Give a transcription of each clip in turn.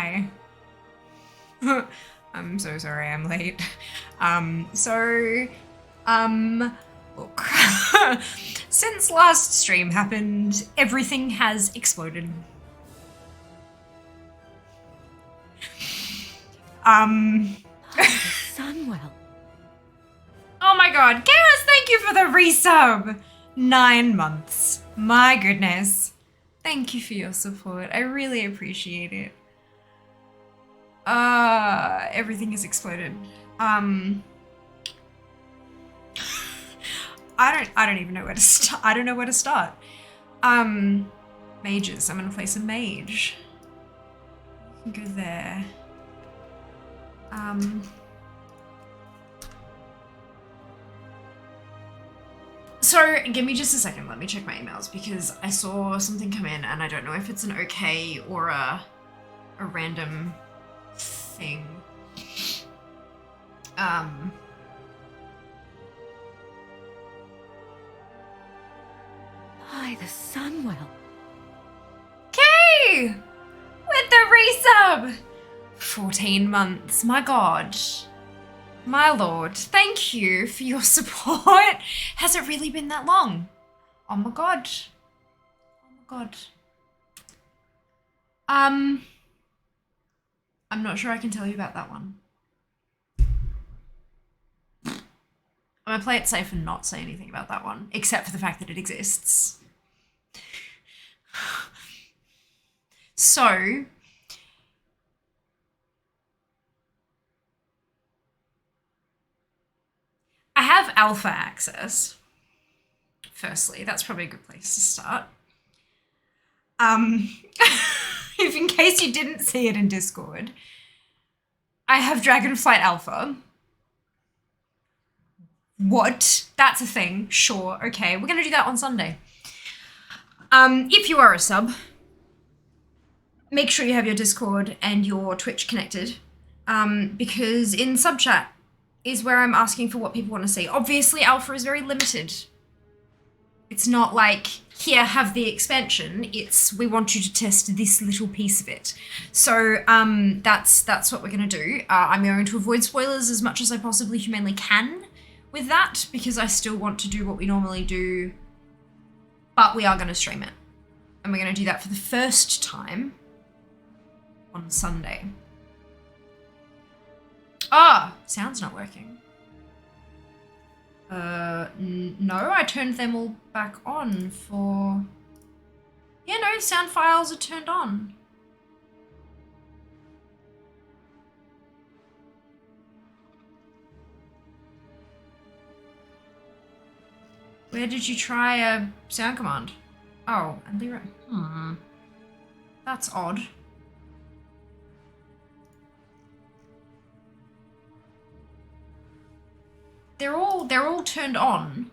Hi. I'm so sorry I'm late. Look. Since last stream happened, everything has exploded. Sunwell. Oh my god, Chaos, thank you for the resub! 9 months. My goodness. Thank you for your support. I really appreciate it. Everything has exploded. I don't even know where to start. I don't know where to start. Mages. I'm gonna place a mage. You can go there. So give me just a second. Let me check my emails because I saw something come in and I don't know if it's an okay or a random thing. By the Sunwell. Okay! With the resub! 14 months. My god. My lord. Thank you for your support. Has it really been that long? Oh my god. Oh my god. I'm not sure I can tell you about that one. I'm gonna play it safe and not say anything about that one, except for the fact that it exists. So, I have alpha access. Firstly, that's probably a good place to start. If in case you didn't see it in Discord, I have Dragonflight Alpha. What? That's a thing. Sure. Okay. We're going to do that on Sunday. If you are a sub, make sure you have your Discord and your Twitch connected. Because in sub chat is where I'm asking for what people want to see. Obviously, Alpha is very limited. It's not like, here, have the expansion. It's, we want you to test this little piece of it. So that's what we're going to do. I'm going to avoid spoilers as much as I possibly humanly can with that, because I still want to do what we normally do, but we are going to stream it. And we're going to do that for the first time on Sunday. Sound's not working. No, I turned them all back on for... Yeah, no, sound files are turned on. Where did you try a sound command? Oh, and Lyra. That's odd. They're all turned on.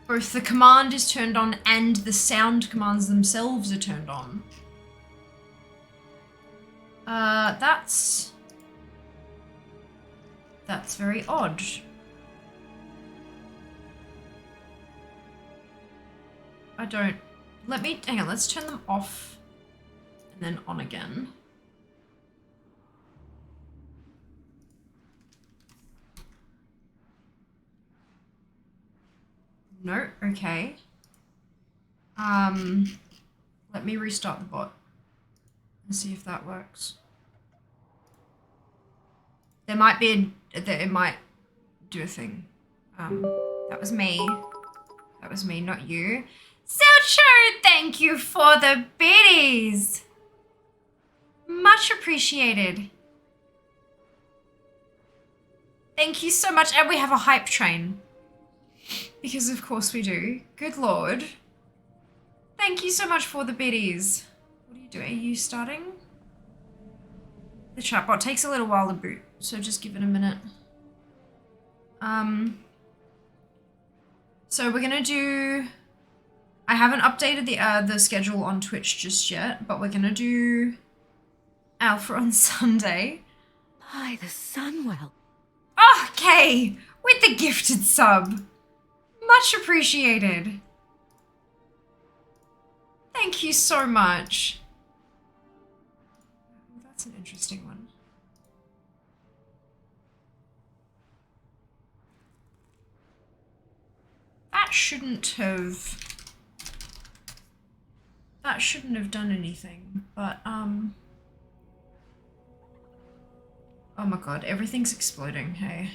Both the command is turned on and the sound commands themselves are turned on. That's very odd. Hang on, let's turn them off and then on again. No, okay. Let me restart the bot and see if that works. There might be it might do a thing. That was me. That was me, not you. Selcho, thank you for the biddies. Much appreciated. Thank you so much. And we have a hype train. Because of course we do. Good lord. Thank you so much for the biddies. What are you doing? Are you starting? The chatbot takes a little while to boot, so just give it a minute. So we're gonna do... I haven't updated the schedule on Twitch just yet, but we're gonna do Alpha on Sunday. By the Sunwell. Okay, with the gifted sub. Much appreciated. Thank you so much. interesting one. That shouldn't have done anything, but oh my god, everything's exploding, hey.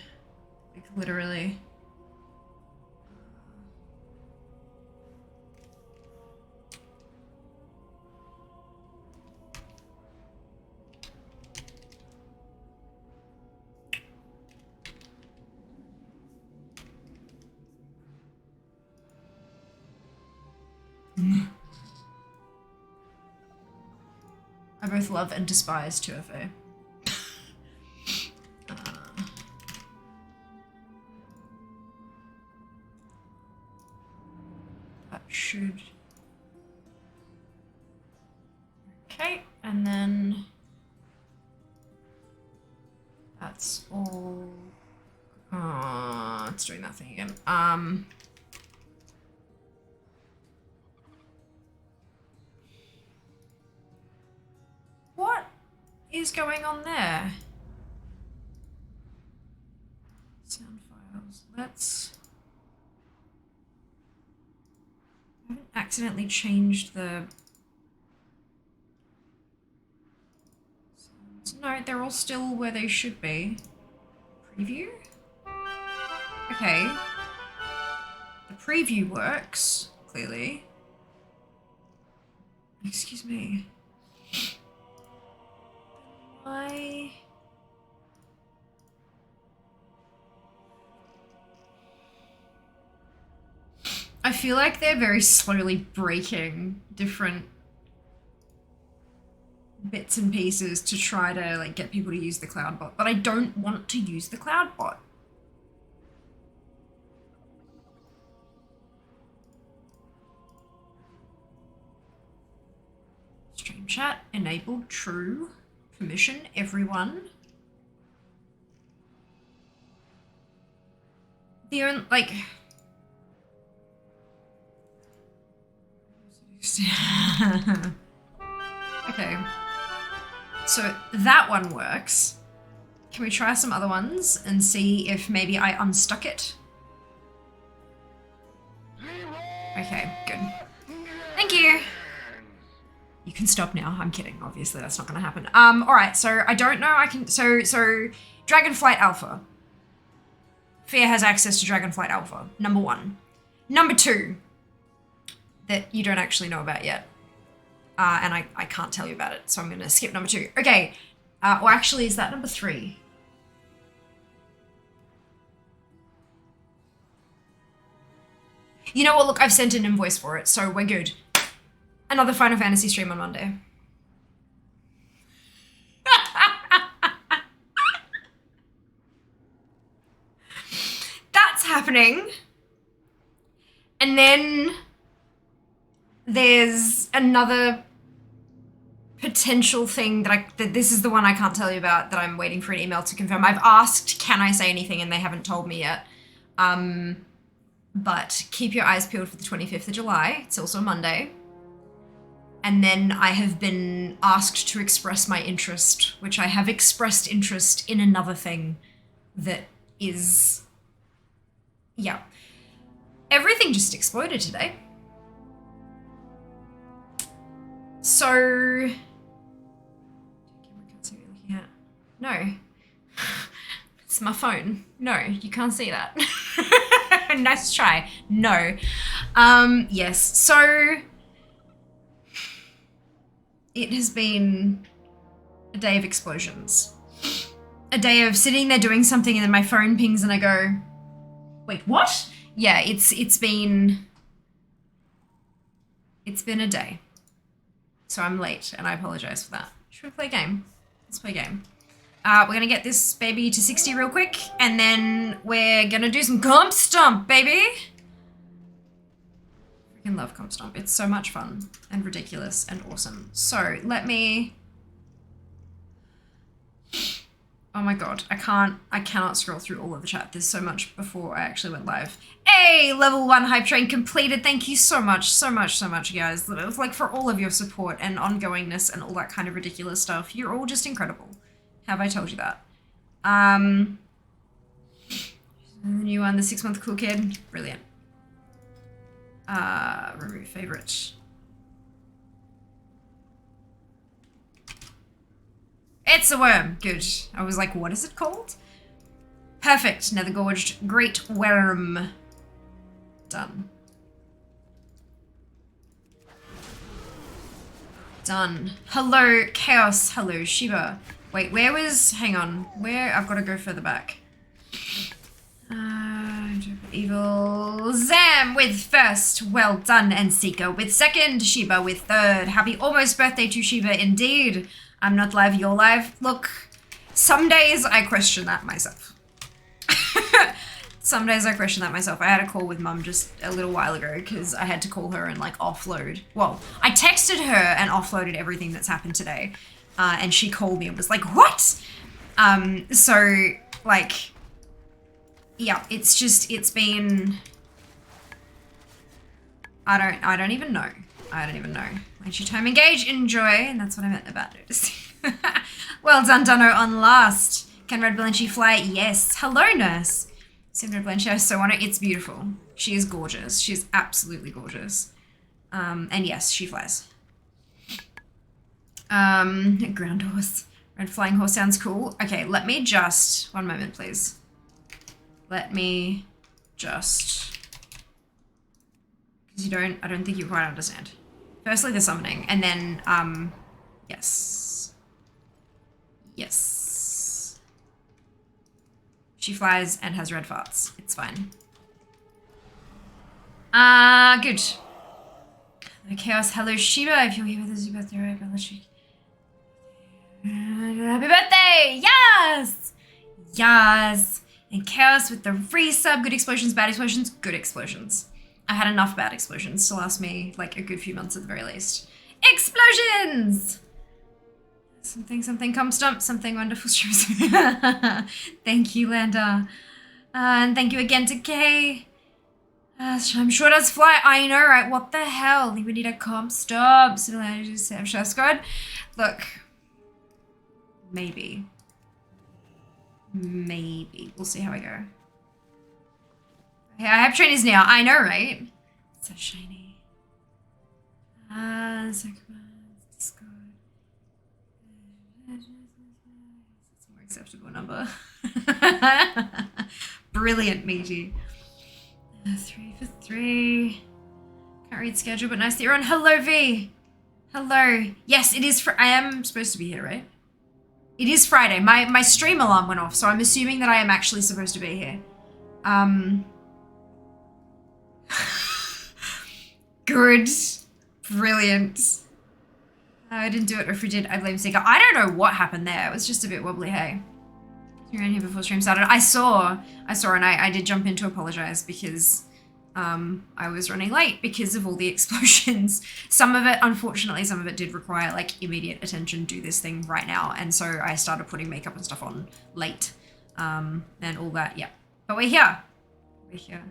Like literally. I both love and despise 2FA. That should... Okay, and then... That's all... it's doing that thing again. What is going on there? Sound files. Let's... I haven't accidentally changed the... No, they're all still where they should be. Preview? Okay. The preview works, clearly. Excuse me. Why? I feel like they're very slowly breaking different bits and pieces to try to like get people to use the cloud bot, but I don't want to use the cloud bot. Stream chat enabled, true. Permission everyone. The only like okay. So that one works. Can we try some other ones and see if maybe I unstuck it? Okay, good. Thank you. You can stop now. I'm kidding. Obviously, that's not going to happen. All right. So I don't know. I can. So Dragonflight Alpha. Fear has access to Dragonflight Alpha. Number 1. Number 2. That you don't actually know about yet. And I can't tell you about it. So I'm going to skip number 2. Okay. Or actually, is that number 3? You know what? Look, I've sent an invoice for it, so we're good. Another Final Fantasy stream on Monday. That's happening. And then there's another potential thing that this is the one I can't tell you about that I'm waiting for an email to confirm. I've asked, can I say anything, and they haven't told me yet. But keep your eyes peeled for the 25th of July. It's also a Monday. And then I have been asked to express my interest, which I have expressed interest in another thing that is, yeah. Everything just exploded today. So, camera can't see what you're looking at. No, it's my phone. No, you can't see that. Nice try. No. Yes, so it has been a day of explosions. A day of sitting there doing something and then my phone pings and I go, wait, what? Yeah, it's been a day. So I'm late and I apologize for that. Should we play a game? Let's play a game. We're gonna get this baby to 60 real quick and then we're gonna do some Comp Stomp, baby. Freaking love Comp Stomp. It's so much fun and ridiculous and awesome. So let me Oh my god, I cannot scroll through all of the chat. There's so much before I actually went live. Hey, level 1 hype train completed. Thank you so much, you guys. Like, for all of your support and ongoingness and all that kind of ridiculous stuff. You're all just incredible. Have I told you that? The new one, the 6-month cool kid. Brilliant. Remove favorite. It's a worm. Good. I was like, what is it called? Perfect. Nether gorged great worm. Done. Done. Hello, Chaos. Hello, Shiva. Wait, where was... Hang on. Where... I've got to go further back. Evil Zam with first. Well done. And Seeker with second. Shiva with third. Happy almost birthday to Shiva indeed. I'm not live, you're live. Look, some days I question that myself. Some days I question that myself. I had a call with mum just a little while ago because I had to call her and like offload. Well, I texted her and offloaded everything that's happened today. And she called me and was like, what? So like, yeah, it's been, I don't even know. I don't even know. When's your time engage? Enjoy. And that's what I meant about noticing. Well done, Dunno, on last. Can Red Blanchie fly? Yes. Hello, nurse. Sim Red Blanchie, I so want it. It's beautiful. She is gorgeous. She is absolutely gorgeous. And yes, she flies. Ground horse. Red flying horse sounds cool. Okay, let me just... One moment, please. Let me just... Because I don't think you quite understand. Firstly, the summoning, and then, yes. Yes. She flies and has red farts. It's fine. Good. The Chaos, hello Shiva, if you're here with us, your birthday, right? Happy birthday! Yes! Yes! And Chaos with the resub, good explosions, bad explosions, good explosions. I had enough bad explosions to last me like a good few months at the very least. Explosions! Something, come Stomp, something wonderful streams. Thank you, Landa. And thank you again to Kay. I'm sure does fly. I know, right? What the hell? We need a comp Stomp. Chef Squad. Look. Maybe. We'll see how I go. Yeah, I have trainers now. I know, right? It's so shiny. Discord. It's a more acceptable number. Brilliant, Meaty. 3 for 3. Can't read schedule, but nice that you're on. Hello, V. Hello. Yes, it is. I am supposed to be here, right? It is Friday. My stream alarm went off, so I'm assuming that I am actually supposed to be here. Good. Brilliant. I didn't do it, or if we did, I blame Seeker. I don't know what happened there. It was just a bit wobbly, hey. You're in here before stream started. I saw, and I did jump in to apologize because I was running late because of all the explosions. Some of it, unfortunately, some of it did require like immediate attention, do this thing right now. And so I started putting makeup and stuff on late and all that, yeah. But we're here. We're here.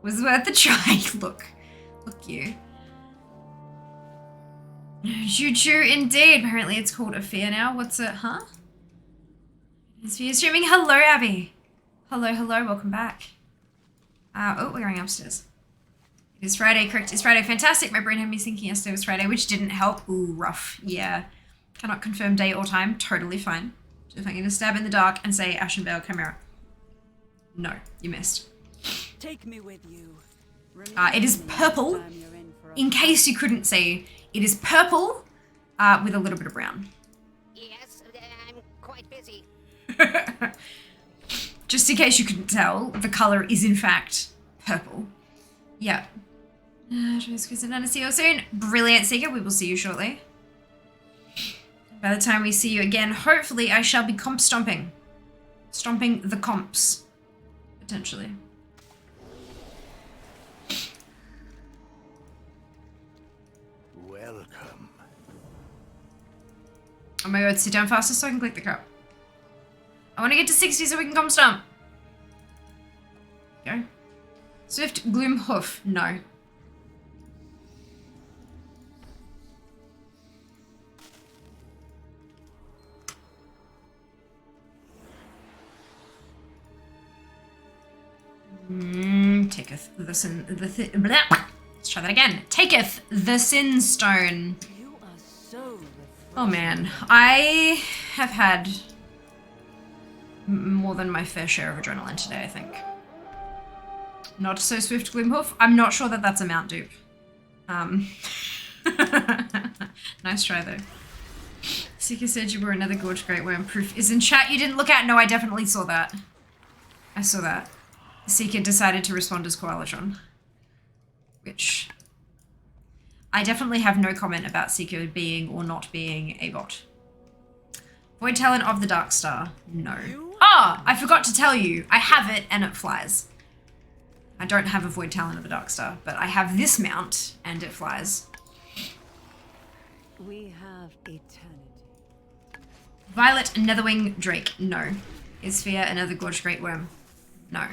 Was worth the try. Look you. Choo-choo indeed. Apparently it's called a fear now. What's it, huh? It's fear streaming. Hello, Abby. Hello, welcome back. Oh, we're going upstairs. It is Friday, correct? It's Friday. Fantastic. My brain had me thinking yesterday was Friday, which didn't help. Ooh, rough. Yeah. Cannot confirm day or time. Totally fine. So if I'm going to stab in the dark and say Ashenvale Chimera. No, you missed. Take me with you. It is purple. In case you couldn't see, it is purple with a little bit of brown. Yes, I'm quite busy. Just in case you couldn't tell, the color is in fact purple. Yeah. See you soon. Brilliant, Seeker. We will see you shortly. By the time we see you again, hopefully I shall be comp stomping. Stomping the comps. Potentially. Welcome. Oh my god, sit down faster so I can click the cup. I want to get to 60 so we can come stomp. Go. Swift Gloom Hoof. No. Taketh the sin. Let's try that again. Taketh the Sin Stone. You are so refreshing. Oh man, I have had more than my fair share of adrenaline today, I think. Not so Swift Gloomhoof. I'm not sure that that's a mount dupe. Nice try though. Seeker said you were another gorge great worm. Proof is in chat. You didn't look at. No, I definitely saw that. I saw that. Seeker decided to respond as Koalatron. Which I definitely have no comment about Seeker being or not being a bot. Void Talent of the Dark Star. No. Ah, I forgot to tell you. I have it and it flies. I don't have a Void Talent of the Dark Star, but I have this mount and it flies. We have eternity. Violet Netherwing Drake. No. Is Fear another Gorge Great Worm? No.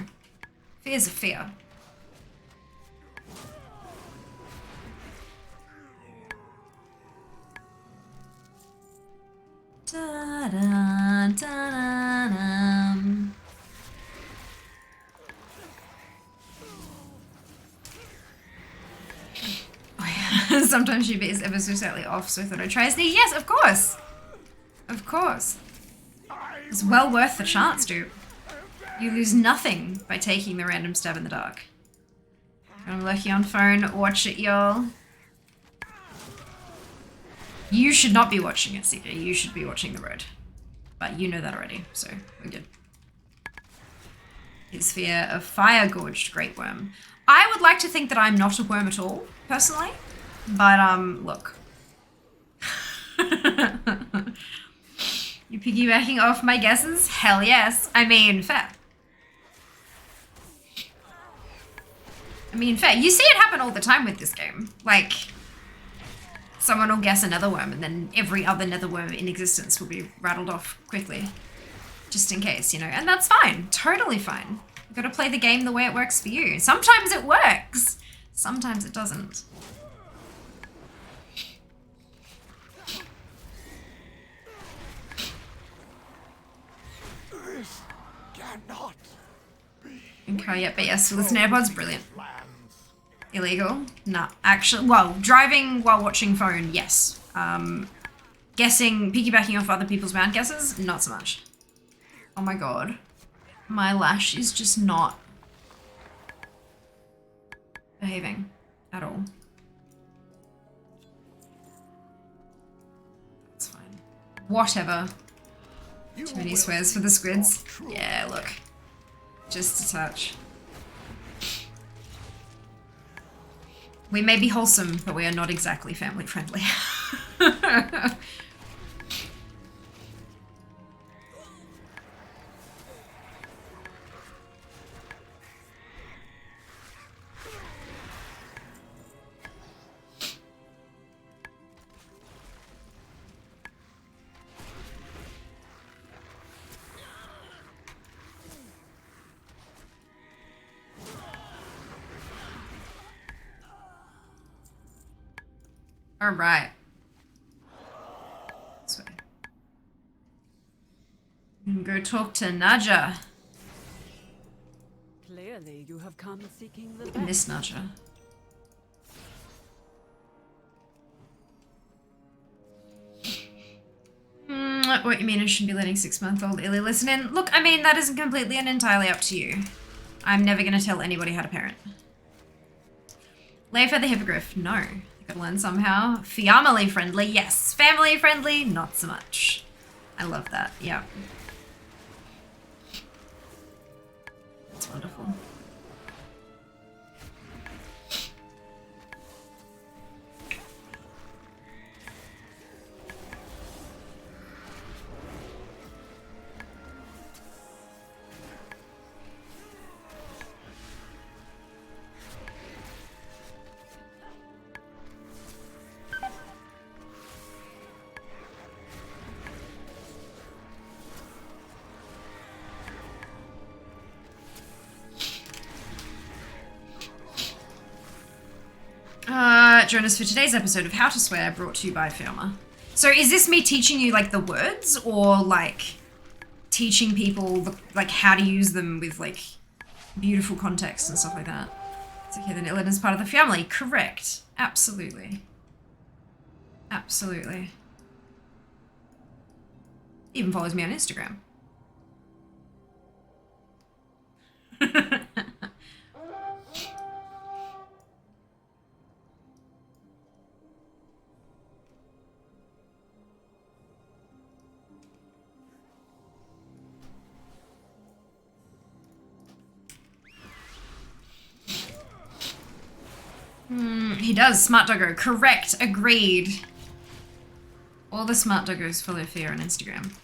Fear's a fear. Da-da, da-da-da. Oh yeah, sometimes she is ever so slightly off, so I thought I'd try a sneak. Yes, of course! Of course. It's well worth the chance, dude. You lose nothing by taking the random stab in the dark. I'm lurking on phone. Watch it, y'all. You should not be watching it, Seeker. You should be watching the road. But you know that already, so we're good. His fear of fire-gorged great worm. I would like to think that I'm not a worm at all, personally. But, look. You piggybacking off my guesses? Hell yes. I mean, fair. You see it happen all the time with this game. Like, someone will guess another worm and then every other nether worm in existence will be rattled off quickly. Just in case, you know, and that's fine. Totally fine. You've got to play the game the way it works for you. Sometimes it works. Sometimes it doesn't. This cannot be. Okay, yeah, but yes, with snare pods, brilliant. Illegal? Nah, actually, well, driving while watching phone, yes. Guessing, piggybacking off other people's mount guesses, not so much. Oh my god. My lash is just not behaving at all. That's fine. Whatever. Too many swears for the squids. Yeah, look. Just a touch. We may be wholesome, but we are not exactly family friendly. All right. This way. We can go talk to Naja. Clearly, you have come seeking the I miss best. Naja. What you mean I shouldn't be letting 6-month-old Illy listen in? Look, I mean, that isn't completely and entirely up to you. I'm never going to tell anybody how to parent. Lay for the hippogriff. No. Gotta learn somehow. Family friendly, yes. Family friendly, not so much. I love that, yeah. That's wonderful. join us for today's episode of How to Swear, brought to you by Firma. So is this me teaching you like the words, or like teaching people like how to use them with like beautiful context and stuff like that? It's okay, then Illidan is part of the family. Correct. Absolutely. Absolutely. Even follows me on Instagram. He does, smart doggo. Correct, agreed. All the smart doggos follow Fear on Instagram.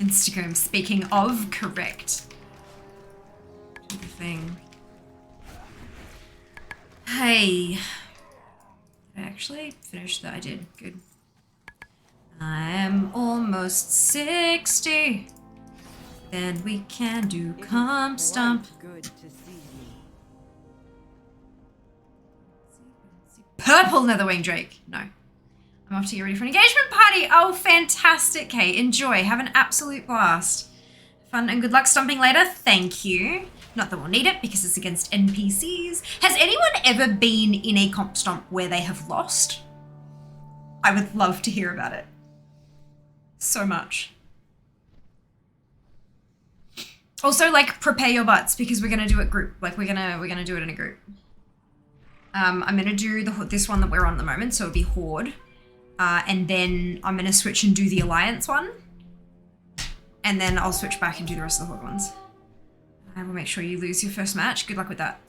Instagram, speaking of, correct. Do the thing. Hey. Did I actually finish that? I did, good. I'm almost 60. Then we can do comp stomp. Good to see you. Purple Netherwing Drake. No. I'm off to get ready for an engagement party. Oh, fantastic, Kate. Enjoy. Have an absolute blast. Fun and good luck stomping later. Thank you. Not that we'll need it because it's against NPCs. Has anyone ever been in a comp stomp where they have lost? I would love to hear about it. So much. Also, like, prepare your butts because we're gonna do it group. Like, we're gonna do it in a group. I'm gonna do this one that we're on at the moment, so it'll be Horde. And then I'm gonna switch and do the Alliance one. And then I'll switch back and do the rest of the Horde ones. I will make sure you lose your first match. Good luck with that.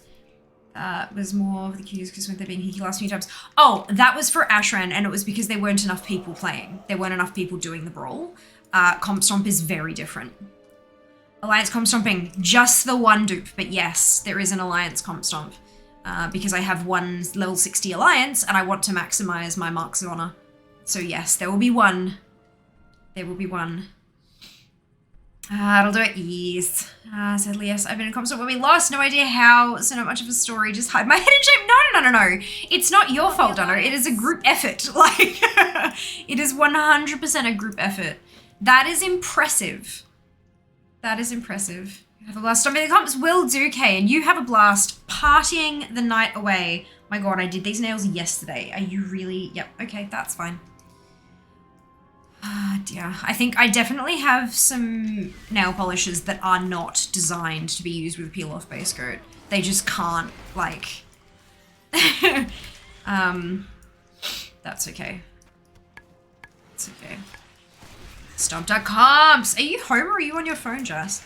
That was more of the cues because when they've been hickey last few times. Oh, that was for Ashran, and it was because there weren't enough people playing. There weren't enough people doing the brawl. Comp Stomp is very different. Alliance Comp Stomping, just the one dupe, but yes, there is an Alliance Comp Stomp. Because I have one level 60 Alliance and I want to maximize my marks of honor. So yes, there will be one. There will be one. I'll do it, yes. Sadly, yes, I've been in comp stomp when we lost. No idea how, so not much of a story. Just hide my head in shame. No. It's not your fault, Donno. It is a group effort. Like, it is 100% a group effort. That is impressive. That is impressive. Have a blast. Stomping the comps will do, Kay, and you have a blast partying the night away. My god, I did these nails yesterday. Are you really? Yep, okay, that's fine. Ah, dear. I think I definitely have some nail polishes that are not designed to be used with peel-off base coat. They just can't, like... That's okay. It's okay. Stomp.comps! Are you home or are you on your phone, Jess?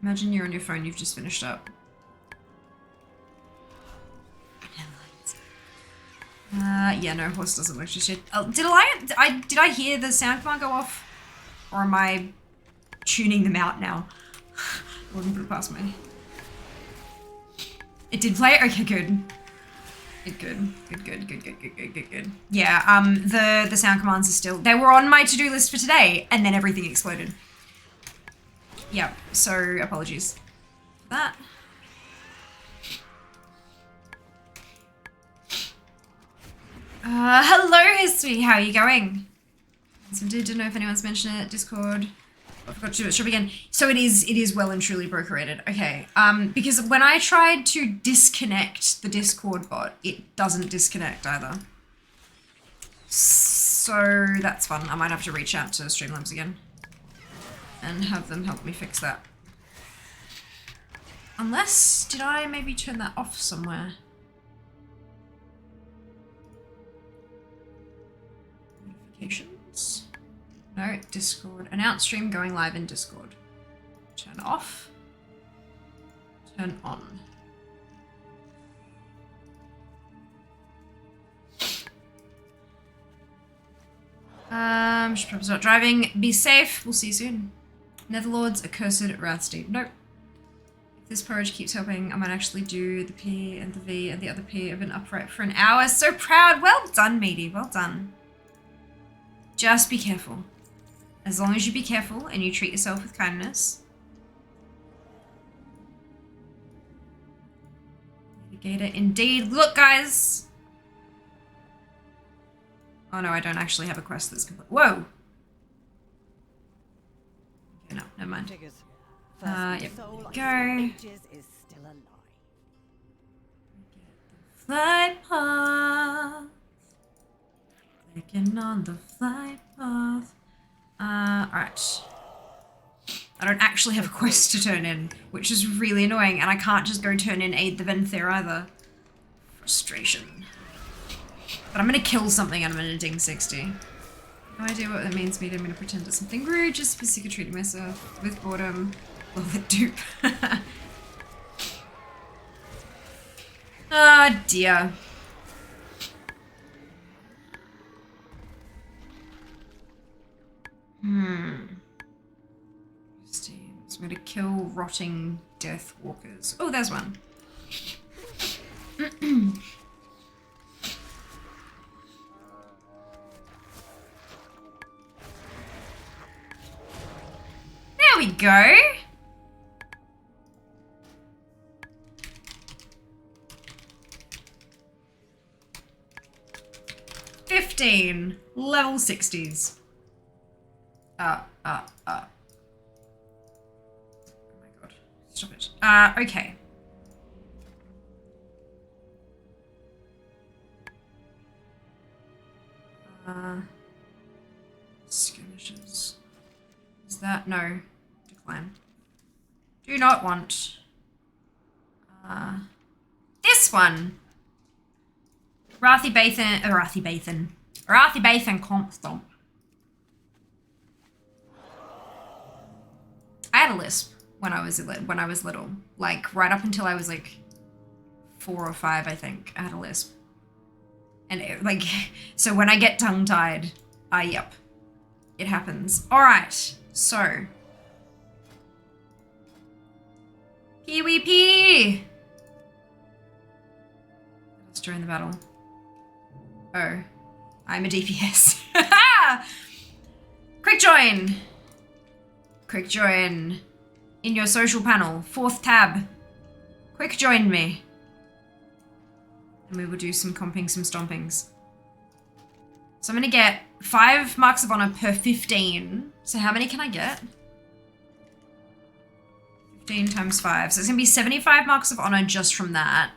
Imagine you're on your phone, you've just finished up. Yeah, no, horse doesn't work just yet. Did I hear the sound command go off? Or am I tuning them out now? I wouldn't put it past me. It did play? Okay, good. Good. Yeah, the sound commands are still, they were on my to-do list for today, and then everything exploded. Yeah, so apologies for that. Hello, History. How are you going? So didn't know if anyone's mentioned it. Discord. I forgot to do it. Shop again. So it is well and truly broker rated. Okay. Because when I tried to disconnect the Discord bot, it doesn't disconnect either. So that's fun. I might have to reach out to Streamlabs again and have them help me fix that. Unless, did I maybe turn that off somewhere? Notifications. No, Discord. Announce stream going live in Discord. Turn off. Turn on. Should probably start driving. Be safe. We'll see you soon. Netherlords, accursed Wrathsteed. Nope. If this porridge keeps helping, I might actually do the P and the V and the other P of an upright for an hour. So proud. Well done, Meaty. Well done. Just be careful. As long as you be careful and you treat yourself with kindness. Gator indeed. Look, guys. Oh no, I don't actually have a quest that's complete. Whoa. Okay, no, never mind. Figures. Yep, Soul there we go. ages is still alive. Flight path. Clicking on the flight path. Alright. I don't actually have a quest to turn in, which is really annoying, and I can't just go turn in Aid the Venthyr either. Frustration. But I'm gonna kill something and I'm gonna ding 60. No idea what that means, but I'm gonna pretend it's something rude just for sick of treating myself with boredom. Well, with dupe. Ah, dear. Interesting. So I'm gonna kill rotting death walkers. Oh, there's one. There we go. Level 60s. Oh my god. Stop it. Okay. Skirmishes. Is that? No. Decline. Do not want. This one. Rathi Bathan Comp Stomp. I had a lisp when I was little. Like right up until I was like 4 or 5, I think. I had a lisp. And it, like, so when I get tongue-tied, yep. It happens. Alright, so. PvP! Let's join the battle. Oh. I'm a DPS. Quick join! Quick join. In your social panel. 4th tab. Quick join me. And we will do some comping, some stompings. So I'm gonna get 5 marks of honor per 15. So how many can I get? 15 times 5. So it's gonna be 75 marks of honor just from that.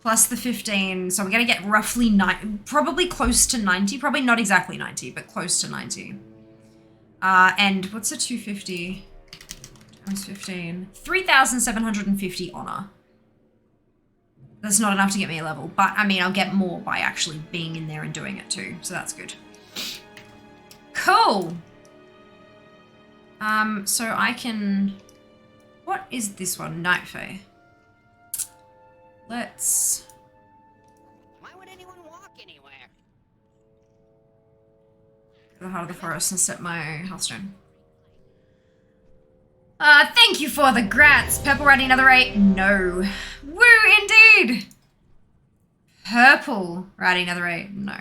Plus the 15. So we're gonna get roughly probably close to 90. Probably not exactly 90, but close to 90. And what's a 250 times 15? 3,750 honor. That's not enough to get me a level, but I mean, I'll get more by actually being in there and doing it too, so that's good. Cool. So I can... What is this one? Night Fae. Let's... Why would anyone walk anywhere? Go to the heart of the forest and set my healthstone. Thank you for the grats. Purple riding another 8? No. Woo, indeed. Purple riding another 8? No.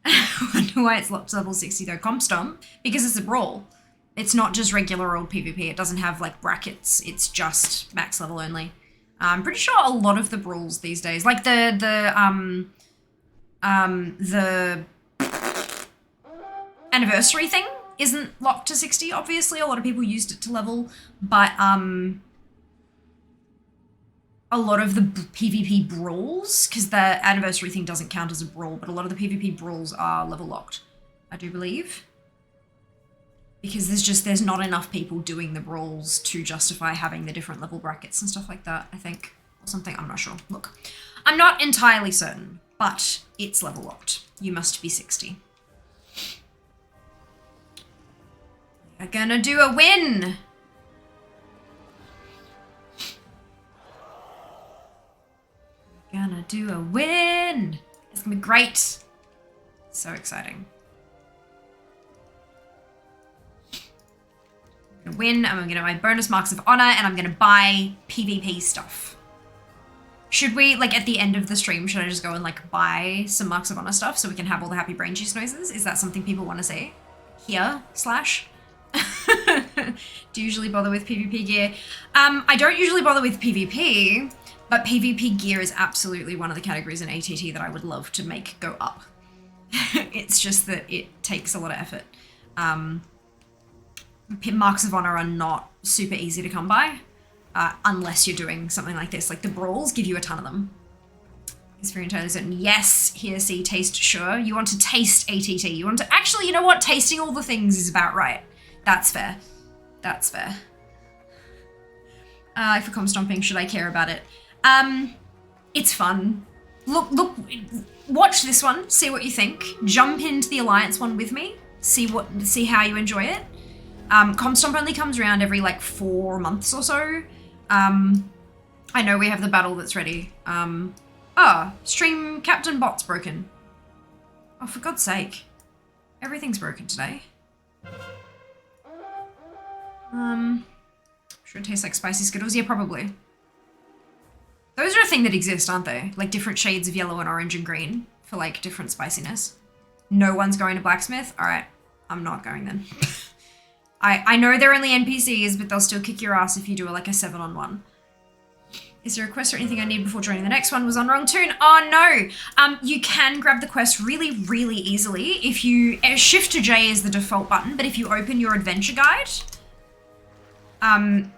I wonder why it's locked to level 60 though. Comp Stomp? Because it's a brawl. It's not just regular old PvP. It doesn't have like brackets. It's just max level only. I'm pretty sure a lot of the brawls these days, like the anniversary thing isn't locked to 60, obviously. A lot of people used it to level, but a lot of the PvP brawls, because the anniversary thing doesn't count as a brawl, but a lot of the PvP brawls are level locked, I do believe. Because there's not enough people doing the brawls to justify having the different level brackets and stuff like that, I think. Or something, I'm not sure. Look, I'm not entirely certain, but it's level locked. You must be 60. We're gonna do a win! We're gonna do a win! It's gonna be great. So exciting. I'm gonna win, I'm gonna get my bonus marks of honor, and I'm gonna buy PvP stuff. Should we, like, at the end of the stream, should I just go and, like, buy some marks of honor stuff so we can have all the happy brain juice noises? Is that something people want to see? Here, slash? Do you usually bother with PvP gear? I don't usually bother with PvP, But PvP gear is absolutely one of the categories in ATT that I would love to make go up. It's just that it takes a lot of effort. Marks of Honor are not super easy to come by, unless you're doing something like this. Like the brawls give you a ton of them. It's very entirely certain. Yes, here, see, taste, sure. You want to taste ATT. You want to, actually, you know what? Tasting all the things is about right. That's fair. That's fair. If it comes stomping, should I care about it? It's fun. Look, watch this one, see what you think. Jump into the Alliance one with me, see how you enjoy it. Comp Stomp only comes around every like 4 months or so. I know we have the battle that's ready. Stream Captain Bot's broken. Oh, for God's sake. Everything's broken today. Should it taste like spicy Skittles? Yeah, probably. Those are a thing that exist, aren't they? Like different shades of yellow and orange and green for like different spiciness. No one's going to Blacksmith? Alright, I'm not going then. I know they're only NPCs, but they'll still kick your ass if you do like a 7-on-1. Is there a quest or anything I need before joining the next one? Was on wrong tune. Oh no! You can grab the quest really, really easily. If you, Shift to J is the default button, but if you open your adventure guide,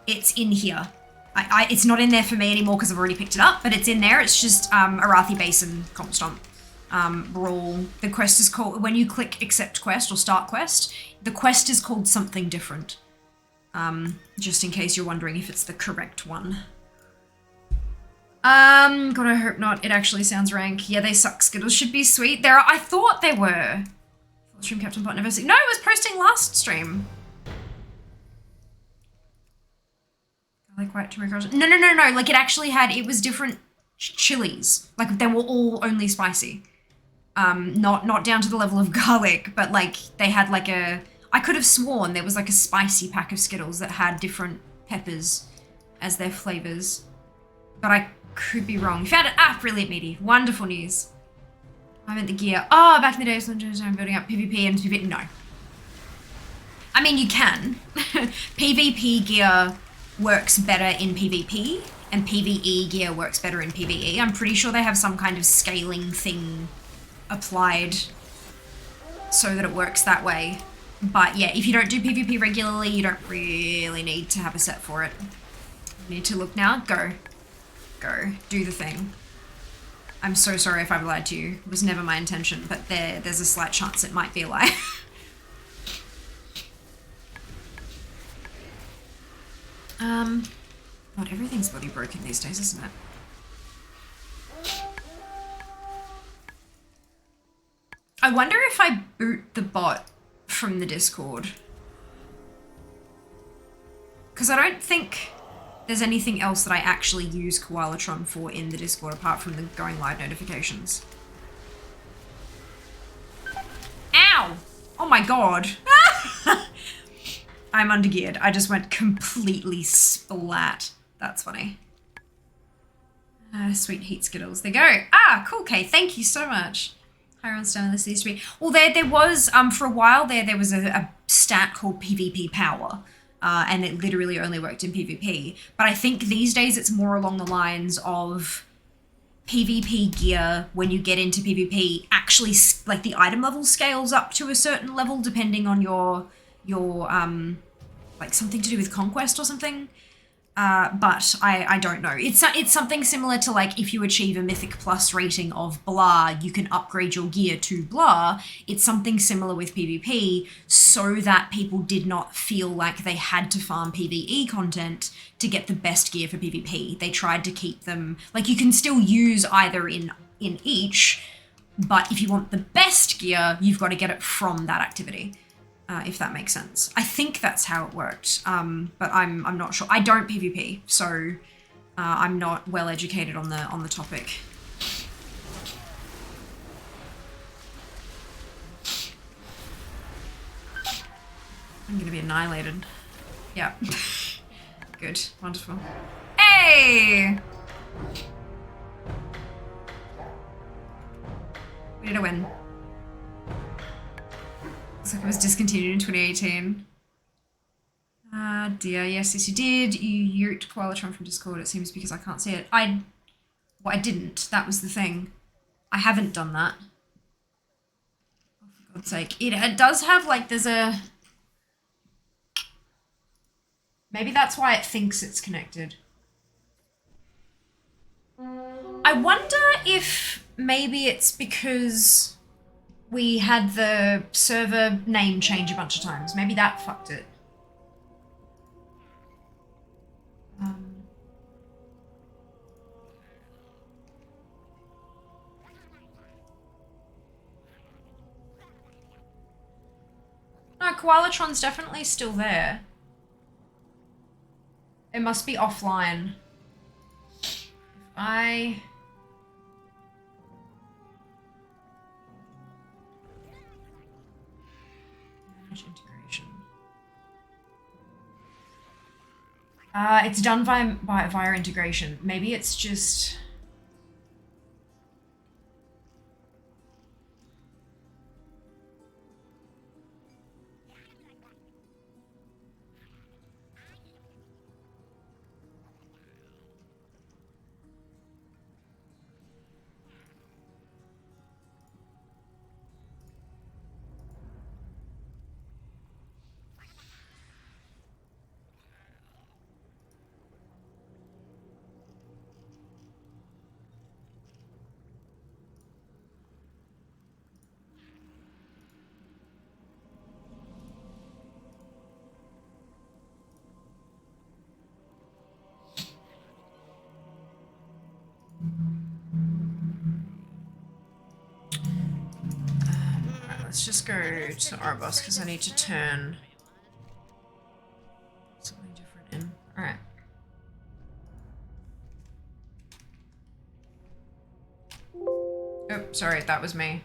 it's in here. It's not in there for me anymore because I've already picked it up, but it's in there. It's just Arathi Basin Comp Stomp Brawl. The quest is called, when you click accept quest or start quest, the quest is called something different. Just in case you're wondering if it's the correct one. God, I hope not. It actually sounds rank. Yeah, they suck. Skittles should be sweet. I thought they were. Stream Captain Bot never seen. No, it was posting last stream. Like white turmeric. No. Like it actually had, it was different chilies. Like they were all only spicy. Not down to the level of garlic, but like they had like I could have sworn there was like a spicy pack of Skittles that had different peppers as their flavors. But I could be wrong. Found it. Brilliant, meaty. Wonderful news. I meant the gear. Oh, back in the days when I'm building up PvP and PvP. No. I mean, you can. PvP gear works better in PvP, and PvE gear works better in PvE. I'm pretty sure they have some kind of scaling thing applied so that it works that way. But yeah, if you don't do PvP regularly, you don't really need to have a set for it. You need to look now. Go. Do the thing. I'm so sorry if I've lied to you. It was never my intention, but there's a slight chance it might be a lie. God, everything's bloody broken these days, isn't it? I wonder if I boot the bot from the Discord. Because I don't think there's anything else that I actually use Koalatron for in the Discord apart from the going live notifications. Ow! Oh my god. I'm undergeared. I just went completely splat. That's funny. Sweet heat Skittles. There you go. Cool, Kay. Thank you so much. Higher on stamina this used to be. Well, there was, for a while there was a stat called PvP Power. And it literally only worked in PvP. But I think these days it's more along the lines of PvP gear, when you get into PvP, actually, like, the item level scales up to a certain level depending on your like something to do with conquest or something. But I don't know. It's something similar to like if you achieve a Mythic Plus rating of blah, you can upgrade your gear to blah. It's something similar with PvP so that people did not feel like they had to farm PvE content to get the best gear for PvP. They tried to keep them, like you can still use either in each, but if you want the best gear, you've got to get it from that activity. If that makes sense. I think that's how it worked, but I'm not sure. I don't PvP, so I'm not well educated on the topic. I'm gonna be annihilated. Yeah. Good. Wonderful. Hey! We did a win. Looks like it was discontinued in 2018. Dear, yes, you did. You yurt Koalatron from Discord, it seems, because I can't see it. I Well, I didn't. That was the thing. I haven't done that. Oh, for God's sake. It does have, like, there's a... Maybe that's why it thinks it's connected. I wonder if maybe it's because we had the server name change a bunch of times. Maybe that fucked it. No, Koalatron's definitely still there. It must be offline. If I... manage integration. It's done via integration. Maybe it's just... Alright, let's just go to Arbos because I need to turn something different in. Alright. Oh, sorry, that was me.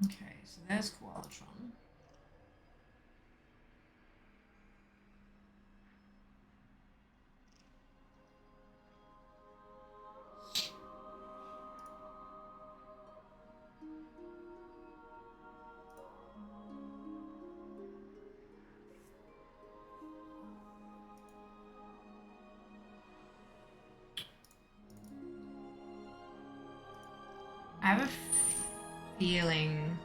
Okay, so there's Koalatron. I have a feeling...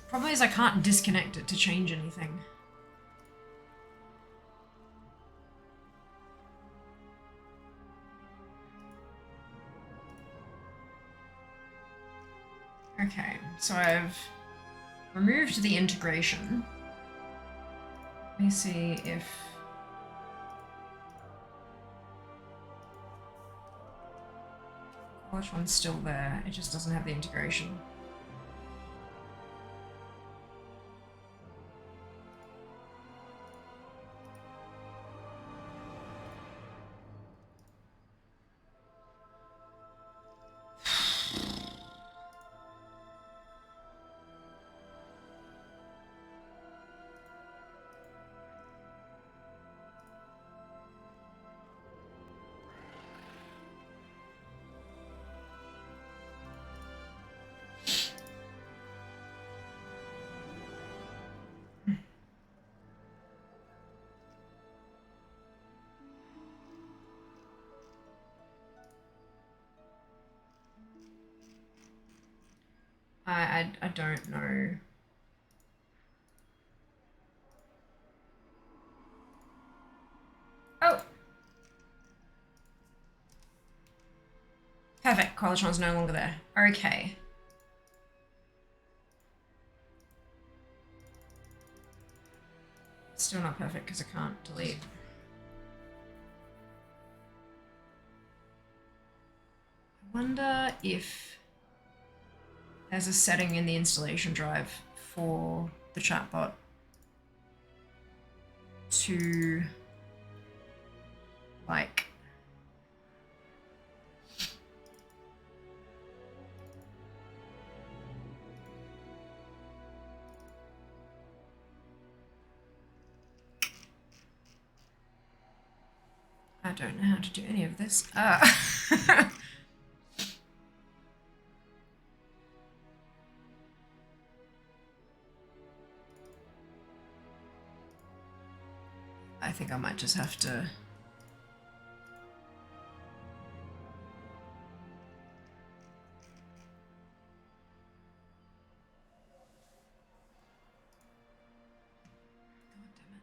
Problem is I can't disconnect it to change anything. Okay, so I've removed the integration. Let me see if... Which one's still there? It just doesn't have the integration. I don't know. Oh! Perfect, Qualitron's no longer there. Okay. Still not perfect because I can't delete. I wonder if there's a setting in the installation drive for the chatbot to like I don't know how to do any of this. I think I might just have to. God damn it.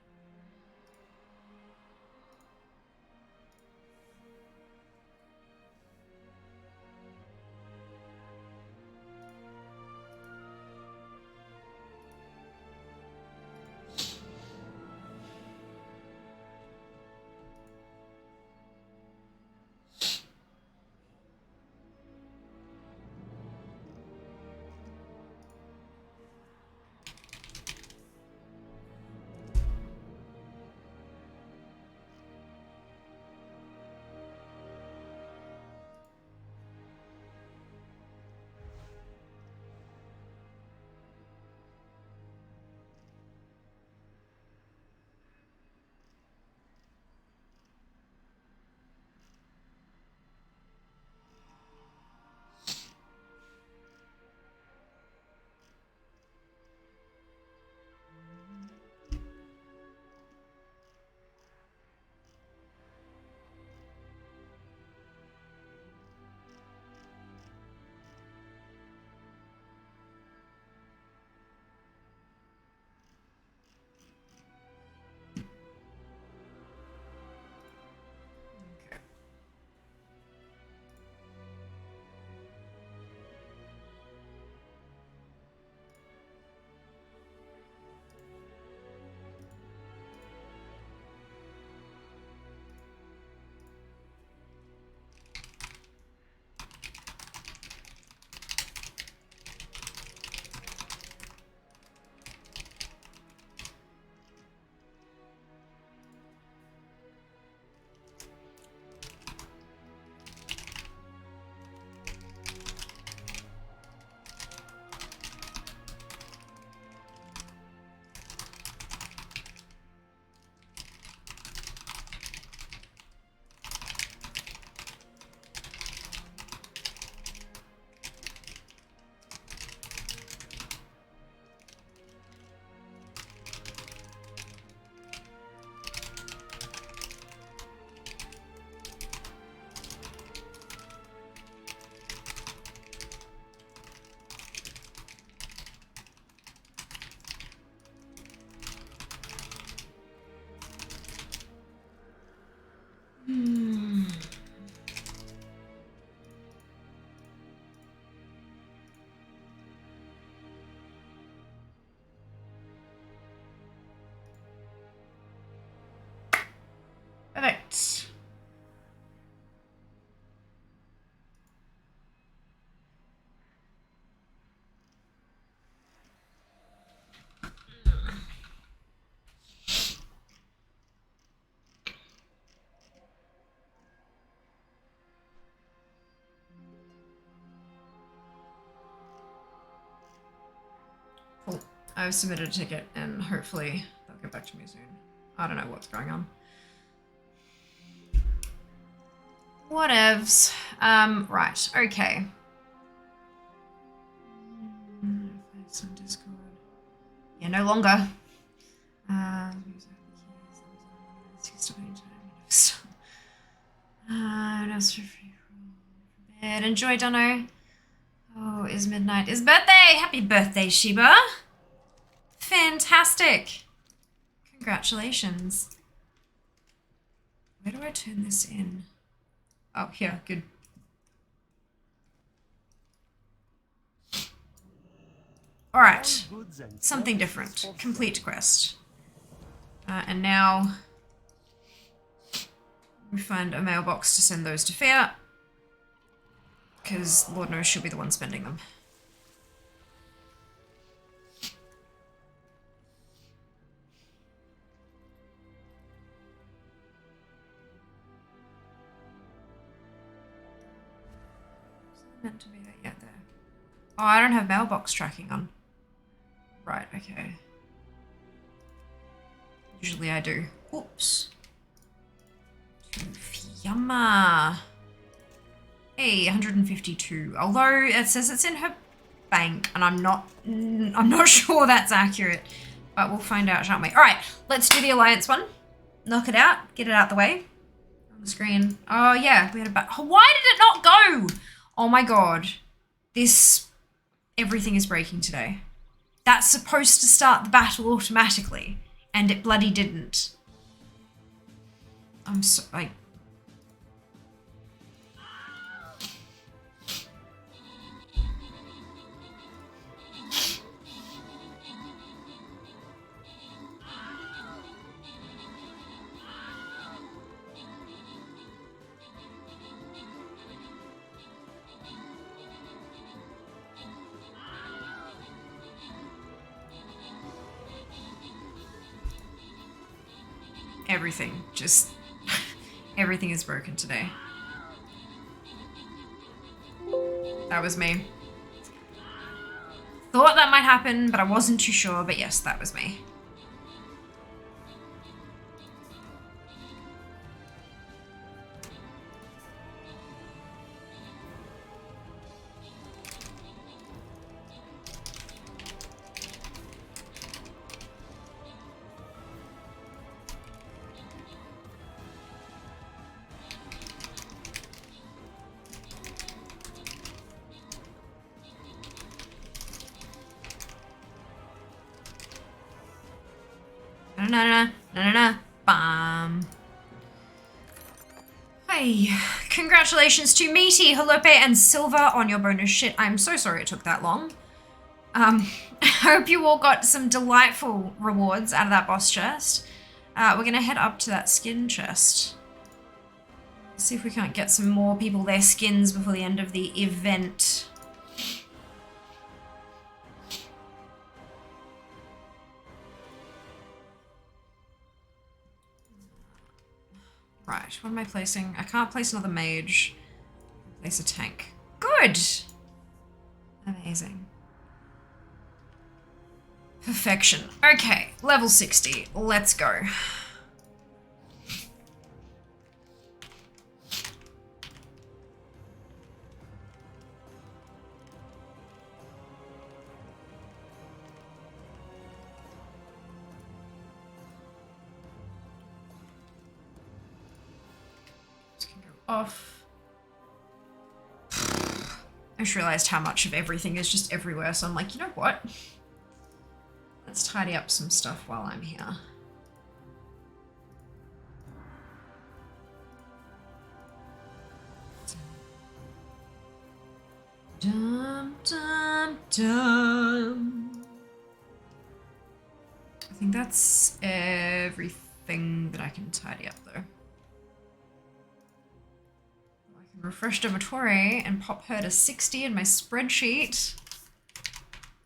I've submitted a ticket and hopefully they'll get back to me soon. I don't know what's going on. Whatevs. Right, okay. Some Discord. Yeah, no longer. Bed. Enjoy, Dunno. Oh, is midnight. Is birthday! Happy birthday, Sheba! Fantastic! Congratulations. Where do I turn this in? Oh, here, good. Alright. Something different. Complete quest. And now we find a mailbox to send those to Fair. Because Lord knows she'll be the one spending them. Meant to be that yet there. Oh, I don't have mailbox tracking on. Right, okay. Usually I do. Oops. Yumma. Hey, 152. Although it says it's in her bank, and I'm not sure that's accurate. But we'll find out, shan't we? Alright, let's do the Alliance one. Knock it out. Get it out the way. On the screen. Oh yeah, we had a why did it not go? Oh my god. Everything is breaking today. That's supposed to start the battle automatically, and it bloody didn't. I'm so, like... Everything. Just... everything is broken today. That was me. Thought that might happen, but I wasn't too sure. But yes, that was me. Bam. Hey, congratulations to Meaty, Halope, and Silver on your bonus shit. I'm so sorry it took that long. I hope you all got some delightful rewards out of that boss chest. We're gonna head up to that skin chest. See if we can't get some more people their skins before the end of the event. Right, what am I placing? I can't place another mage. Place a tank. Good! Amazing. Perfection. Okay, level 60. Let's go. Off. I just realized how much of everything is just everywhere, so I'm like, you know what? Let's tidy up some stuff while I'm here. Dum, dum, dum. I think that's everything that I can tidy up though. Refresh Dormitory and pop her to 60 in my spreadsheet.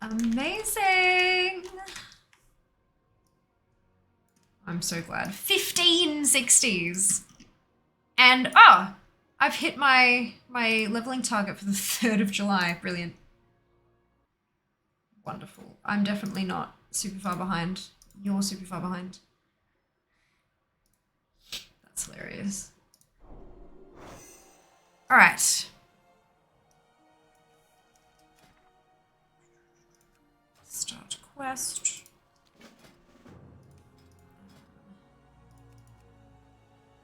Amazing! I'm so glad. 15 60s! And, oh! I've hit my leveling target for the 3rd of July. Brilliant. Wonderful. I'm definitely not super far behind. You're super far behind. That's hilarious. All right. Start quest.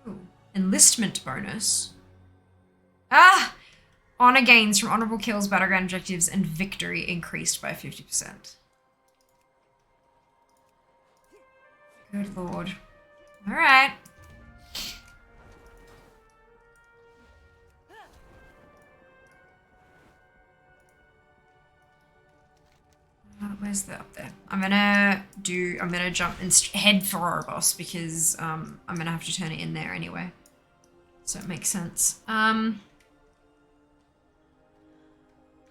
Ooh, enlistment bonus. Ah! Honor gains from honorable kills, battleground objectives, and victory increased by 50%. Good lord. Alright. Where's the up there? I'm gonna jump and head for Ouroboros because I'm gonna have to turn it in there anyway. So it makes sense.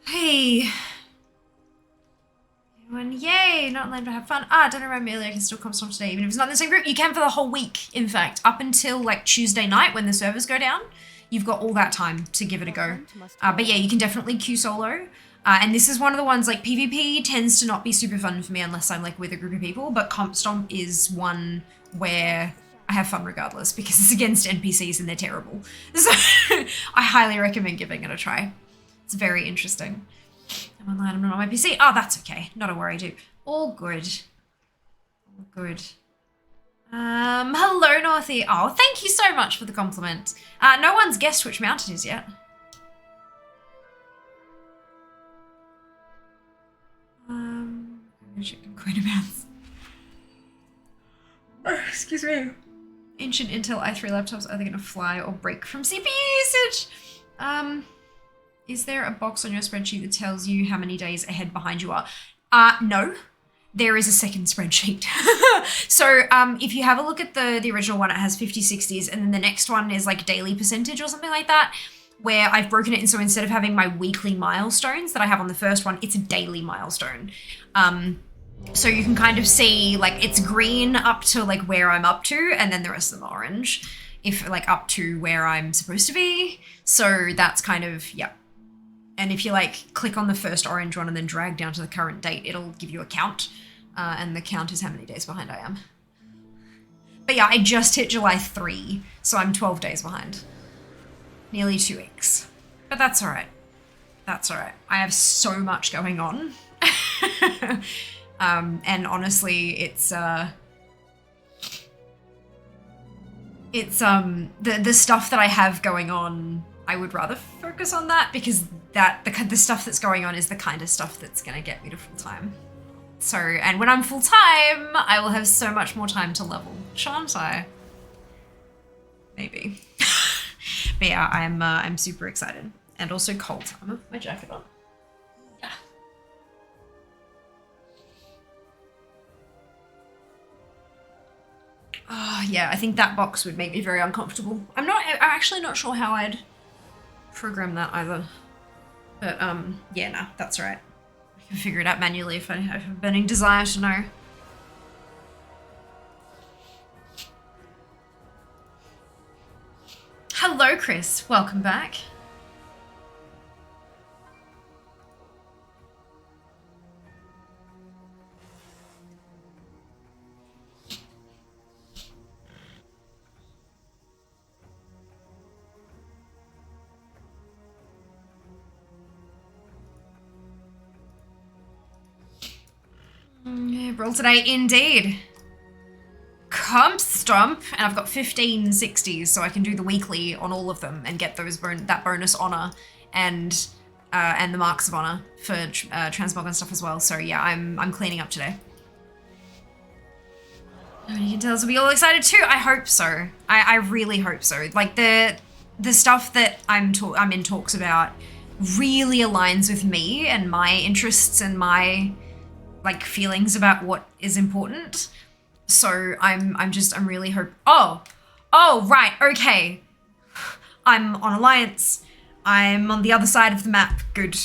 Hey. Everyone, yay! Not allowed to have fun. Don't remember earlier, I can still come Stomp today, even if it's not in the same group. You can for the whole week, in fact. Up until like Tuesday night when the servers go down. You've got all that time to give it a go. But yeah, you can definitely queue solo. And this is one of the ones, like, PvP tends to not be super fun for me unless I'm, like, with a group of people, but Comp Stomp is one where I have fun regardless because it's against NPCs and they're terrible. So I highly recommend giving it a try. It's very interesting. I'm online, I'm not on my PC. Oh, that's okay. Not a worry, dude. All good. All good. Hello, Northie. Oh, thank you so much for the compliment. No one's guessed which mount it is yet. I'm gonna check quite amounts. Oh, excuse me. Ancient Intel i3 laptops, are they gonna fly or break from CPU usage? Is there a box on your spreadsheet that tells you how many days ahead behind you are? No. There is a second spreadsheet. So if you have a look at the original one, it has 50, 60s, and then the next one is like daily percentage or something like that, where I've broken it in, so instead of having my weekly milestones that I have on the first one, it's a daily milestone. So you can kind of see, like, it's green up to, like, where I'm up to, and then the rest of them are orange, if, like, up to where I'm supposed to be. So that's kind of, yeah. And if you, like, click on the first orange one and then drag down to the current date, it'll give you a count, and the count is how many days behind I am. But yeah, I just hit July 3, so I'm 12 days behind. Nearly 2 weeks. But that's all right. That's all right. I have so much going on. And honestly, it's the stuff that I have going on, I would rather focus on that because the stuff that's going on is the kind of stuff that's going to get me to full time. So, and when I'm full time, I will have so much more time to level, shan't I? Maybe. But yeah, I'm super excited and also cold. I'm gonna put my jacket on. Yeah. Oh yeah, I think that box would make me very uncomfortable. I'm actually not sure how I'd program that either. But yeah, nah, that's all right. I can figure it out manually if I have a burning desire to know. Hello, Chris. Welcome back. Roll today, indeed. Comp Stomp, and I've got 15 60s, so I can do the weekly on all of them and get those that bonus honor and the marks of honor for transmog and stuff as well. So yeah, I'm cleaning up today. You can tell us we'll be all excited too. I hope so. I really hope so. Like the stuff that I'm in talks about really aligns with me and my interests and my like feelings about what is important. So I'm really oh, right, okay. I'm on Alliance. I'm on the other side of the map. Good.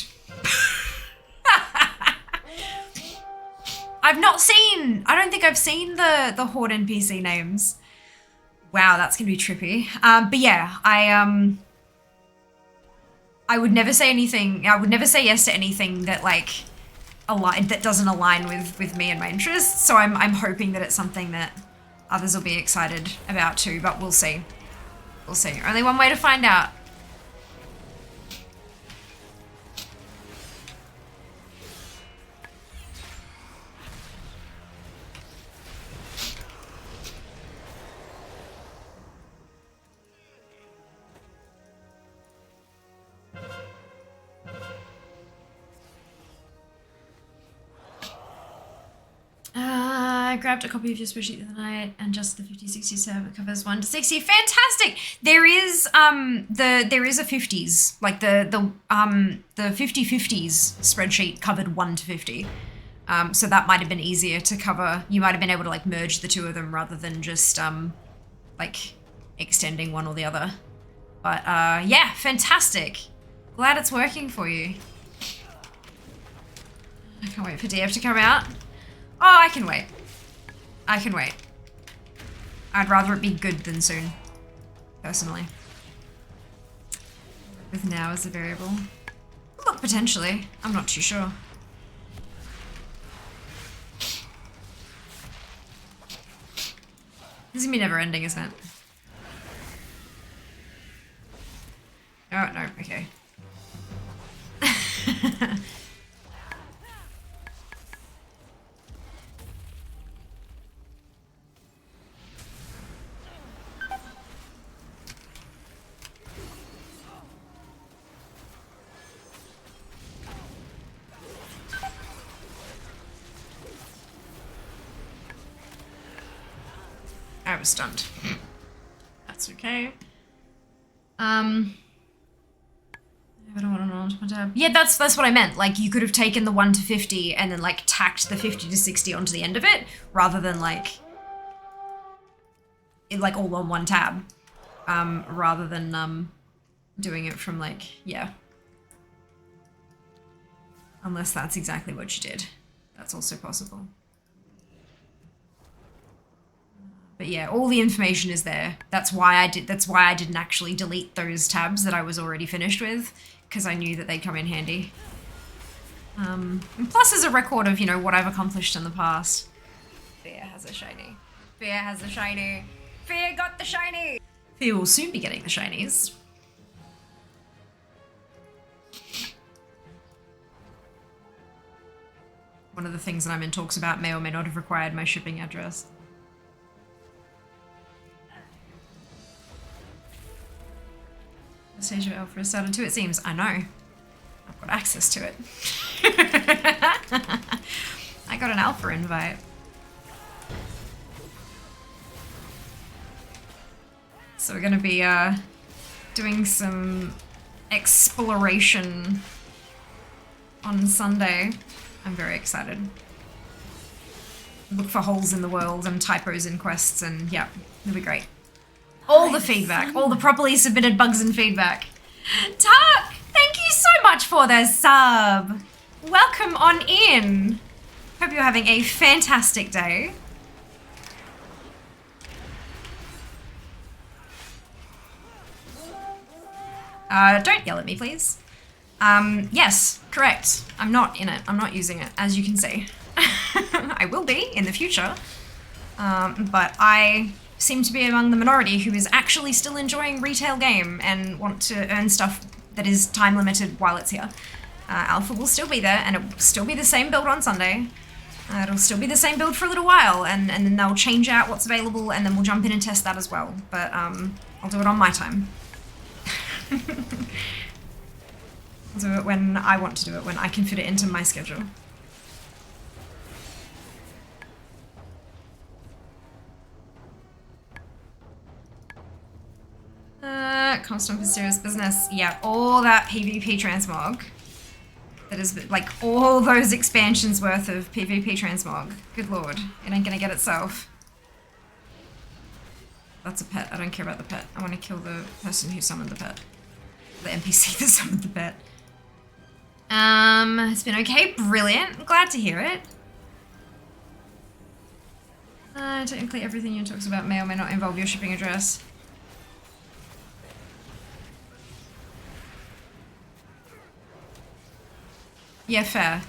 I don't think I've seen the Horde NPC names. Wow, that's gonna be trippy. But yeah, I would never say anything. I would never say yes to anything that like that doesn't align with me and my interests. So I'm hoping that it's something that others will be excited about too, but we'll see. We'll see. Only one way to find out. I grabbed a copy of your spreadsheet the other night and just the 50-60 tab. It covers 1 to 60. Fantastic! There is there is a 50s, like the 50-50s spreadsheet covered 1 to 50. So that might have been easier to cover. You might have been able to like merge the two of them rather than just like extending one or the other. But yeah, fantastic. Glad it's working for you. I can't wait for DF to come out. Oh, I can wait. I can wait. I'd rather it be good than soon, personally. With now as a variable. Look, potentially. I'm not too sure. This is gonna be never ending, isn't it? Oh, no, okay. I was stunned. That's okay. I don't want to launch my tab. Yeah, that's what I meant. Like, you could have taken the 1 to 50 and then like tacked the 50 to 60 onto the end of it, rather than like it like all on one tab. Rather than doing it from like, yeah. Unless that's exactly what you did. That's also possible. But yeah, all the information is there. That's why I didn't actually delete those tabs that I was already finished with, because I knew that they'd come in handy. And plus as a record of, you know, what I've accomplished in the past. Fear has a shiny. Fear has a shiny. Fear got the shiny! Fear will soon be getting the shinies. One of the things that I'm in talks about may or may not have required my shipping address. Stage of Alpha has started too, it seems. I know. I've got access to it. I got an Alpha invite. So we're going to be doing some exploration on Sunday. I'm very excited. Look for holes in the world and typos in quests, and yeah, it'll be great. All the feedback, all the properly submitted bugs and feedback. Tuck, thank you so much for the sub. Welcome on in. Hope you're having a fantastic day. Don't yell at me, please. Yes, correct. I'm not in it. I'm not using it, as you can see. I will be in the future. But I seem to be among the minority who is actually still enjoying retail game and want to earn stuff that is time limited while it's here. Alpha will still be there, and it will still be the same build on Sunday. It'll still be the same build for a little while, and then they'll change out what's available, and then we'll jump in and test that as well. But I'll do it on my time. I'll do it when I want to do it, when I can fit it into my schedule. Stomp is serious business. Yeah, all that PvP transmog. That is like all those expansions worth of PvP transmog. Good lord, it ain't gonna get itself. That's a pet. I don't care about the pet. I want to kill the person who summoned the pet. The NPC that summoned the pet. It's been okay. Brilliant. I'm glad to hear it. Technically everything you talks about may or may not involve your shipping address. Yeah, fair.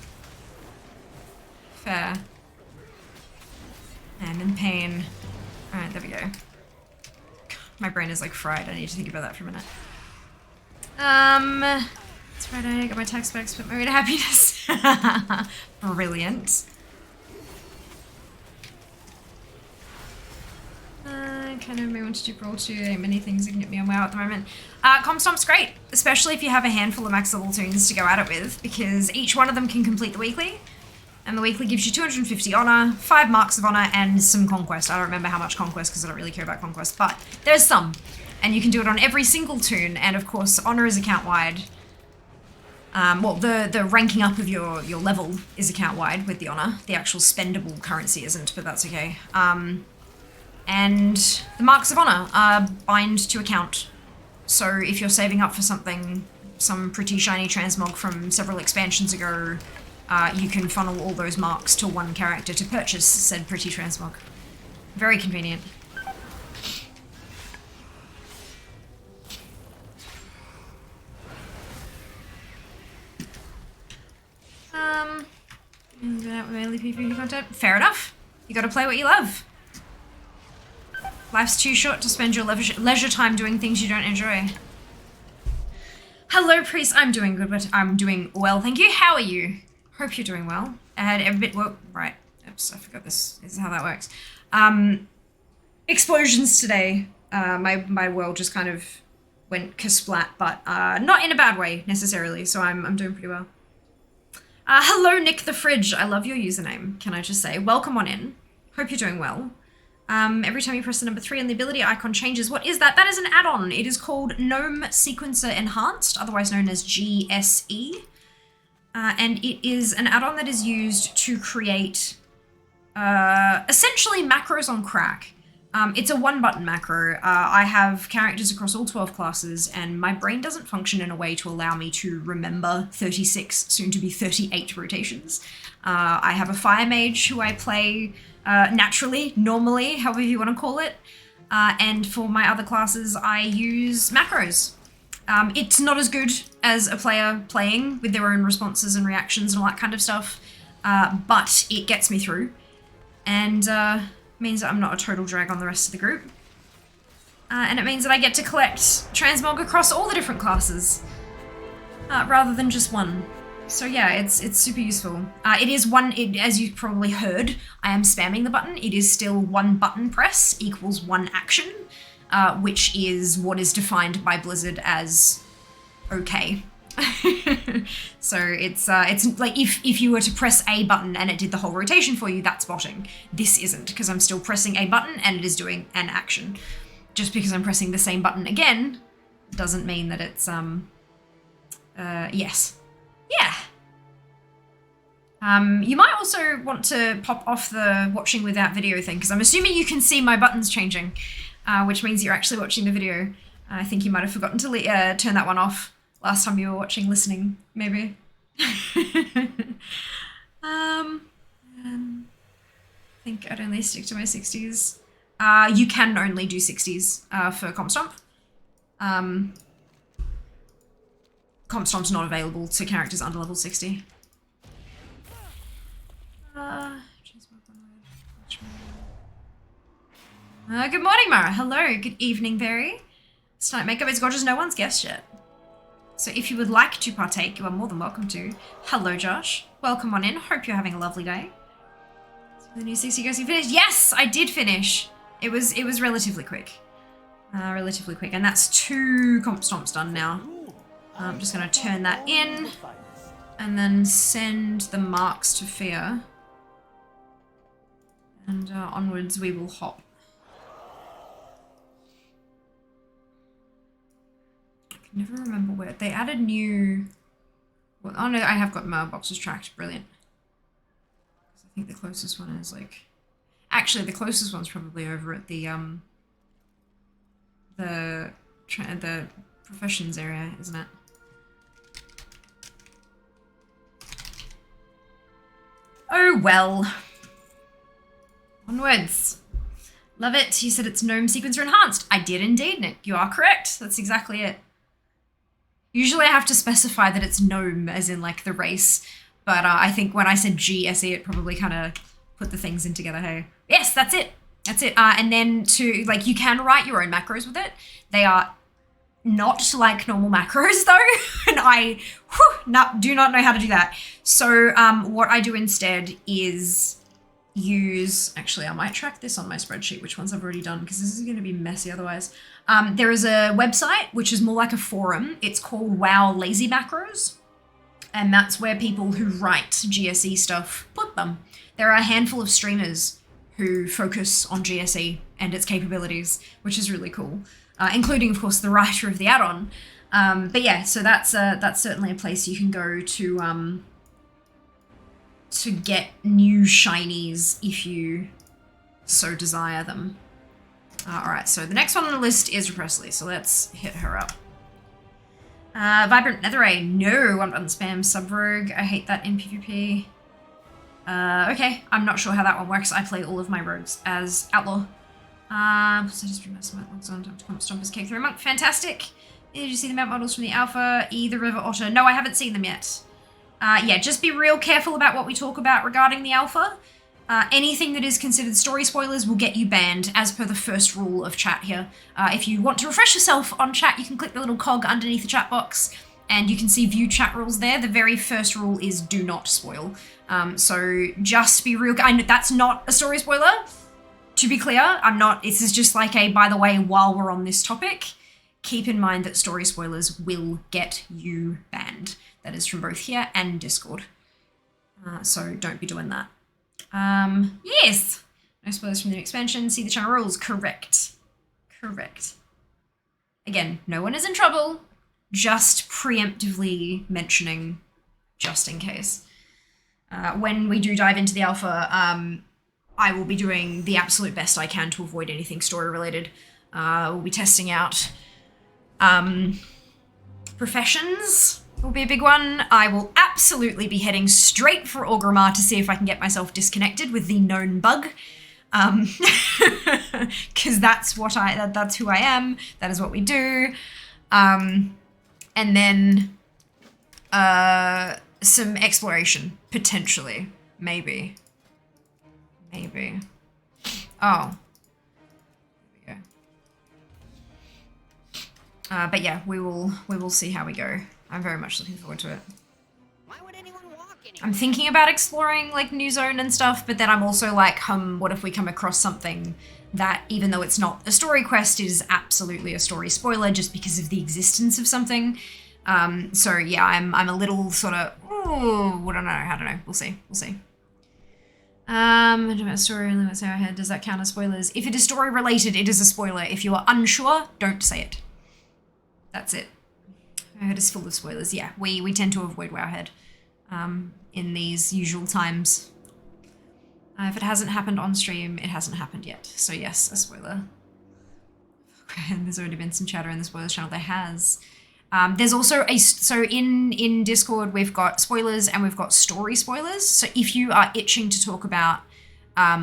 Fair. I'm in pain. Alright, there we go. My brain is like fried. I need to think about that for a minute. It's Friday. I got my tax back, spent my way to happiness. Brilliant. I kind of may want to do Brawl 2. There ain't many things that can get me on WoW at the moment. Stomp's great, especially if you have a handful of max level tunes to go at it with, because each one of them can complete the weekly. And the weekly gives you 250 honor, 5 marks of honor, and some conquest. I don't remember how much conquest because I don't really care about conquest, but there's some. And you can do it on every single tune, and of course, honor is account-wide. Well, the ranking up of your level is account-wide with the honor. The actual spendable currency isn't, but that's okay. And the marks of honor are bind to account. So if you're saving up for something, some pretty shiny transmog from several expansions ago, you can funnel all those marks to one character to purchase said pretty transmog. Very convenient. Mainly PvP content. Fair enough. You gotta play what you love. Life's too short to spend your leisure time doing things you don't enjoy. Hello, Priest. I'm doing good, but I'm doing well, thank you. How are you? Hope you're doing well. I had a bit, well, right. Oops, I forgot this is how that works. Explosions today. My world just kind of went kasplat, but not in a bad way necessarily, so I'm doing pretty well. Hello, Nick the Fridge. I love your username, can I just say. Welcome on in. Hope you're doing well. Every time you press the number 3 and the ability icon changes. What is that? That is an add-on. It is called Gnome Sequencer Enhanced, otherwise known as GSE. And it is an add-on that is used to create essentially macros on crack. It's a one-button macro. I have characters across all 12 classes, and my brain doesn't function in a way to allow me to remember 36, soon to be 38 rotations. I have a fire mage who I play naturally, normally, however you want to call it. And for my other classes, I use macros. It's not as good as a player playing with their own responses and reactions and all that kind of stuff, but it gets me through, and means that I'm not a total drag on the rest of the group. And it means that I get to collect transmog across all the different classes, rather than just one. So yeah, it's super useful. It is as you probably heard, I am spamming the button. It is still one button press equals one action, which is what is defined by Blizzard as okay. So it's like if you were to press a button and it did the whole rotation for you, that's botting. This isn't, because I'm still pressing a button and it is doing an action. Just because I'm pressing the same button again doesn't mean that it's yes. Yeah. You might also want to pop off the watching without video thing, because I'm assuming you can see my buttons changing, which means you're actually watching the video. I think you might have forgotten to turn that one off last time you were watching, listening, maybe. I think I'd only stick to my 60s. You can only do 60s for Stomp. Stomp's not available to characters under level 60. Good morning, Mara. Hello. Good evening, Berry. Snipe makeup is gorgeous. No one's guessed yet. So if you would like to partake, you are more than welcome to. Hello, Josh. Welcome on in. Hope you're having a lovely day. So the new 60 goes, you finished? Yes, I did finish. It was relatively quick. And that's 2 comp stomps done now. I'm just going to turn that in and then send the marks to Fear. And onwards we will hop. I can never remember where. They added new... Well, oh no, I have got mailboxes tracked. Brilliant. I think the closest one is like... Actually, the closest one's probably over at the professions area, isn't it? Oh well. Onwards. Love it. You said it's Gnome Sequencer Enhanced. I did indeed, Nick. You are correct. That's exactly it. Usually I have to specify that it's Gnome, as in like the race, But I think when I said GSE, it probably kind of put the things in together, hey? Yes, that's it. That's it. And then like, you can write your own macros with it. They are not like normal macros though. And I do not know how to do that. So what I do instead is use, actually I might track this on my spreadsheet, which ones I've already done, because this is going to be messy otherwise. There is a website, which is more like a forum. It's called WoW Lazy Macros. And that's where people who write GSE stuff put them. There are a handful of streamers who focus on GSE and its capabilities, which is really cool, including, of course, the writer of the add-on. But yeah, so that's certainly a place you can go to get new shinies if you so desire them. All right, so the next one on the list is Presley, so let's hit her up. Vibrant Netherray, no, I'm on spam. Subrogue, I hate that in PvP. Okay, I'm not sure how that one works. I play all of my rogues as Outlaw. So just remember logs on to Stomp as K3 Monk, fantastic. Did you see the map models from the Alpha? The River Otter, no, I haven't seen them yet. Yeah, just be real careful about what we talk about regarding the Alpha. Anything that is considered story spoilers will get you banned, as per the first rule of chat here. If you want to refresh yourself on chat, you can click the little cog underneath the chat box, and you can see view chat rules there. The very first rule is do not spoil. So just be real. I know that's not a story spoiler, to be clear. I'm not. This is just like a, by the way, while we're on this topic, keep in mind that story spoilers will get you banned. That is from both here and Discord. So don't be doing that. Yes. No spoilers from the expansion. See the channel rules. Correct. Correct. Again, no one is in trouble. Just preemptively mentioning, just in case. When we do dive into the alpha, I will be doing the absolute best I can to avoid anything story related. We'll be testing out professions. Will be a big one. I will absolutely be heading straight for Orgrimmar to see if I can get myself disconnected with the known bug. Because that's who I am. That is what we do. And then some exploration, potentially. Maybe. Oh. There we go. But yeah, we will see how we go. I'm very much looking forward to it. Why would anyone walk anywhere? I'm thinking about exploring like New Zone and stuff, but then I'm also like, what if we come across something that, even though it's not a story quest, is absolutely a story spoiler just because of the existence of something. So yeah, I'm a little sort of, I don't know. We'll see. About story, let's say I had, does that count as spoilers? If it is story related, it is a spoiler. If you are unsure, don't say it. That's it. Wowhead is full of spoilers. Yeah, we tend to avoid Wowhead in these usual times. If it hasn't happened on stream, it hasn't happened yet. So yes, a spoiler. And there's already been some chatter in the spoilers channel. There has. There's also so in Discord, we've got spoilers and we've got story spoilers. So if you are itching to talk about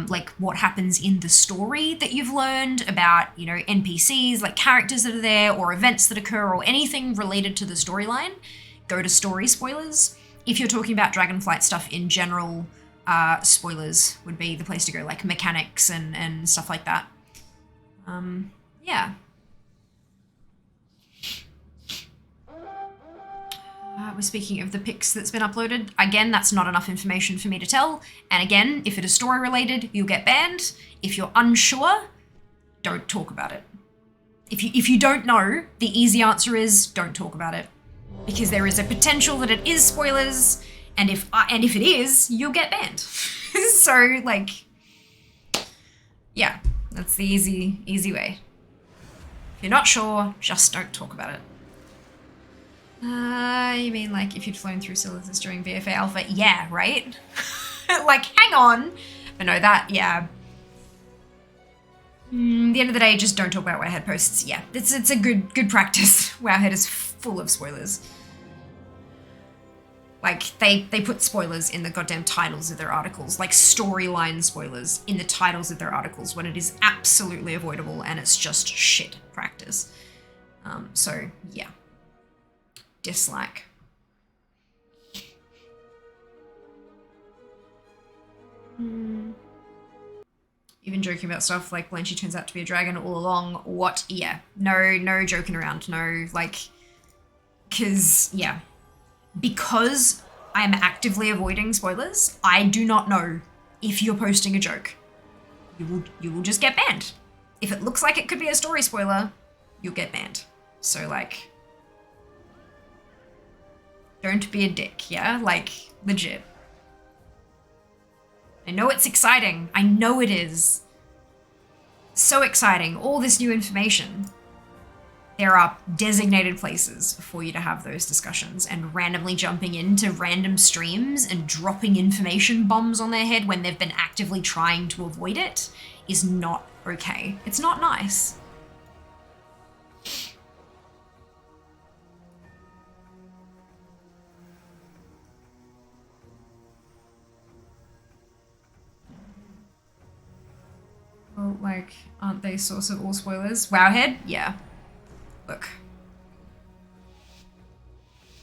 like what happens in the story that you've learned about, you know, NPCs, like characters that are there or events that occur or anything related to the storyline, go to story spoilers. If you're talking about Dragonflight stuff in general, spoilers would be the place to go, like mechanics and stuff like that. Yeah. We're speaking of the pics that's been uploaded. Again, that's not enough information for me to tell. And again, if it is story related, you'll get banned. If you're unsure, don't talk about it. If you don't know, the easy answer is don't talk about it. Because there is a potential that it is spoilers, and if it is, you'll get banned. So like, yeah, that's the easy way. If you're not sure, just don't talk about it. You mean like if you'd flown through Silithus during VFA Alpha? Yeah, right? Like, hang on. But no, that, yeah. The end of the day, just don't talk about Wowhead posts. Yeah, it's a good practice. Wowhead is full of spoilers. Like, they put spoilers in the goddamn titles of their articles, like storyline spoilers in the titles of their articles when it is absolutely avoidable and it's just shit practice. So, yeah. Dislike. Even joking about stuff like when she turns out to be a dragon all along. What? Yeah. No joking around. No, like, because, yeah. Because I am actively avoiding spoilers, I do not know if you're posting a joke. You will just get banned. If it looks like it could be a story spoiler, you'll get banned. So, like, don't be a dick, yeah? Like, legit. I know it's exciting. I know it is. So exciting. All this new information. There are designated places for you to have those discussions, and randomly jumping into random streams and dropping information bombs on their head when they've been actively trying to avoid it is not okay. It's not nice. Well, like, aren't they source of all spoilers? Wowhead? Yeah. Look.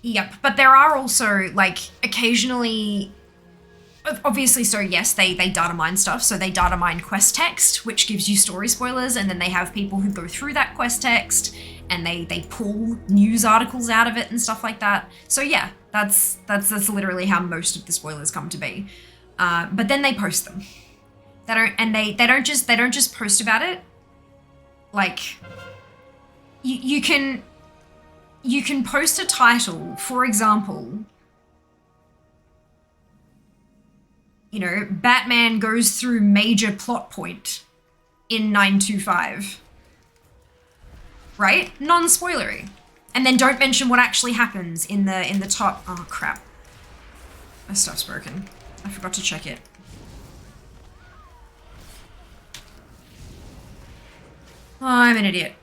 Yep, but there are also, like, occasionally, obviously, so yes, they data mine stuff, so they data mine quest text, which gives you story spoilers, and then they have people who go through that quest text, and they pull news articles out of it and stuff like that. So yeah, that's literally how most of the spoilers come to be. But then they post them. They don't just post about it. Like, you can post a title, for example, you know, Batman goes through major plot point in 925. Right? Non-spoilery. And then don't mention what actually happens in the top. Oh crap. My stuff's broken. I forgot to check it. Oh, I'm an idiot.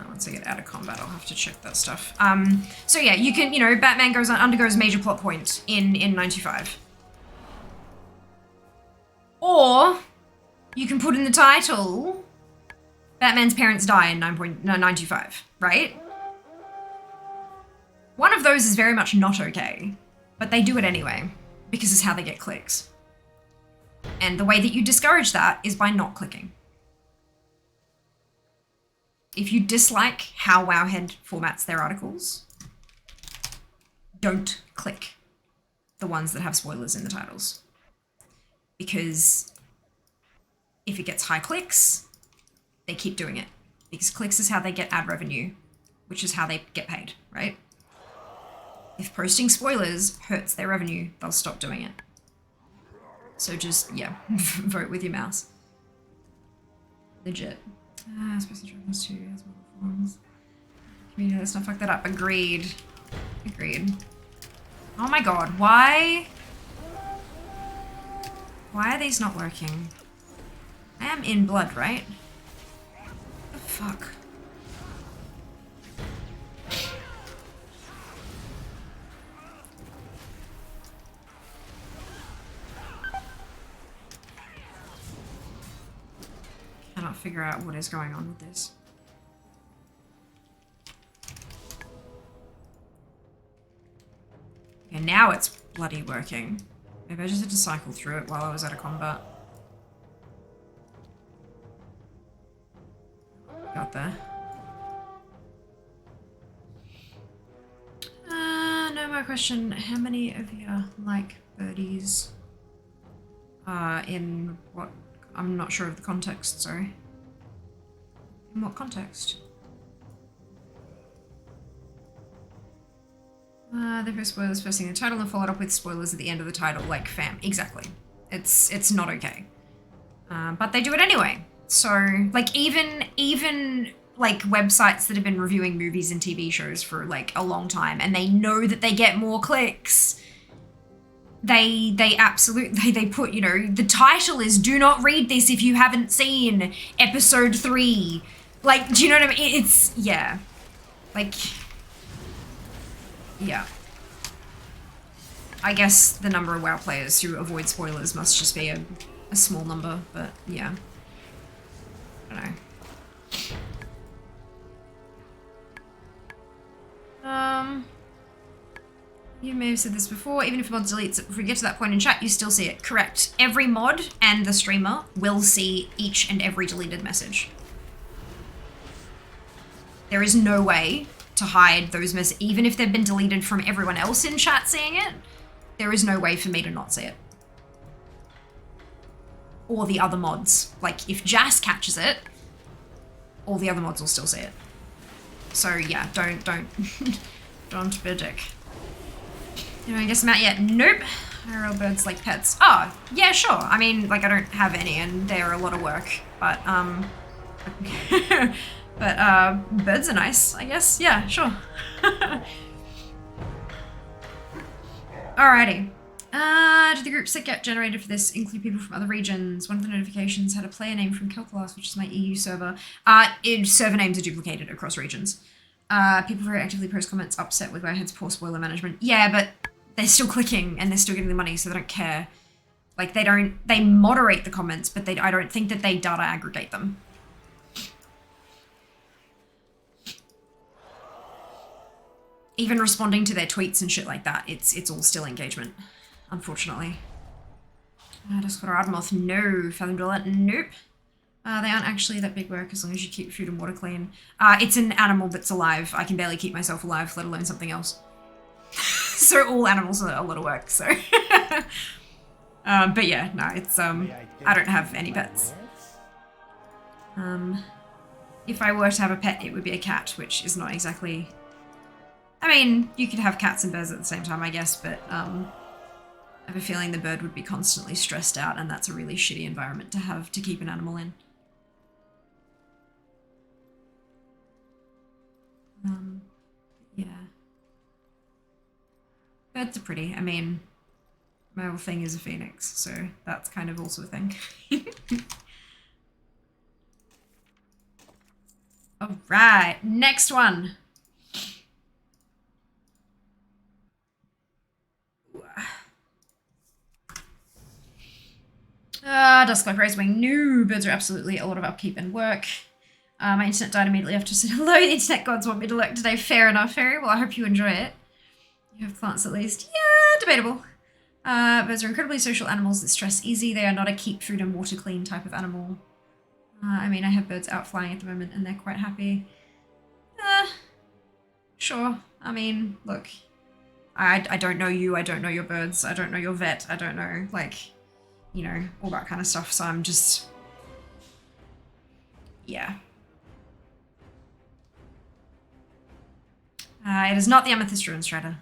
Once I get out of combat, I'll have to check that stuff. So yeah, you can, you know, Batman undergoes major plot point in 95. Or you can put in the title, Batman's parents die in 9.925, right? One of those is very much not okay, but they do it anyway, because it's how they get clicks. And the way that you discourage that is by not clicking. If you dislike how Wowhead formats their articles, don't click the ones that have spoilers in the titles. Because if it gets high clicks, they keep doing it. Because clicks is how they get ad revenue, which is how they get paid, right? If posting spoilers hurts their revenue, they'll stop doing it. So just, yeah, vote with your mouse. Legit. Special Dragons 2 has more forms. Community, let's not fuck that up. Agreed. Agreed. Oh my god, why? Why are these not working? I am in blood, right? What the fuck? Cannot figure out what is going on with this. Okay, now it's bloody working. Maybe I just had to cycle through it while I was out of combat. Got there. No more question. How many of you like birdies? In what? I'm not sure of the context, sorry. In what context? The first spoilers first thing in the title and followed up with spoilers at the end of the title, like fam. Exactly. It's not okay. But they do it anyway. So, like, even like websites that have been reviewing movies and TV shows for like a long time, and they know that they get more clicks. They absolutely, they put, you know, the title is "Do not read this if you haven't seen episode 3." Like, do you know what I mean? It's, yeah. Like, yeah. I guess the number of WoW players who avoid spoilers must just be a small number, but yeah. I don't know. You may have said this before, even if a mod deletes it, if we get to that point in chat, you still see it. Correct. Every mod and the streamer will see each and every deleted message. There is no way to hide those messages, even if they've been deleted from everyone else in chat seeing it, there is no way for me to not see it. Or the other mods. Like, if Jas catches it, all the other mods will still see it. So yeah, don't don't be a dick. Anyone guess them out yet? Nope. IRL birds like pets. Oh, yeah, sure. I mean, like, I don't have any and they're a lot of work, but but birds are nice, I guess. Yeah, sure. Alrighty. Did the group set get generated for this include people from other regions? One of the notifications had a player name from Calculus, which is my EU server. Server names are duplicated across regions. People very actively post comments upset with Wirehead's poor spoiler management. Yeah, but they're still clicking and they're still getting the money, so they don't care. Like, they moderate the comments, but I don't think that they data aggregate them. Even responding to their tweets and shit like that, it's all still engagement, unfortunately. Discord or Ardmoth, no. Fathom Dwellet, nope. They aren't actually that big work as long as you keep food and water clean. It's an animal that's alive. I can barely keep myself alive, let alone something else. So all animals are a lot of work, so. But yeah, no, it's, I don't have any pets. If I were to have a pet, it would be a cat, which is not exactly... I mean, you could have cats and birds at the same time, I guess, but I have a feeling the bird would be constantly stressed out, and that's a really shitty environment to have to keep an animal in. Yeah. Birds are pretty. I mean, my whole thing is a phoenix, so that's kind of also a thing. All right, next one. Dusklight Racewing. No, birds are absolutely a lot of upkeep and work. My internet died immediately after I said hello. The internet gods want me to lurk today. Fair enough, Fairy. Well, I hope you enjoy it. You have plants at least. Yeah, debatable. Birds are incredibly social animals that stress easy. They are not a keep food and water clean type of animal. I mean, I have birds out flying at the moment and they're quite happy. Sure. I mean, look. I don't know you. I don't know your birds. I don't know your vet. I don't know, like... you know, all that kind of stuff, so I'm just... yeah. It is not the Amethyst Ruin Strider.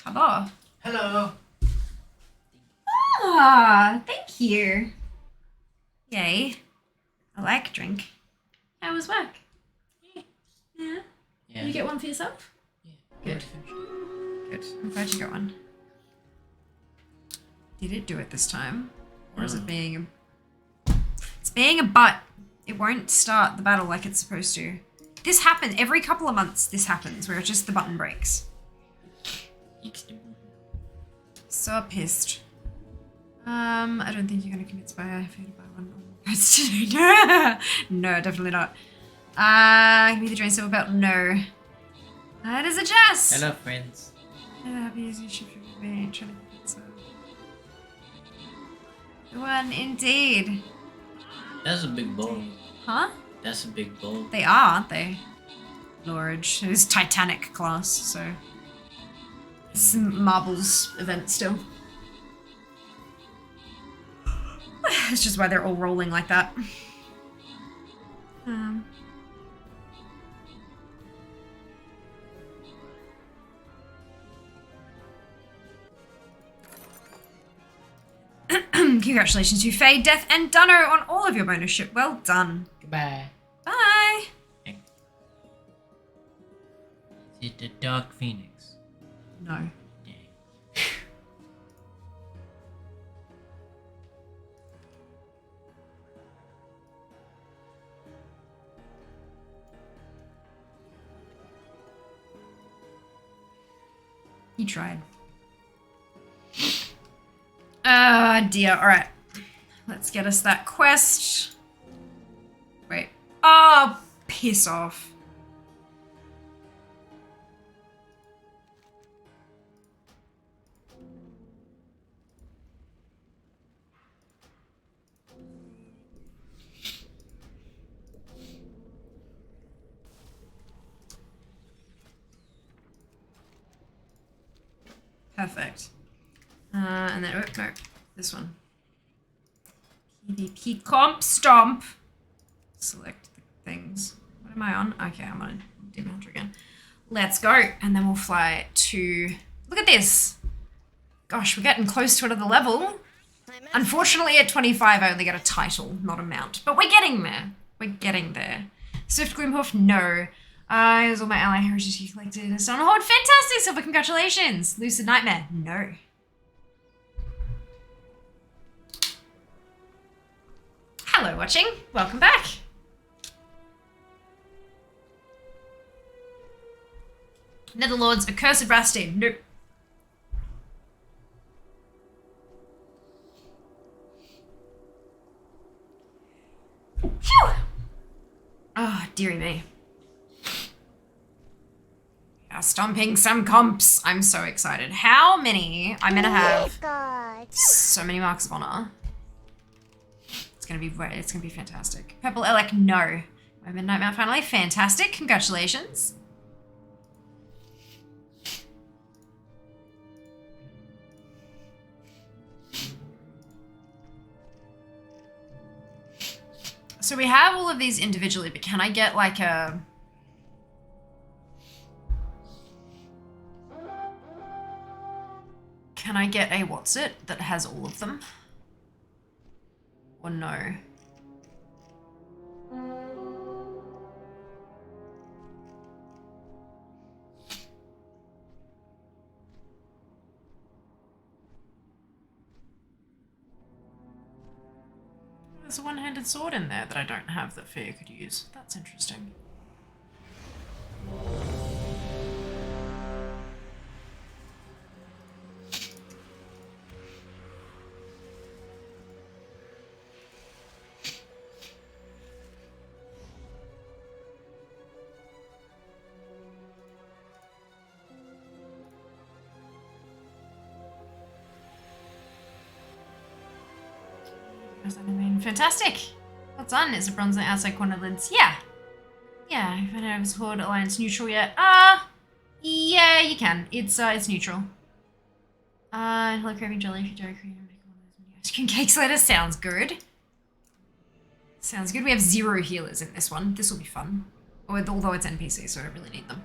Hello. Hello. Ah, thank you. Yay. I like drink. How was work? Yeah. Did you get one for yourself? Yeah. Good. Good. I'm glad you got one. Did it do it this time? Or is it being a... It's being a butt. It won't start the battle like it's supposed to. This happens every couple of months. This happens where just the button breaks. So pissed. I don't think you're gonna convince by I failed to buy one today. No, definitely not. Give me the drain silver belt. No. That is a Jess. Hello, friends. Happy as you should be. Trying to get some. One indeed. That's a big bowl. Huh? That's a big bowl. They are, aren't they? Lorage. It was Titanic class, so it's a marbles event still. It's just why they're all rolling like that. Congratulations to Faye, Death, and Dunno on all of your bonus ship. Well done. Goodbye. Bye. Is it the Dark Phoenix? No. Dang. He tried. Ah, dear. All right. Let's get us that quest. Wait. Oh, piss off. Perfect. And then, oh, no, this one. PvP comp stomp. Select the things. What am I on? Okay, I'm on Demon Hunter again. Let's go. And then we'll fly to... Look at this. Gosh, we're getting close to another level. Unfortunately, at 25, I only get a title, not a mount. But we're getting there. We're getting there. Swift Gloomhoof, no. Here's all my ally heritage you collected. A Stone Horde, fantastic, Silver, congratulations. Lucid Nightmare, no. Hello, watching. Welcome back. Netherlords, Accursed Rastin, nope. Phew! Oh, dearie me. Stomping some comps. I'm so excited. How many? I'm gonna have so many marks of honor. It's gonna be fantastic. Purple Elec, no. My Midnight Mount finally, fantastic. Congratulations. So we have all of these individually, but can I get like a... Can I get a what's it that has all of them? Or no? There's a one-handed sword in there that I don't have that Fia could use. That's interesting. Fantastic! Well done. Is a bronze on the outside corner lids? Yeah. Yeah, I haven't had a Horde Alliance neutral yet. Yeah, you can. It's neutral. Hello, craving jelly if you don't cream. Ice cream cakes later. Sounds good. Sounds good. We have 0 healers in this one. This will be fun. Although it's NPC, so I don't really need them.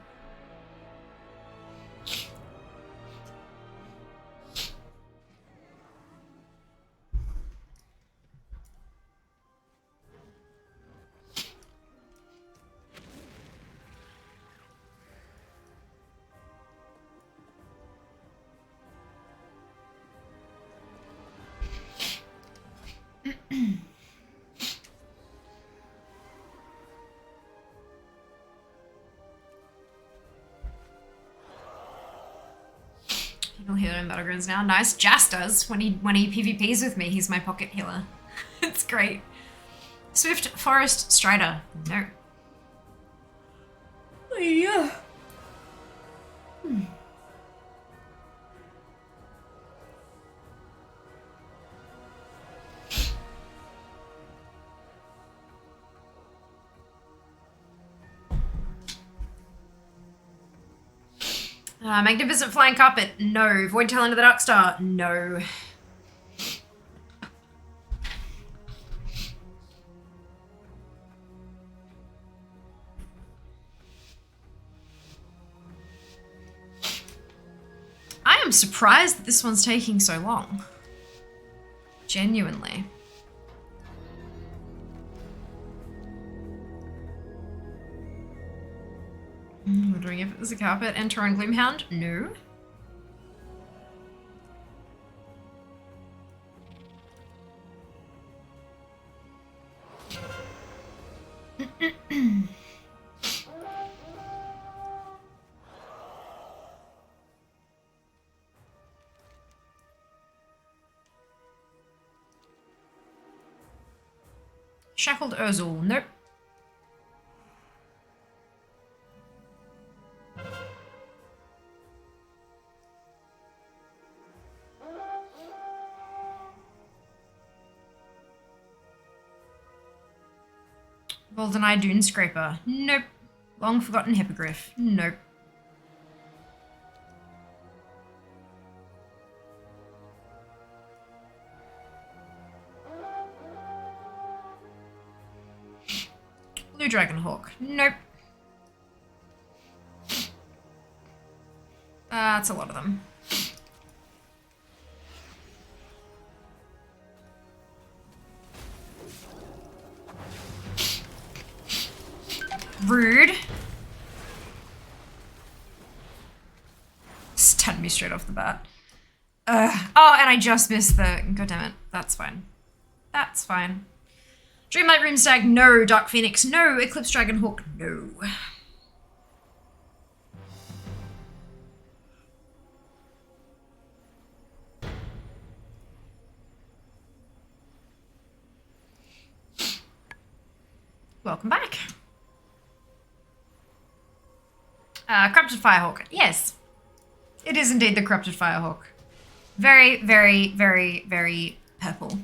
People heal in Battlegrounds now. Nice. Jas does. When he PvPs with me, he's my pocket healer. It's great. Swift Forest Strider. No. Oh, yeah. Magnificent Flying Carpet, no. Void Talent of the Dark Star, no. I am surprised that this one's taking so long. Genuinely. Wondering if it was a carpet. Enter on Gloomhound? No. Shackled Urzul. Nope. Goldeneye Dune Scraper. Nope. Long Forgotten Hippogriff. Nope. Blue Dragonhawk. Nope. That's a lot of them. Rude. Stunned me straight off the bat. Oh, and I just missed the... God damn it. That's fine. That's fine. Dreamlight Runestag, no. Dark Phoenix, no. Eclipse Dragonhawk, no. Welcome back. Corrupted Firehawk. Yes. It is indeed the Corrupted Firehawk. Very, very, very, very purple.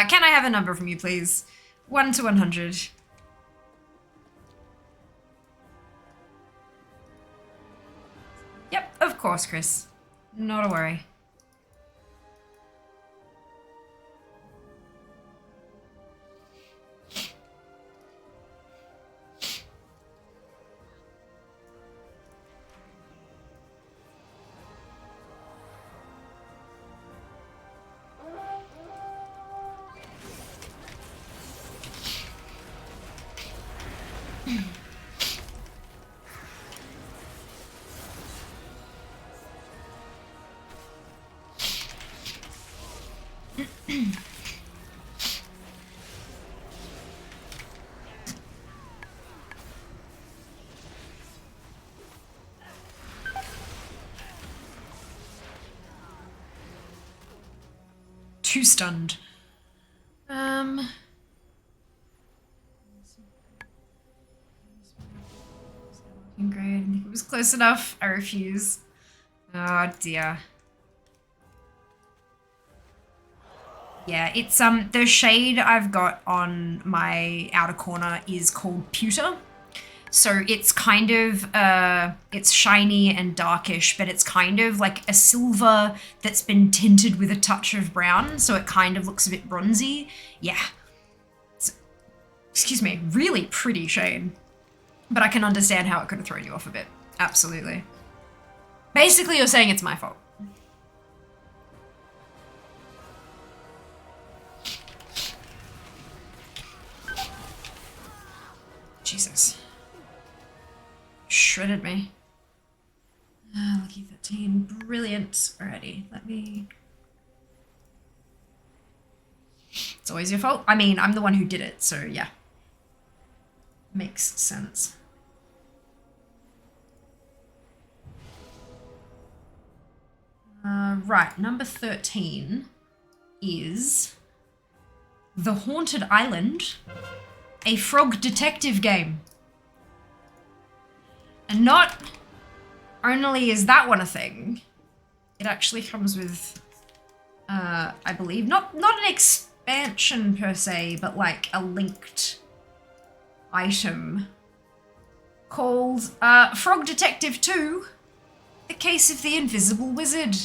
Can I have a number from you, please? 1 to 100. Yep, of course, Chris. Not a worry. Too stunned. Great. I think it was close enough. I refuse. Oh dear. Yeah, it's the shade I've got on my outer corner is called pewter. So it's kind of it's shiny and darkish, but it's kind of like a silver that's been tinted with a touch of brown, so it kind of looks a bit bronzy. Yeah. Excuse me, really pretty shade. But I can understand how it could have thrown you off a bit. Absolutely. Basically, you're saying it's my fault. Jesus. Shredded me. Lucky 13. Brilliant. Alrighty, let me... It's always your fault. I mean, I'm the one who did it, so yeah. Makes sense. Right, number 13 is The Haunted Island, a frog detective game. And not only is that one a thing, it actually comes with, I believe, not an expansion per se, but like a linked item called Frog Detective 2, The Case of the Invisible Wizard.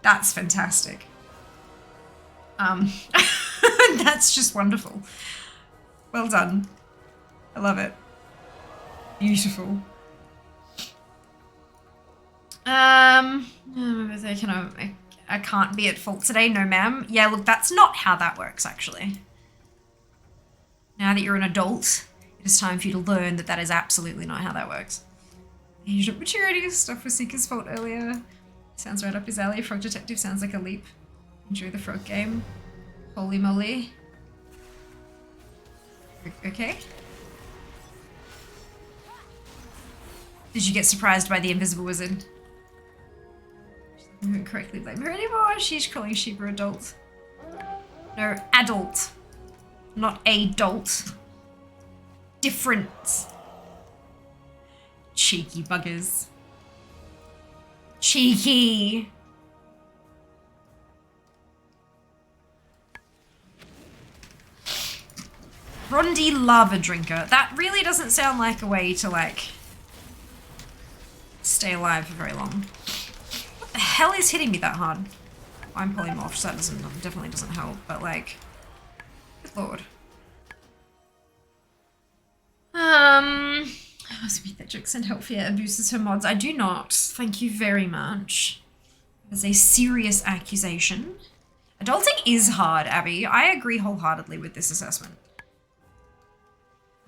That's fantastic. That's just wonderful. Well done. I love it. Beautiful. I can't be at fault today, no ma'am. Yeah, look, that's not how that works, actually. Now that you're an adult, it is time for you to learn that that is absolutely not how that works. Age of maturity, stuff was Seeker's fault earlier. Sounds right up his alley. Frog Detective sounds like a leap. Enjoy the frog game. Holy moly. Okay. Did you get surprised by the invisible wizard? correctly blame her anymore. She's calling Sheba adult. No, adult. Not adult. Different. Cheeky buggers. Cheeky. Rondi lava drinker. That really doesn't sound like a way to, like, stay alive for very long. What the hell is hitting me that hard? I'm polymorphed, so that definitely doesn't help, but, like, good lord. Speech send help fear abuses her mods. I do not. Thank you very much. That is a serious accusation. Adulting is hard, Abby. I agree wholeheartedly with this assessment.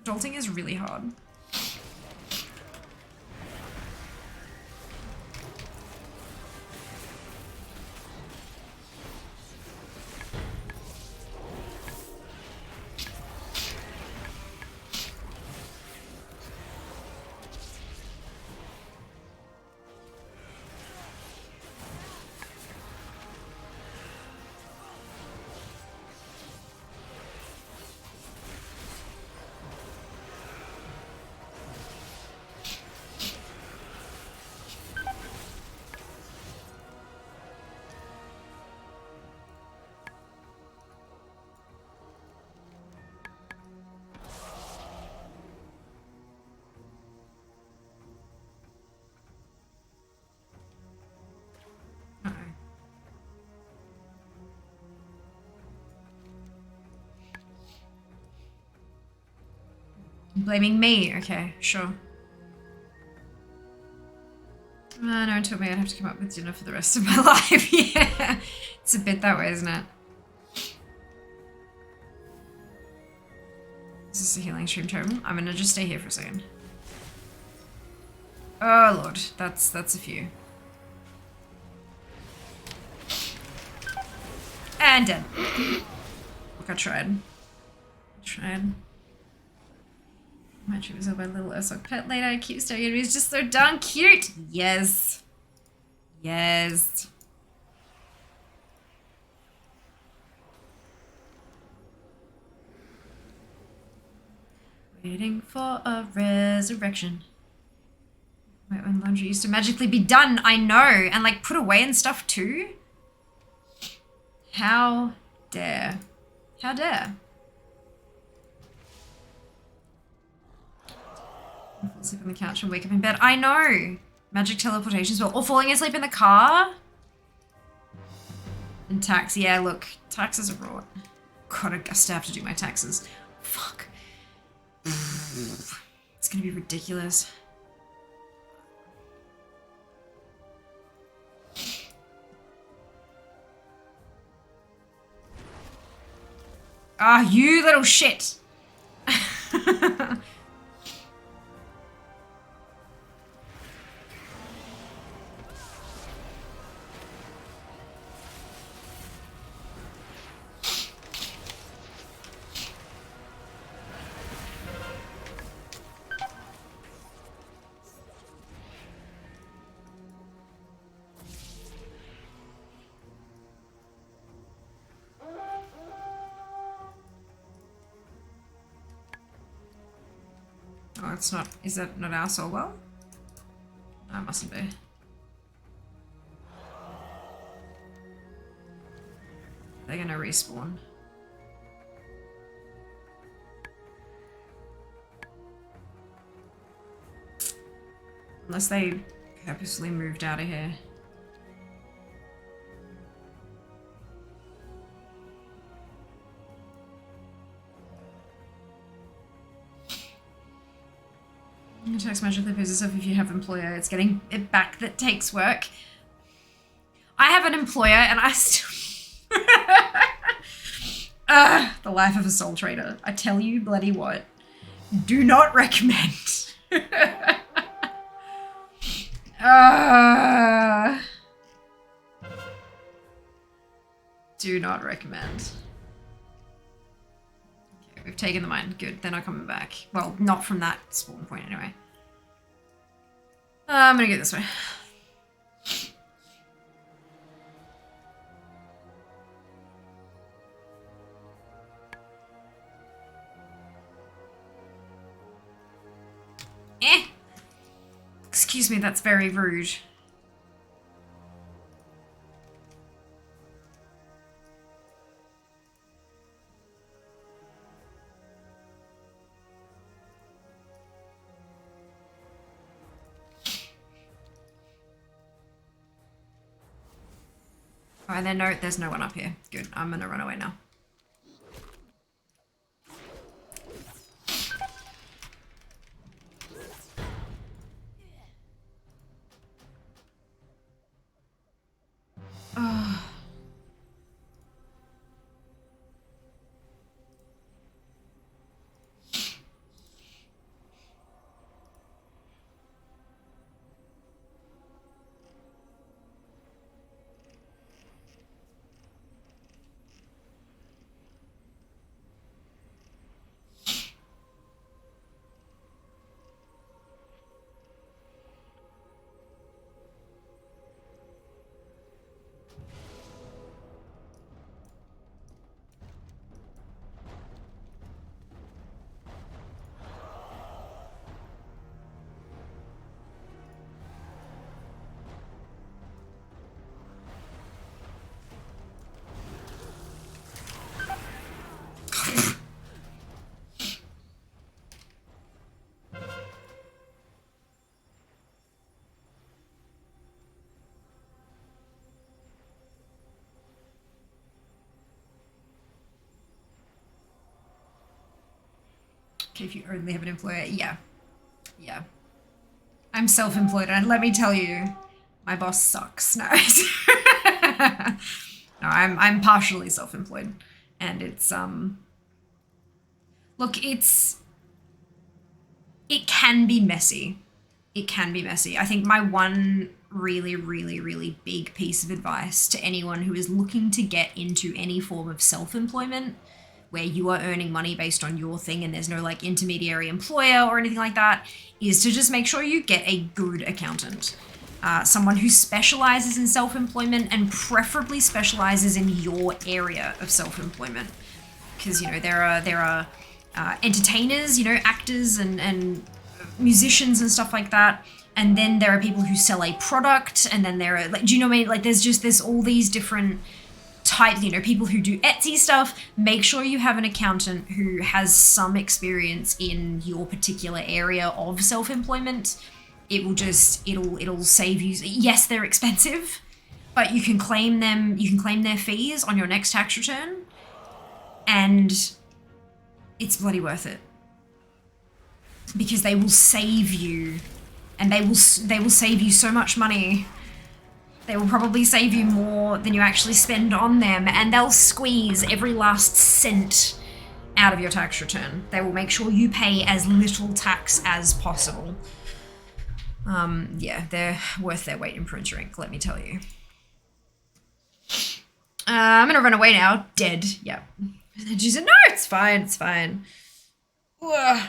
Adulting is really hard. Blaming me. Okay, sure. No one told me I'd have to come up with dinner for the rest of my life. Yeah, it's a bit that way, isn't it? Is this a healing stream totem? I'm gonna just stay here for a second. Oh lord, that's a few. And dead. Look, I tried. My trip was over by little Ursoc pet later. I keep staring at him. He's just so darn cute. Yes. Yes. Waiting for a resurrection. My own laundry used to magically be done. I know. And like put away and stuff too. How dare. How dare. Fall asleep on the couch and wake up in bed. I know. Magic teleportation as well. Or falling asleep in the car. And tax. Yeah, look. Taxes are brought. God, I still have to do my taxes. Fuck. It's gonna be ridiculous. Ah, you little shit. Oh, it's not. Is that not our soul well? No, it mustn't be. They're gonna respawn. Unless they purposely moved out of here. Tax magically pays itself if you have employer. It's getting it back that takes work. I have an employer and I still... the life of a soul trader. I tell you bloody what. Do not recommend. Do not recommend. Okay, we've taken the mine. Good, they're not coming back. Well, not from that spawn point anyway. I'm gonna go this way. excuse me, that's very rude. Alright, there's no one up here. Good, I'm gonna run away now. Ugh. Okay, if you only have an employer, yeah. Yeah. I'm self-employed, and let me tell you, my boss sucks. No, no, I'm partially self-employed, and it's look, it can be messy. It can be messy. I think my one really big piece of advice to anyone who is looking to get into any form of self-employment where you are earning money based on your thing and there's no like intermediary employer or anything like that, is to just make sure you get a good accountant. Someone who specializes in self-employment and preferably specializes in your area of self-employment. Because, you know, there are entertainers, you know, actors and musicians and stuff like that. And then there are people who sell a product, and then there are, like, do you know what I mean? Like, there's all these different types, you know, people who do Etsy stuff. Make sure you have an accountant who has some experience in your particular area of self-employment. It'll save you. Yes, they're expensive, but you can claim their fees on your next tax return, and it's bloody worth it. Because they will save you, and they will save you so much money. They will probably save you more than you actually spend on them, and they'll squeeze every last cent out of your tax return. They will make sure you pay as little tax as possible. Yeah, they're worth their weight in print ink, let me tell you. I'm gonna run away now. Dead. Yep. And she said, no, it's fine, it's fine. Ugh.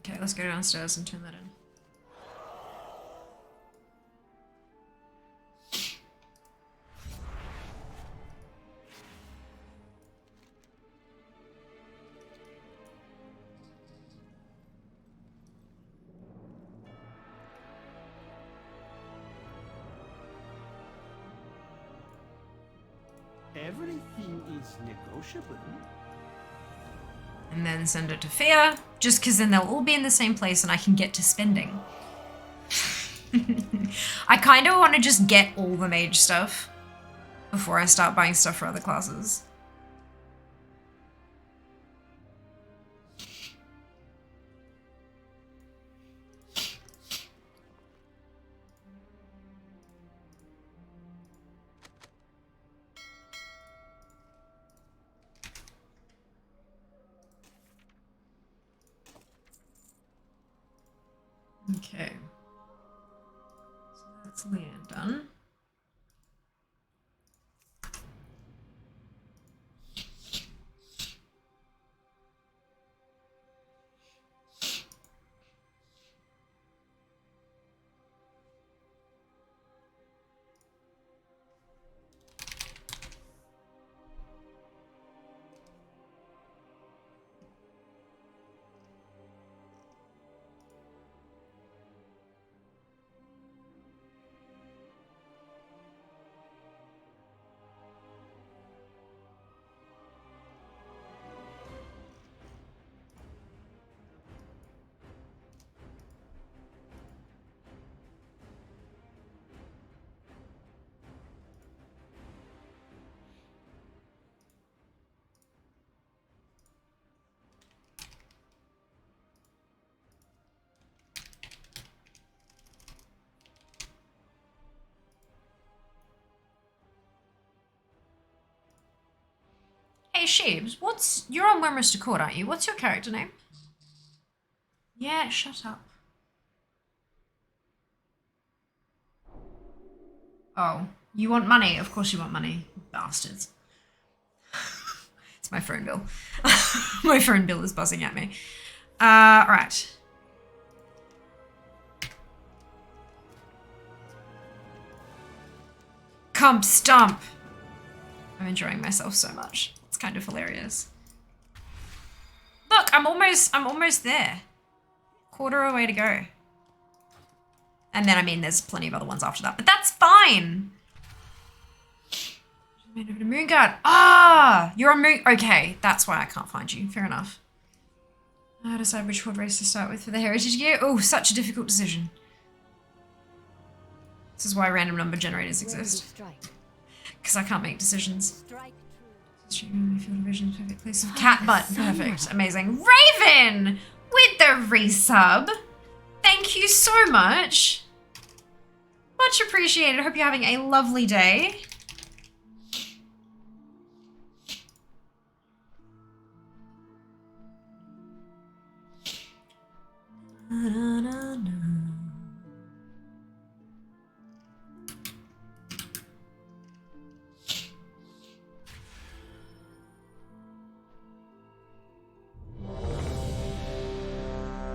Okay, let's go downstairs and turn that in. Everything is negotiable. And then send it to Fear, just because then they'll all be in the same place and I can get to spending. I kind of want to just get all the mage stuff before I start buying stuff for other classes. Okay. That's Leanne done. Hey Sheebs, you're on Wemrester Court, aren't you? What's your character name? Yeah, shut up. Oh, you want money? Of course you want money, bastards. It's my phone bill. My phone bill is buzzing at me. Right. Stomp. I'm enjoying myself so much. It's kind of hilarious. Look, I'm almost there. Quarter of a way to go. And then, I mean, there's plenty of other ones after that, but that's fine. Made over to Moonguard. Ah, you're on Moon. Okay, that's why I can't find you. Fair enough. I decide which horde race to start with for the heritage gear. Oh, such a difficult decision. This is why random number generators exist. Because I can't make decisions. Field of vision, perfect place of cat butt. Perfect. Amazing. Raven! With the resub. Thank you so much. Much appreciated. Hope you're having a lovely day.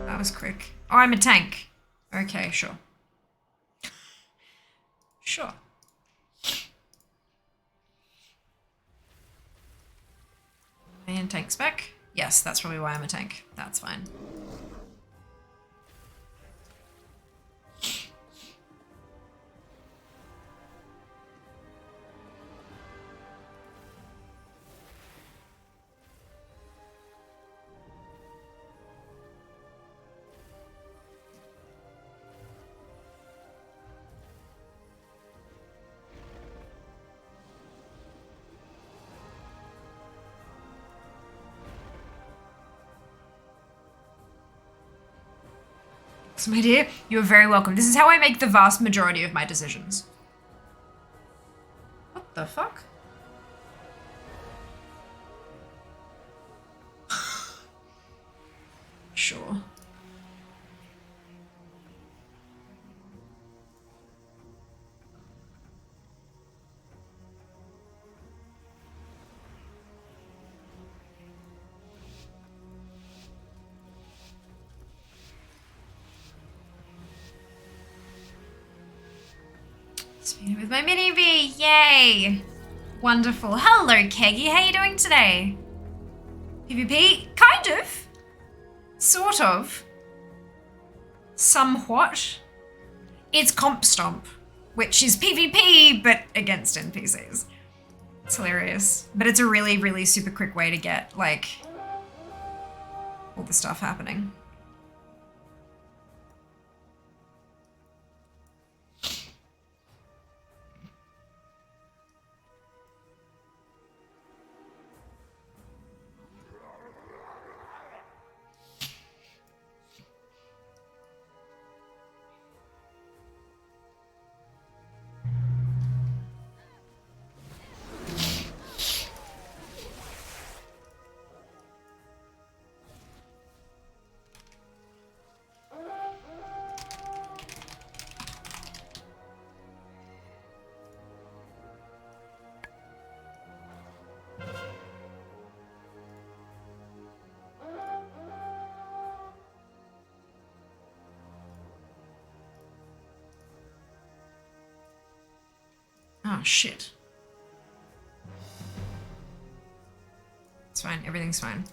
That was quick. Oh, I'm a tank. Okay, sure. Sure. And tank spec? Yes, that's probably why I'm a tank. That's fine. My dear, you are very welcome. This is how I make the vast majority of my decisions. What the fuck? Sure. Speaking with my mini V, yay! Wonderful. Hello, Keggy. How you doing today? PvP? Kind of. Sort of. Somewhat. It's Stomp, which is PvP, but against NPCs. It's hilarious. But it's a really, really super quick way to get, like, all the stuff happening. Oh, shit. It's fine. Everything's fine.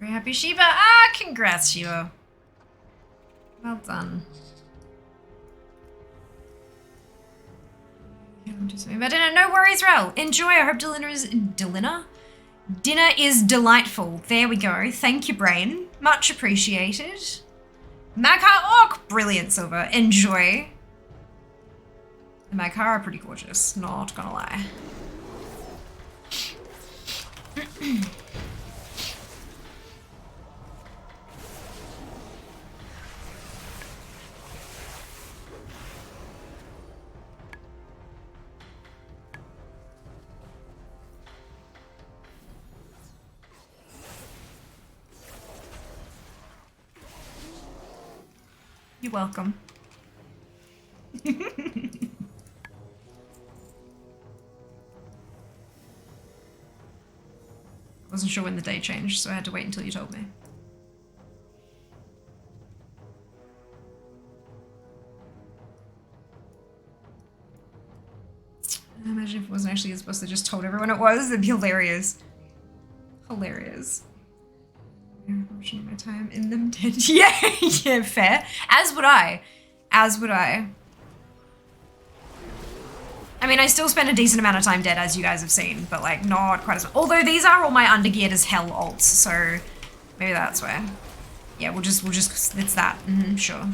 Very happy, Shiva. Ah, congrats, Shiva. Well done. Yeah, I'm just about dinner. No worries, Rel. Enjoy. I hope dinner is delightful. There we go. Thank you, brain. Much appreciated. Magha Orc. Brilliant, Silver. Enjoy. The Magha are pretty gorgeous. Not gonna lie. You're welcome. Wasn't sure when the day changed, so I had to wait until you told me. Imagine if it wasn't actually supposed to just told everyone it was. It'd be hilarious. Hilarious. Portion of my time in them dead. Yeah, yeah, fair. As would I. As would I. I mean, I still spend a decent amount of time dead, as you guys have seen, but like not quite as much. Although these are all my undergeared as hell ults, so maybe that's where. Yeah, we'll just, it's that. Sure.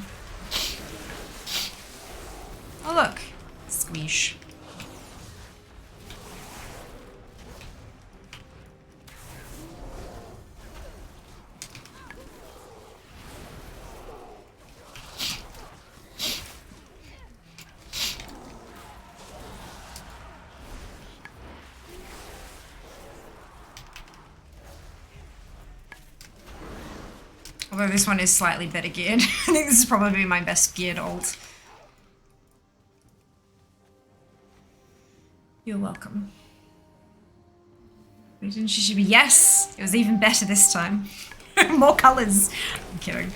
Oh look, squeesh. Although this one is slightly better geared. I think this is probably my best geared ult. You're welcome. Didn't she should be? Yes! It was even better this time. More colours. I'm kidding.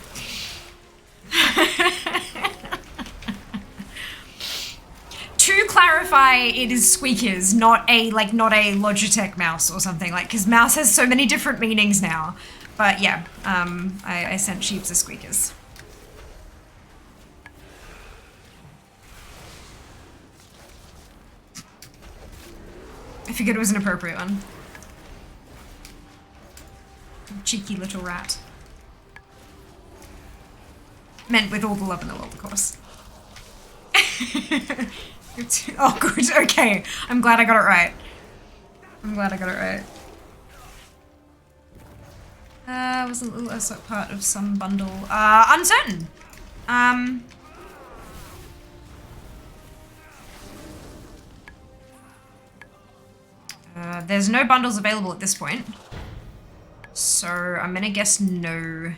To clarify, it is squeakers, not a Logitech mouse or something, like, because mouse has so many different meanings now. But yeah, I sent sheeps as squeakers. I figured it was an appropriate one. Cheeky little rat. Meant with all the love in the world, of course. Oh, good. Okay. I'm glad I got it right. I'm glad I got it right. Was a little less part of some bundle. Uncertain. There's no bundles available at this point. So I'm gonna guess no.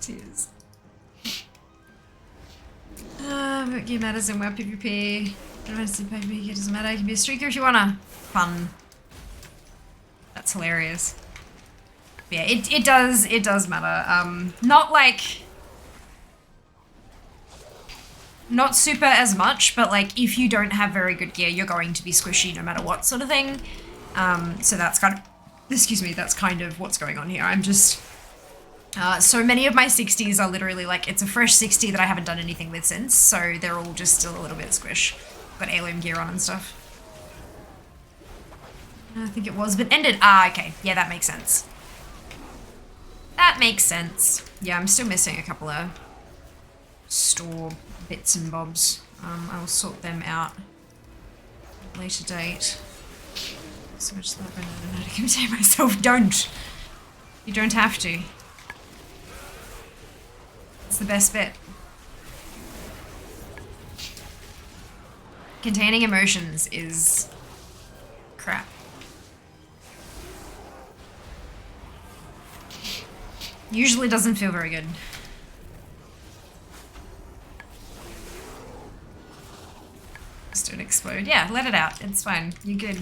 Tears. What game matters in WoW PvP? PvP, it doesn't matter. You can be a streaker if you wanna. Fun. That's hilarious. But yeah, it does matter. Not like, not super as much, but like if you don't have very good gear, you're going to be squishy no matter what sort of thing. So that's kind of, excuse me, that's kind of what's going on here. I'm just, so many of my 60s are literally like, it's a fresh 60 that I haven't done anything with since, so they're all just still a little bit squish. Got heirloom gear on and stuff. I think it was, but ended. Ah, okay. Yeah, that makes sense. That makes sense. Yeah, I'm still missing a couple of store bits and bobs. I will sort them out at a later date. So much that I don't know how to contain myself. Don't. You don't have to. It's the best bit. Containing emotions is crap. Usually doesn't feel very good. Just don't explode. Yeah, let it out. It's fine. You're good.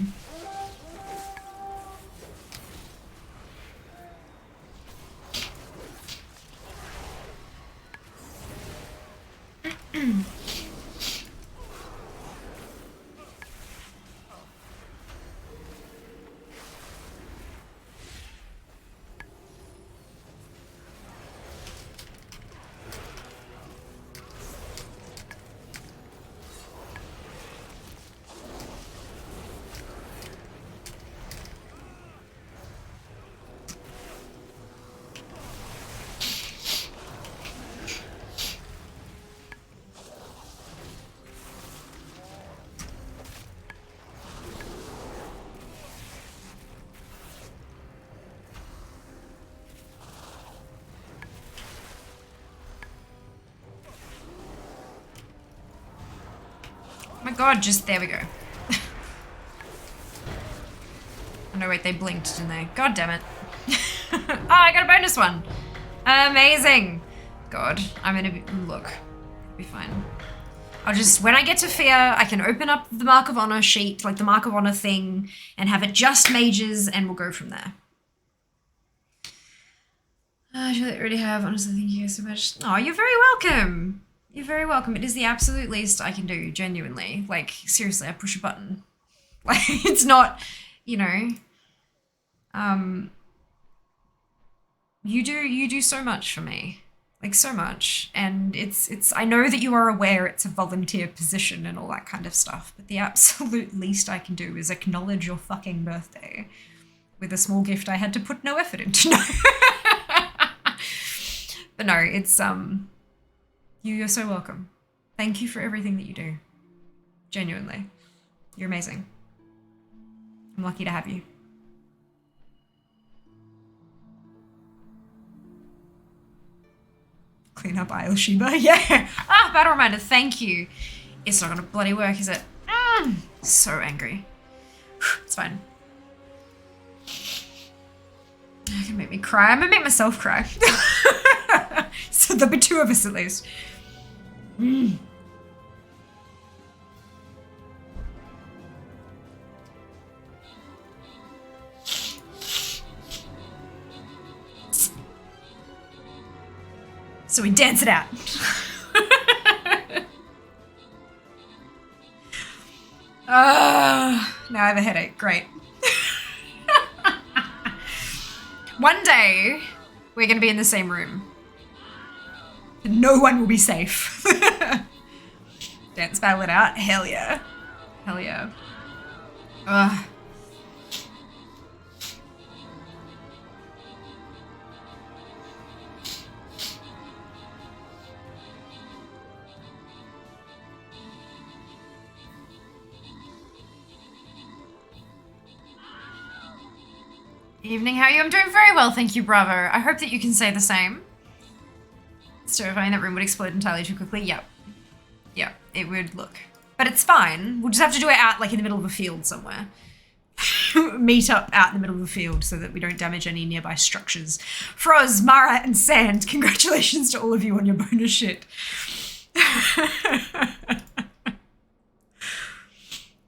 Oh my god, just there we go. Oh no, wait, they blinked, didn't they? God damn it. Oh, I got a bonus one. Amazing. God, I'm gonna be, look, be fine. I'll just, when I get to fear, I can open up the Mark of Honor sheet, like the Mark of Honor thing, and have it just mages, and we'll go from there. I should already have, honestly, thank you guys so much. Oh, you're very welcome. You're very welcome. It is the absolute least I can do, genuinely. Like, seriously, I push a button. Like, it's not, you know, you do so much for me. Like, so much. And it's, I know that you are aware it's a volunteer position and all that kind of stuff, but the absolute least I can do is acknowledge your fucking birthday with a small gift I had to put no effort into. No. But no, it's, you're so welcome. Thank you for everything that you do. Genuinely. You're amazing. I'm lucky to have you. Clean up Isle Sheba. Yeah. Ah, battle reminder. Thank you. It's not gonna bloody work, is it? So angry. It's fine. It can make me cry. I'm gonna make myself cry. So there'll be two of us at least. So we dance it out. Now I have a headache. Great. One day, we're going to be in the same room. No one will be safe. Dance battle it out. Hell yeah. Hell yeah. Ugh. Evening, how are you? I'm doing very well, thank you, Bravo. I hope that you can say the same. It's terrifying that room would explode entirely too quickly. Yep. Yep, it would look. But it's fine. We'll just have to do it out like in the middle of a field somewhere. Meet up out in the middle of the field so that we don't damage any nearby structures. Froz, Mara, and Sand, congratulations to all of you on your bonus shit.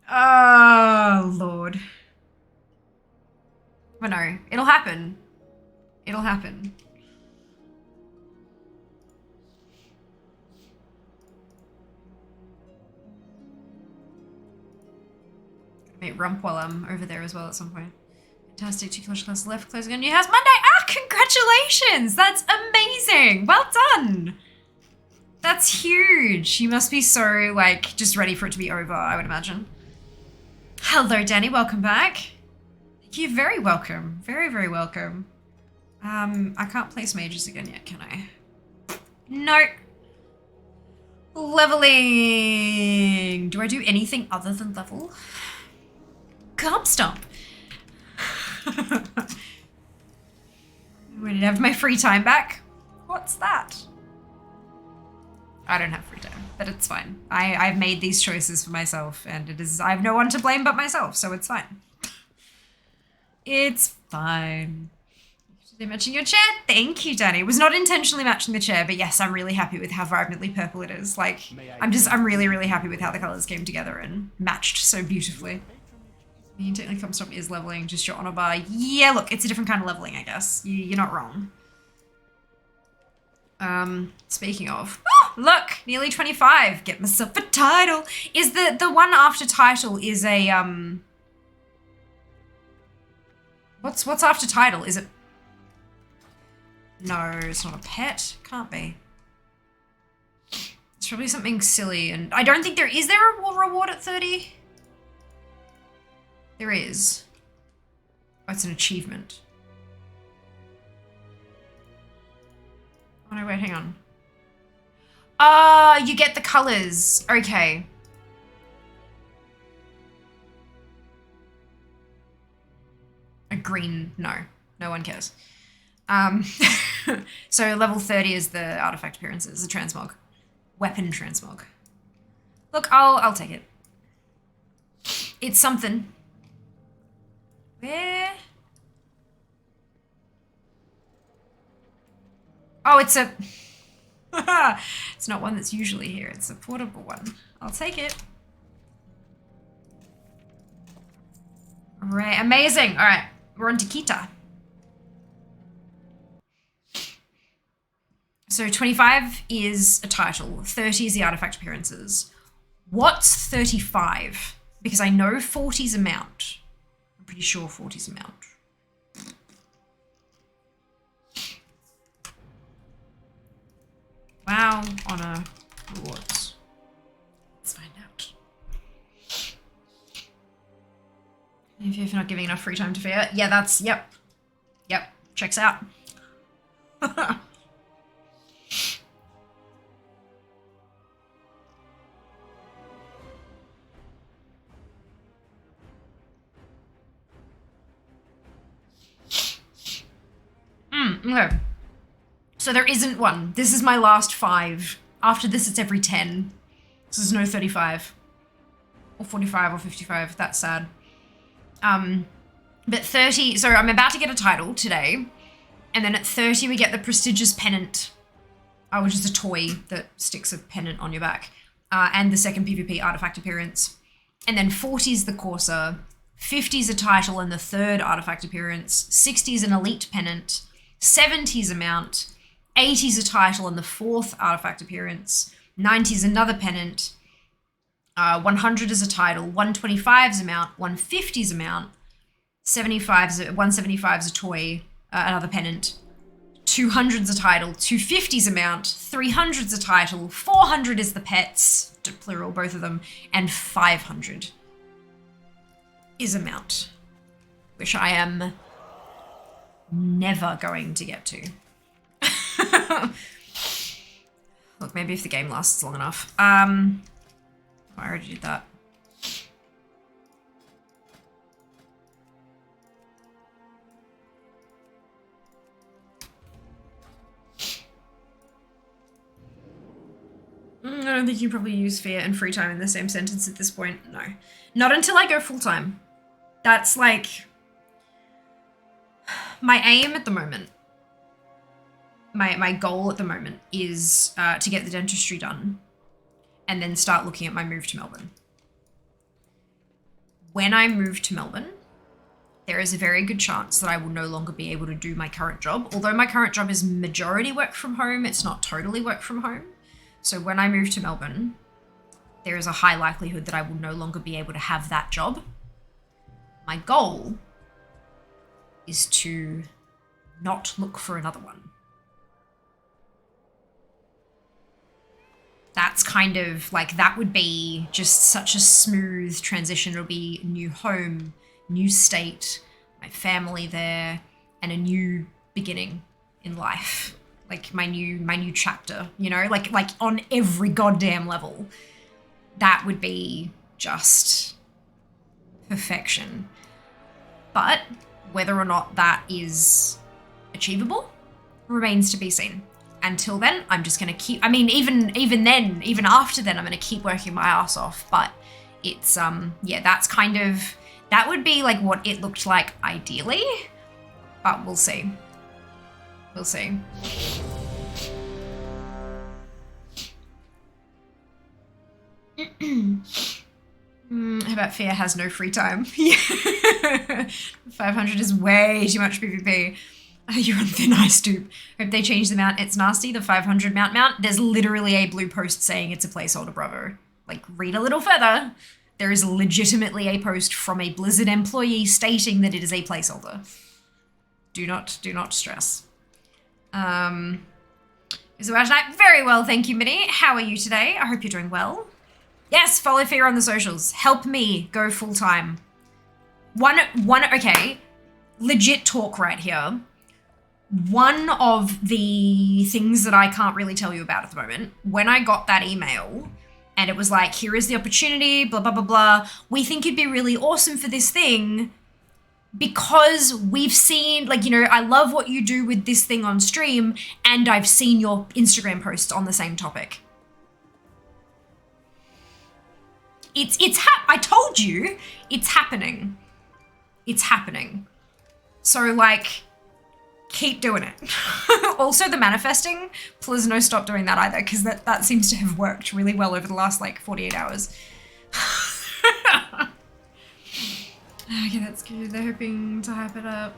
Oh, Lord. But no, it'll happen. It'll happen. Meet Rump while I'm over there as well at some point. Fantastic, 2 college class left, closing a new house Monday. Ah, congratulations! That's amazing! Well done! That's huge. You must be so, like, just ready for it to be over, I would imagine. Hello, Danny, welcome back. You're very welcome. Very, very welcome. I can't place mages again yet, can I? No. Leveling. Do I do anything other than level? Stomp. When I have my free time back. What's that? I don't have free time, but it's fine. I've made these choices for myself, and I have no one to blame but myself, so it's fine. It's fine. Did they matching your chair? Thank you, Danny. It was not intentionally matching the chair, but yes, I'm really happy with how vibrantly purple it is. Like, I'm really, really happy with how the colors came together and matched so beautifully. Technically, Comp is leveling, just your honor bar. Yeah, look, it's a different kind of leveling, I guess. You're not wrong. Speaking of, oh, look, nearly 25. Get myself a title. Is the one after title is a What's after title? Is it? No, it's not a pet. Can't be. It's probably something silly, and I don't think is there a reward at 30? There is. Oh, it's an achievement. Oh no, wait, hang on. Ah, you get the colors. Okay. A green, no. No one cares. So level 30 is the artifact appearances, the transmog. Weapon transmog. Look, I'll take it. It's something. Where? Oh, it's a... It's not one that's usually here. It's a portable one. I'll take it. All right, amazing. All right, we're on to Kita. So 25 is a title. 30 is the artifact appearances. What's 35? Because I know 40's a mount. I'm pretty sure 40's a mount. Wow, honor, rewards. Let's find out. If you're not giving enough free time to fear, yeah, that's, yep. Yep, checks out. Okay. So there isn't one. This is my last 5. After this, it's every 10. So there's no 35. Or 45 or 55. That's sad. But 30... So I'm about to get a title today. And then at 30, we get the prestigious pennant. Which is a toy that sticks a pennant on your back. And the second PvP artifact appearance. And then 40 is the Corsair. 50 is a title and the third artifact appearance. 60 is an elite pennant. 70 is a mount. 80 is a title and the fourth artifact appearance. 90 is another pennant. 100 is a title. 125 is a mount. 150 is a mount. 175 is a toy, another pennant. 200 is a title. 250 is a mount. 300 is a title. 400 is the pets, plural, both of them. And 500 is a mount, which I am never going to get to. Look, maybe if the game lasts long enough. I already did that. I don't think you probably use fear and free time in the same sentence at this point. No. Not until I go full time. That's like my aim at the moment. My goal at the moment is to get the dentistry done and then start looking at my move to Melbourne. When I move to Melbourne, there is a very good chance that I will no longer be able to do my current job. Although my current job is majority work from home, it's not totally work from home. So when I move to Melbourne, there is a high likelihood that I will no longer be able to have that job. My goal is to not look for another one. That's kind of like, that would be just such a smooth transition. It'll be new home, new state, my family there, and a new beginning in life. Like my new chapter, you know, like on every goddamn level. That would be just perfection. But whether or not that is achievable remains to be seen. Until then, I'm just going to keep, I mean, even after then, I'm going to keep working my ass off. But it's, yeah, that's kind of, that would be like what it looked like ideally. But we'll see. We'll see. How about Fear has no free time? Yeah. 500 is way too much PvP. You're on thin ice, dupe. Hope they change the mount. It's nasty. The 500 mount. There's literally a blue post saying it's a placeholder, bravo. Like, read a little further. There is legitimately a post from a Blizzard employee stating that it is a placeholder. Do not stress. Is it watch night? Very well, thank you, Minnie. How are you today? I hope you're doing well. Yes, follow Fear on the socials. Help me go full time. Okay, legit talk right here. One of the things that I can't really tell you about at the moment, when I got that email and it was like, here is the opportunity, blah, blah, blah, blah. We think you'd be really awesome for this thing because we've seen, like, you know, I love what you do with this thing on stream and I've seen your Instagram posts on the same topic. I told you, it's happening. It's happening. So, like, keep doing it. Also, the manifesting, please no stop doing that either, because that seems to have worked really well over the last, like, 48 hours. Okay, that's good. They're hoping to hype it up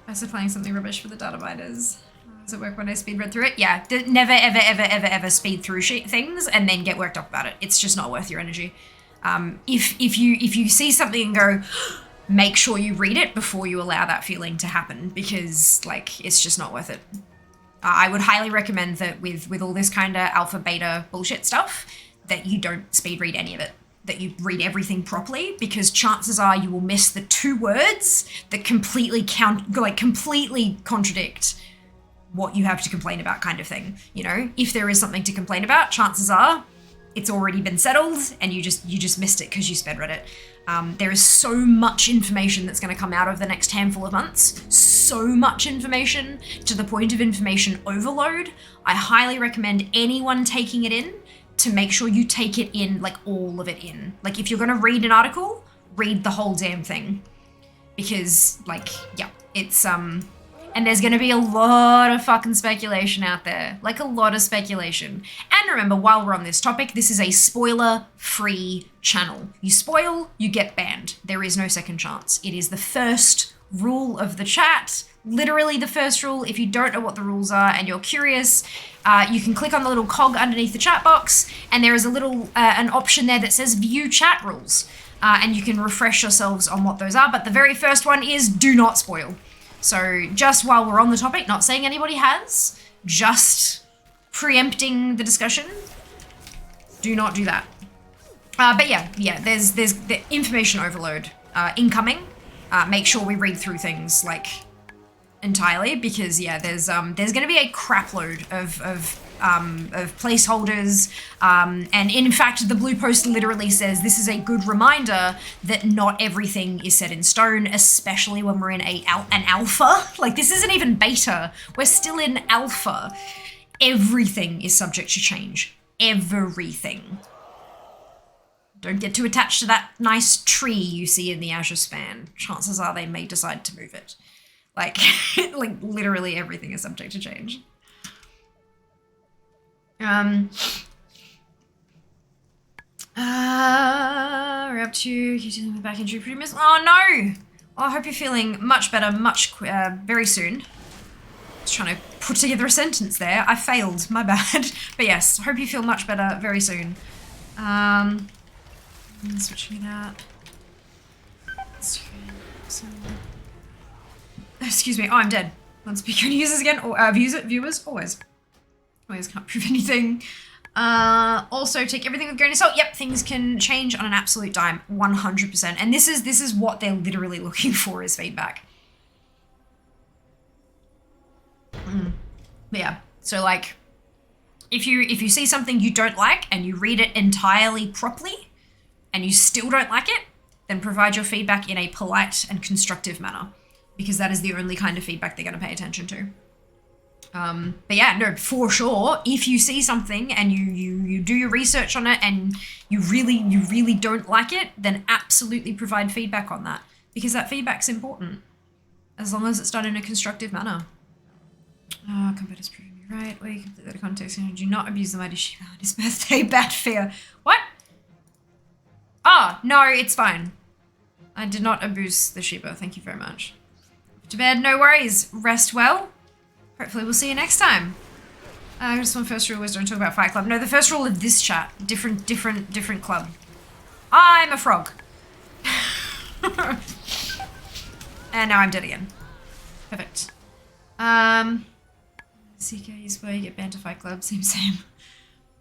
by supplying something rubbish for the data miners. Does it work when I speed read through it? Yeah, never, ever, ever, ever, ever speed through things and then get worked up about it. It's just not worth your energy. If you see something and go, make sure you read it before you allow that feeling to happen, because like it's just not worth it. I would highly recommend that with all this kind of alpha beta bullshit stuff that you don't speed read any of it, that you read everything properly, because chances are you will miss the 2 words that completely contradict what you have to complain about, kind of thing. You know, if there is something to complain about, chances are it's already been settled and you just missed it because you sped read it. There is so much information that's going to come out over the next handful of months. So much information to the point of information overload. I highly recommend anyone taking it in to make sure you take it in, like all of it in. Like if you're going to read an article, read the whole damn thing. Because like, yeah, it's, and there's going to be a lot of fucking speculation out there. Like a lot of speculation. And remember, while we're on this topic, this is a spoiler-free channel. You spoil, you get banned. There is no second chance. It is the first rule of the chat. Literally the first rule. If you don't know what the rules are and you're curious, you can click on the little cog underneath the chat box, and there is a little an option there that says view chat rules. And you can refresh yourselves on what those are. But the very first one is do not spoil. So just while we're on the topic, not saying anybody has, just preempting the discussion, do not do that. But yeah, there's the information overload incoming. Make sure we read through things like entirely, because yeah, there's going to be a crap load of placeholders, and in fact the blue post literally says this is a good reminder that not everything is set in stone, especially when we're in an alpha. Like this isn't even beta, we're still in alpha. Everything is subject to change. everything. Don't get too attached to that nice tree you see in the Azure span. Chances are they may decide to move it. Like, like literally everything is subject to change. We're up to using the back injury pretty miss. Oh no! Well, I hope you're feeling much better, very soon. Just trying to put together a sentence there. I failed, my bad. But yes, hope you feel much better very soon. Switching it out. Excuse me. Oh, I'm dead. Non-speaker users again, or viewers, always. Always can't prove anything. Also, take everything with a grain of salt. Yep, things can change on an absolute dime, 100%. And this is what they're literally looking for is feedback. But yeah, so like, if you see something you don't like and you read it entirely properly, and you still don't like it, then provide your feedback in a polite and constructive manner, because that is the only kind of feedback they're going to pay attention to. But yeah, no, for sure, if you see something and you do your research on it and you really don't like it, then absolutely provide feedback on that, because that feedback's important, as long as it's done in a constructive manner. Combat is proving me right. Where you complete that context, do not abuse the mighty Shiva on his birthday. Bad fear. What? Oh, no, it's fine. I did not abuse the Shiba. Thank you very much. To bed, no worries. Rest well. Hopefully we'll see you next time. Just one first rule was don't talk about Fight Club. No, the first rule of this chat. Different club. I'm a frog. And now I'm dead again. Perfect. CK is where you get banned to Fight Club. Same.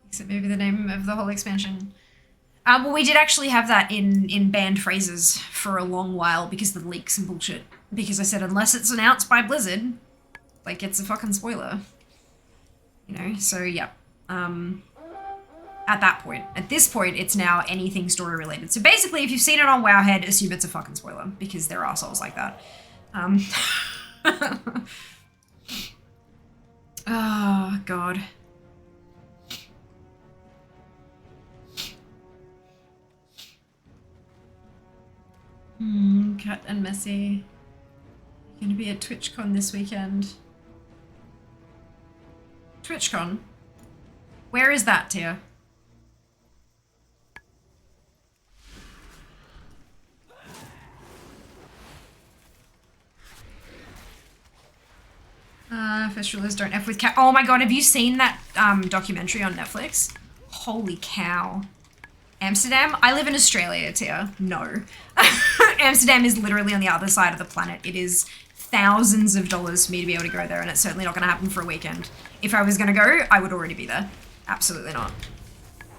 Except maybe the name of the whole expansion. Well, we did actually have that in banned phrases for a long while because of the leaks and bullshit. Because I said, unless it's announced by Blizzard, like, it's a fucking spoiler. You know, so yeah. At that point. At this point, it's now anything story related. So basically, if you've seen it on Wowhead, assume it's a fucking spoiler, because there are assholes like that. Oh, God. Kat and Messy. You're gonna be at TwitchCon this weekend. TwitchCon? Where is that, Tia? First rule is don't F with cat. Oh my god, have you seen that documentary on Netflix? Holy cow. Amsterdam? I live in Australia, Tia. No. Amsterdam is literally on the other side of the planet. It is thousands of dollars for me to be able to go there, and it's certainly not going to happen for a weekend. If I was going to go, I would already be there. Absolutely not.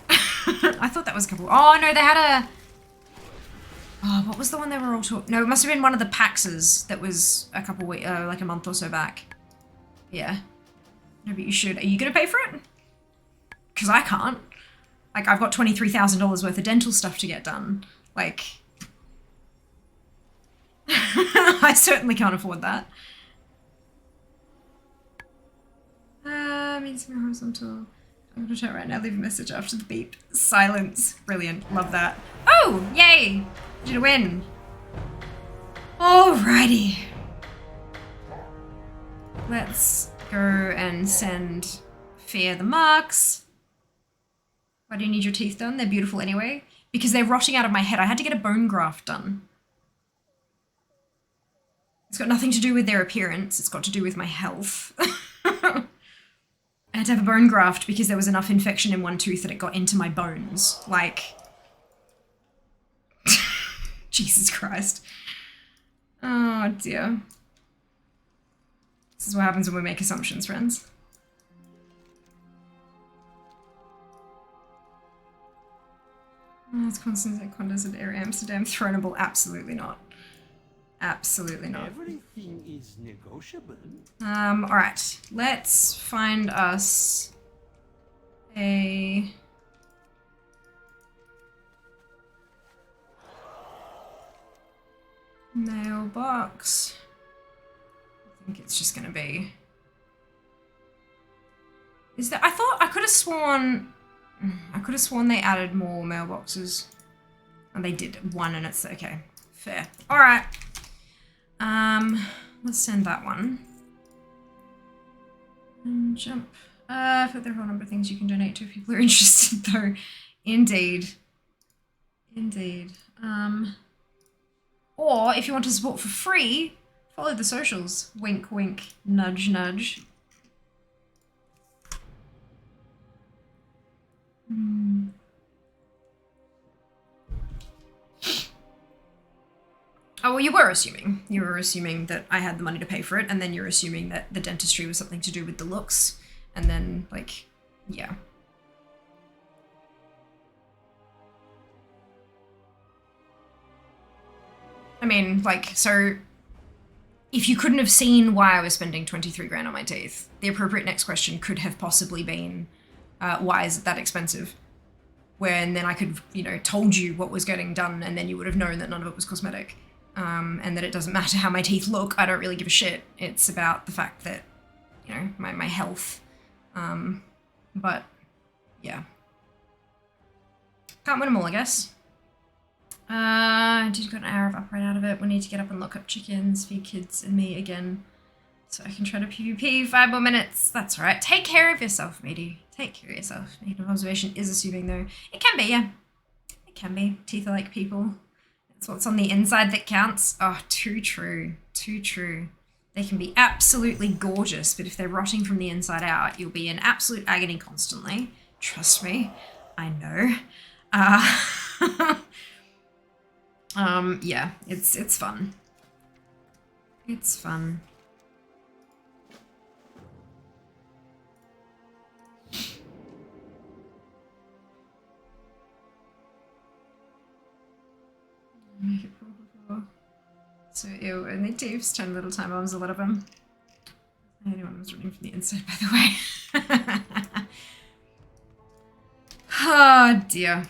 I thought that was a couple... Oh, no, they had a... Oh, what was the one they were all talking... No, it must have been one of the PAXs that was a couple weeks... like a month or so back. Yeah. No, but you should. Are you going to pay for it? Because I can't. Like, I've got $23,000 worth of dental stuff to get done. Like... I certainly can't afford that. Means more horizontal. I'm gonna chat right now, leave a message after the beep. Silence. Brilliant. Love that. Oh, yay! Did you win? Alrighty. Let's go and send Fear the marks. Why do you need your teeth done? They're beautiful anyway. Because they're rotting out of my head. I had to get a bone graft done. It's got nothing to do with their appearance. It's got to do with my health. I had to have a bone graft because there was enough infection in one tooth that it got into my bones. Like... Jesus Christ. Oh dear. This is what happens when we make assumptions, friends. Oh, it's constant at condos at Air Amsterdam. Thrownable? Absolutely not. Absolutely not. Everything is negotiable. Alright. Let's find us a... mailbox. I think it's just gonna be... Is that... I thought... I could have sworn I could have sworn they added more mailboxes. And they did one and it's okay. Fair. Alright. Let's send that one. And jump. For the whole number of things you can donate to if people are interested though. Indeed. Indeed. Or if you want to support for free, follow the socials. Wink, wink, nudge, nudge. Oh, well, you were assuming. You were assuming that I had the money to pay for it, and then you're assuming that the dentistry was something to do with the looks, and then, like, yeah. I mean, like, so if you couldn't have seen why I was spending 23 grand on my teeth, the appropriate next question could have possibly been, why is it that expensive? When then I could, you know, told you what was getting done, and then you would have known that none of it was cosmetic. And that it doesn't matter how my teeth look, I don't really give a shit. It's about the fact that, you know, my health. But, yeah. Can't win them all, I guess. Did got an hour of upright out of it. We need to get up and lock up chickens, feed kids and me again. So I can try to PvP 5 more minutes. That's alright. Take care of yourself, matey. Take care of yourself. Negative observation is assuming, though. It can be, yeah. It can be. Teeth are like people. It's what's on the inside that counts. Oh, too true. Too true. They can be absolutely gorgeous, but if they're rotting from the inside out, you'll be in absolute agony constantly. Trust me. I know. Yeah, it's fun. It's fun. Make it cool before. So ew, only teeths, 10 little time bombs, a lot of them. Anyone was running from the inside, by the way. Oh dear.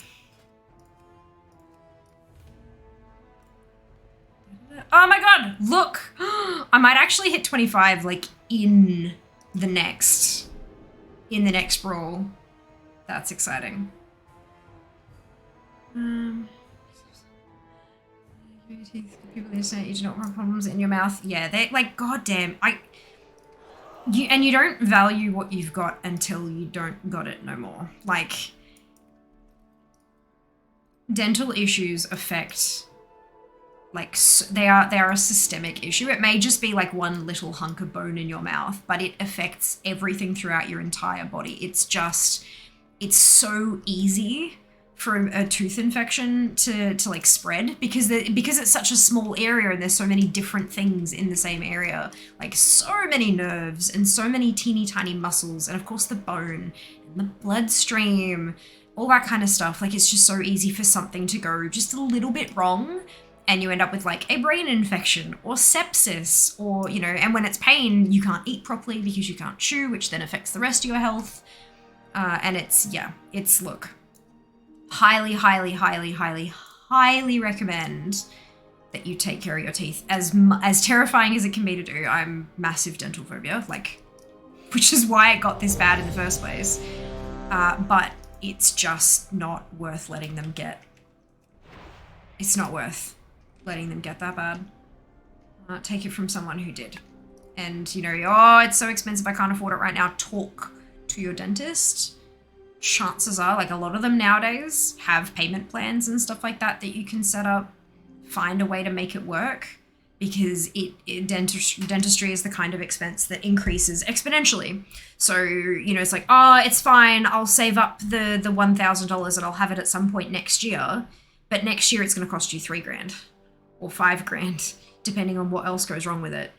Oh my god, look! I might actually hit 25 like in the next brawl. That's exciting. People who say you do not have problems in your mouth. Yeah, they like goddamn. You don't value what you've got until you don't got it no more. Like dental issues affect like they are a systemic issue. It may just be like one little hunk of bone in your mouth, but it affects everything throughout your entire body. It's so easy for a tooth infection to like spread because it's such a small area and there's so many different things in the same area, like so many nerves and so many teeny tiny muscles and of course the bone and the bloodstream, all that kind of stuff. Like it's just so easy for something to go just a little bit wrong and you end up with like a brain infection or sepsis or, you know, and when it's pain, you can't eat properly because you can't chew, which then affects the rest of your health. And it's look, highly recommend that you take care of your teeth. As terrifying as it can be to do, I'm massive dental phobia, like, which is why it got this bad in the first place. But it's just not worth letting them get. It's not worth letting them get that bad. Take it from someone who did. And, you know, oh, it's so expensive, I can't afford it right now. Talk to your dentist. Chances are, like a lot of them nowadays have payment plans and stuff like that that you can set up. Find a way to make it work because dentistry is the kind of expense that increases exponentially. So, you know, it's like, oh, it's fine. I'll save up the $1,000 and I'll have it at some point next year. But next year it's going to cost you $3 grand or $5 grand, depending on what else goes wrong with it.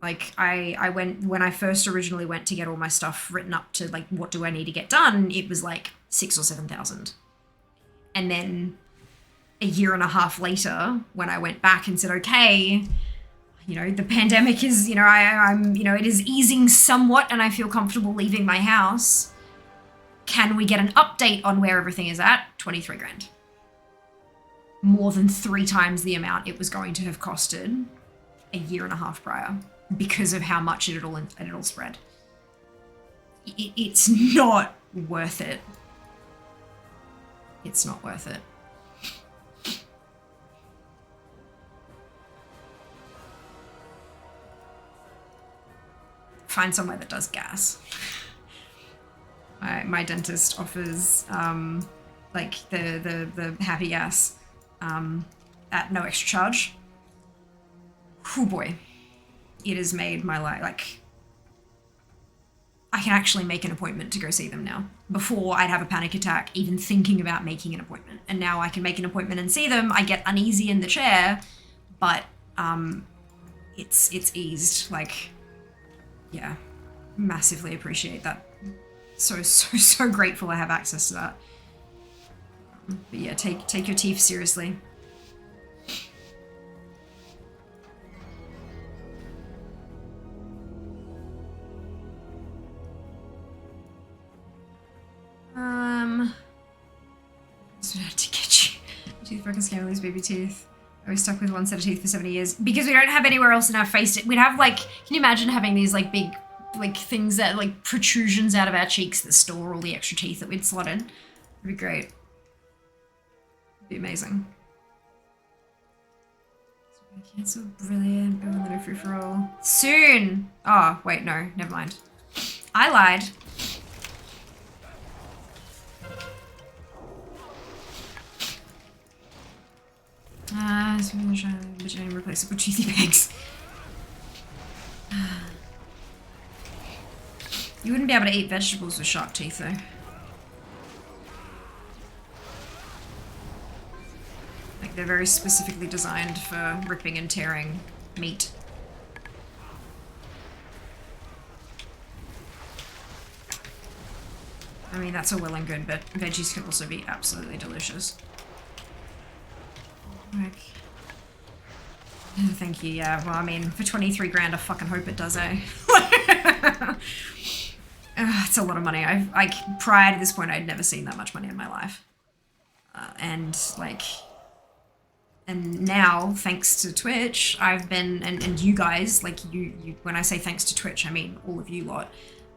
Like I went, when I first originally went to get all my stuff written up to like, what do I need to get done? It was like 6,000 or 7,000. And then a year and a half later, when I went back and said, okay, you know, the pandemic is, you know, I'm, you know, it is easing somewhat and I feel comfortable leaving my house. Can we get an update on where everything is at? 23 grand. More than 3 times the amount it was going to have costed a year and a half prior because of how much it all spread. It's not worth it. it's not worth it. Find somewhere that does gas. My dentist offers like the happy gas at no extra charge. Oh boy, it has made my life, like, I can actually make an appointment to go see them now. Before, I'd have a panic attack even thinking about making an appointment, and now I can make an appointment and see them. I get uneasy in the chair, but it's eased. Like, yeah, massively appreciate that. So grateful I have access to that. But yeah, take your teeth seriously. So I had to get you. Tooth broken, scam, lose baby teeth. I was stuck with one set of teeth for 70 years. Because we don't have anywhere else in our face. We'd have, like, can you imagine having these, like, big, like, things that, like, protrusions out of our cheeks that store all the extra teeth that we'd slotted? It'd be great. It'd be amazing. Cancel, brilliant, go a little free for all. Soon! Oh, wait, no, never mind. I lied. Replaceable toothy bags. You wouldn't be able to eat vegetables with shark teeth, though. Like, they're very specifically designed for ripping and tearing meat. I mean, that's all well and good, but veggies can also be absolutely delicious. Like, oh, thank you, yeah. Well, I mean, for 23 grand, I fucking hope it does, eh? It's a lot of money. Prior to this point, I'd never seen that much money in my life. And now, thanks to Twitch, I've been, and you guys, like, you, when I say thanks to Twitch, I mean all of you lot,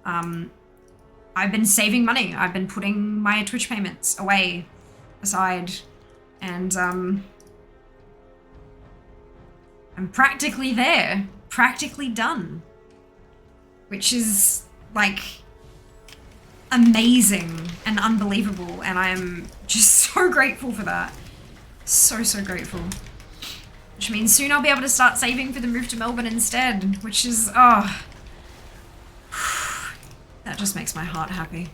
I've been saving money. I've been putting my Twitch payments away, aside, and, I'm practically there, practically done, which is, like, amazing and unbelievable, and I'm just so grateful for that. So grateful. Which means soon I'll be able to start saving for the move to Melbourne instead, which is, oh, that just makes my heart happy.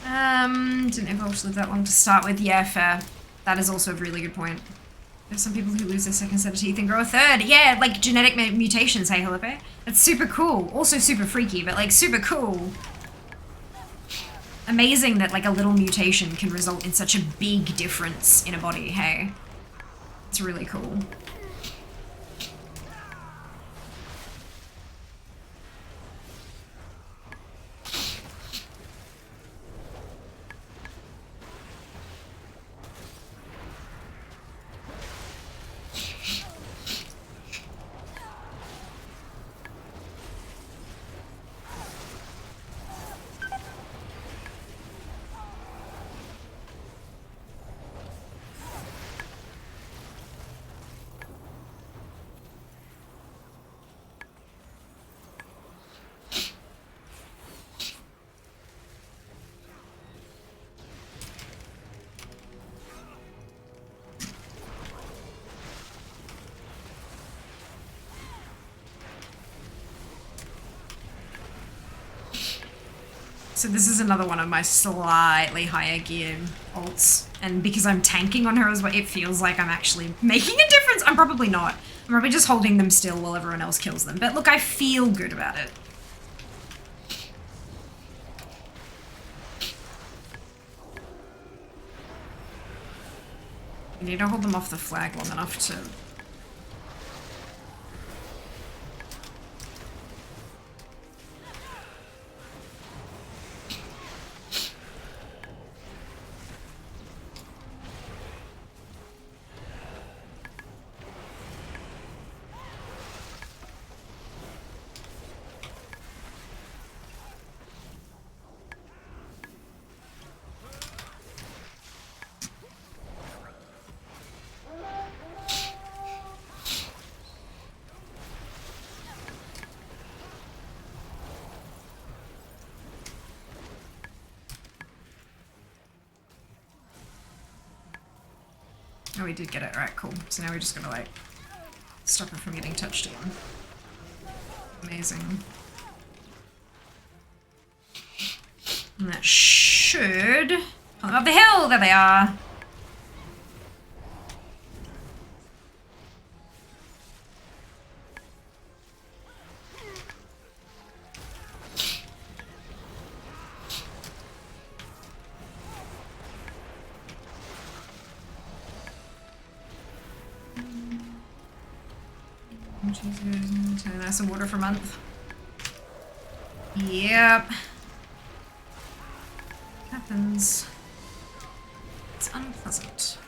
Didn't evolve to live that long to start with. Yeah, fair. That is also a really good point. There's some people who lose their second set of teeth and grow a third. Yeah, like genetic mutations, hey, Helipe? That's super cool. Also super freaky, but like super cool. Amazing that like a little mutation can result in such a big difference in a body, hey? It's really cool. So this is another one of my slightly higher gear ults. And because I'm tanking on her as well, it feels like I'm actually making a difference. I'm probably not. I'm probably just holding them still while everyone else kills them. But look, I feel good about it. You need to hold them off the flag long enough to... we did get it. Alright, cool. So now we're just gonna like stop it from getting touched again. Amazing. And that should come up the hill. There they are. Turn out some water for a month. Yep. Happens. It's unpleasant.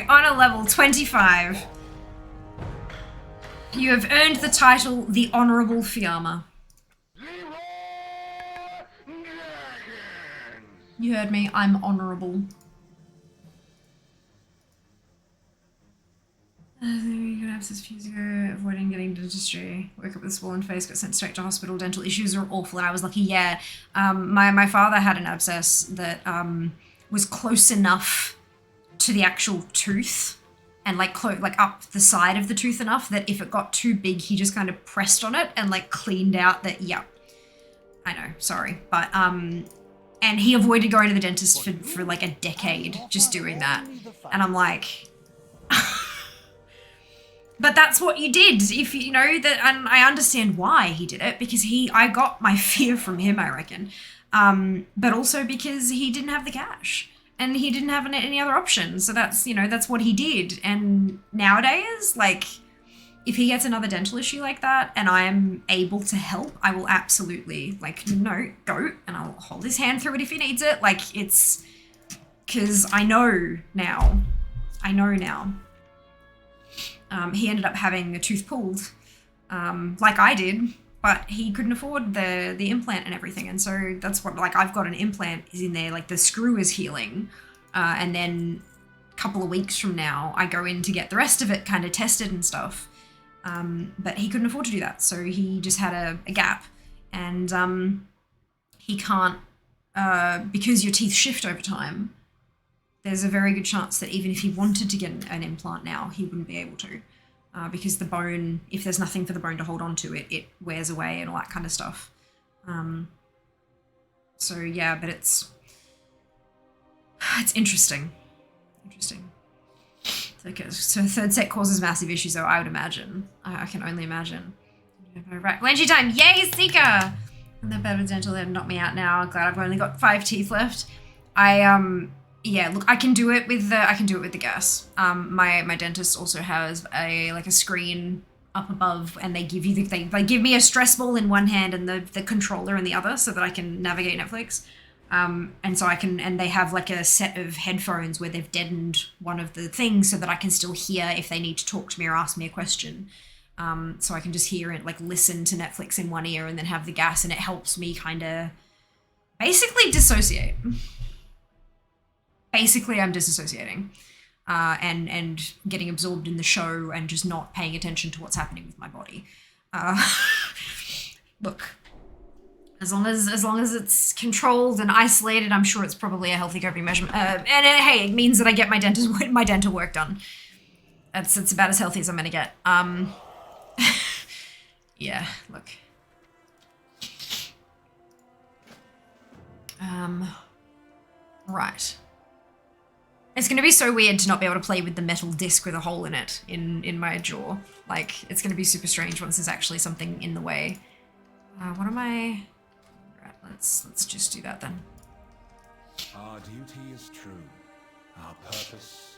On a level 25. You have earned the title the Honourable Fiamma. You heard me, I'm honourable. You got abscess a few years ago, avoiding getting dentistry. Woke up with a swollen face, got sent straight to hospital. Dental issues are awful, and I was lucky. Yeah, my father had an abscess that was close enough to the actual tooth and like up the side of the tooth enough that if it got too big, he just kind of pressed on it and like cleaned out that. Yeah, I know, sorry, but and he avoided going to the dentist for like a decade just doing that, and I'm like. But that's what you did, if you know that, and I understand why he did it, because I got my fear from him, I reckon, but also because he didn't have the cash. And he didn't have any other options. So that's, you know, that's what he did. And nowadays, like, if he gets another dental issue like that and I am able to help, I will absolutely, like, no, go. And I'll hold his hand through it if he needs it. Like, it's, because I know now. He ended up having a tooth pulled, like I did. But he couldn't afford the implant and everything. And so that's what, like, I've got an implant is in there, like the screw is healing. And then a couple of weeks from now, I go in to get the rest of it kind of tested and stuff. But he couldn't afford to do that. So he just had a gap. And he can't, because your teeth shift over time, there's a very good chance that even if he wanted to get an implant now, he wouldn't be able to. Because the bone, if there's nothing for the bone to hold on to, it wears away and all that kind of stuff. So yeah, but it's interesting. So third set causes massive issues, though, I would imagine. I can only imagine. Right, Blanchie time, yay, Seeker! And the bed with dental had knocked me out now. Glad I've only got 5 teeth left. Yeah, look, I can do it with the gas. My dentist also has a screen up above, and they give you they give me a stress ball in one hand and the controller in the other, so that I can navigate Netflix. And so and they have like a set of headphones where they've deadened one of the things so that I can still hear if they need to talk to me or ask me a question. So I can just hear it, like listen to Netflix in one ear and then have the gas, and it helps me kind of basically dissociate. Basically, I'm disassociating and getting absorbed in the show and just not paying attention to what's happening with my body. Look, as long as it's controlled and isolated, I'm sure it's probably a healthy coping measurement. Hey, it means that I get my dental work done. It's about as healthy as I'm gonna get. Yeah, look. Right. It's going to be so weird to not be able to play with the metal disc with a hole in it in my jaw. Like, it's going to be super strange once there's actually something in the way. What am I... Right, let's just do that then. Our duty is true. Our purpose...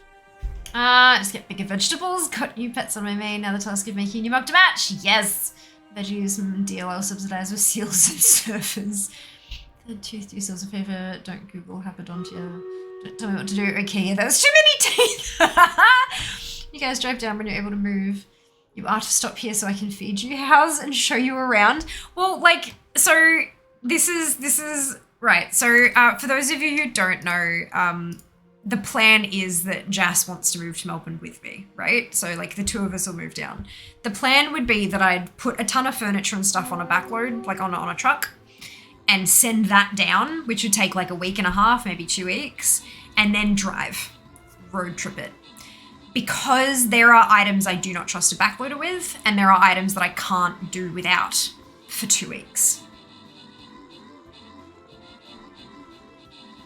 Just get bigger vegetables. Got new pets on my main. Now the task of making a new mug to match. Yes! Veggies and DLL subsidized with seals and surfers. The tooth do yourselves a favor. Don't Google Hapadontia. Don't tell me what to do. Okay, yeah, that's too many teeth. You guys drive down when you're able to move. You are to stop here so I can feed you house and show you around. Well, like, so this is right. So for those of you who don't know, the plan is that Jas wants to move to Melbourne with me, right? So like the two of us will move down. The plan would be that I'd put a ton of furniture and stuff on a backload, like on a truck, and send that down, which would take like a week and a half, maybe 2 weeks, and then road trip it. Because there are items I do not trust a backloader with, and there are items that I can't do without for 2 weeks.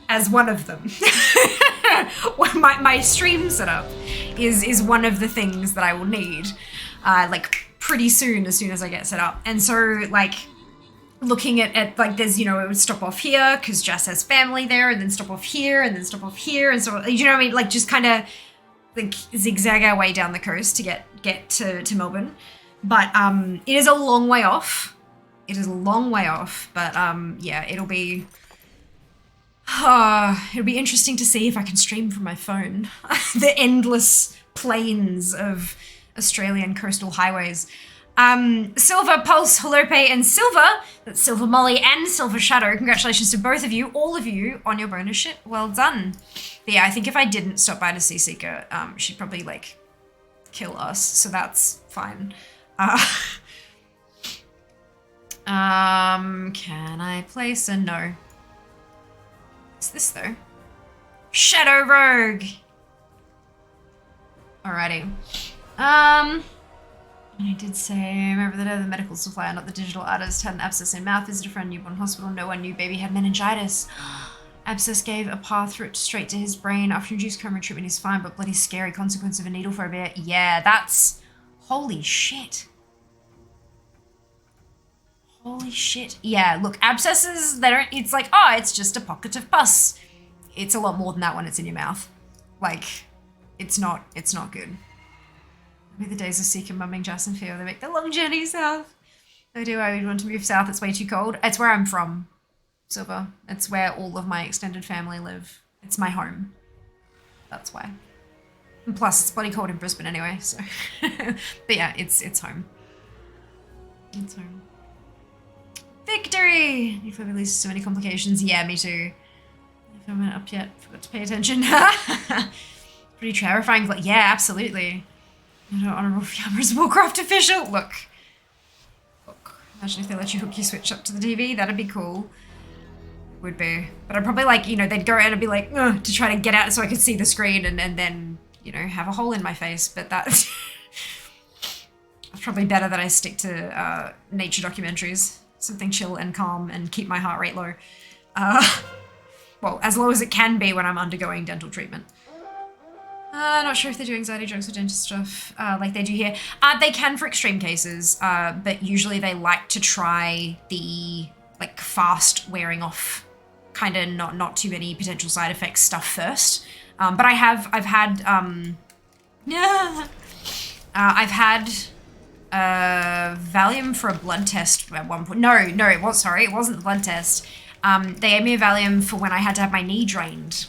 As one of them. my stream setup is one of the things that I will need, like pretty soon, as soon as I get set up. And so like looking at like there's, you know, it would stop off here because Jess has family there, and then stop off here, and then stop off here, and so, you know what I mean? Like just kind of like zigzag our way down the coast to get to Melbourne. But it is a long way off. It is a long way off, but yeah, it'll be interesting to see if I can stream from my phone the endless plains of Australian coastal highways. Silver, Pulse, Halope, and Silver, that's Silver Molly and Silver Shadow, congratulations to both of you, all of you, on your bonus shit. Well done. But yeah, I think if I didn't stop by to see Seeker, she'd probably, like, kill us, so that's fine. Can I place a no? What's this, though? Shadow Rogue! Alrighty. I did say, remember the day the medical supplier, not the digital artist, had an abscess in mouth, visited from a newborn hospital, no one knew baby had meningitis. Abscess gave a path through it straight to his brain. After induced coma treatment, he's fine, but bloody scary consequence of a needle phobia. Yeah, that's... Holy shit. Holy shit. Yeah, look, abscesses, they don't... It's like, oh, it's just a pocket of pus. It's a lot more than that when it's in your mouth. Like, it's not good. Maybe the days of Seeker mumming Jas and Theo, they make the long journey south. I do, I would want to move south, it's way too cold. It's where I'm from, Silver. It's where all of my extended family live. It's my home. That's why. And plus, it's bloody cold in Brisbane anyway, so. But yeah, it's home. It's home. Victory! New phobia leads to so many complications. Yeah, me too. If I haven't up yet, forgot to pay attention. Pretty terrifying, but yeah, absolutely. Honorable cameras, Warcraft official. Look, imagine if they let you hook your Switch up to the TV. That'd be cool. Would be. But I'd probably like, you know, they'd go and I'd be like, ugh, to try to get out so I could see the screen and then, you know, have a hole in my face. But that's probably better that I stick to nature documentaries. Something chill and calm and keep my heart rate low. Well, as low as it can be when I'm undergoing dental treatment. Not sure if they do anxiety drugs or dentist stuff like they do here. They can for extreme cases, but usually they like to try the like fast wearing off, kind of not too many potential side effects stuff first. But I've had Valium for a blood test at one point. No, it wasn't the blood test. They gave me a Valium for when I had to have my knee drained.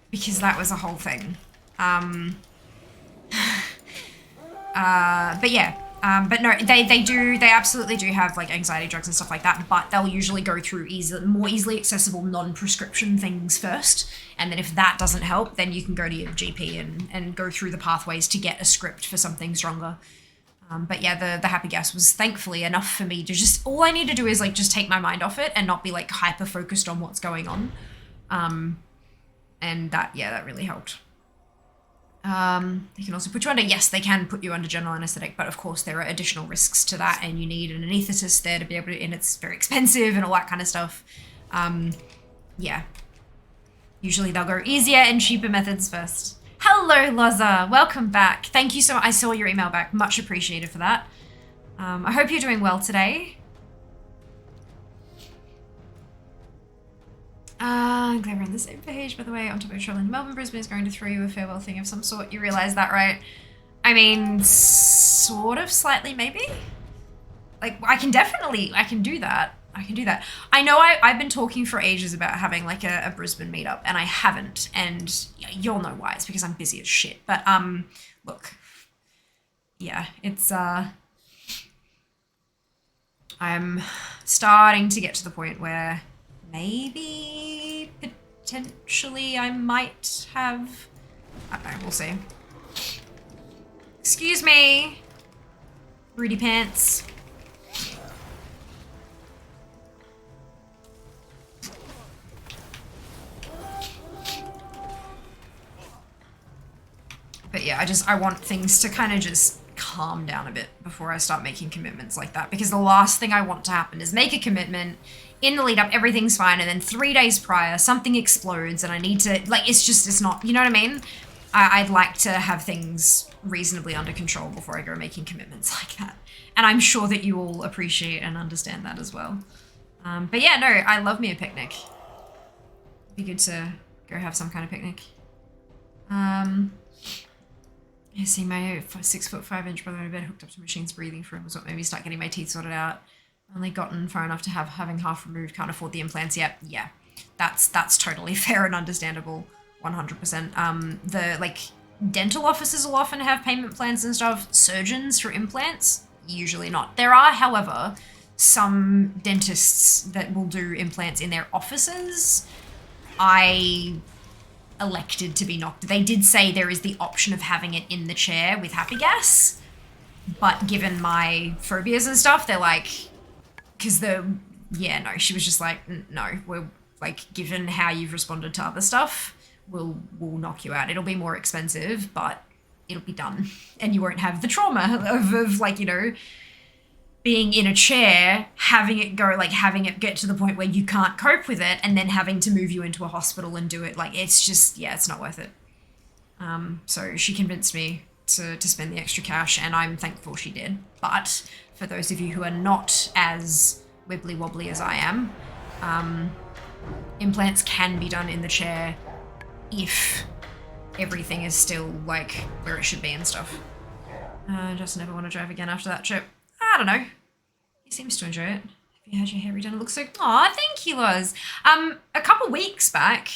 Because that was a whole thing. But yeah. But no, they absolutely do have like anxiety drugs and stuff like that, but they'll usually go through more easily accessible non-prescription things first. And then if that doesn't help, then you can go to your GP and go through the pathways to get a script for something stronger. But yeah, the happy gas was thankfully enough for me to just, all I need to do is like just take my mind off it and not be like hyper focused on what's going on. And that really helped. They can also put you under, yes, they can put you under general anesthetic, but of course there are additional risks to that and you need an anaesthetist there to be able to, and it's very expensive and all that kind of stuff. Yeah. Usually they'll go easier and cheaper methods first. Hello, Loza. Welcome back. Thank you so much. I saw your email back. Much appreciated for that. I hope you're doing well today. I'm glad we're on the same page, by the way. On top of traveling to Melbourne, Brisbane is going to throw you a farewell thing of some sort. You realise that, right? I mean, sort of, slightly, maybe? like, I can do that. I can do that. I know I've been talking for ages about having like a Brisbane meetup, and I haven't, and you'll know why. It's because I'm busy as shit. But look, yeah, it's I'm starting to get to the point where maybe potentially I might have. I don't know. We'll see. Excuse me, Rudy Pants. But yeah, I want things to kind of just calm down a bit before I start making commitments like that. Because the last thing I want to happen is make a commitment, in the lead up, everything's fine, and then 3 days prior, something explodes and I need to, like, it's not, you know what I mean? I'd like to have things reasonably under control before I go making commitments like that. And I'm sure that you all appreciate and understand that as well. But yeah, no, I love me a picnic. Be good to go have some kind of picnic. Yeah, see, my 6'5" brother in bed hooked up to machines breathing for him was what made me start getting my teeth sorted out. Only gotten far enough to having half removed, can't afford the implants yet. Yeah, that's totally fair and understandable, 100%. The, like, dental offices will often have payment plans and stuff. Surgeons for implants, usually not. There are, however, some dentists that will do implants in their offices. I elected to be knocked. They did say there is the option of having it in the chair with happy gas, but given my phobias and stuff, they're like, because she was just like, no, we're like, given how you've responded to other stuff, we'll knock you out. It'll be more expensive, but it'll be done, and you won't have the trauma of like, you know, being in a chair, having it get to the point where you can't cope with it, and then having to move you into a hospital and do it. Like, it's just, yeah, it's not worth it. So she convinced me to spend the extra cash, and I'm thankful she did. But for those of you who are not as wibbly wobbly as I am, implants can be done in the chair if everything is still like where it should be and stuff. I just never want to drive again after that trip. I don't know. He seems to enjoy it. Have you had your hair redone? It looks so... Aw, thank you, Loz. A couple weeks back,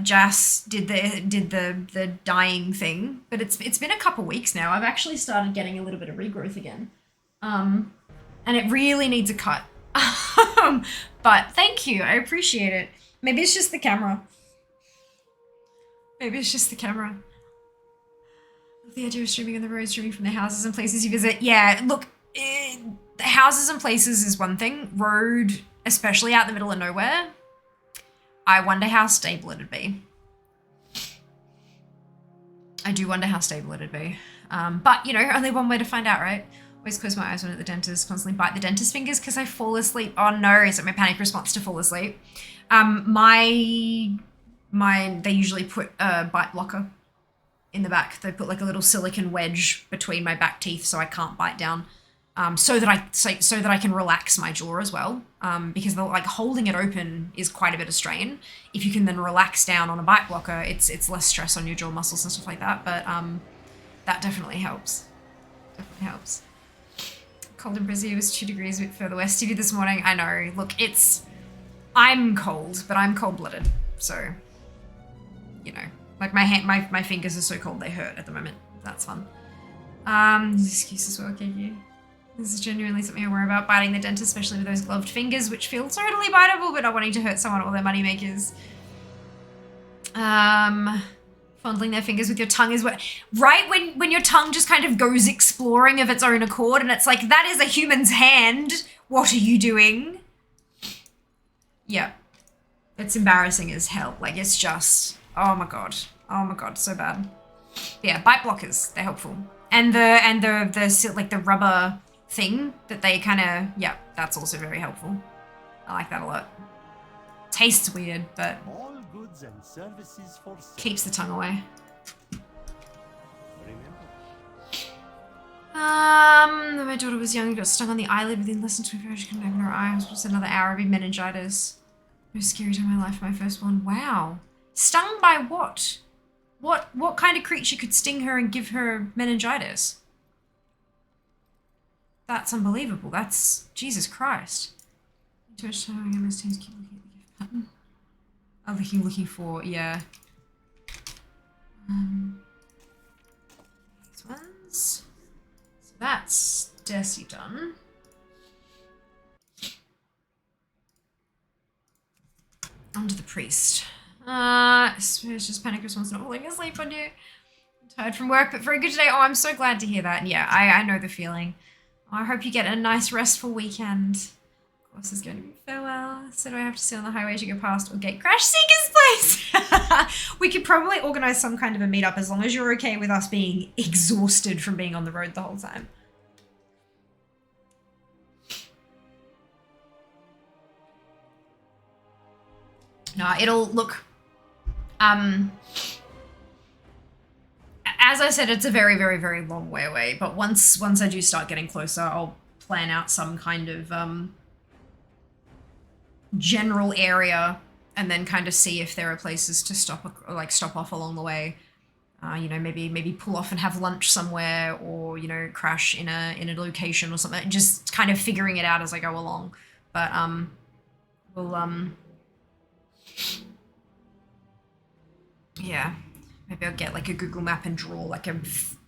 Jas did the dyeing thing, but it's been a couple weeks now. I've actually started getting a little bit of regrowth again. And it really needs a cut. But thank you. I appreciate it. Maybe it's just the camera. The idea of streaming on the road, streaming from the houses and places you visit. Yeah, look, the houses and places is one thing. Road, especially out in the middle of nowhere, I wonder how stable it'd be. I do wonder how stable it'd be. But, you know, only one way to find out, right? Always close my eyes when at the dentist, constantly bite the dentist fingers because I fall asleep. Oh no, is it my panic response to fall asleep? Mine, they usually put a bite blocker in the back. They put like a little silicone wedge between my back teeth so I can't bite down, so that I can relax my jaw as well, because like holding it open is quite a bit of strain. If you can then relax down on a bite blocker, it's less stress on your jaw muscles and stuff like that. But that definitely helps. Cold in Brazil was 2 degrees a bit further west of you this morning. I know. Look, I'm cold, but I'm cold-blooded, so you know. Like my fingers are so cold they hurt at the moment. That's fun. Excuses well, Kiki. This is genuinely something I worry about, biting the dentist, especially with those gloved fingers, which feel totally biteable, but not wanting to hurt someone or their moneymakers. Fondling their fingers with your tongue is what, right? When your tongue just kind of goes exploring of its own accord, and it's like, that is a human's hand. What are you doing? Yeah. It's embarrassing as hell. Like, it's just... Oh my god, so bad. But yeah, bite blockers, they're helpful. And the like the rubber thing that they kind of, yeah, that's also very helpful. I like that a lot. Tastes weird, but All goods and services for sale. Keeps the tongue away. My daughter was young, got stung on the eyelid within less than 24 hours. She couldn't open her eye. I was just another hour of meningitis. Most scary time of my life for my firstborn. Wow. Stung by what? What kind of creature could sting her and give her meningitis? That's unbelievable. That's Jesus Christ. Too much time. MS Teams keep looking at the gift button. Oh, looking for, yeah. These ones. So that's Desi done. On to the priest. It's just panic response not falling asleep on you. I'm tired from work, but very good today. Oh, I'm so glad to hear that. And yeah, I know the feeling. Oh, I hope you get a nice restful weekend. Of course, there's going to be farewell. So do I have to sit on the highway to go past or gate crash Seeker's place? We could probably organize some kind of a meetup as long as you're okay with us being exhausted from being on the road the whole time. No, it'll look, as I said, it's a very, very, very long way away, but once I do start getting closer, I'll plan out some kind of, general area and then kind of see if there are places to stop off along the way. You know, maybe pull off and have lunch somewhere or, you know, crash in a location or something, just kind of figuring it out as I go along. But, we'll, yeah, maybe I'll get like a Google map and draw like a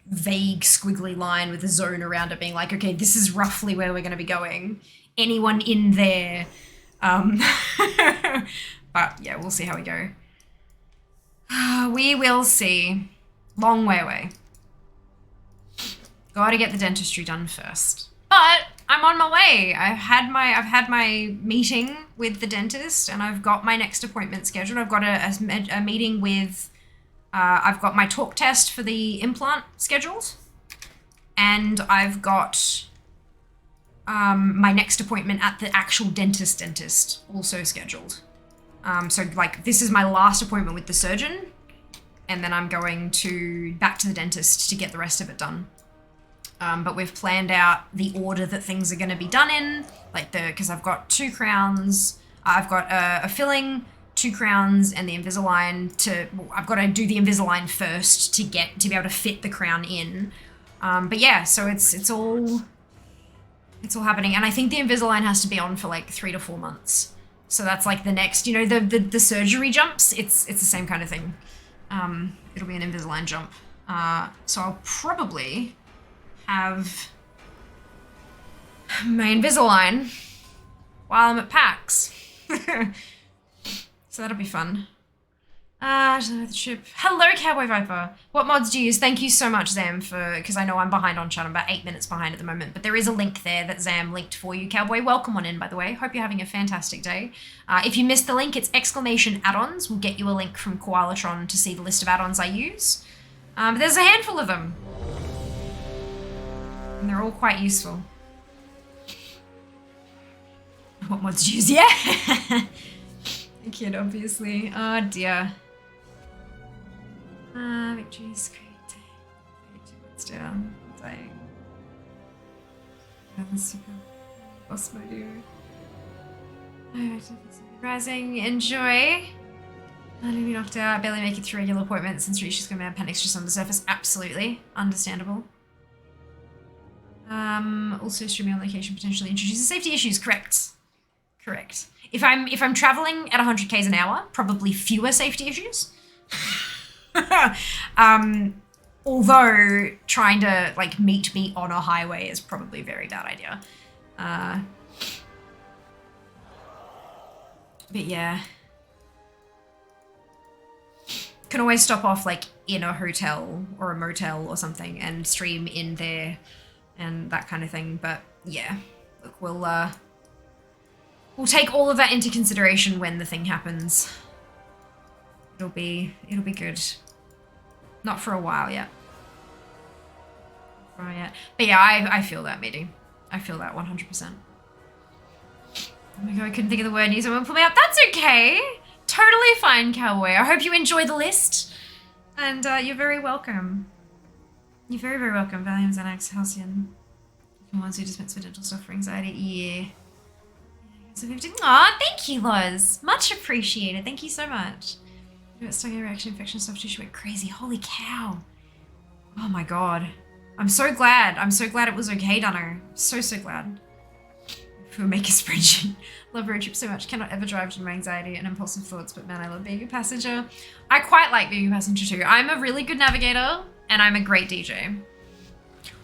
vague squiggly line with a zone around it being like, okay, this is roughly where we're going to be going. Anyone in there? But yeah, we'll see how we go. We will see. Long way away. Gotta get the dentistry done first. But I'm on my way. I've had my meeting with the dentist and I've got my next appointment scheduled. I've got a meeting with, I've got my talk test for the implant scheduled. And I've got my next appointment at the actual dentist also scheduled. So like this is my last appointment with the surgeon. And then I'm going back to the dentist to get the rest of it done. But we've planned out the order that things are going to be done in, like because I've got 2 crowns, I've got a filling, 2 crowns, and the Invisalign I've got to do the Invisalign first to be able to fit the crown in. But yeah, so it's all happening, and I think the Invisalign has to be on for like 3 to 4 months. So that's like the next, you know, the surgery jumps. It's the same kind of thing. It'll be an Invisalign jump. So I'll probably have my Invisalign while I'm at PAX. So that'll be fun. The ship. Hello, Cowboy Viper. What mods do you use? Thank you so much, Zam, because I know I'm behind on chat. I'm about 8 minutes behind at the moment, but there is a link there that Zam linked for you, Cowboy. Welcome on in, by the way. Hope you're having a fantastic day. If you missed the link, it's !addons. We'll get you a link from Koalatron to see the list of add-ons I use. But there's a handful of them. And they're all quite useful. What mods do you use? Yeah! A kid, obviously. Oh, dear. Victory's great. 32 months down. Dying. Super boss mode. Rising. Enjoy. I'm gonna be knocked out. Barely make it through regular appointments since she's gonna have panics just on the surface. Absolutely. Understandable. Also streaming on location potentially introduces safety issues. Correct. Correct. If I'm traveling at 100 k's an hour, probably fewer safety issues. Although trying to like meet me on a highway is probably a very bad idea. But yeah. Can always stop off like in a hotel or a motel or something and stream in there and that kind of thing. But yeah, look, we'll take all of that into consideration when the thing happens. It'll be good. Not for a while yet. But yeah, I feel that, Midi. I feel that 100%. Oh my god, I couldn't think of the word. Need someone pull me up. That's okay. Totally fine, Cowboy. I hope you enjoy the list. And you're very welcome. You're very, very welcome. Valium, Xanax, Halcyon. Ones who dispense for dental stuff for anxiety. Yeah. Aw, thank you, Loz. Much appreciated. Thank you so much. Stomach reaction, infection, soft tissue went crazy. Holy cow. Oh my god. I'm so glad. I'm so glad it was okay, Dunno. So glad. We'll make a spreadsheet. Love road trips so much. Cannot ever drive due to my anxiety and impulsive thoughts, but man, I love being a passenger. I quite like being a passenger too. I'm a really good navigator and I'm a great DJ.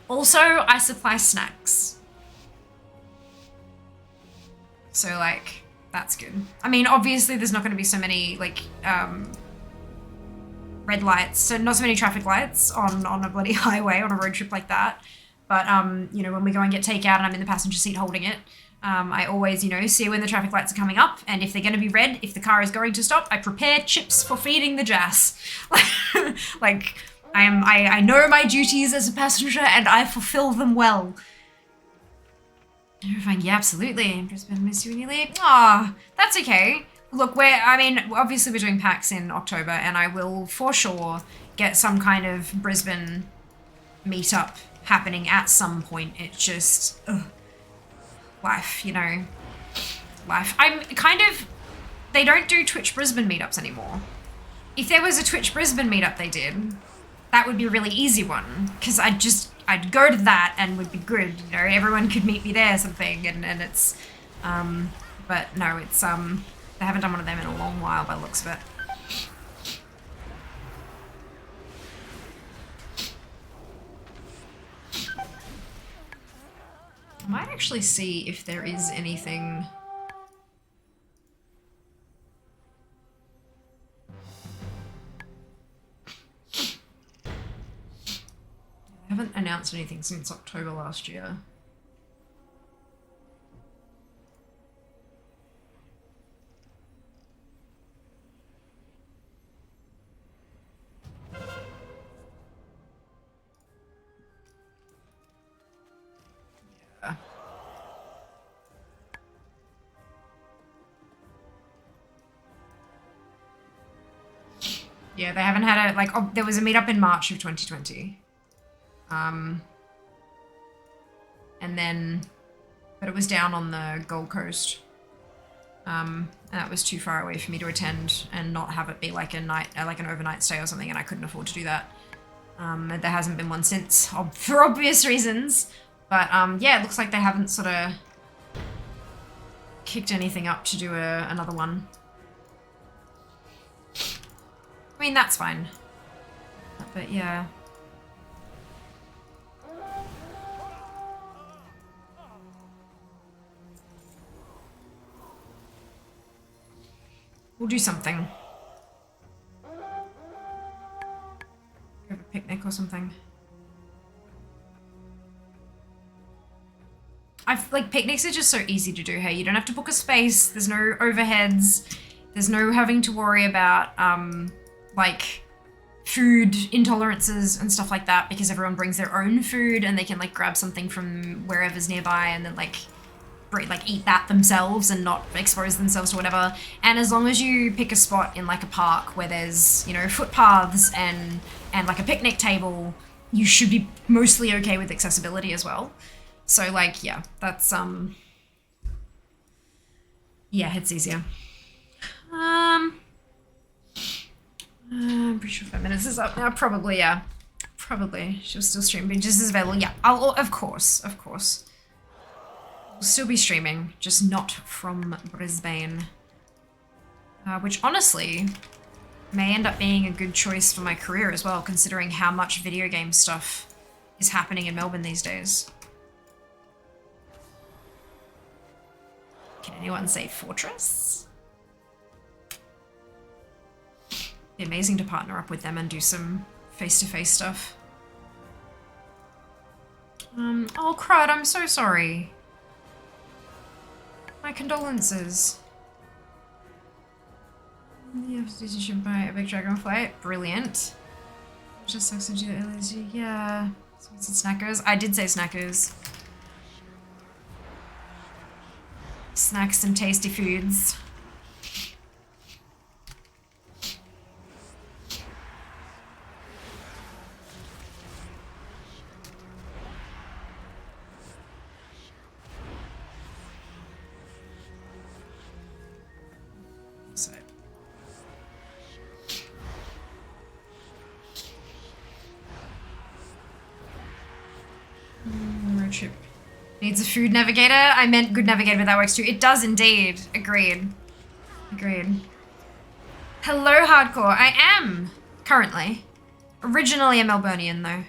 Also, I supply snacks. So like, that's good. I mean, obviously there's not going to be so many like red lights, so not so many traffic lights on a bloody highway on a road trip like that. But you know, when we go and get takeout and I'm in the passenger seat holding it, I always, you know, see when the traffic lights are coming up, and if they're going to be red, if the car is going to stop, I prepare chips for feeding the Jas. Like, I know my duties as a passenger and I fulfill them well. Terrifying, yeah, absolutely. Brisbane, miss you when you leave. Ah, that's okay. Look, obviously we're doing PAX in October, and I will for sure get some kind of Brisbane meetup happening at some point. It's just, life, you know, life. They don't do Twitch Brisbane meetups anymore. If there was a Twitch Brisbane meetup they did, that would be a really easy one, because I'd go to that and would be good, you know, everyone could meet me there or something, and it's, but no, it's, they haven't done one of them in a long while by the looks of it. I might actually see if there is anything. They haven't announced anything since October last year. Yeah, they haven't had a, like, oh, there was a meetup in March of 2020. And then, but it was down on the Gold Coast. And that was too far away for me to attend and not have it be like a night, like an overnight stay or something, and I couldn't afford to do that. And there hasn't been one since, for obvious reasons. But yeah, it looks like they haven't sort of kicked anything up to do another one. I mean, that's fine. But yeah. We'll do something. Have a picnic or something. Like, picnics are just so easy to do, hey? You don't have to book a space, there's no overheads, there's no having to worry about, like, food intolerances and stuff like that, because everyone brings their own food and they can, like, grab something from wherever's nearby and then, like eat that themselves and not expose themselves to whatever. And as long as you pick a spot in, like, a park where there's, you know, footpaths and like a picnic table, you should be mostly okay with accessibility as well. So, like, yeah, that's, yeah, it's easier. I'm pretty sure 5 minutes is up now. Probably, yeah. Probably. She'll still stream. Binges is available. Yeah, of course. We'll still be streaming, just not from Brisbane. Which, honestly, may end up being a good choice for my career as well, considering how much video game stuff is happening in Melbourne these days. Can anyone say Fortress? It'd be amazing to partner up with them and do some face-to-face stuff. Oh crud, I'm so sorry. My condolences. The FCC should buy a big dragonfly. Brilliant. Just sucks to do the LSG. Yeah. Sweets and snackers. I did say snackers. Snacks and tasty foods. So. Road trip needs a food navigator. I meant good navigator, but that works too. It does indeed. Agreed. Agreed. Hello, hardcore. I am currently. Originally a Melburnian, though.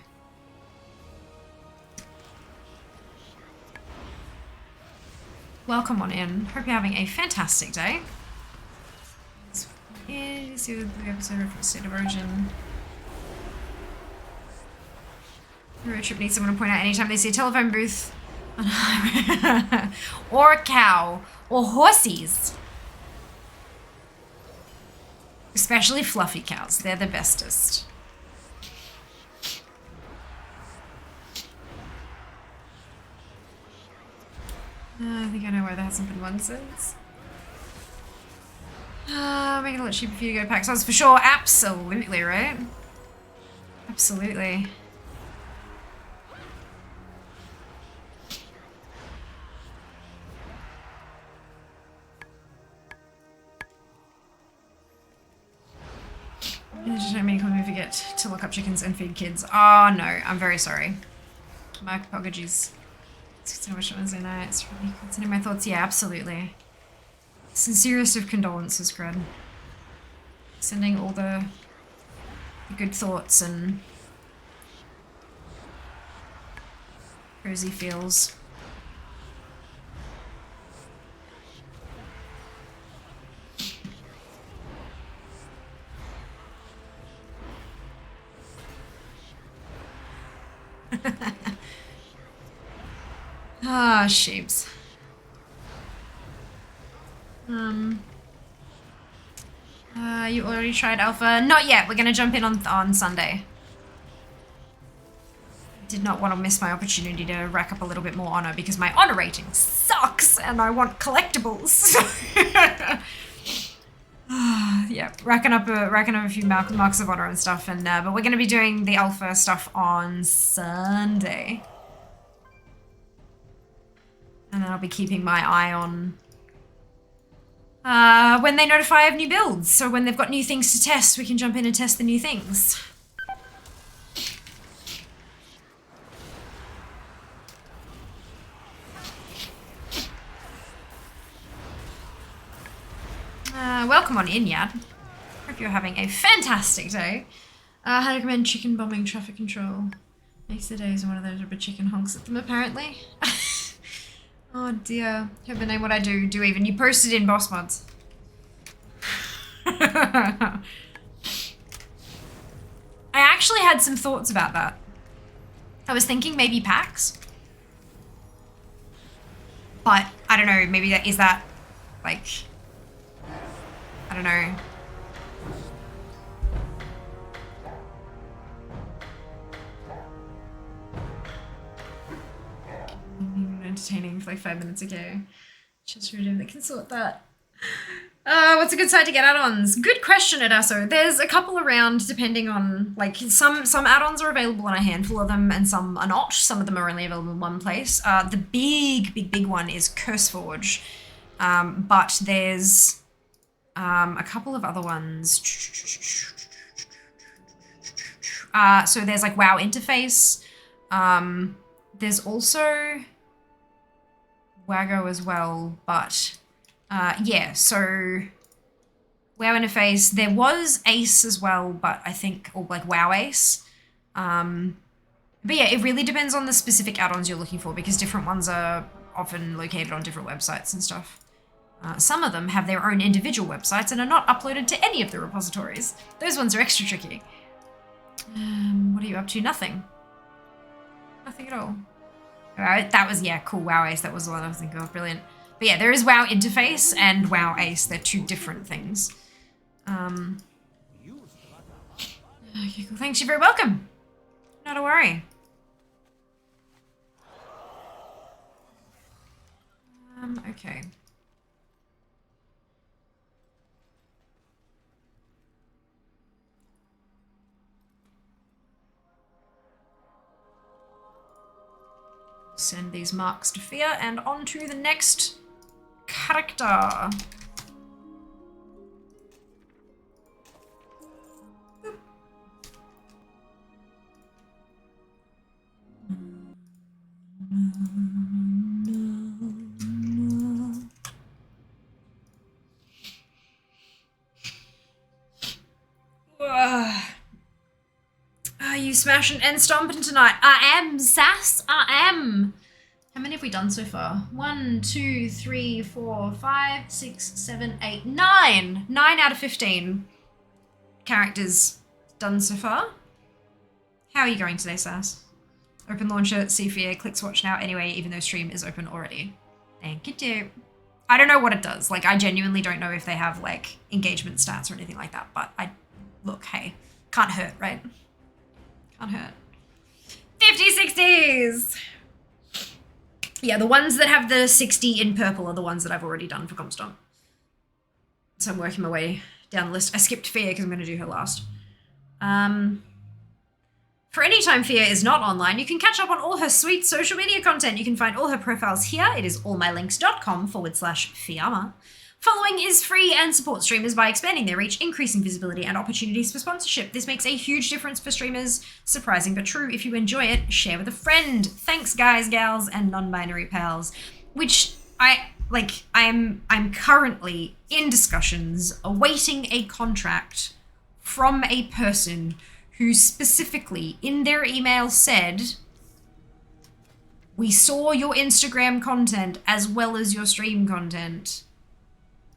Welcome on in. Hope you're having a fantastic day. Yeah, see the episode from State of Origin. The road trip needs someone to point out anytime they see a telephone booth. Or a cow. Or horsies. Especially fluffy cows. They're the bestest. I think I know why there hasn't been one since. Making it a lot cheaper for you to go pack sods for sure. Absolutely, right? Absolutely. Just don't make me forget to look up chickens and feed kids. Oh no, I'm very sorry. My apologies. So much Wednesday night. It's really considering my thoughts. Yeah, absolutely. Sincerest of condolences, Greg. Sending all the good thoughts and cozy feels. Ah, shapes. You already tried alpha? Not yet. We're gonna jump in on Sunday. Did not want to miss my opportunity to rack up a little bit more honor because my honor rating sucks and I want collectibles. Yeah, racking up a few marks of honor and stuff, and but we're gonna be doing the alpha stuff on Sunday. And then I'll be keeping my eye on when they notify of new builds. So when they've got new things to test, we can jump in and test the new things. Welcome on in, Yad. Hope you're having a fantastic day. I recommend chicken bombing traffic control. Makes the days one of those rubber chicken honks at them, apparently. Oh dear. Hope the name what I do even. You posted in boss mods. I actually had some thoughts about that. I was thinking maybe packs. But I don't know, maybe that is that like I don't know. Entertaining for like 5 minutes ago. Just reading that can sort that. What's a good side to get add-ons? Good question, Edaso. There's a couple around depending on, like, some add-ons are available on a handful of them and some are not. Some of them are only available in one place. The big one is Curseforge. But there's a couple of other ones. So there's like WoW interface. There's also Wago as well, but yeah, so WoW interface, there was Ace as well, but I think, or like WoW Ace. But yeah, it really depends on the specific add-ons you're looking for because different ones are often located on different websites and stuff. Some of them have their own individual websites and are not uploaded to any of the repositories. Those ones are extra tricky. What are you up to? Nothing. Nothing at all. Alright, that was, yeah, cool. WoW Ace, that was the one I was thinking of. Brilliant. But yeah, there is WoW Interface and WoW Ace. They're two different things. Okay, cool. Thanks, you're very welcome. Not a worry. Okay. Send these marks to Fear and on to the next character. smashing and stomping tonight. I am, Sass. I am. How many have we done so far? 1, 2, 3, 4, 5, 6, 7, 8, 9. 9 out of 15 characters done so far. How are you going today, Sass? Open launcher, see fear, clicks watch now anyway, even though stream is open already. Thank you, too. I don't know what it does. Like, I genuinely don't know if they have, like, engagement stats or anything like that, but look, hey, can't hurt, right? Can't hurt. 50 60s! Yeah, the ones that have the 60 in purple are the ones that I've already done for Comstomp. So I'm working my way down the list. I skipped Fia because I'm going to do her last. For any time Fia is not online, you can catch up on all her sweet social media content. You can find all her profiles here. It is allmylinks.com/Fiamma. Following is free and support streamers by expanding their reach, increasing visibility, and opportunities for sponsorship. This makes a huge difference for streamers. Surprising but true. If you enjoy it, share with a friend. Thanks, guys, gals, and non-binary pals. Which I'm currently in discussions awaiting a contract from a person who specifically in their email said, "We saw your Instagram content as well as your stream content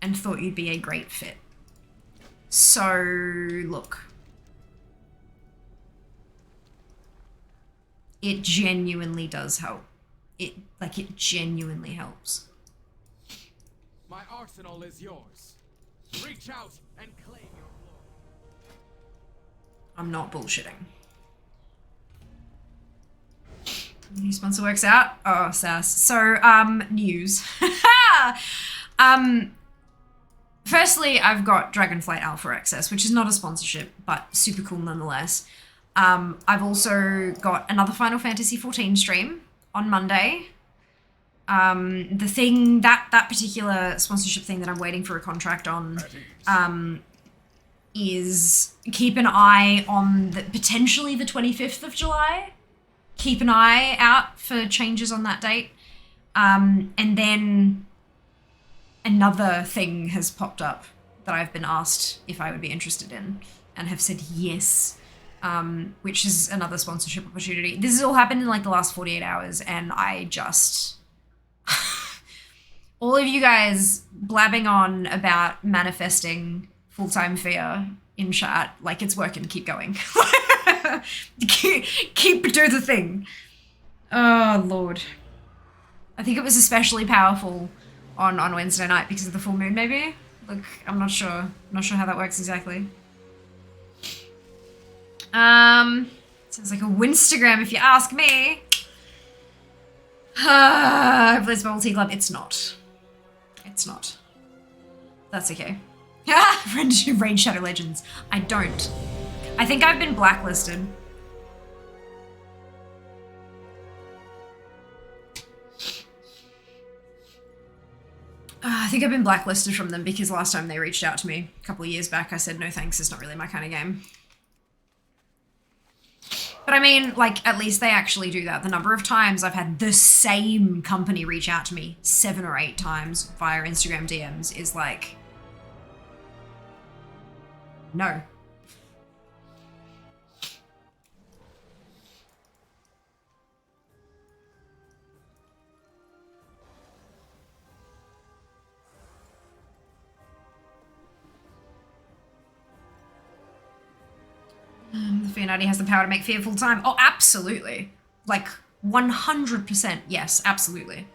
and thought you'd be a great fit." So, look. It genuinely does help. It genuinely helps. My arsenal is yours. Reach out and claim your glory. I'm not bullshitting. New sponsor works out. Oh, sass. So, news. Firstly, I've got Dragonflight Alpha Access, which is not a sponsorship, but super cool nonetheless. I've also got another Final Fantasy XIV stream on Monday. The thing, that particular sponsorship thing that I'm waiting for a contract on, is keep an eye on potentially the 25th of July. Keep an eye out for changes on that date. And then another thing has popped up that I've been asked if I would be interested in and have said yes, which is another sponsorship opportunity. This has all happened in like the last 48 hours and I just... all of you guys blabbing on about manifesting full-time fear in chat, like it's working, keep going. keep do the thing. Oh, Lord. I think it was especially powerful on Wednesday night because of the full moon, maybe? Like, I'm not sure. I'm not sure how that works exactly. Sounds like a Winstagram if you ask me. Hopefully it's Bubble Tea Club. It's not. It's not. That's okay. Rain Shadow Legends. I don't. I think I've been blacklisted. I think I've been blacklisted from them because last time they reached out to me a couple of years back, I said, no thanks, it's not really my kind of game. But I mean, like, at least they actually do that. The number of times I've had the same company reach out to me 7 or 8 times via Instagram DMs is like, no. The Fianati has the power to make fear full time. Oh, absolutely. Like, 100%. Yes, absolutely.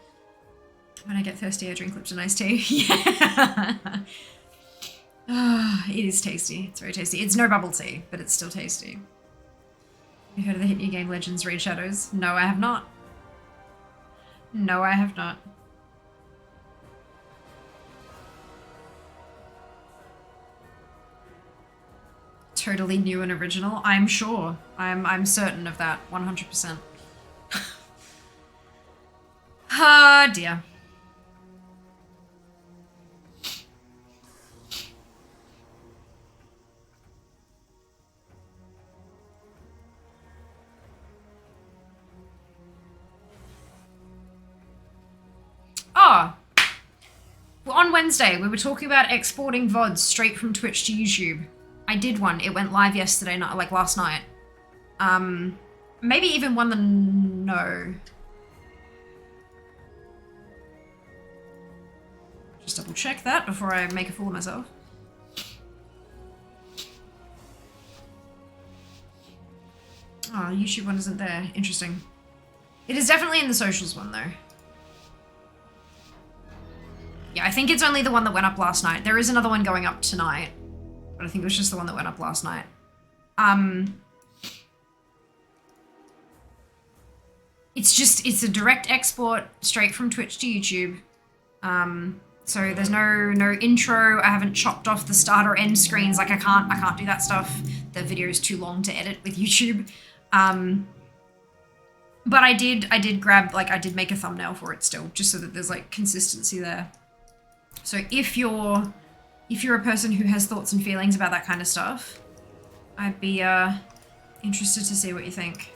When I get thirsty, I drink Lipton iced tea. Yeah. It is tasty. It's very tasty. It's no bubble tea, but it's still tasty. Have you heard of the hit new game Legends Raid Shadows? No, I have not. No, I have not. Totally new and original. I'm sure. I'm certain of that. 100%. Ah, dear. Oh, well, on Wednesday we were talking about exporting VODs straight from Twitch to YouTube. I did one. It went live yesterday night, like last night. Maybe even won the no. Just double check that before I make a fool of myself. Oh, the YouTube one isn't there. Interesting. It is definitely in the socials one though. Yeah, I think it's only the one that went up last night. There is another one going up tonight, but I think it was just the one that went up last night. It's a direct export straight from Twitch to YouTube. So there's no intro. I haven't chopped off the start or end screens. Like I can't do that stuff. The video is too long to edit with YouTube. But I did grab, like, I did make a thumbnail for it still, just so that there's like consistency there. So if you're a person who has thoughts and feelings about that kind of stuff, I'd be interested to see what you think.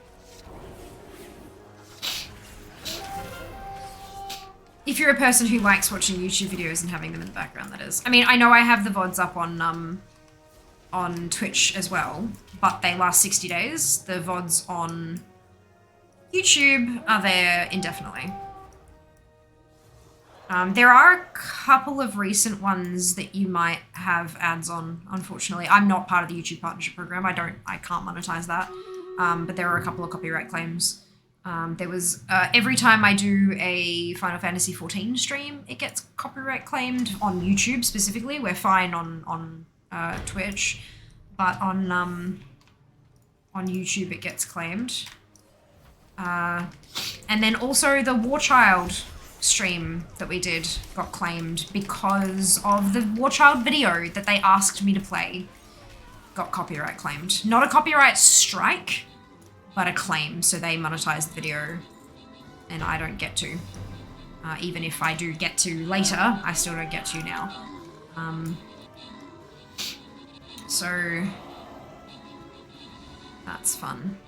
If you're a person who likes watching YouTube videos and having them in the background, that is. I mean, I know I have the VODs up on Twitch as well, but they last 60 days. The VODs on YouTube are there indefinitely. There are a couple of recent ones that you might have ads on, unfortunately. I'm not part of the YouTube partnership program. I can't monetize that. But there are a couple of copyright claims. There was, every time I do a Final Fantasy XIV stream, it gets copyright claimed on YouTube specifically. We're fine on Twitch, but on YouTube it gets claimed. And then also the Warchild stream that we did got claimed because of the Warchild video that they asked me to play got copyright claimed. Not a copyright strike, but a claim. So they monetized the video and I don't get to. Even if I do get to later, I still don't get to now. So that's fun.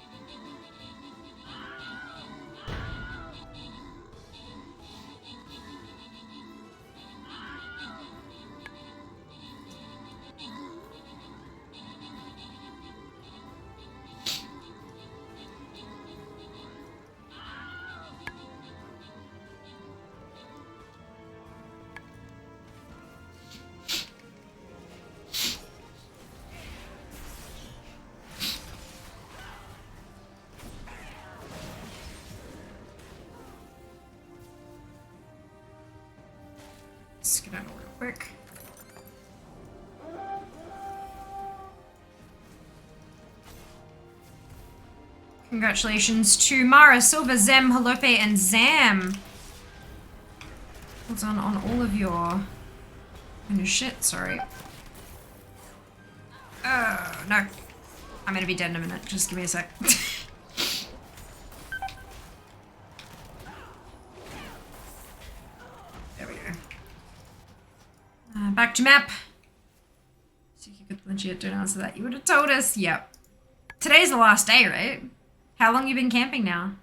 Skedaddle real quick. Congratulations to Mara, Silva, Zem, Halope, and Zam. Well done on all of your shit, sorry. Oh, no. I'm gonna be dead in a minute. Just give me a sec. There we go. Back to map. So you could legit don't answer that. You would have told us. Yep. Today's the last day, right? How long you been camping now?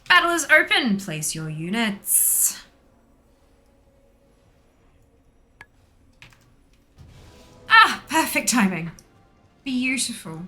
Battle is open. Place your units. Ah, perfect timing. Beautiful.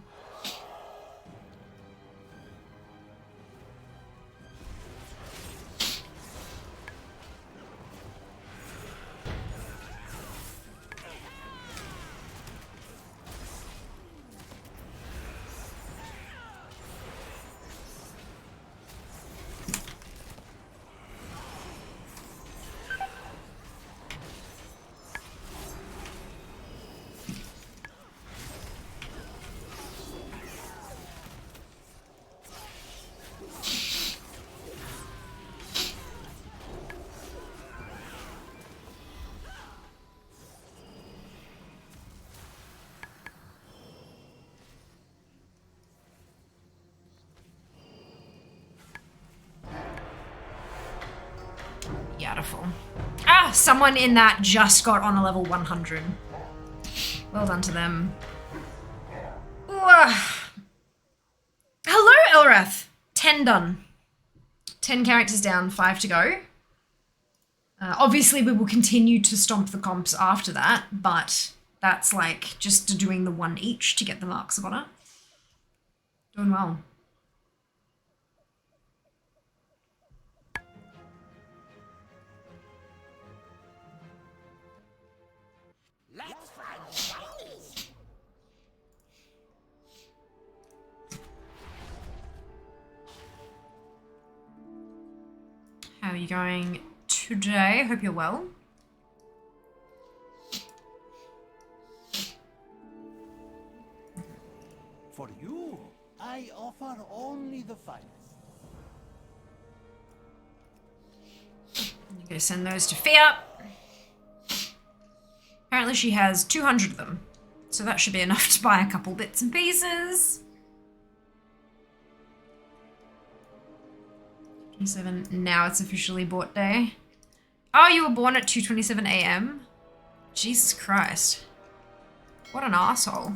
Beautiful. Ah, someone in that just got on a level 100. Well done to them. Ooh, hello, Elrath. 10 done. 10 characters down, 5 to go. Obviously, we will continue to stomp the comps after that, but that's like just doing the one each to get the marks of honor. Doing well. Let's find shinies. How are you going today? Hope you're well. For you, I offer only the finest. I'm gonna send those to Fia. Apparently she has 200 of them. So that should be enough to buy a couple bits and pieces. 27. Now it's officially bought day. Oh, you were born at 2:27 a.m.? Jesus Christ. What an asshole.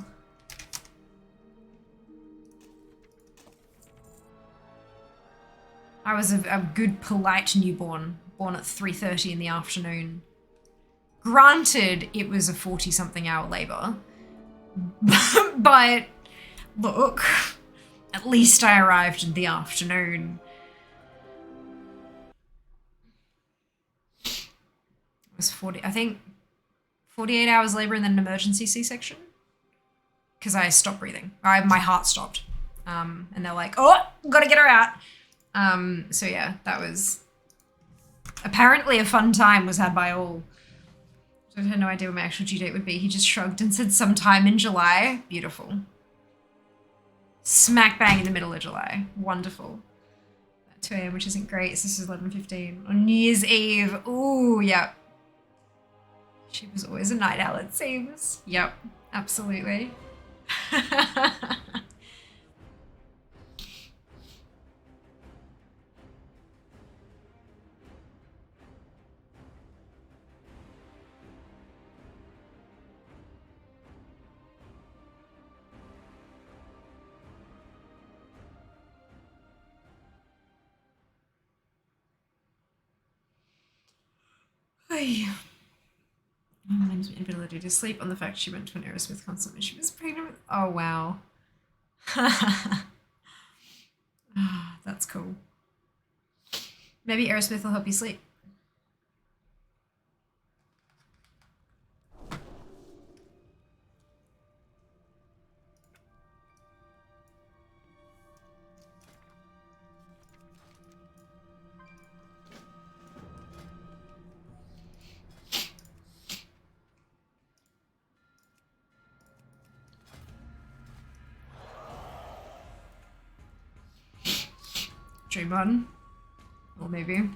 I was a good, polite newborn, born at 3:30 in the afternoon. Granted, it was a 40-something hour labor. But, look, at least I arrived in the afternoon. It was 40, I think, 48 hours labor and then an emergency C-section. Because I stopped breathing. My heart stopped. And they're like, oh, gotta get her out. So yeah, that was apparently a fun time was had by all. So I had no idea what my actual due date would be. He just shrugged and said sometime in July. Beautiful. Smack bang in the middle of July. Wonderful. At 2 a.m., which isn't great. So this is 11:15 on New Year's Eve. Ooh, yep. She was always a night owl, it seems. Yep, absolutely. Name's inability to sleep on the fact she went to an Aerosmith concert when she was pregnant with. Oh, wow. That's cool. Maybe Aerosmith will help you sleep. Dream on. Or maybe.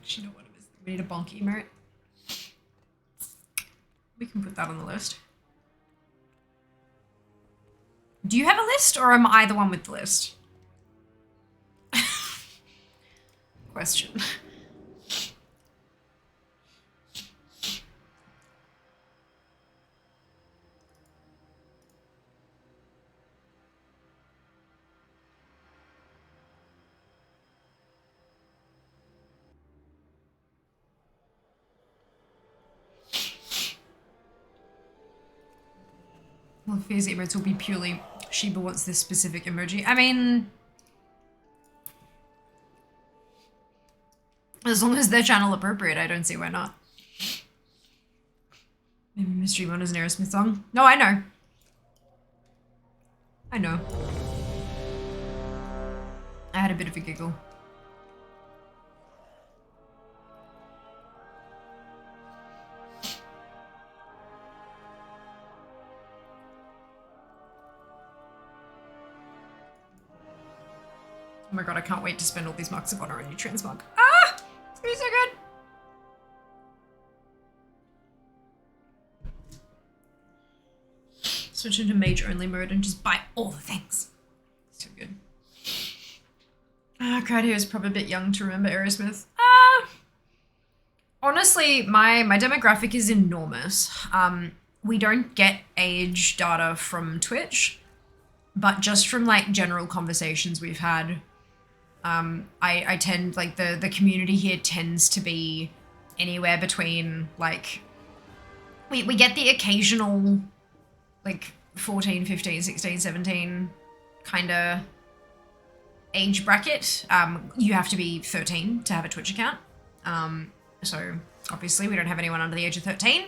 You know what it is? We need a bonk emote. We can put that on the list. Do you have a list, or am I the one with the list? Question. Well, Fear's emotes will be purely Sheba wants this specific emoji. I mean, as long as they're channel appropriate, I don't see why not. Maybe Mystery One is an Aerosmith song. No, I know. I know. I had a bit of a giggle. Oh my god, I can't wait to spend all these marks of honor on you, transmog. Ah! It's gonna be so good! Switch into mage only mode and just buy all the things. So good. Crowd here is probably a bit young to remember Aerosmith. Honestly, my demographic is enormous. We don't get age data from Twitch, but just from like general conversations we've had, I tend, like the community here tends to be anywhere between like, we get the occasional like 14, 15, 16, 17 kind of age bracket. You have to be 13 to have a Twitch account. So obviously we don't have anyone under the age of 13.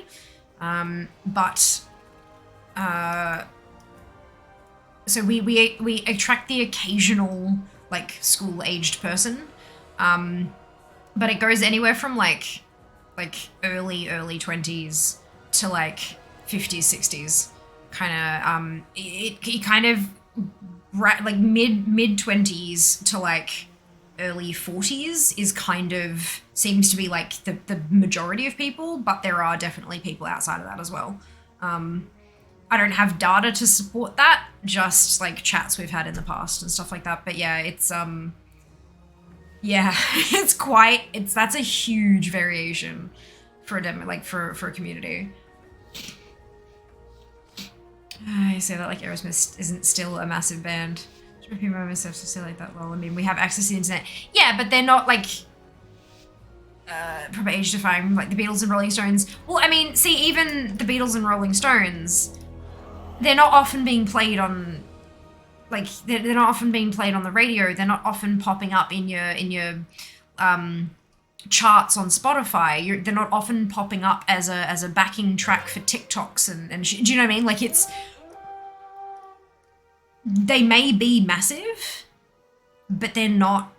So we attract the occasional like school-aged person. But it goes anywhere from like early 20s to like 50s, 60s. Kind of it kind of like mid 20s to like early 40s is kind of seems to be like the majority of people, but there are definitely people outside of that as well. I don't have data to support that, just like chats we've had in the past and stuff like that. But yeah, it's yeah, that's a huge variation for a demo, like for a community. I say that like Aerosmith isn't still a massive band. People myself to say like that. Well, I mean, we have access to the internet. Yeah, but they're not like proper age defying like the Beatles and Rolling Stones. Well, I mean, see, even the Beatles and Rolling Stones, they're not often being played on like they're not often being played on the radio. They're not often popping up in your charts on Spotify. They're not often popping up as a backing track for TikToks and do you know what I mean? Like they may be massive, but they're not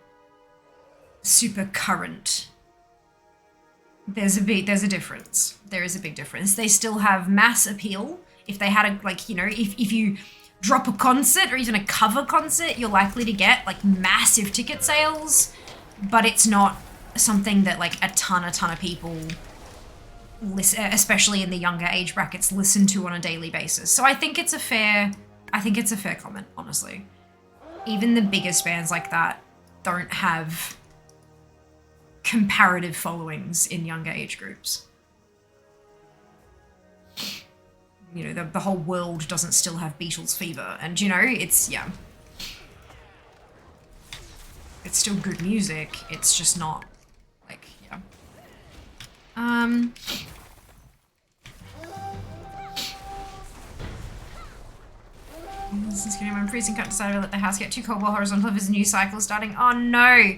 super current. There's a difference. There is a big difference. They still have mass appeal. If they had if you drop a concert or even a cover concert, you're likely to get like massive ticket sales, but it's not something that like a ton of people listen, especially in the younger age brackets, listen to on a daily basis. So I think it's a fair comment, honestly. Even the biggest bands like that don't have comparative followings in younger age groups. You know, the whole world doesn't still have Beatles fever, and you know, it's still good music. It's just not like, yeah. This is getting when freezing cut decided to let the house get too cold while horizontal of his new cycle starting. Oh no.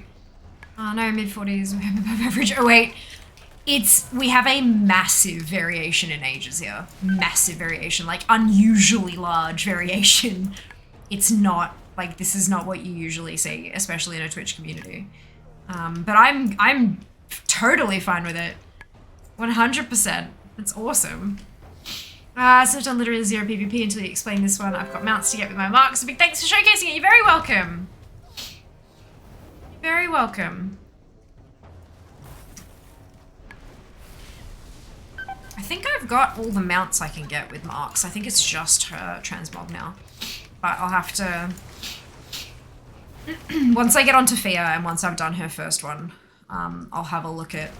Oh no, mid-40s, we have above average. Oh wait. We have a massive variation in ages here. Massive variation, like unusually large variation. It's not, like this is not what you usually see, especially in a Twitch community. But I'm totally fine with it. 100%. It's awesome. So I've done literally 0 PvP until you explain this one. I've got mounts to get with my marks. So big thanks for showcasing it. You're very welcome. You're very welcome. I think I've got all the mounts I can get with marks. I think it's just her transmog now. But I'll have to... once I get onto Fia and once I've done her first one, I'll have a look at...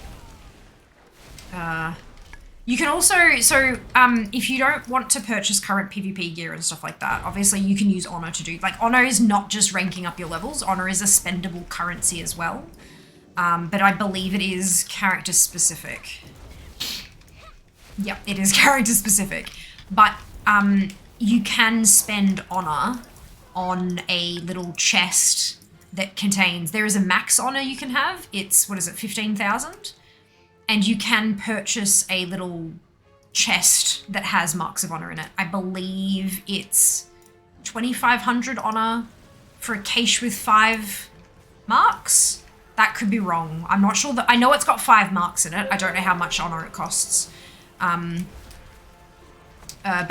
you can also, if you don't want to purchase current PvP gear and stuff like that, obviously you can use Honor to do, like Honor is not just ranking up your levels, Honor is a spendable currency as well. But I believe it is character specific. Yep, it is character specific. But you can spend Honor on a little chest that contains, there is a max Honor you can have, it's, what is it, 15,000? And you can purchase a little chest that has marks of Honor in it. I believe it's 2,500 Honor for a cache with 5 marks. That could be wrong. I'm not sure that, I know it's got 5 marks in it. I don't know how much Honor it costs. But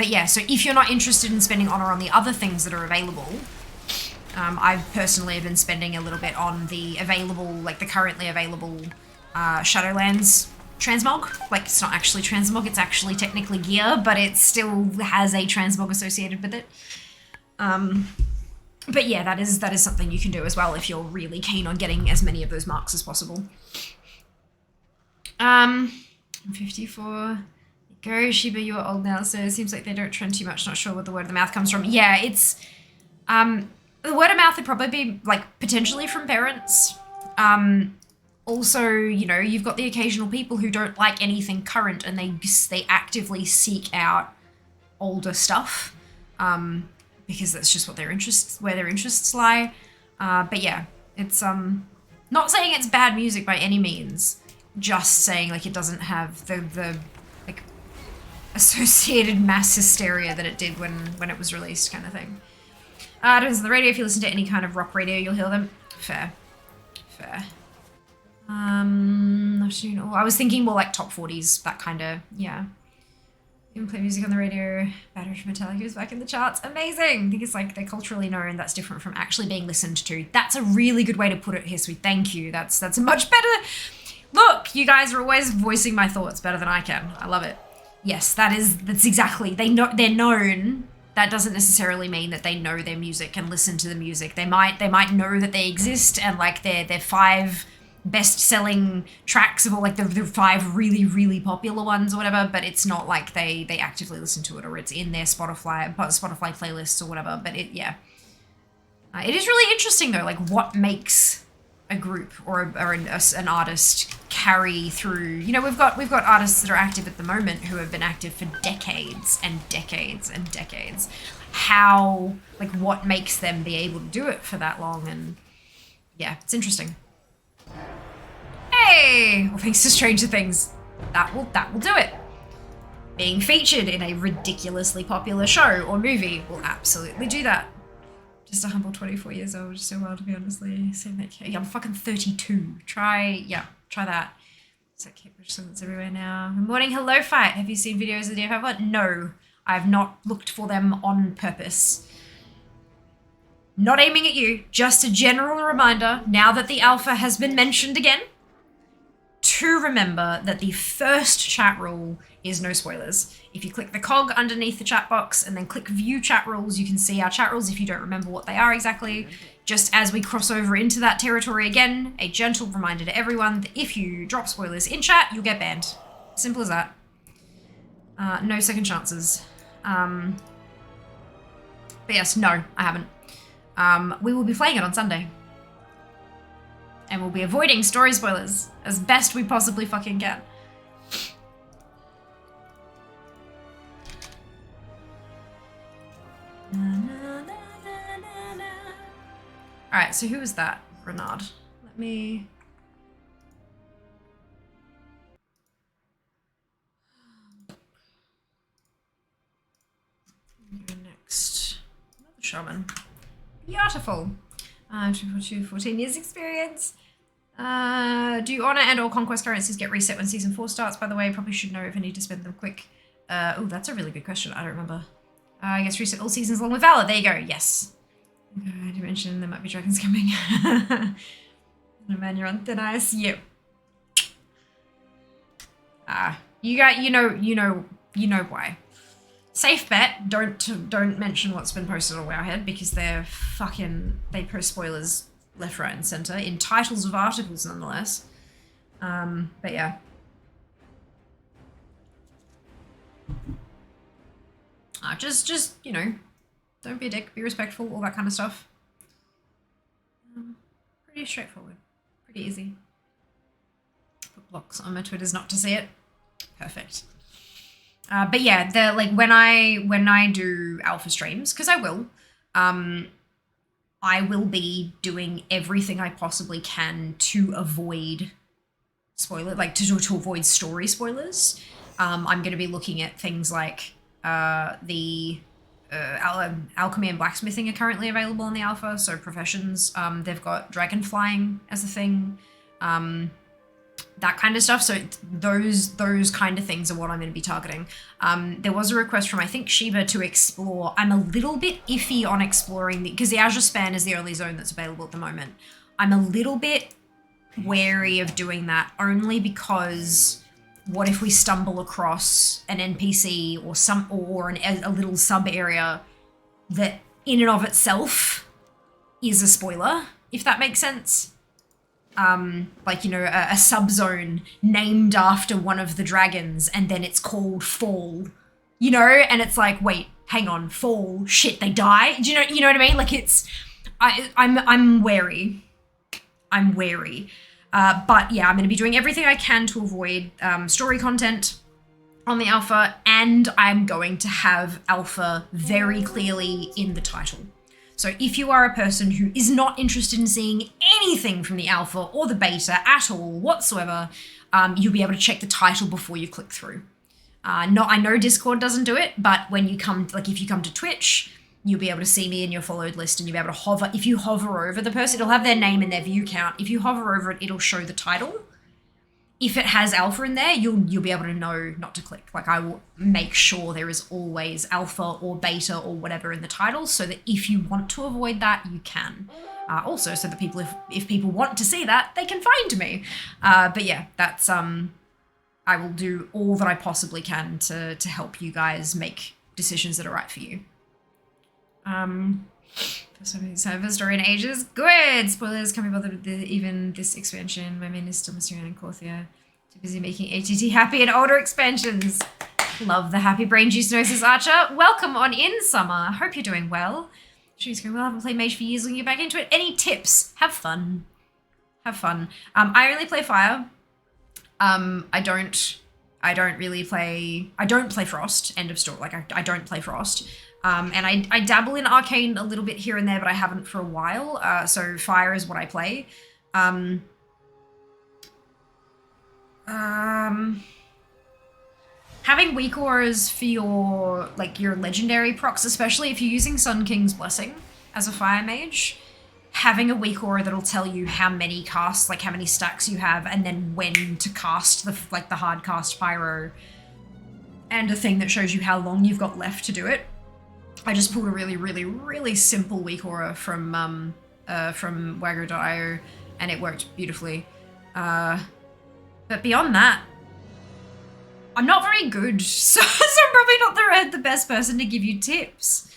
yeah, so if you're not interested in spending Honor on the other things that are available, I've personally been spending a little bit on the available, like the currently available Shadowlands transmog. Like, it's not actually transmog, it's actually technically gear, but it still has a transmog associated with it. But yeah, that is something you can do as well if you're really keen on getting as many of those marks as possible. I'm 54. Go, Shiba, you're old now, so it seems like they don't trend too much. Not sure where the word of the mouth comes from. Yeah, it's... the word of mouth would probably be, like, potentially from parents. Also, you know, you've got the occasional people who don't like anything current and they actively seek out older stuff. Because that's just what where their interests lie. But yeah, it's not saying it's bad music by any means, just saying like it doesn't have the like associated mass hysteria that it did when it was released, kind of thing. Depends on the radio. If you listen to any kind of rock radio, you'll hear them. Fair. I was thinking more like top 40s, that kind of, yeah. Even play music on the radio. Battery from Metallica is back in the charts. Amazing! I think it's like they're culturally known. That's different from actually being listened to. That's a really good way to put it, Hisui. Thank you. That's a much better... Look, you guys are always voicing my thoughts better than I can. I love it. Yes, that's exactly... They're known. That doesn't necessarily mean that they know their music and listen to the music. They might know that they exist and like they're 5 best-selling tracks of all like the 5 really, really popular ones or whatever, but it's not like they actively listen to it or it's in their Spotify playlists or whatever. But it is really interesting though, like what makes a group or an artist carry through. You know, we've got artists that are active at the moment who have been active for decades and decades and decades. How, like, what makes them be able to do it for that long? And yeah, it's interesting. Hey, well, thanks to Stranger Things, that will do it. Being featured in a ridiculously popular show or movie will absolutely do that. Just a humble 24 years old, just so wild to be honestly. Same that. Yeah, I'm fucking 32. Try that. So Cambridge silence everywhere now. Good morning, hello fight. Have you seen videos of the DFF? No, I have not looked for them on purpose. Not aiming at you, just a general reminder, now that the alpha has been mentioned again, to remember that the first chat rule is no spoilers. If you click the cog underneath the chat box and then click view chat rules, you can see our chat rules if you don't remember what they are exactly. Just as we cross over into that territory again, a gentle reminder to everyone that if you drop spoilers in chat, you'll get banned. Simple as that. No second chances. But yes, no, I haven't. We will be playing it on Sunday. And we'll be avoiding story spoilers as best we possibly fucking can. Alright, so who was that? Renard. Let me... go next. Another shaman. Beautiful. 14 years experience. Do honor and or conquest currencies get reset when season 4 starts? By the way, probably should know if I need to spend them quick. Oh, that's a really good question. I don't remember. I guess reset all seasons along with Valor. There you go. Yes. I did mention there might be dragons coming. No man, you're on thin ice. Yep. You know why. Safe bet. Don't mention what's been posted on Wowhead because they post spoilers left, right, and center in titles of articles, nonetheless. But yeah. Just you know, don't be a dick, be respectful, all that kind of stuff. Pretty straightforward, pretty easy. Put blocks on my Twitters not to see it. Perfect. But yeah, when I do alpha streams, because I will be doing everything I possibly can to avoid to avoid story spoilers. I'm going to be looking at things like the alchemy and blacksmithing are currently available in the alpha, so professions. They've got dragon flying as a thing. that kind of stuff. So those kind of things are what I'm going to be targeting. There was a request from, I think, Sheba to explore. I'm a little bit iffy on exploring because the Azure Span is the only zone that's available at the moment. I'm a little bit wary of doing that only because what if we stumble across an NPC or a little sub area that in and of itself is a spoiler, if that makes sense. Like, you know, a subzone named after one of the dragons and then it's called Fall, you know, and it's like, wait, hang on, Fall, shit, they die. Do you know what I mean? Like I'm wary. I'm wary. But yeah, I'm going to be doing everything I can to avoid story content on the alpha, and I'm going to have alpha very clearly in the title. So if you are a person who is not interested in seeing anything from the alpha or the beta at all whatsoever, you'll be able to check the title before you click through. I know Discord doesn't do it, but when you come, like if you come to Twitch, you'll be able to see me in your followed list and you'll be able to hover. If you hover over the person, it'll have their name and their view count. If you hover over it, it'll show the title. If it has alpha in there, you'll be able to know not to click. Like I will make sure there is always alpha or beta or whatever in the title so that if you want to avoid that, you can. Also, so that people, if people want to see that, they can find me. But yeah, that's, I will do all that I possibly can to help you guys make decisions that are right for you. Cyber story in ages. Good! Spoilers, can't be bothered with even this expansion. My main is still Mysterion and Corthia. Too busy making ATT happy and older expansions. Love the happy brain juice Gnosis Archer. Welcome on in, Summer. Hope you're doing well. She's going well. I haven't played Mage for years. Looking back into it. Any tips? Have fun. Have fun. I only play Fire. I don't play Frost. End of story. Like I don't play Frost. And I dabble in Arcane a little bit here and there, but I haven't for a while. So Fire is what I play. Having weak auras for your legendary procs, especially if you're using Sun King's Blessing as a Fire Mage, having a weak aura that'll tell you how many casts, like how many stacks you have, and then when to cast the hard cast Pyro, and a thing that shows you how long you've got left to do it. I just pulled a really, really, really simple weak aura from Wagger.io, and it worked beautifully. But beyond that, I'm not very good, so I'm probably not the best person to give you tips.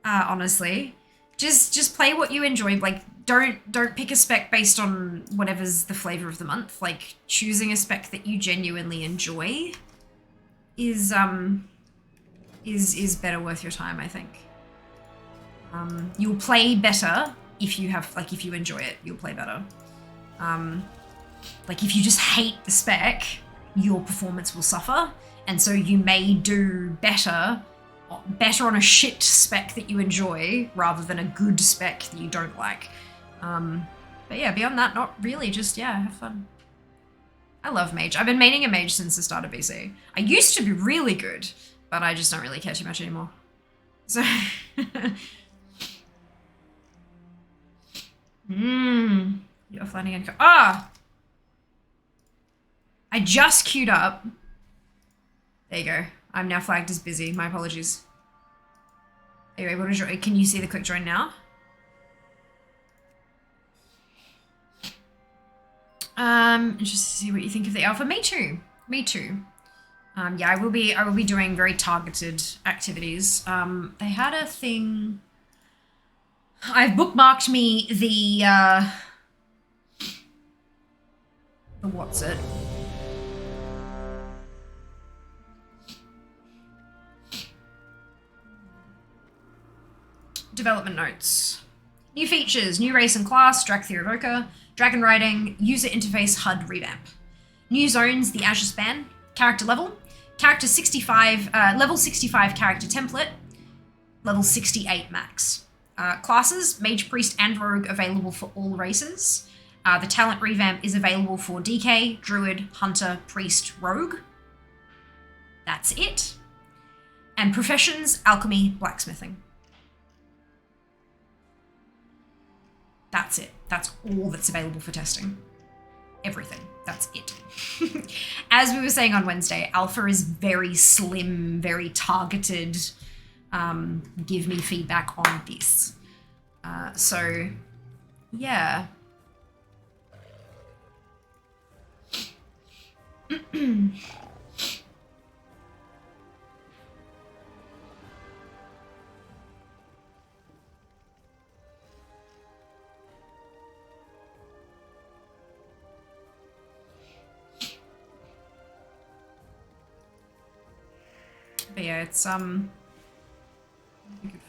Honestly, just play what you enjoy. Like, don't pick a spec based on whatever's the flavor of the month. Like, choosing a spec that you genuinely enjoy is better worth your time, I think. You'll play better if you enjoy it, you'll play better. Like if you just hate the spec, your performance will suffer, and so you may do better on a shit spec that you enjoy rather than a good spec that you don't like. But yeah, beyond that, not really, just have fun. I love Mage. I've been maining a Mage since the start of BC. I used to be really good, but I just don't really care too much anymore. So, you're offline again. I just queued up. There you go. I'm now flagged as busy. My apologies. Are you able to join? Can you see the quick join now? Just to see what you think of the alpha. Me too. Me too. Yeah, I will be doing very targeted activities. They had a thing. I've bookmarked me the what's it? Development notes. New features, new race and class, Dracthea Evoker, Dragon Riding, user interface HUD revamp. New zones, the Azure Span, character level, character 65, level 65 character template, level 68 max. Classes, Mage, Priest, and Rogue available for all races. The talent revamp is available for DK, Druid, Hunter, Priest, Rogue. That's it. And professions, Alchemy, Blacksmithing. That's it. That's all that's available for testing. Everything. That's it. As we were saying on Wednesday, alpha is very slim, very targeted. Give me feedback on this. So, yeah. But yeah, it's good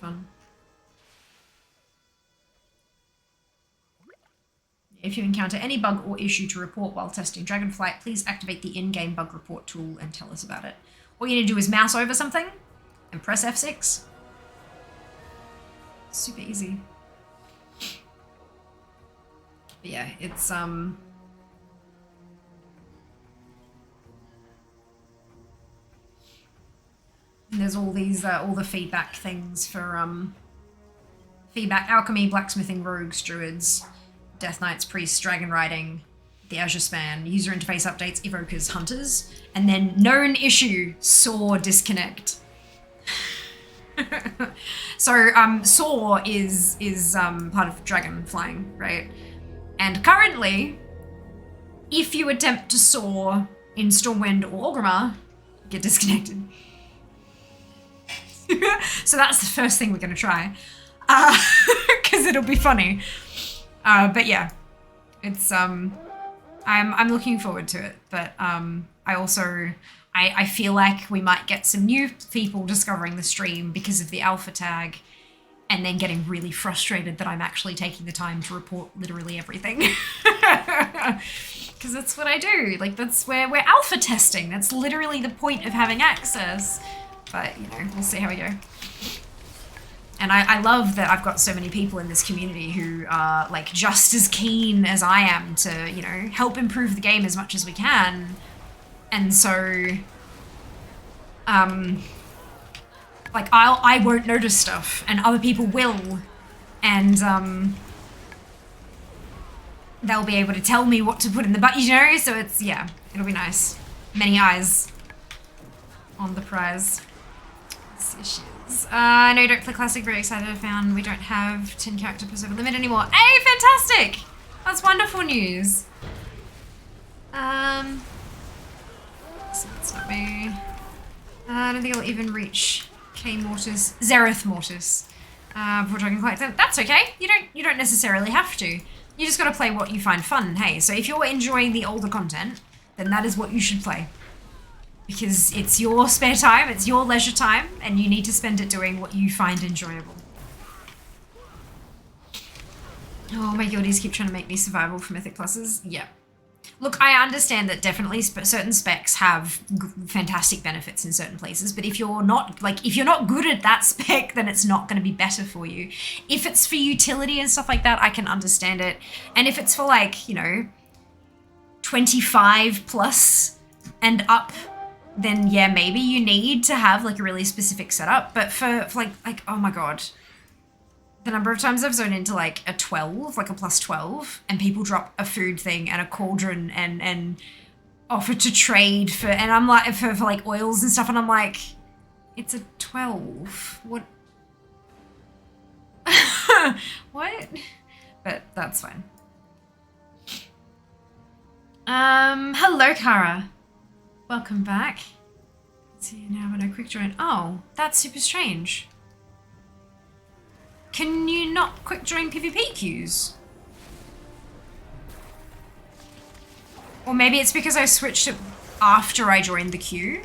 fun. If you encounter any bug or issue to report while testing Dragonflight, please activate the in-game bug report tool and tell us about it. All you need to do is mouse over something and press F6. Super easy. But yeah, it's and there's all these all the feedback things for feedback: alchemy, blacksmithing, rogues, druids, death knights, priests, dragon riding, the azure span, user interface updates, evokers, hunters, and then known issue: saw disconnect. So saw is part of dragon flying, right? And currently, if you attempt to soar in Stormwind or Orgrimmar, you get disconnected. So that's the first thing we're gonna try, because it'll be funny. But yeah, it's I'm looking forward to it. But I also I feel like we might get some new people discovering the stream because of the alpha tag, and then getting really frustrated that I'm actually taking the time to report literally everything. Because that's what I do. Like, that's where we're alpha testing. That's literally the point of having access. But, you know, we'll see how we go. And I love that I've got so many people in this community who are, like, just as keen as I am to, you know, help improve the game as much as we can. And so, like, I won't notice stuff, and other people will. And, they'll be able to tell me what to put in the button, you know? So it's, yeah, it'll be nice. Many eyes on the prize. I know you don't play Classic, very excited I found we don't have 10 character per server limit anymore. Hey, fantastic! That's wonderful news. So it's not me. I don't think I'll even reach Zereth Mortis before Dragonflight. That's okay. You don't necessarily have to. You just gotta play what you find fun, hey? So if you're enjoying the older content, then that is what you should play. Because it's your spare time, it's your leisure time, and you need to spend it doing what you find enjoyable. Oh, my guildies keep trying to make me survival for Mythic Pluses. Yeah. Look, I understand that definitely certain specs have fantastic benefits in certain places, but if you're not good at that spec, then it's not going to be better for you. If it's for utility and stuff like that, I can understand it. And if it's for, like, you know, 25 plus and up, then yeah, maybe you need to have, like, a really specific setup. But for like, oh my god, the number of times I've zoned into, like, a 12, like a plus 12, and people drop a food thing and a cauldron and offer to trade for, and I'm like, for like oils and stuff, and I'm like, it's a 12. What? What? But that's fine. Hello, Kara. Welcome back. Let's see now when I quick join. Oh, that's super strange. Can you not quick join PvP queues? Or maybe it's because I switched it after I joined the queue.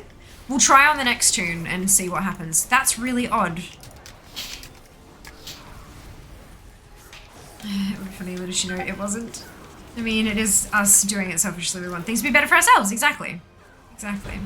We'll try on the next tune and see what happens. That's really odd. It would be funny, little she know it wasn't. I mean, it is us doing it selfishly. We want things to be better for ourselves. Exactly. Exactly.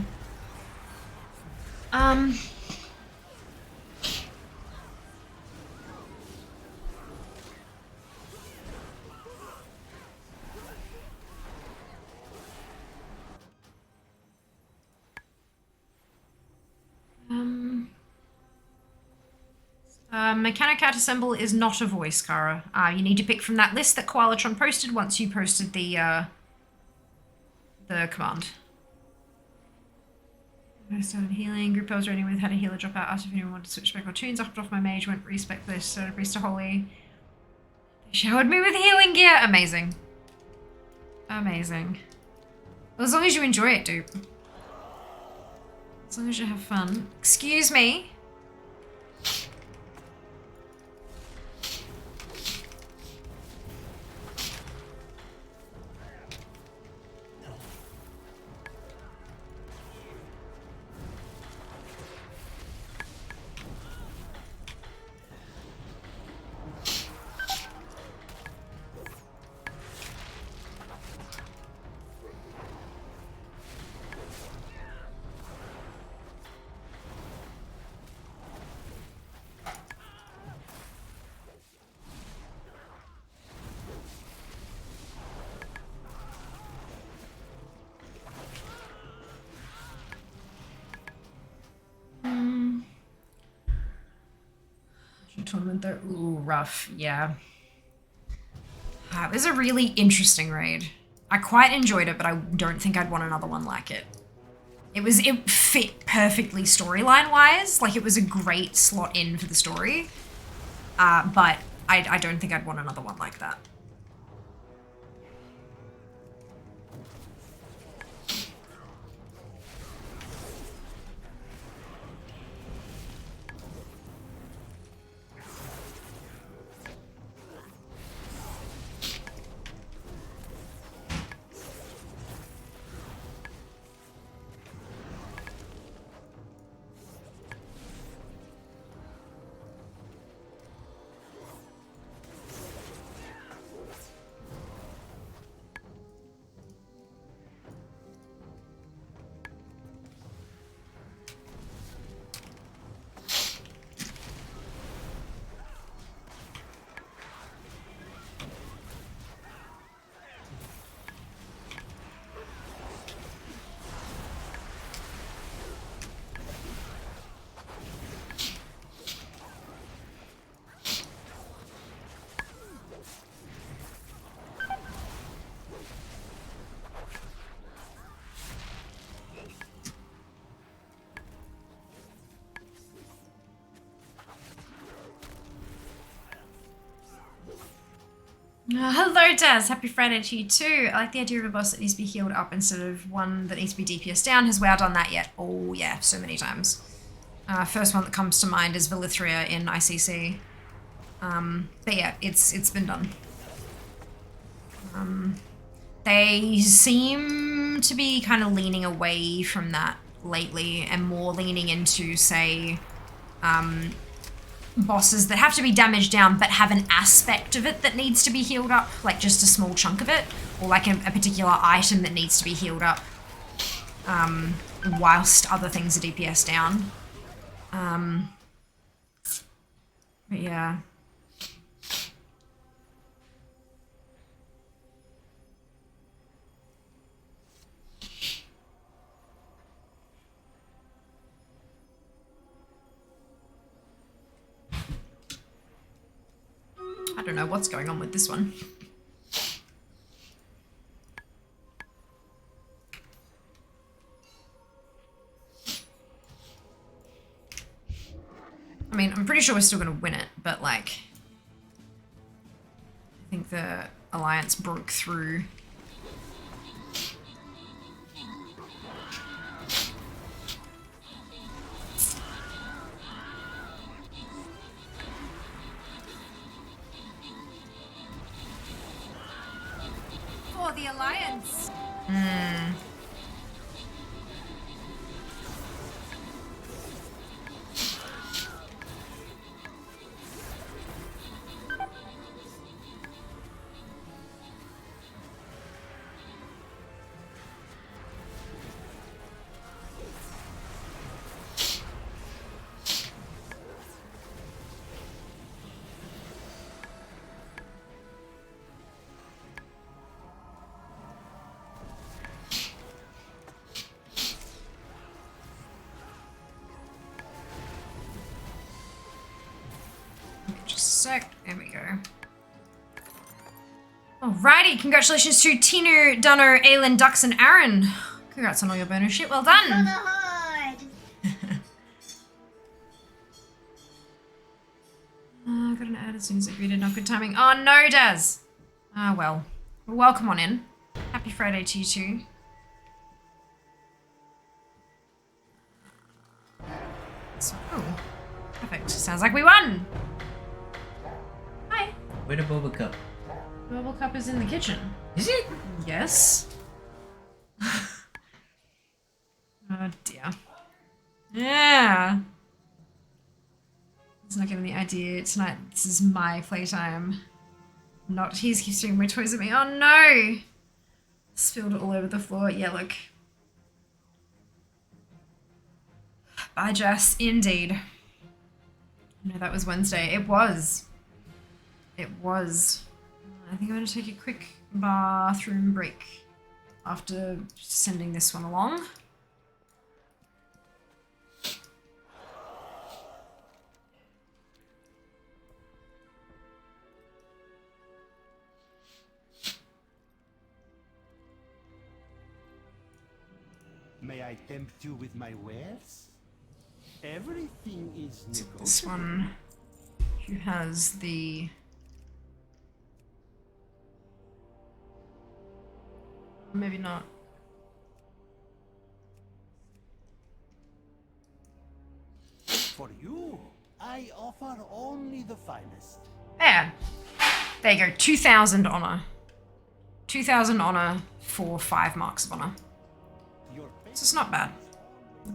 Mechanic out assemble is not a voice, Kara. You need to pick from that list that Koalatron posted once you posted the the command. I started healing. Group I was raiding with had a healer drop out. Asked if anyone wanted to switch back or tunes. I hopped off my mage, went respect this, started priest to holy. They showered me with healing gear. Amazing. Amazing. Well, as long as you enjoy it, dude. As long as you have fun. Excuse me. Tournament though, ooh, rough, yeah. It was a really interesting raid. I quite enjoyed it, but I don't think I'd want another one like it. It fit perfectly storyline wise, like it was a great slot in for the story. But I don't think I'd want another one like that. Hello, Daz. Happy Friday to you too. I like the idea of a boss that needs to be healed up instead of one that needs to be DPS down. Has WoW done that yet? Oh yeah, so many times. First one that comes to mind is Villithria in ICC. But yeah, it's been done. They seem to be kind of leaning away from that lately and more leaning into, say, bosses that have to be damaged down but have an aspect of it that needs to be healed up, like just a small chunk of it, or like a particular item that needs to be healed up whilst other things are DPS down. But yeah. I don't know what's going on with this one. I mean, I'm pretty sure we're still going to win it, but like, I think the alliance broke through. For the alliance. Just a sec. There we go. Alrighty, congratulations to Tinu, Dunno, Aylin, Dux, and Aaron. Congrats on all your bonus shit, well done. I got an ad as soon as it greeted, not good timing. Oh no, Daz. Ah, well. Welcome on in. Happy Friday to you too. So, oh, perfect. Sounds like we won. Hi. Where the boba cup? The bubble cup is in the kitchen. Is it? Yes. Oh dear. Yeah. He's not giving the idea tonight. This is my playtime. Not he keeps throwing my toys at me. Oh no! Spilled it all over the floor. Yeah, look. Bye, Jess. Indeed. No, that was Wednesday. It was. It was. I think I'm going to take a quick bathroom break after sending this one along. May I tempt you with my wares? Everything is negotiable. This one, who has the... Maybe not. For you, I offer only the finest. There. There you go. 2,000 honor. 2,000 honor for 5 marks of honor. Your So it's not bad.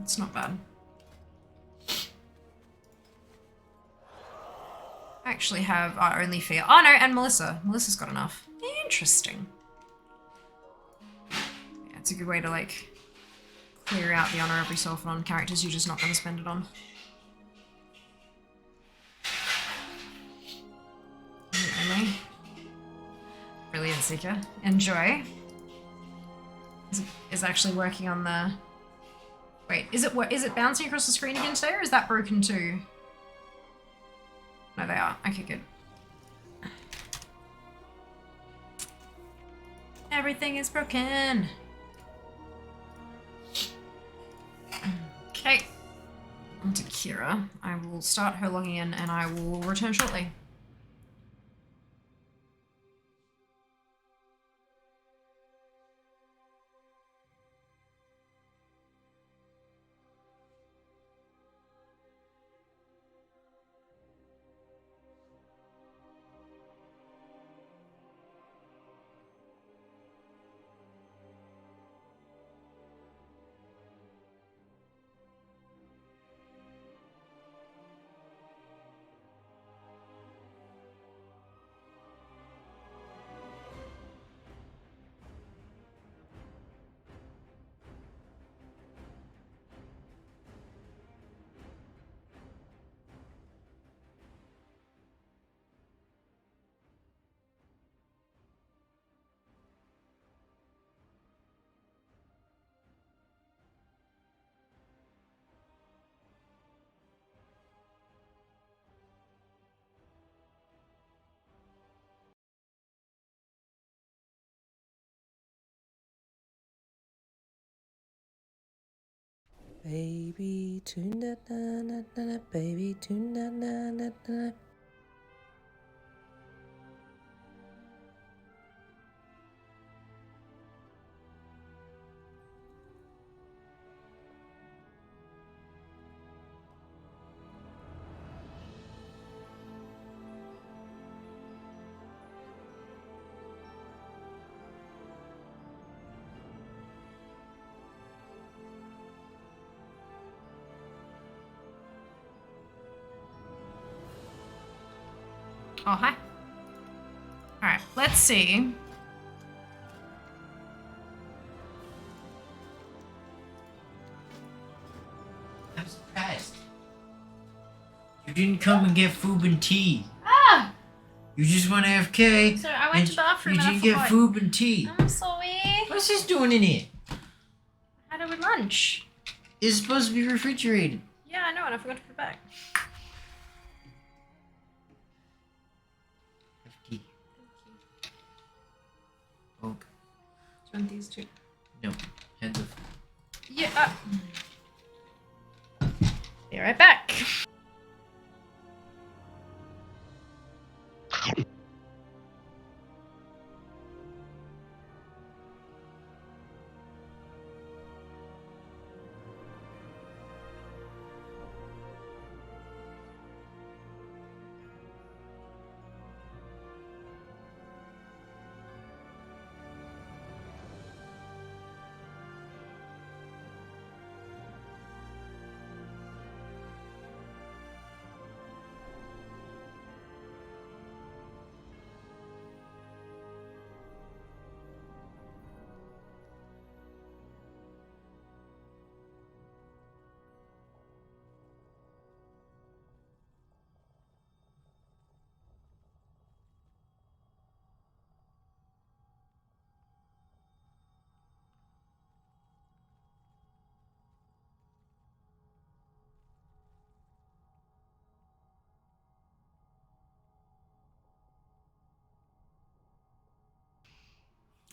It's not bad. I actually have our only fear. Oh no, and Melissa. Melissa's got enough. Interesting. Yeah, it's a good way to like clear out the honor every so often on characters you're just not going to spend it on. Only. Brilliant Seeker. Enjoy. Is actually working on the... Wait, is it bouncing across the screen again today, or is that broken too? No, they are. Okay, good. Everything is broken. Okay. On to Kira. I will start her logging in and I will return shortly. Baby tonight, na na na na, baby tonight, na na na. Oh, hi. Alright, let's see. I'm surprised. You didn't come and get food and tea. Ah! You just went AFK. Sorry, I went to the bathroom You and I didn't get forgot. food and tea. I'm sorry. What's this doing in here? I had it with lunch. It's supposed to be refrigerated. Yeah, I know, and I forgot to put it back. Have tea. Aren't these two? No. Hands off. Yeah. Be right back.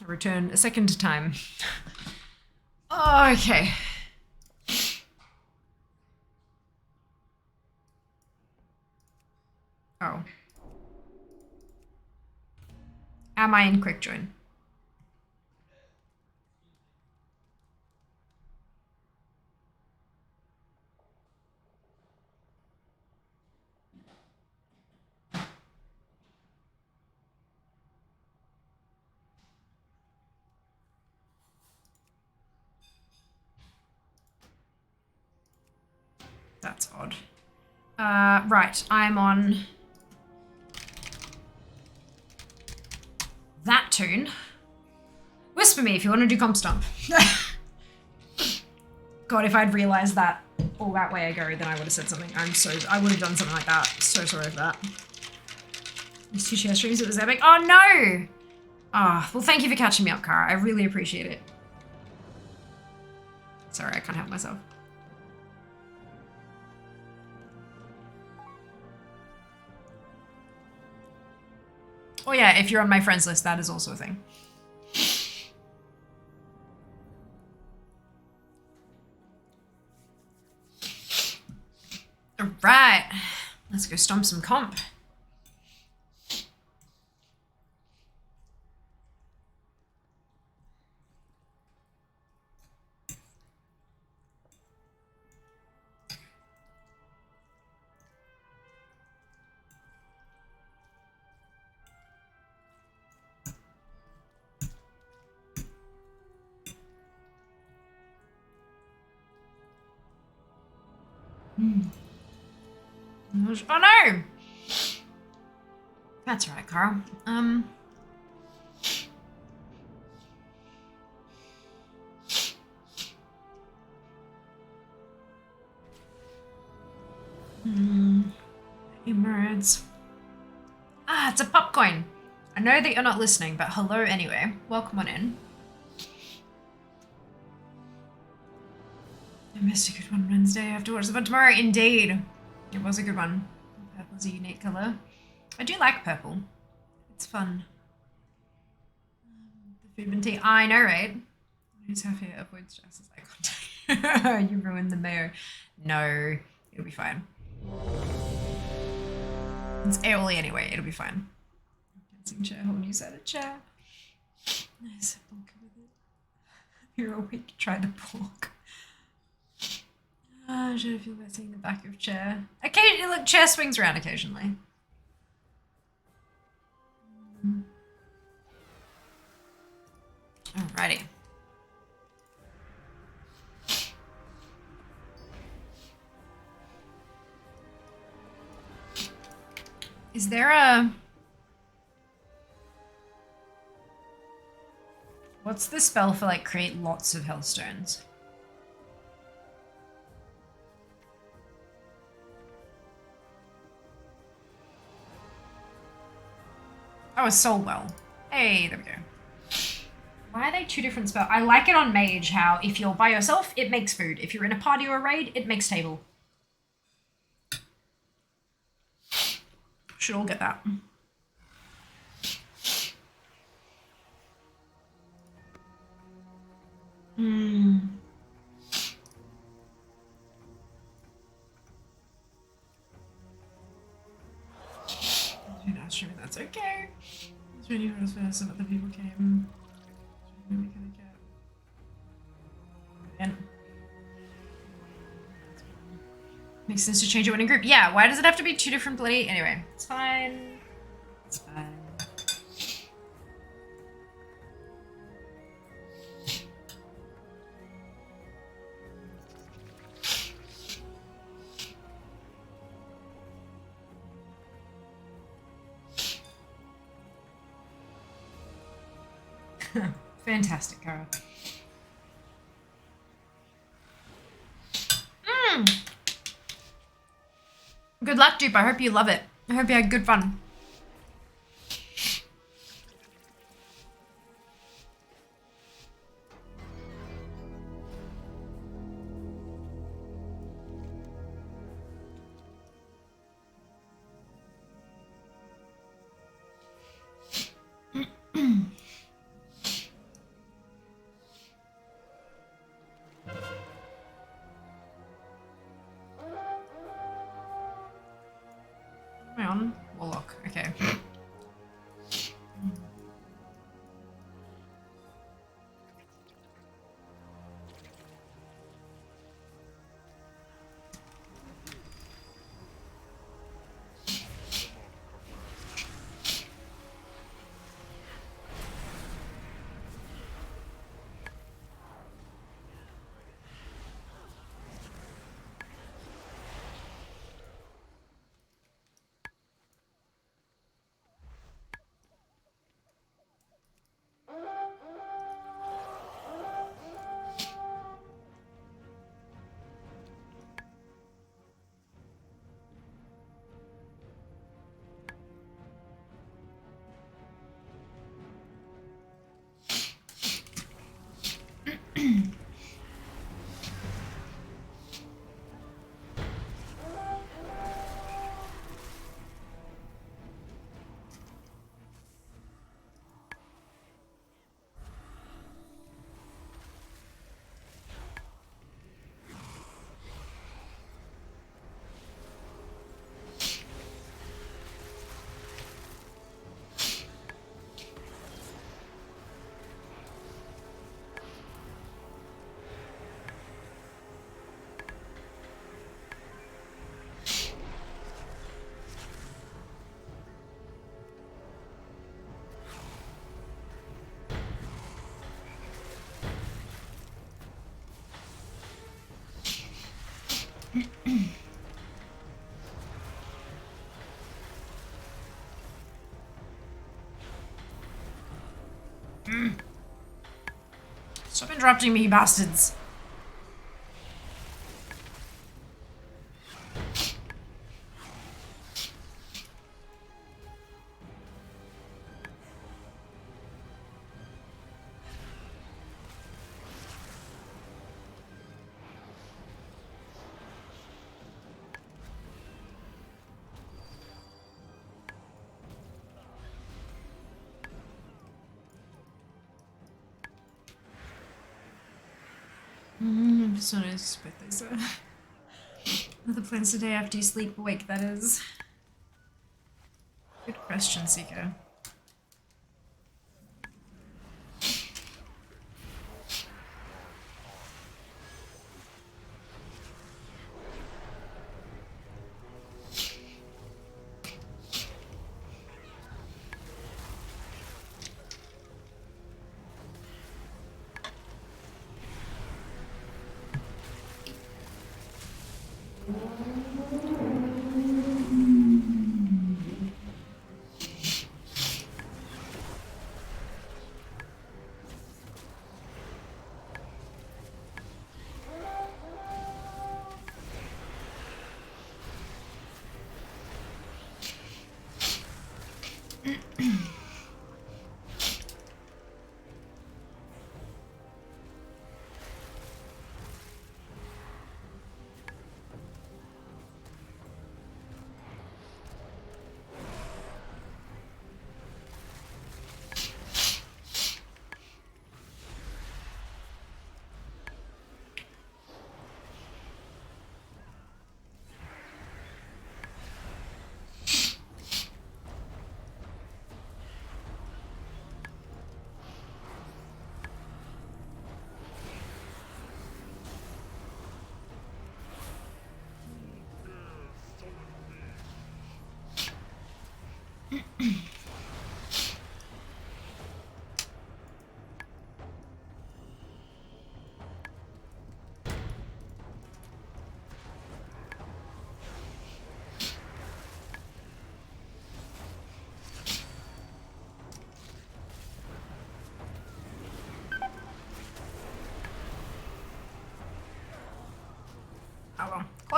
I return a second time. Okay. Oh. Am I in quick join? That's odd. Right, I'm on that tune. Whisper me if you want to do comp stomp. God, if I'd realized that all that way ago, then I would have said something. I would have done something like that. So sorry for that. These two share streams, it was epic. Oh no! Ah, well thank you for catching me up, Kara. I really appreciate it. Sorry, I can't help myself. Oh yeah, if you're on my friends list, that is also a thing. All right, let's go stomp some comp. Oh no! That's right, Carl. Emeralds. Ah, it's a popcoin. I know that you're not listening, but hello anyway. Welcome on in. I missed a good one Wednesday. I have to watch the one tomorrow. Indeed. It was a good one. Purple's a unique colour. I do like purple. It's fun. The food and tea. I know, right? Who's happy avoids Jass's eye contact? You ruined the mayo. No, it'll be fine. It's early anyway. It'll be fine. Dancing chair, whole new set of chair. Nice. Bunker with it. You're awake. Try the pork. I should feel about seeing the back of chair. Occasionally, look, chair swings around occasionally. Alrighty. Is there a... What's the spell for, like, create lots of hellstones? Oh, a soul well. Hey, there we go. Why are they two different spells? I like it on mage how if you're by yourself, it makes food. If you're in a party or a raid, it makes table. Should all get that. Hmm. Not sure that's okay. It's really for us first, some other people came. Maybe can I get? And makes sense to change it when in group. Yeah, why does it have to be two different bloody? Anyway, it's fine. It's fine. Fantastic, Kara. Good luck, dupe. I hope you love it. I hope you had good fun. Am I on? Warlock. Okay. Stop interrupting me, you bastards. So nice birthday, sir. Other plans today after you sleep awake, that is. Good question, Seeker.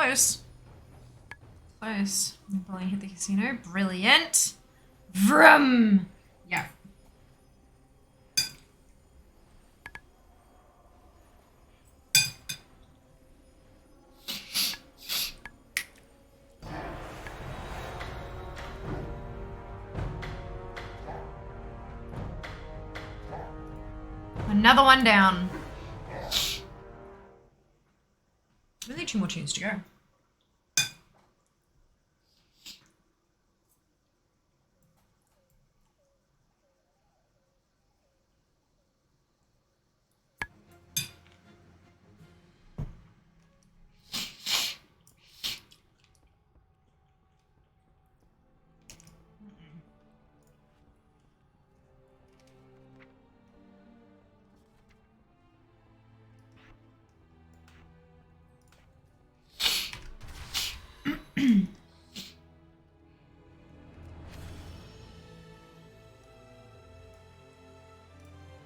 close. Close. Bullying hit the casino. Brilliant. Vroom. Yeah. Another one down. Only 2 more tunes to go.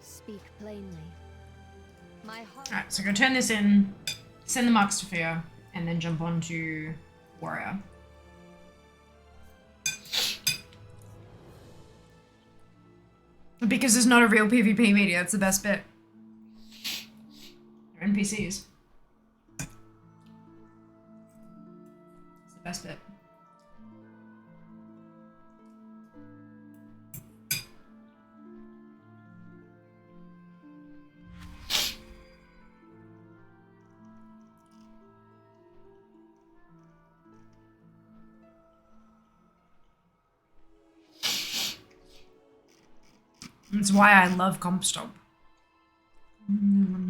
Speak plainly. My heart. Alright, so go turn this in, send the marks to Fear, and then jump on to Warrior. Because it's not a real PvP media, it's the best bit. They're NPCs. It's the best bit. That's why I love Stomp.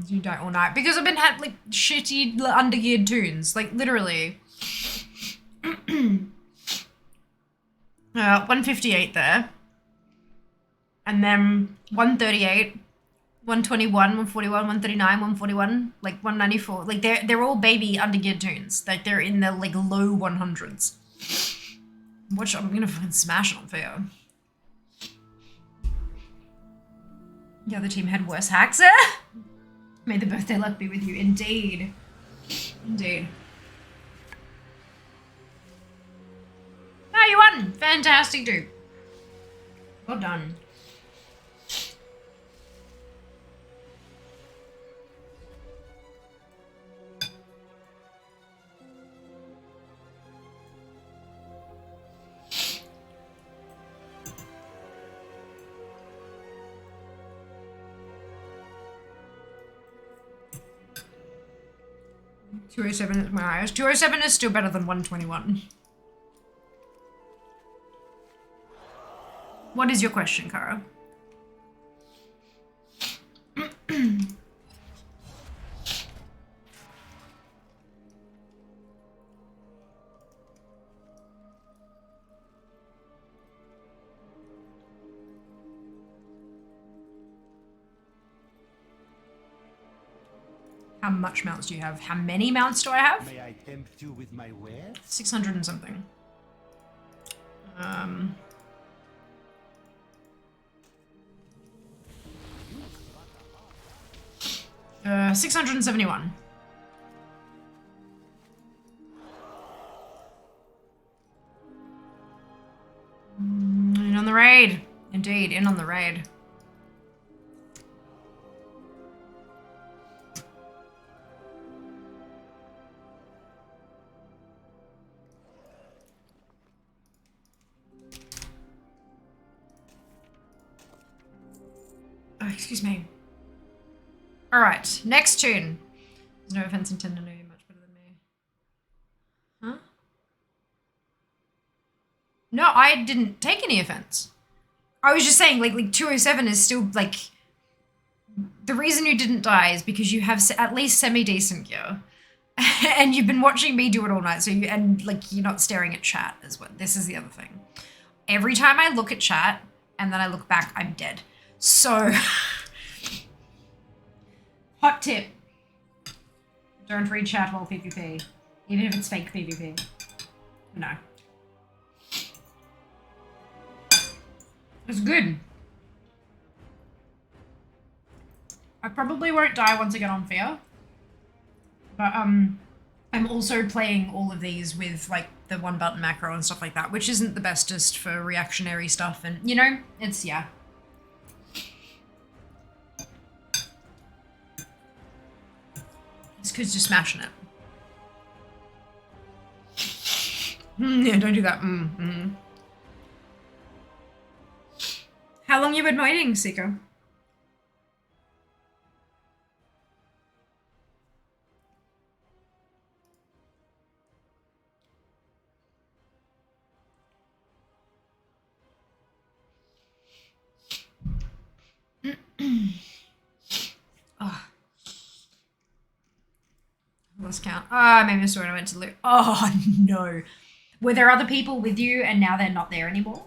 You die all night. Because I've been had like shitty undergeared tunes. Like literally. 158 there. And then 138, 121, 141, 139, 141, like 194. Like they're all baby undergeared tunes. Like they're in the like low 100s. Which I'm gonna fucking smash on for you. The other team had worse hacks. May the birthday luck be with you. Indeed. Indeed. Oh, you won! Fantastic, dude. Well done. $207 is my highest. 207 is still better than 121. What is your question, Kara? How much mounts do you have? How many mounts do I have? May I tempt you with my wares? 600 and something. 671. In on the raid. Indeed, in on the raid. Oh, excuse me. Alright, next tune. There's no offense intended, I know you're much better than me. Huh? No, I didn't take any offense. I was just saying, like 207 is still, like... The reason you didn't die is because you have at least semi-decent gear. And you've been watching me do it all night, so you're not staring at chat as well. This is the other thing. Every time I look at chat, and then I look back, I'm dead. So... Hot tip. Don't read chat while PvP. Even if it's fake PvP. No. It's good. I probably won't die once I get on Fear. But, I'm also playing all of these with like the one button macro and stuff like that, which isn't the bestest for reactionary stuff. And you know, it's, yeah. It's because you're smashing it. Yeah, don't do that. How long you been waiting, Seeker? Oh. Lost count. Oh, I made a story and I went to loot. Oh, no. Were there other people with you and now they're not there anymore?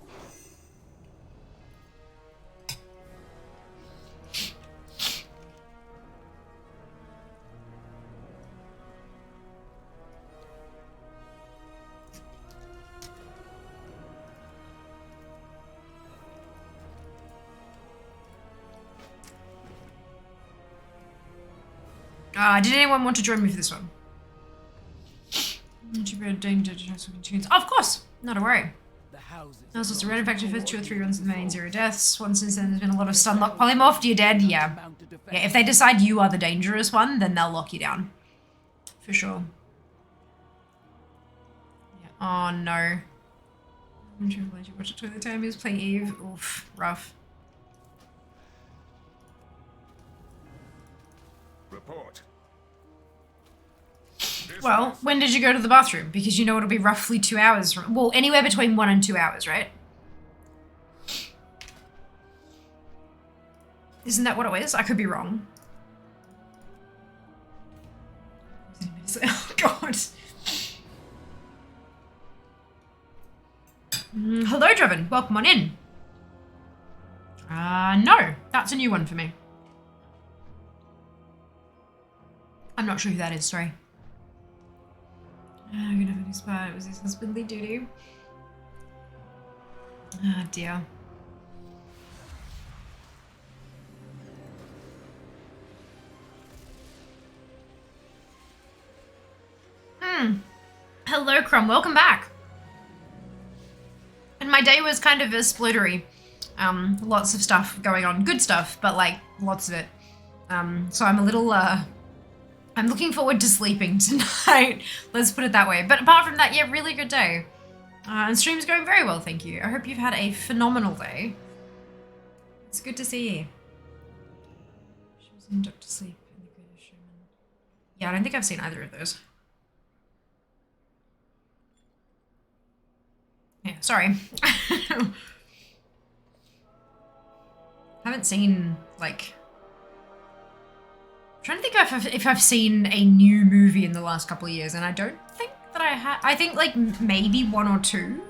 Did anyone want to join me for this one? Of course, not a worry. That was just a random factor for 2 or 3 runs in the main, 0 deaths. Once since then, there's been a lot of stun lock polymorphed. You're dead, yeah. Yeah, if they decide you are the dangerous one, then they'll lock you down. For sure. Yeah. Oh, no. I'm sure glad you watched it toilet time. He was playing Eve. Oof, rough. Report. Well, when did you go to the bathroom? Because you know it'll be roughly 2 hours from... Well, anywhere between 1 and 2 hours, right? Isn't that what it was? I could be wrong. Oh, God. Hello, Driven. Welcome on in. No. That's a new one for me. I'm not sure who that is, sorry. I'm gonna have a new spot. It was his husbandly duty. Oh, dear. Hello, Crumb. Welcome back. And my day was kind of a splittery. Lots of stuff going on. Good stuff, but like lots of it. So I'm a little, I'm looking forward to sleeping tonight. Let's put it that way. But apart from that, yeah, really good day. And stream's going very well, thank you. I hope you've had a phenomenal day. It's good to see you. She was in Doctor Sleep in The Greatest Showman. Yeah, I don't think I've seen either of those. Yeah, sorry. Haven't seen, like... I'm trying to think if I've seen a new movie in the last couple of years, and I don't think that I have. I think, like, maybe 1 or 2.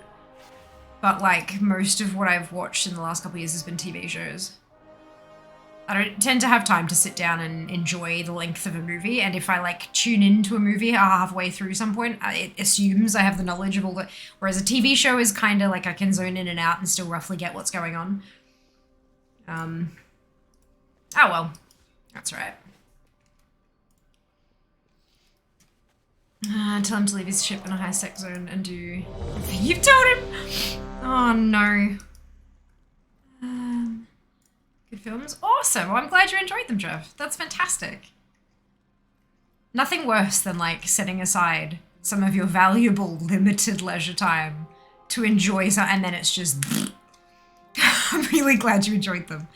But, like, most of what I've watched in the last couple of years has been TV shows. I don't tend to have time to sit down and enjoy the length of a movie, and if I, like, tune into a movie halfway through some point, it assumes I have the knowledge of all the... Whereas a TV show is kind of like I can zone in and out and still roughly get what's going on. Oh well. That's all right. Tell him to leave his ship in a high-sec zone and do... You've told him! Oh, no. Good films. Awesome. Well, I'm glad you enjoyed them, Jeff. That's fantastic. Nothing worse than, like, setting aside some of your valuable, limited leisure time to enjoy some... And then it's just... I'm really glad you enjoyed them.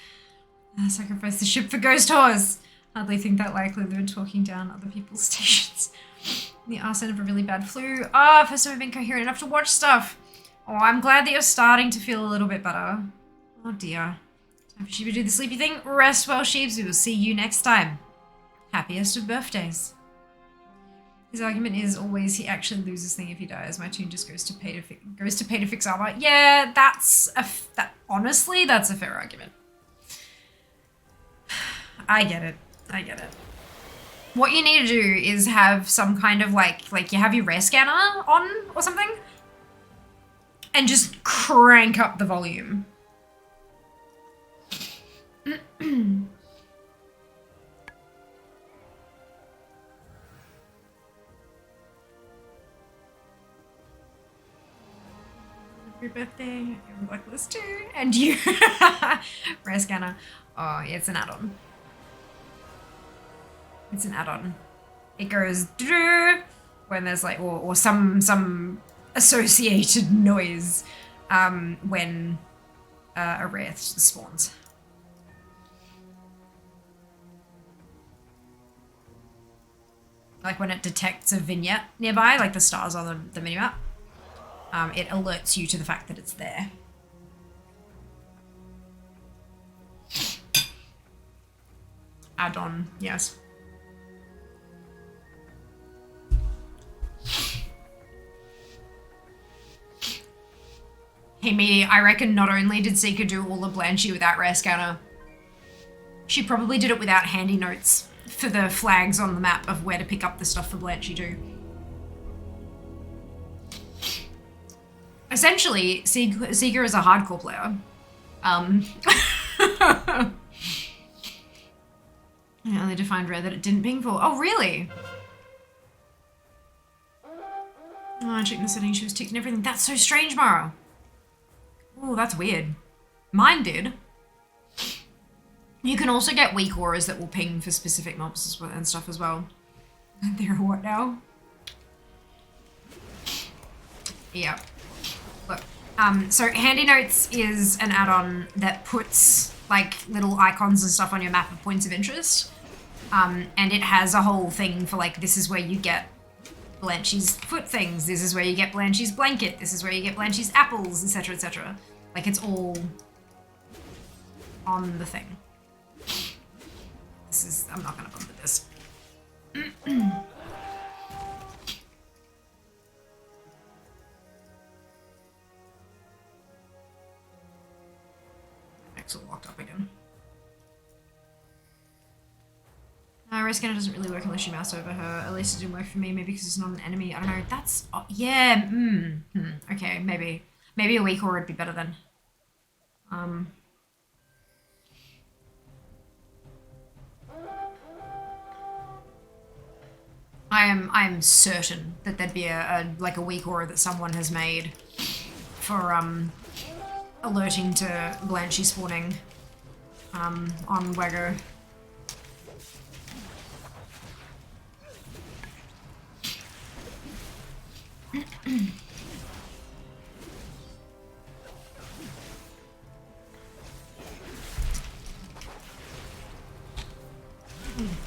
Sacrifice the ship for ghost whores. Hardly think that likely. They're talking down other people's stations. The arson of a really bad flu. First time I've been coherent enough to watch stuff. Oh, I'm glad that you're starting to feel a little bit better. Oh dear. Time for Sheep to do the sleepy thing. Rest well, Sheeps. We will see you next time. Happiest of birthdays. His argument is always he actually loses thing if he dies. My tune just goes to pay to fix armor. Yeah, honestly, that's a fair argument. I get it. I get it. What you need to do is have some kind of like you have your rare scanner on or something and just crank up the volume. Happy birthday. You're Blacklist too. And you. Rare scanner. Oh, yeah, it's an add-on. It's an add-on. It goes when there's like, or some associated noise when a rare spawns. Like when it detects a vignette nearby, like the stars on the minimap, it alerts you to the fact that it's there. Add-on, yes. Hey me, I reckon not only did Seeker do all the Blanchy without Rare Scanner, she probably did it without handy notes for the flags on the map of where to pick up the stuff for Blanchy too. Essentially, Seeker is a hardcore player. I only defined rare that it didn't ping for. Oh, really? Oh, I checked the settings, she was ticked and everything. That's so strange, Mara. Oh, that's weird. Mine did. You can also get weak auras that will ping for specific mobs and stuff as well. They're what now? Yeah. Look. So Handy Notes is an add-on that puts like little icons and stuff on your map of points of interest. And it has a whole thing for like, this is where you get Blanchy's foot things, this is where you get Blanchy's blanket, this is where you get Blanchy's apples, etc, etc. Like it's all on the thing. This is, I'm not gonna bump at this. Axel locked up again. Rare Scanner doesn't really work unless you mouse over her. At least it didn't work for me, maybe because it's not an enemy. I don't know. That's, oh, yeah, okay, maybe. Maybe a weak aura would be better then. I am certain that there'd be a weak aura that someone has made for alerting to Blanchy spawning on Wego.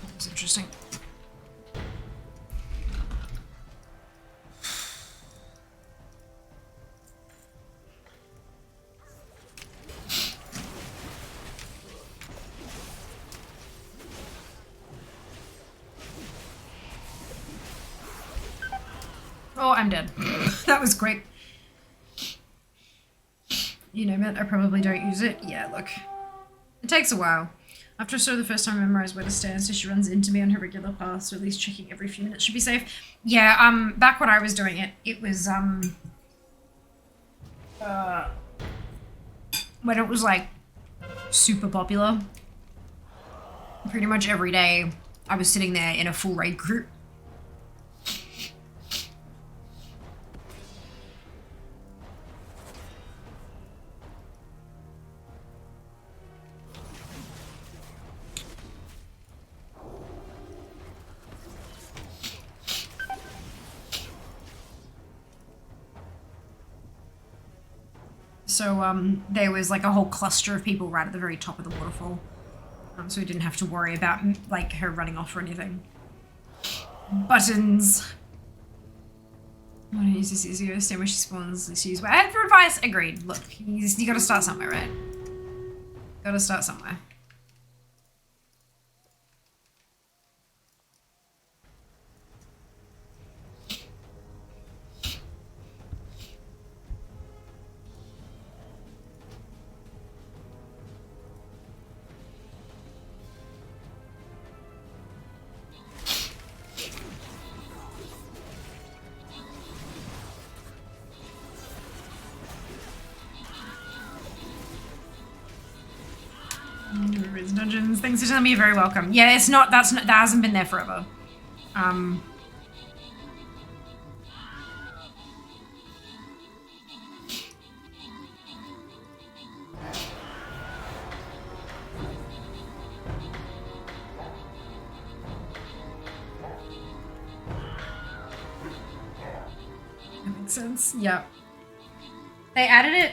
That's interesting. Oh, I'm dead. That was quick. You know, Matt, I probably don't use it. Yeah, look. It takes a while. After I saw the first time, I memorized where to stand, so she runs into me on her regular path, so at least checking every few minutes should be safe. Yeah, back when I was doing it, it was, when it was, like, super popular. Pretty much every day, I was sitting there in a full raid group. So there was like a whole cluster of people right at the very top of the waterfall. So we didn't have to worry about like her running off or anything. Buttons. I want to use this easier. Stand where she spawns. Let's use where I have for advice. Agreed. Look, you gotta start somewhere, right? Gotta start somewhere. Dungeons. Thanks for telling me. You're very welcome. Yeah, it's not. That hasn't been there forever. makes sense. Yep. They added it.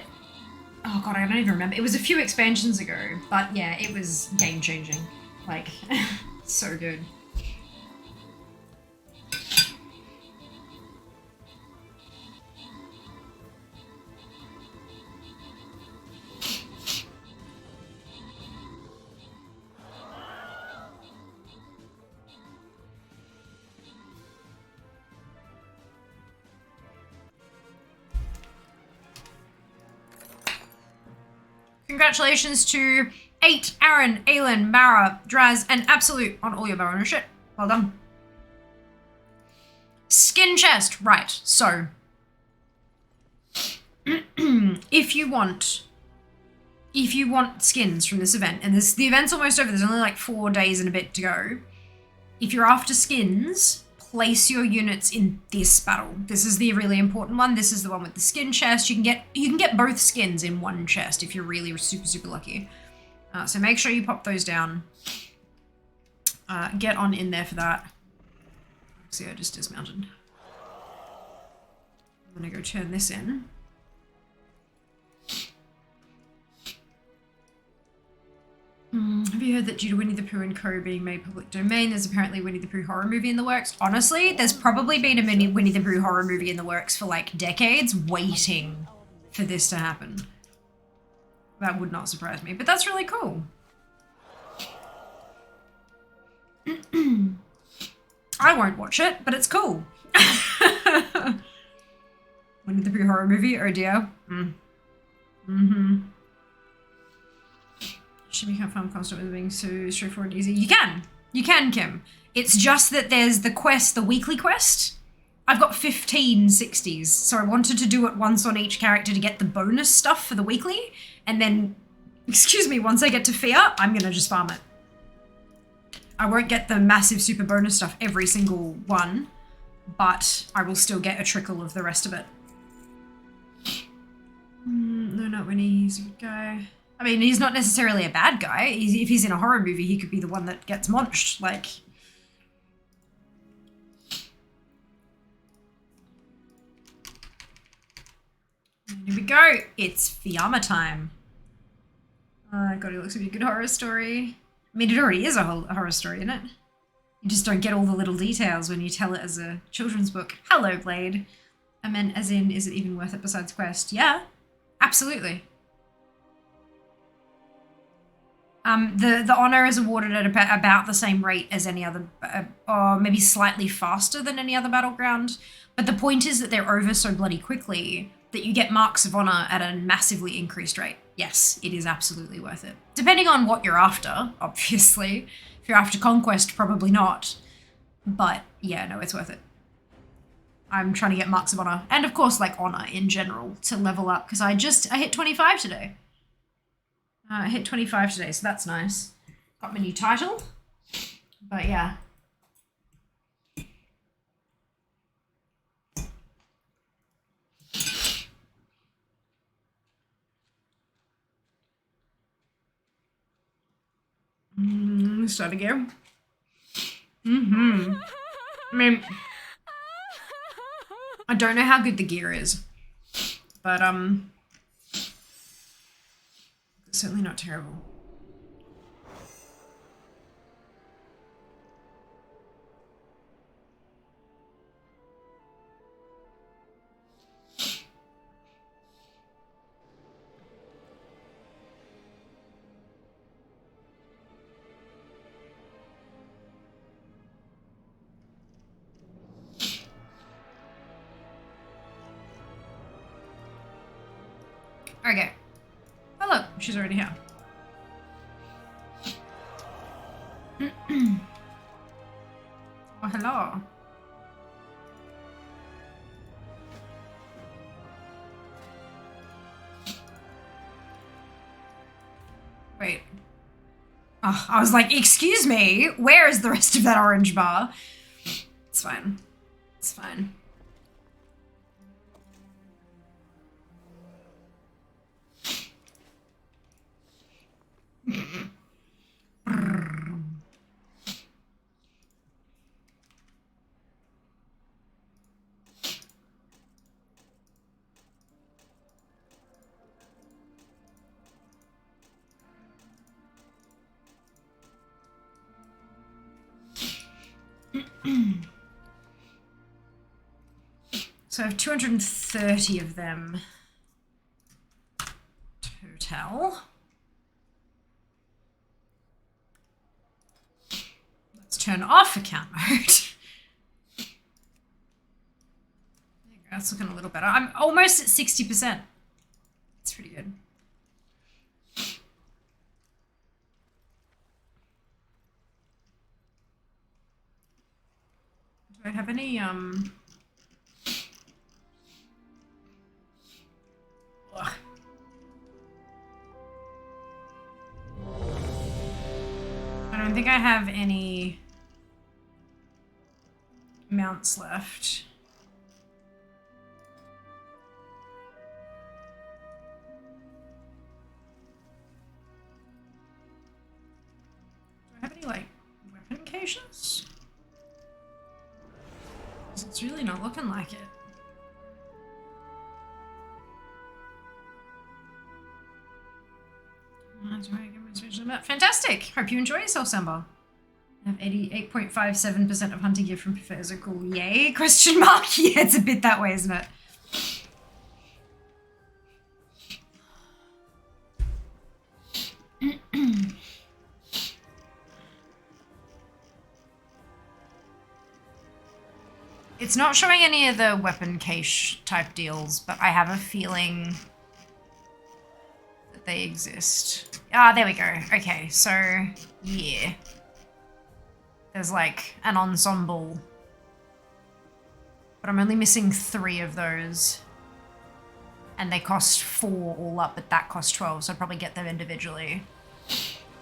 Oh god, I don't even remember. It was a few expansions ago, but yeah, it was game changing. Like, so good. Congratulations to 8, Aaron, Aylin, Mara, Draz, and Absolute on all your bow ownership. Well done. Skin chest. Right, so. if you want skins from this event, and the event's almost over, there's only like 4 days and a bit to go. If you're after skins, place your units in this battle. This is the really important one. This is the one with the skin chest. You can get both skins in one chest if you're really super lucky. So make sure you pop those down. Get on in there for that. See, I just dismounted. I'm gonna go turn this in. Have you heard that due to Winnie the Pooh and Co. being made public domain, there's apparently a Winnie the Pooh horror movie in the works? Honestly, there's probably been a Winnie the Pooh horror movie in the works for like decades, waiting for this to happen. That would not surprise me, but that's really cool. I won't watch it, but it's cool. Winnie the Pooh horror movie? Oh dear. Should become farm constant with being so straightforward and easy. You can, Kim. It's just that there's the quest, the weekly quest. I've got 15 60s, so I wanted to do it once on each character to get the bonus stuff for the weekly, and then, excuse me, once I get to Fear, I'm gonna just farm it. I won't get the massive super bonus stuff every single one, but I will still get a trickle of the rest of it. No, not Winnie, he's a good guy. I mean, he's not necessarily a bad guy. If he's in a horror movie, he could be the one that gets munched. Like, here we go. It's Fiamma time. God, it looks like a good horror story. I mean, it already is a horror story, isn't it? You just don't get all the little details when you tell it as a children's book. Hello, Blade. I meant as in, is it even worth it besides quest? Yeah, absolutely. The honor is awarded at about the same rate as any other, or maybe slightly faster than any other battleground. But the point is that they're over so bloody quickly that you get marks of honor at a massively increased rate. Yes, it is absolutely worth it. Depending on what you're after, obviously. If you're after conquest, probably not. But yeah, no, it's worth it. I'm trying to get marks of honor. And of course, like honor in general to level up, because I hit 25 today. I hit 25 today, so that's nice. Got my new title. But yeah. Start again. I mean, I don't know how good the gear is, but it's certainly not terrible. Okay. Oh look, she's already here. Oh, hello. Wait. Oh, I was like, excuse me, where is the rest of that orange bar? It's fine. It's fine. So I have 230 of them total. Let's turn off account mode. There you go, that's looking a little better. I'm almost at 60%. It's pretty good. Do I have any, Ugh. I don't think I have any mounts left. Do I have any, like, weapon caches? It's really not looking like it. That's right, give me a switch on that. Fantastic! Hope you enjoy yourself, Samba. I have 88.57% of hunting gear from physical. Yay? Question mark? Yeah, it's a bit that way, isn't it? It's not showing any of the weapon cache type deals, but I have a feeling that they exist. Ah, there we go. Okay, so yeah. There's like an ensemble, but I'm only missing 3 of those. And they cost 4 all up, but that cost 12, so I'd probably get them individually.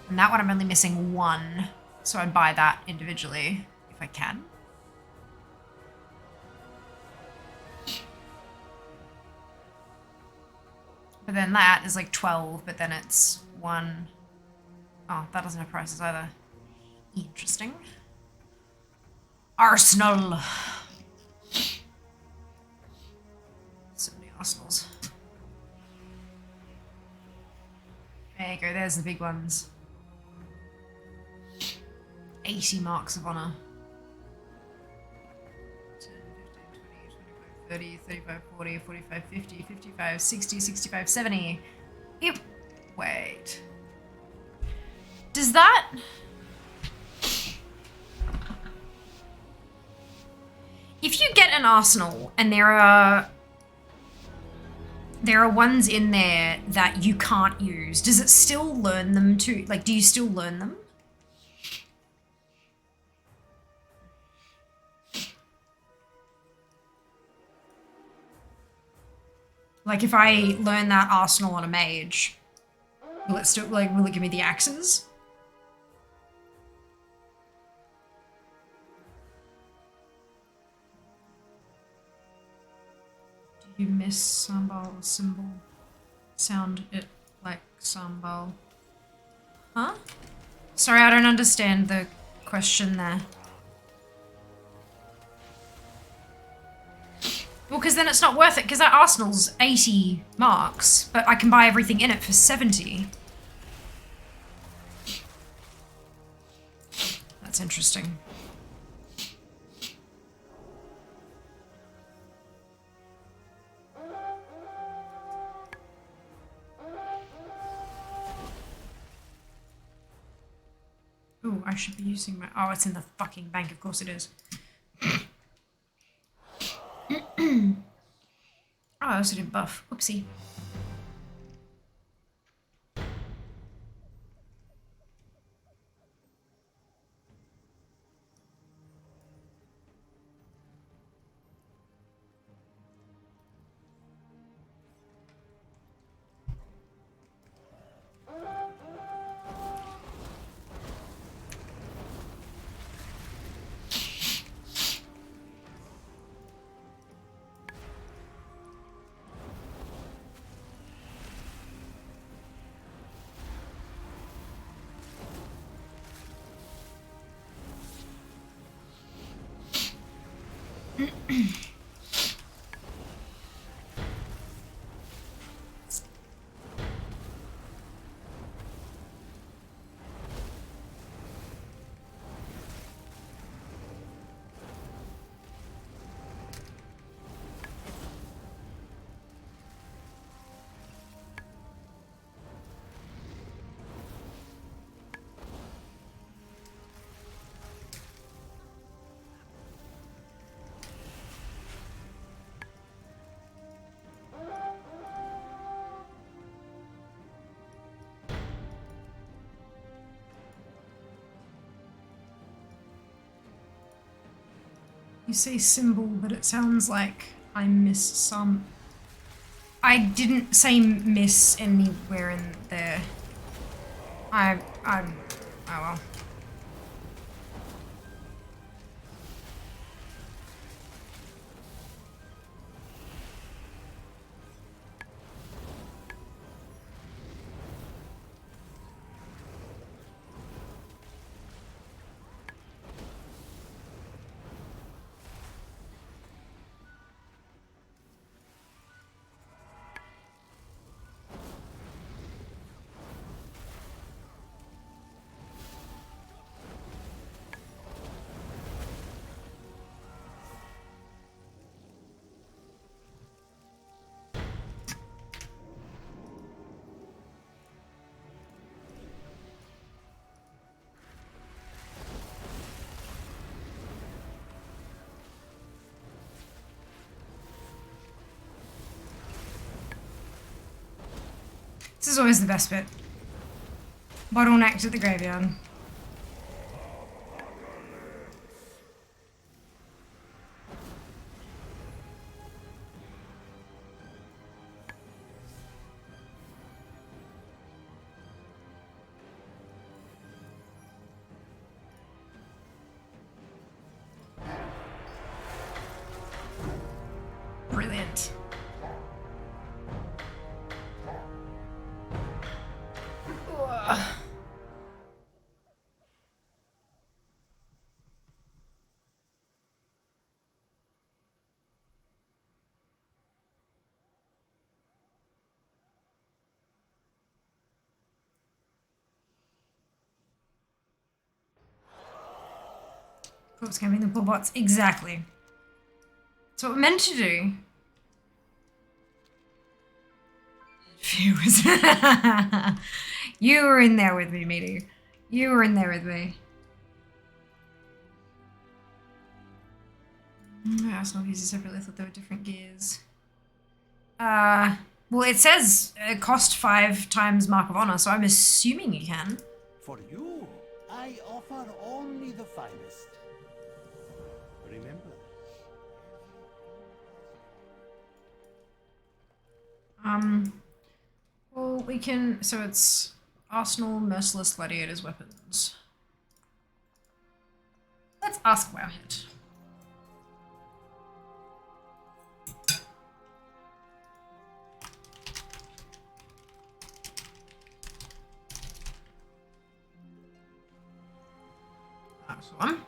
And that one I'm only missing 1, so I'd buy that individually if I can. But then that is like 12, but then it's 1. Oh, that doesn't have prices either. Interesting. Arsenal. So many arsenals. There you go, there's the big ones. 80 marks of honor. 10, 15, 20, 25, 30, 35, 40, 45, 50, 55, 60, 65, 70. Yep. Wait. Does that... If you get an arsenal and there are ones in there that you can't use, does it still learn them to, like, do you still learn them? Like, if I learn that arsenal on a mage, will it still, like, will it give me the axes? Do you miss sambal symbol? Sound it like sambal. Huh? Sorry, I don't understand the question there. Well, because then it's not worth it, because that arsenal's 80 marks, but I can buy everything in it for 70. That's interesting. Oh, I should be using my... Oh, it's in the fucking bank. Of course it is. Oh, I also didn't buff. Whoopsie. You say symbol, but it sounds like I missed some. I didn't say miss anywhere in there. Oh well. This is always the best bit. Bottlenecked at the graveyard. Brilliant. Corpse camping the poor bots. Exactly. That's what we're meant to do. Viewers. You were in there with me, Meaty. You were in there with me. Arsenal uses separately. I thought they were different gears. Well, it says cost 5 times Mark of Honor, so I'm assuming you can. For you, I offer only the finest. Remember? Well, we can, so it's Arsenal, Merciless, Gladiators, Weapons. Let's ask Wowhead. That's one.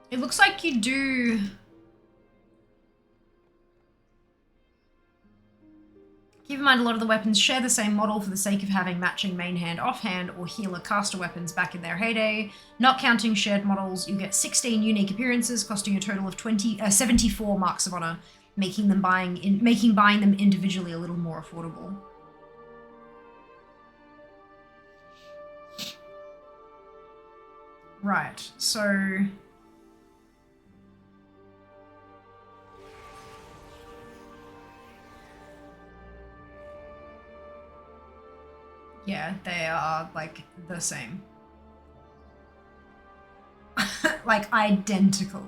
It looks like you do. Keep in mind a lot of the weapons share the same model for the sake of having matching main hand, offhand, or healer caster weapons back in their heyday. Not counting shared models, you get 16 unique appearances, costing a total of 74 marks of honor, making buying them individually a little more affordable. Right, so yeah, they are like the same. Like identical.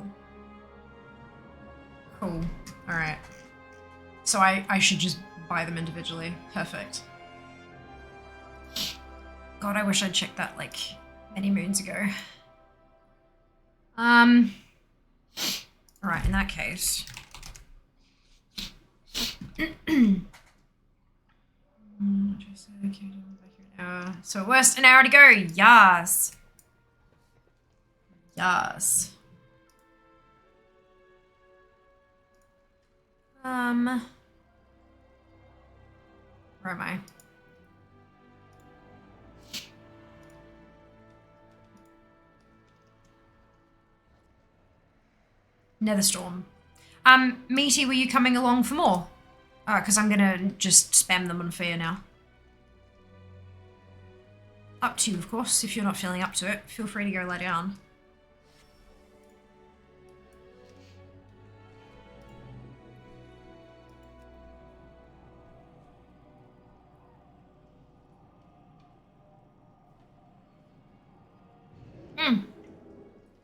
Cool. Alright. So I should just buy them individually. Perfect. God, I wish I'd checked that like many moons ago. Alright, in that case. So worst, an hour to go. Yes. Yes. Where am I? Netherstorm. Meaty, were you coming along for more? Because I'm gonna just spam them on fear now. Up to you, of course. If you're not feeling up to it, feel free to go lie down.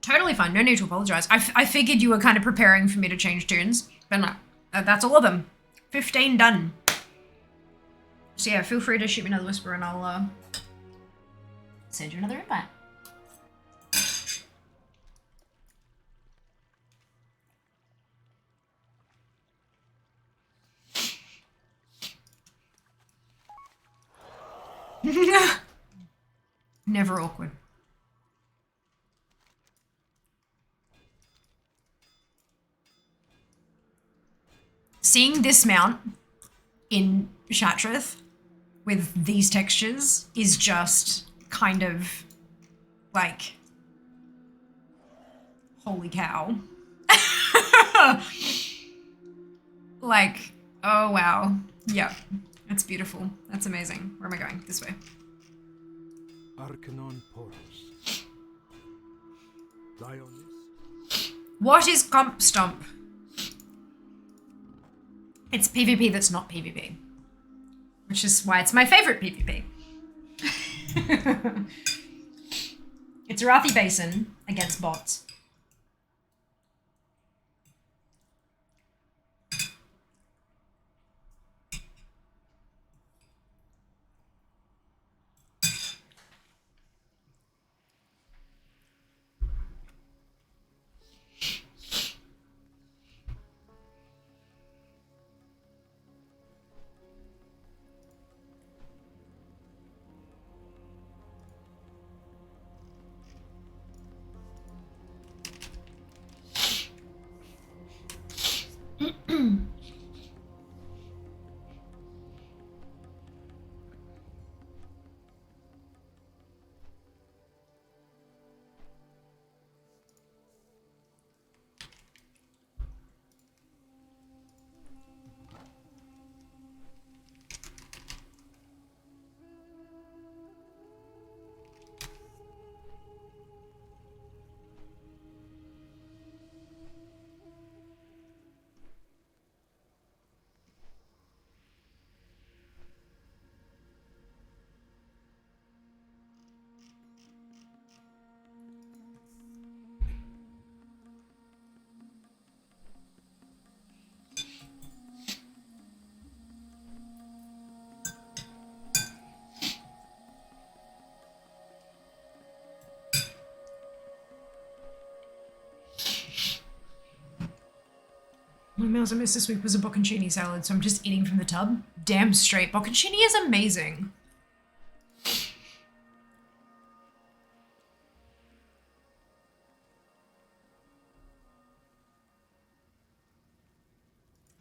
Totally fine. No need to apologize. I figured you were kind of preparing for me to change tunes, but no. That's all of them. 15 done. So yeah, feel free to shoot me another whisper and I'll send you another invite. Never awkward. Seeing this mount in Shatrith with these textures is just kind of like, holy cow. Like, oh wow. Yeah, it's beautiful. That's amazing. Where am I going? This way. Arcanon Poros. Lie on this. What is Stomp? It's PvP that's not PvP. Which is why it's my favorite PvP. It's Arathi Basin against bots. One meals I missed this week was a bocconcini salad, so I'm just eating from the tub. Damn straight. Bocconcini is amazing.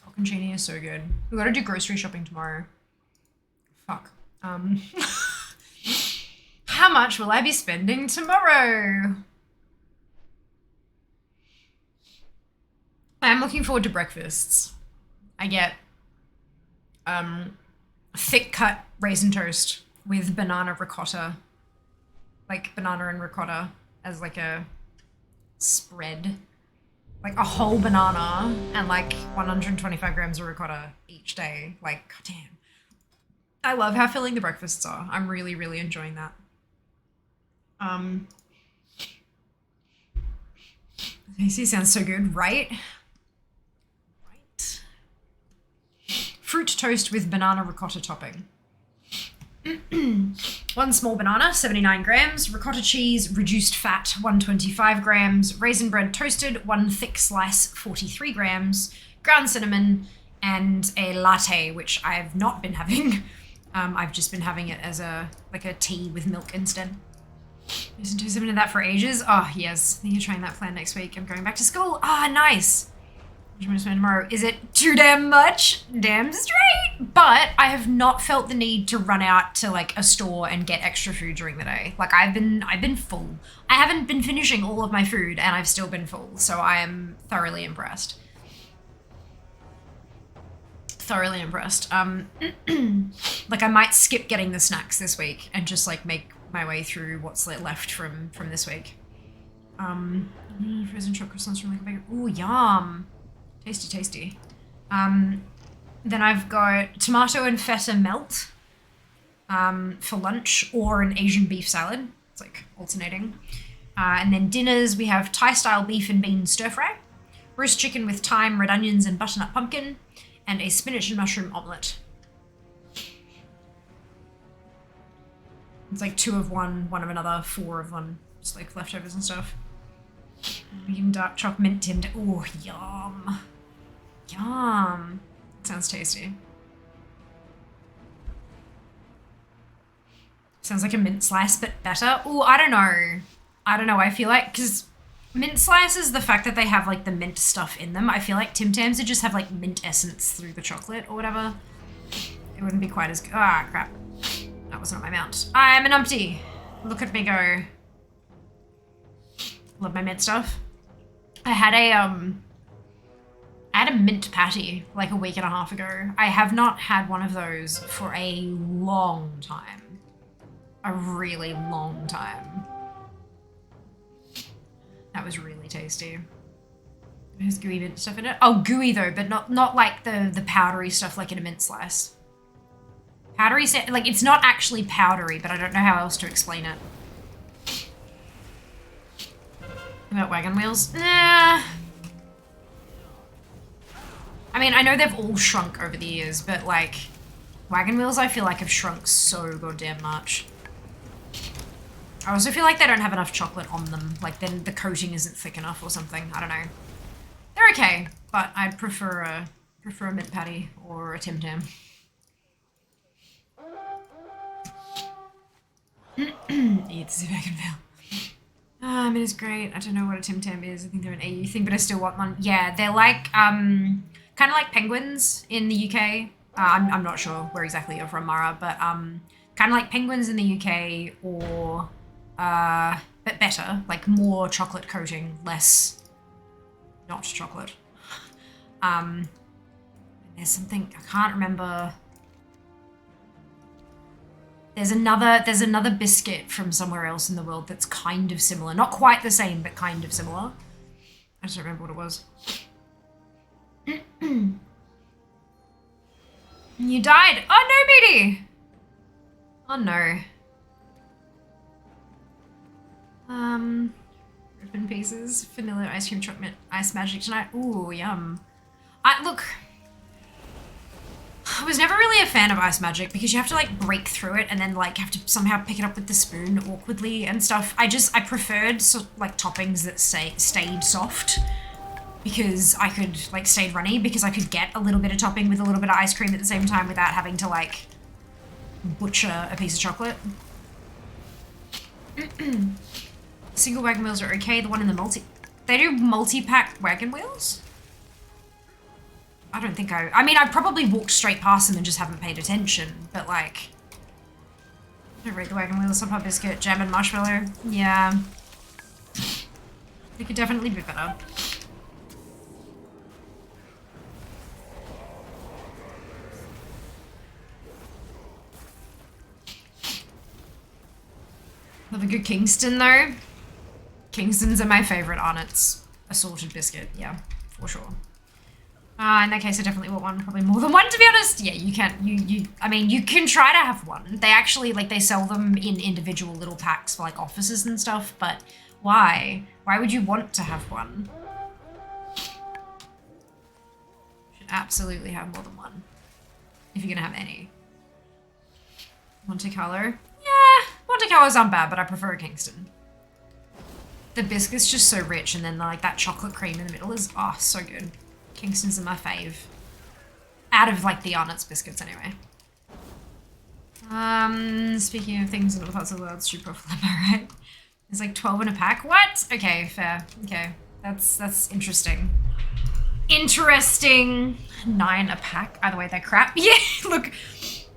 Bocconcini is so good. We gotta do grocery shopping tomorrow. Fuck. How much will I be spending tomorrow? I'm looking forward to breakfasts. I get thick cut raisin toast with banana ricotta. Like banana and ricotta as like a spread. Like a whole banana and like 125 grams of ricotta each day. Like, goddamn. I love how filling the breakfasts are. I'm really, really enjoying that. AC sounds so good, right? Fruit toast with banana ricotta topping. 1 small banana, 79 grams. Ricotta cheese, reduced fat, 125 grams. Raisin bread toasted, 1 thick slice, 43 grams. Ground cinnamon, and a latte, which I've not been having. I've just been having it as a tea with milk instead. Isn't too been in that for ages. Oh yes, I think you're trying that plan next week. I'm going back to school. Ah, nice. Which I'm gonna spend tomorrow. Is it too damn much? Damn straight. But I have not felt the need to run out to like a store and get extra food during the day. Like I've been full. I haven't been finishing all of my food and I've still been full. So I am thoroughly impressed. thoroughly impressed. Like I might skip getting the snacks this week and just like make my way through what's left from this week. Frozen chocolate croissants from like a bakery. Ooh, yum. Tasty, tasty. Then I've got tomato and feta melt for lunch, or an Asian beef salad. It's like alternating. And then dinners, we have Thai-style beef and bean stir-fry, roast chicken with thyme, red onions, and butternut pumpkin, and a spinach and mushroom omelette. It's like 2 of one, 1 of another, 4 of one, just like leftovers and stuff. Vegan dark chocolate mint Tim. Oh, yum. Yum. Sounds tasty. Sounds like a mint slice, but better. Oh, I don't know. I feel like, because mint slices, the fact that they have like the mint stuff in them, I feel like Tim Tams would just have like mint essence through the chocolate or whatever. It wouldn't be quite as good. Ah, crap. That was not my mount. I'm an umpty. Look at me go. Love my mint stuff. I had a mint patty like a week and a half ago. I have not had one of those for a long time. A really long time. That was really tasty. There's gooey mint stuff in it. Oh, gooey though, but not like the powdery stuff like in a mint slice. Powdery, like it's not actually powdery, but I don't know how else to explain it. About wagon wheels? Nah. I mean, I know they've all shrunk over the years, but like, wagon wheels I feel like have shrunk so goddamn much. I also feel like they don't have enough chocolate on them. Like, then the coating isn't thick enough or something. I don't know. They're okay, but I'd prefer a mint patty or a Tim Tam. It's a wagon wheel. It is great. I don't know what a Tim Tam is. I think they're an AU thing, but I still want one. Yeah, they're like, kind of like penguins in the UK. I'm not sure where exactly you're from, Mara, but kind of like penguins in the UK, or but better, like more chocolate coating, less not chocolate. There's something I can't remember. There's another biscuit from somewhere else in the world that's kind of similar. Not quite the same, but kind of similar. I just don't remember what it was. You died! Oh no, Meaty! Oh no. Ribbon pieces, vanilla ice cream chocolate, ice magic tonight. Ooh, yum. Look, I was never really a fan of ice magic because you have to like break through it and then like have to somehow pick it up with the spoon awkwardly and stuff. I preferred like toppings that stayed soft, because I could like stayed runny, because I could get a little bit of topping with a little bit of ice cream at the same time without having to like butcher a piece of chocolate. Single wagon wheels are okay. The one in the they do multi-pack wagon wheels? I don't think I mean, I probably walked straight past them and just haven't paid attention, but like, I don't rate the wagon wheels, sunpop biscuit, jam and marshmallow. Yeah. They could definitely be better. Love a good Kingston though. Kingstons are my favorite Arnott's assorted biscuit. Yeah, for sure. In that case, I definitely want one. Probably more than one, to be honest. Yeah, you can. I mean, you can try to have one. They actually, like, they sell them in individual little packs for, like, offices and stuff. But why? Why would you want to have one? You should absolutely have more than one. If you're gonna have any. Monte Carlo? Yeah, Monte Carlos aren't bad, but I prefer a Kingston. The biscuit's just so rich, and then, like, that chocolate cream in the middle is, oh, so good. Kingston's are my fave. Out of, like, the Arnott's biscuits, anyway. Speaking of things in other parts of the world, super am I right? There's, like, 12 in a pack? What? Okay, fair. Okay. That's interesting. Interesting. 9 a pack. Either way, they're crap. Yeah, look.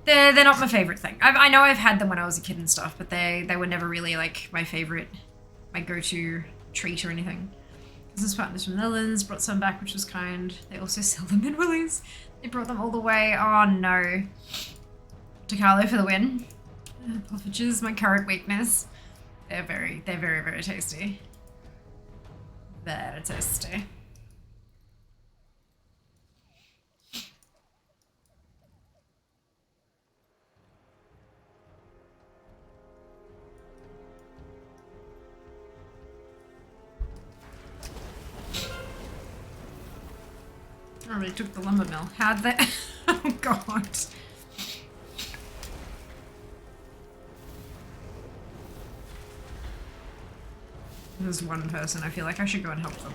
They're not my favorite thing. I know I've had them when I was a kid and stuff, but they were never really, like, my favorite, my go-to treat or anything. Business partners from the Netherlands brought some back, which was kind. They also sell them in Woolies. They brought them all the way. Oh no. Takalo for the win. Poffages, my current weakness. They're very, very tasty. Very tasty. I already took the lumber mill. How'd that? Oh god. There's one person. I feel like I should go and help them.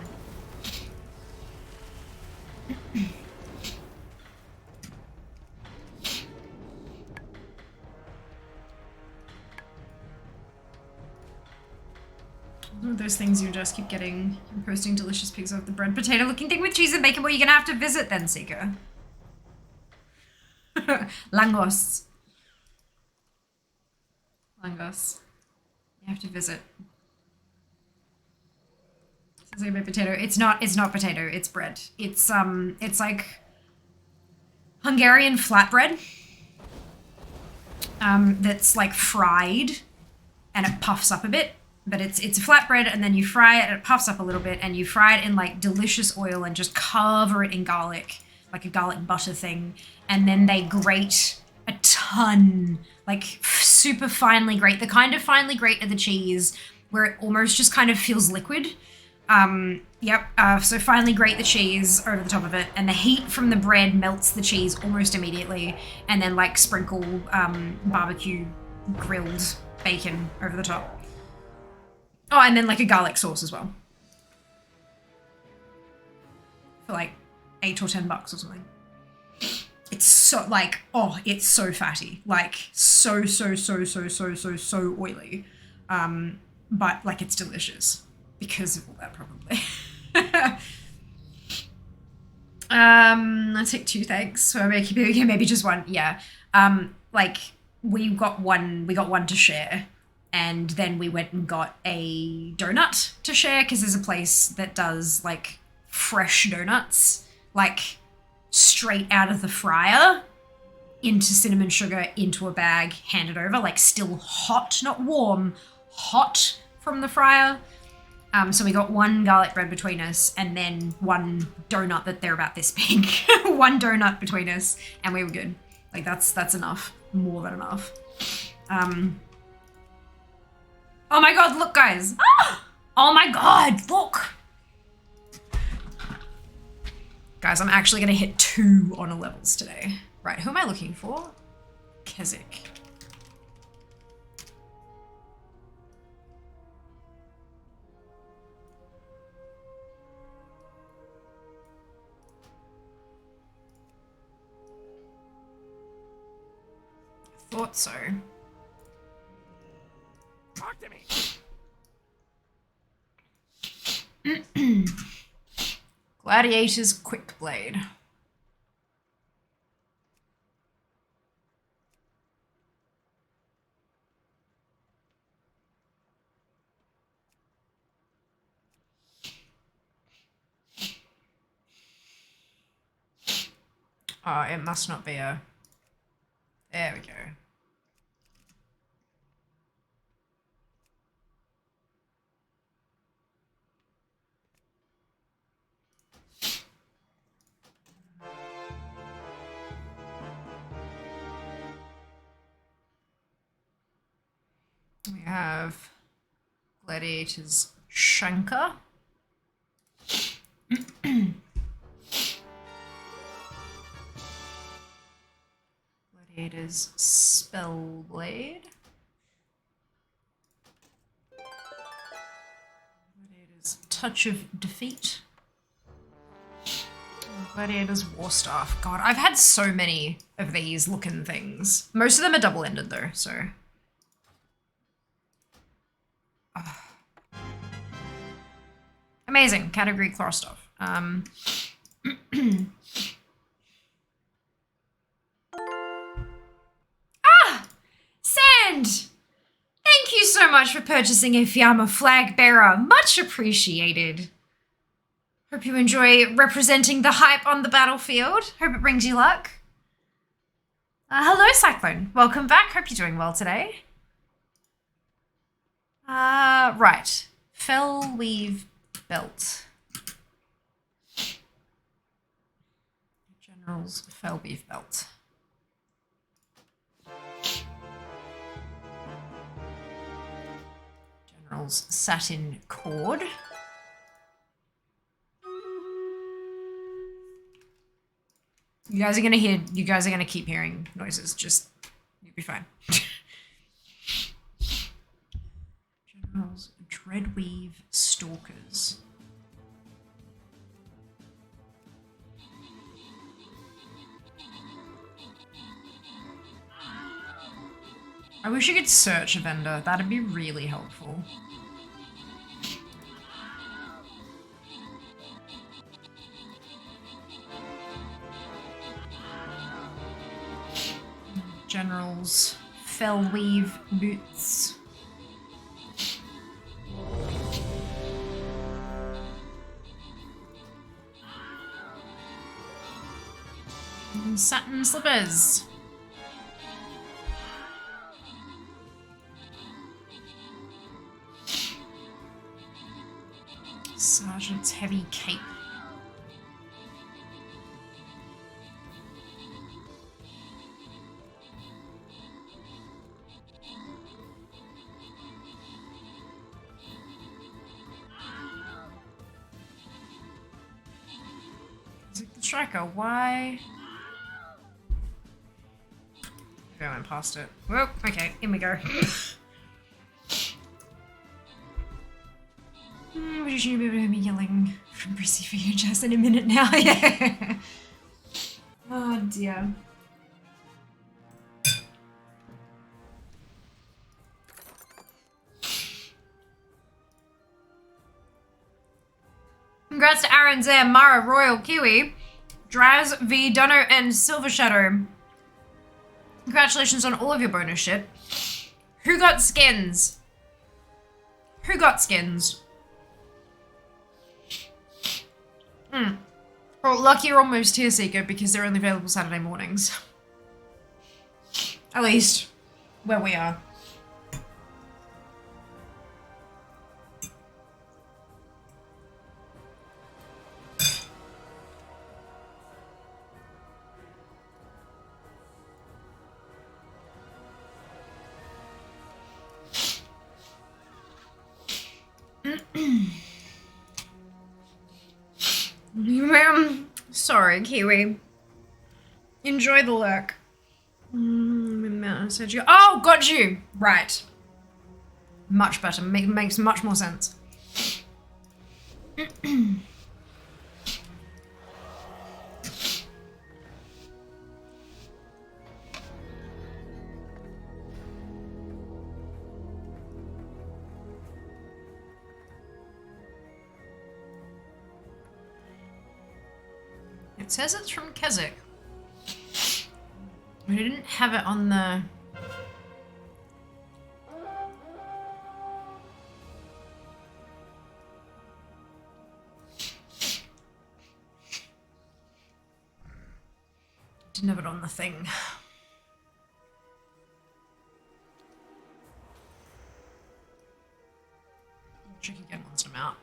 One of those things you just keep getting and posting delicious pics of the bread potato looking thing with cheese and bacon. Well, you're gonna have to visit then, Seeker. Langos. Langos. You have to visit. It's like potato. It's not potato, it's bread. It's like Hungarian flatbread. That's like fried and it puffs up a bit. But it's a flatbread and then you fry it and it puffs up a little bit and you fry it in like delicious oil and just cover it in garlic, like a garlic butter thing. And then they grate a ton, like super finely grate, the kind of finely grate of the cheese where it almost just kind of feels liquid. So finally grate the cheese over the top of it and the heat from the bread melts the cheese almost immediately and then like sprinkle barbecue grilled bacon over the top. Oh, and then like a garlic sauce as well. For like $8 or $10 or something. It's so like, oh, it's so fatty. Like so oily. But like it's delicious because of all that probably. I take 2 thanks. So maybe just one. Yeah. Like we got one to share. And then we went and got a donut to share because there's a place that does like fresh donuts, like straight out of the fryer into cinnamon sugar, into a bag, handed over, like still hot, not warm, hot from the fryer. So we got one garlic bread between us and then one donut that they're about this big. One donut between us and we were good. Like that's enough, more than enough. Oh my god, look guys. Oh my god, look. Guys, I'm actually gonna hit 2 honor levels today. Right, who am I looking for? Keswick. Thought so. Talk to me. Gladiator's Quick Blade. Oh, it must not be a... There we go. We have Gladiator's Shanker. Gladiator's Spellblade. Gladiator's Touch of Defeat. Gladiator's Warstaff. God, I've had so many of these looking things. Most of them are double-ended though, so... Amazing. Category Klosterov. Sand! Thank you so much for purchasing a Fiamma flag bearer. Much appreciated. Hope you enjoy representing the hype on the battlefield. Hope it brings you luck. Hello, Cyclone. Welcome back. Hope you're doing well today. Right. Fell Weave Belt. General's Fell Weave Belt. General's Satin Cord. You guys are gonna keep hearing noises. Just, you'll be fine. General's Dreadweave Stalkers. I wish you could search a vendor. That'd be really helpful. General's Fellweave Boots. And satin slippers. Sergeant's heavy cape. The striker, why? I went past it. Whoa, okay, in we go. We should be able to hear me yelling from Prissy for you just in a minute now. Yeah. Oh dear. Congrats to Aaron, Zare, Mara, Royal, Kiwi, Draz, V, Dunno, and Silver Shadow. Congratulations on all of your bonus shit. Who got skins? Who got skins? Well, lucky or almost Tear Seeker because they're only available Saturday mornings. At least, where we are. Sorry, Kiwi. Enjoy the lurk. Oh, got you! Right. Much better. Makes much more sense. It says it's from Keswick. We didn't have it on the... Didn't have it on the thing. Check again once I'm out.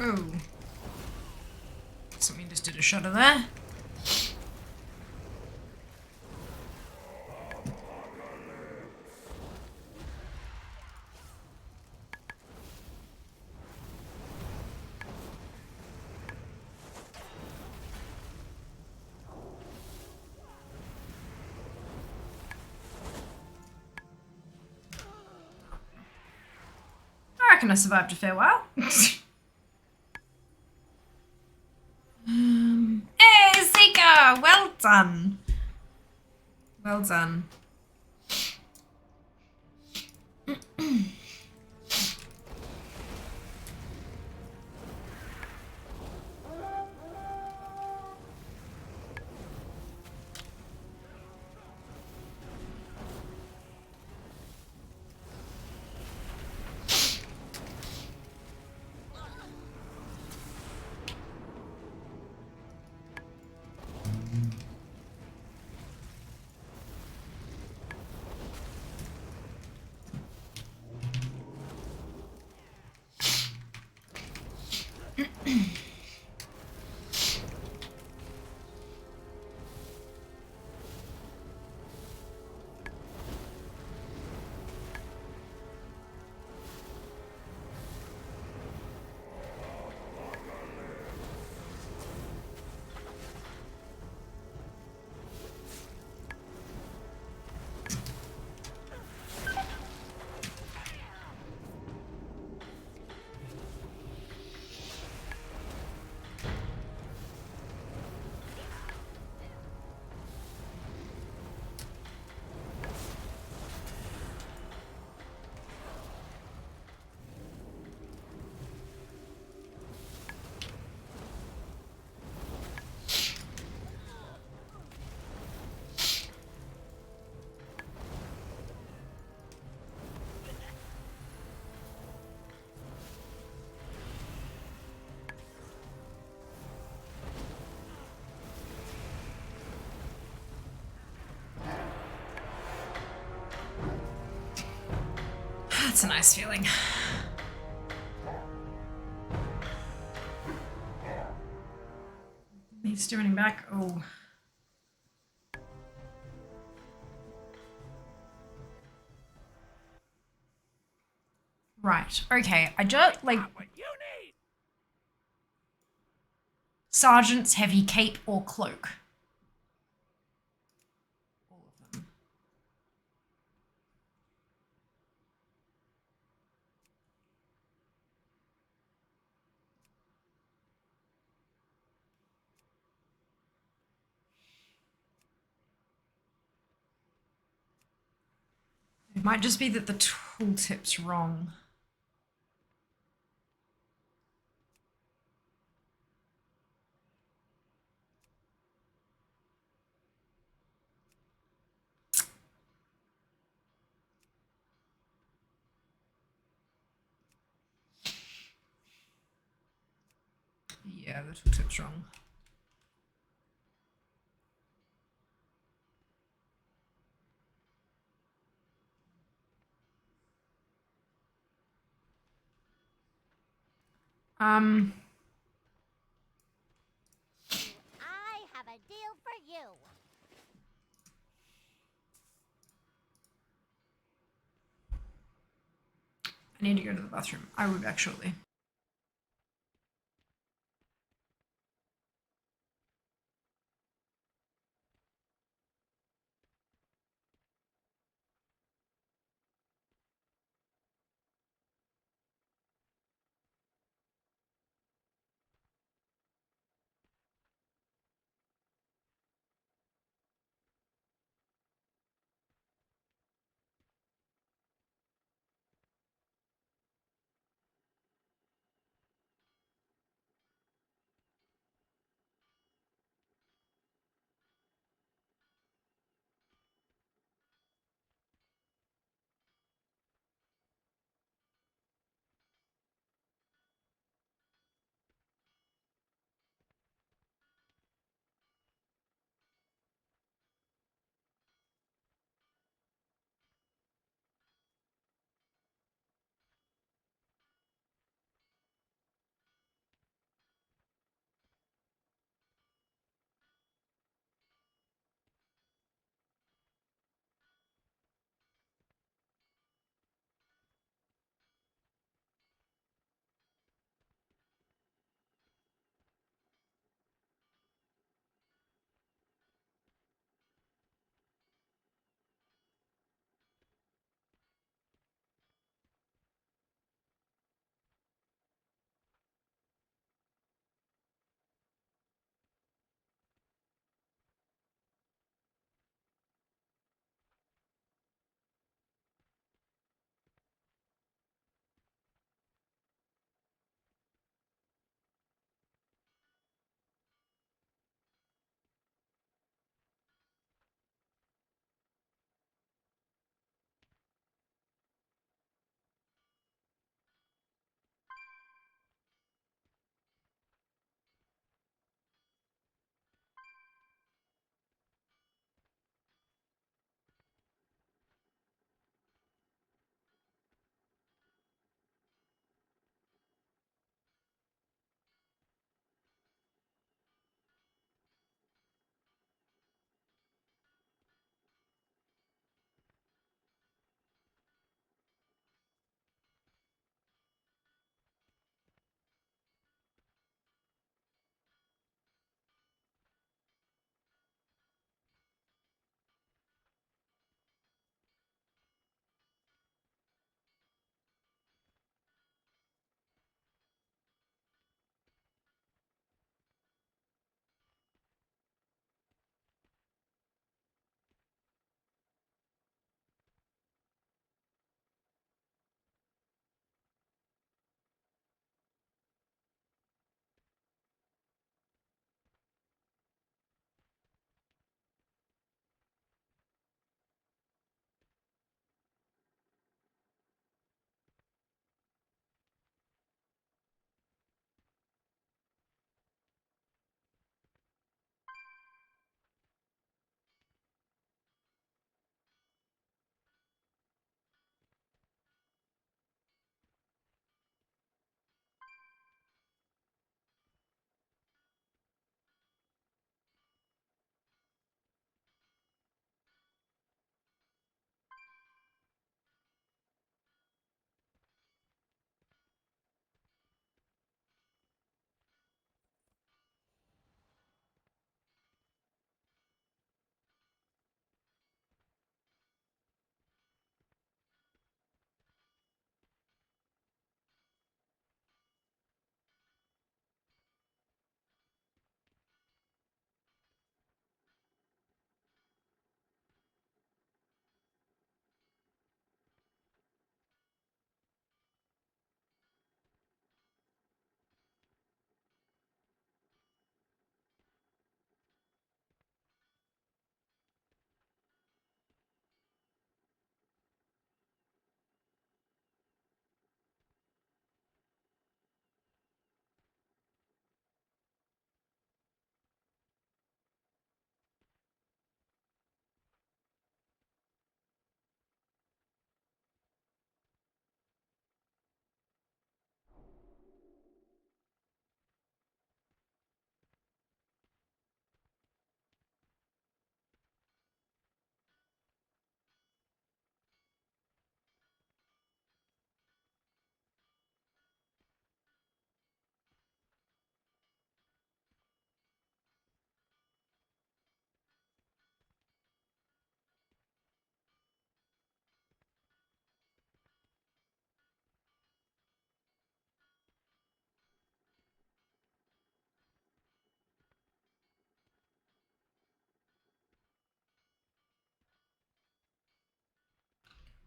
Oh. Something just did a shudder there. I reckon I survived a fair while. Hey, Zika! Well done. Well done. That's a nice feeling. He's still running back. Oh. Right. Okay. I just like Sergeant's heavy cape or cloak. All of them. It might just be that the tooltip's wrong. Yeah, the tooltip's wrong. I have a deal for you. I need to go to the bathroom. I will be back shortly.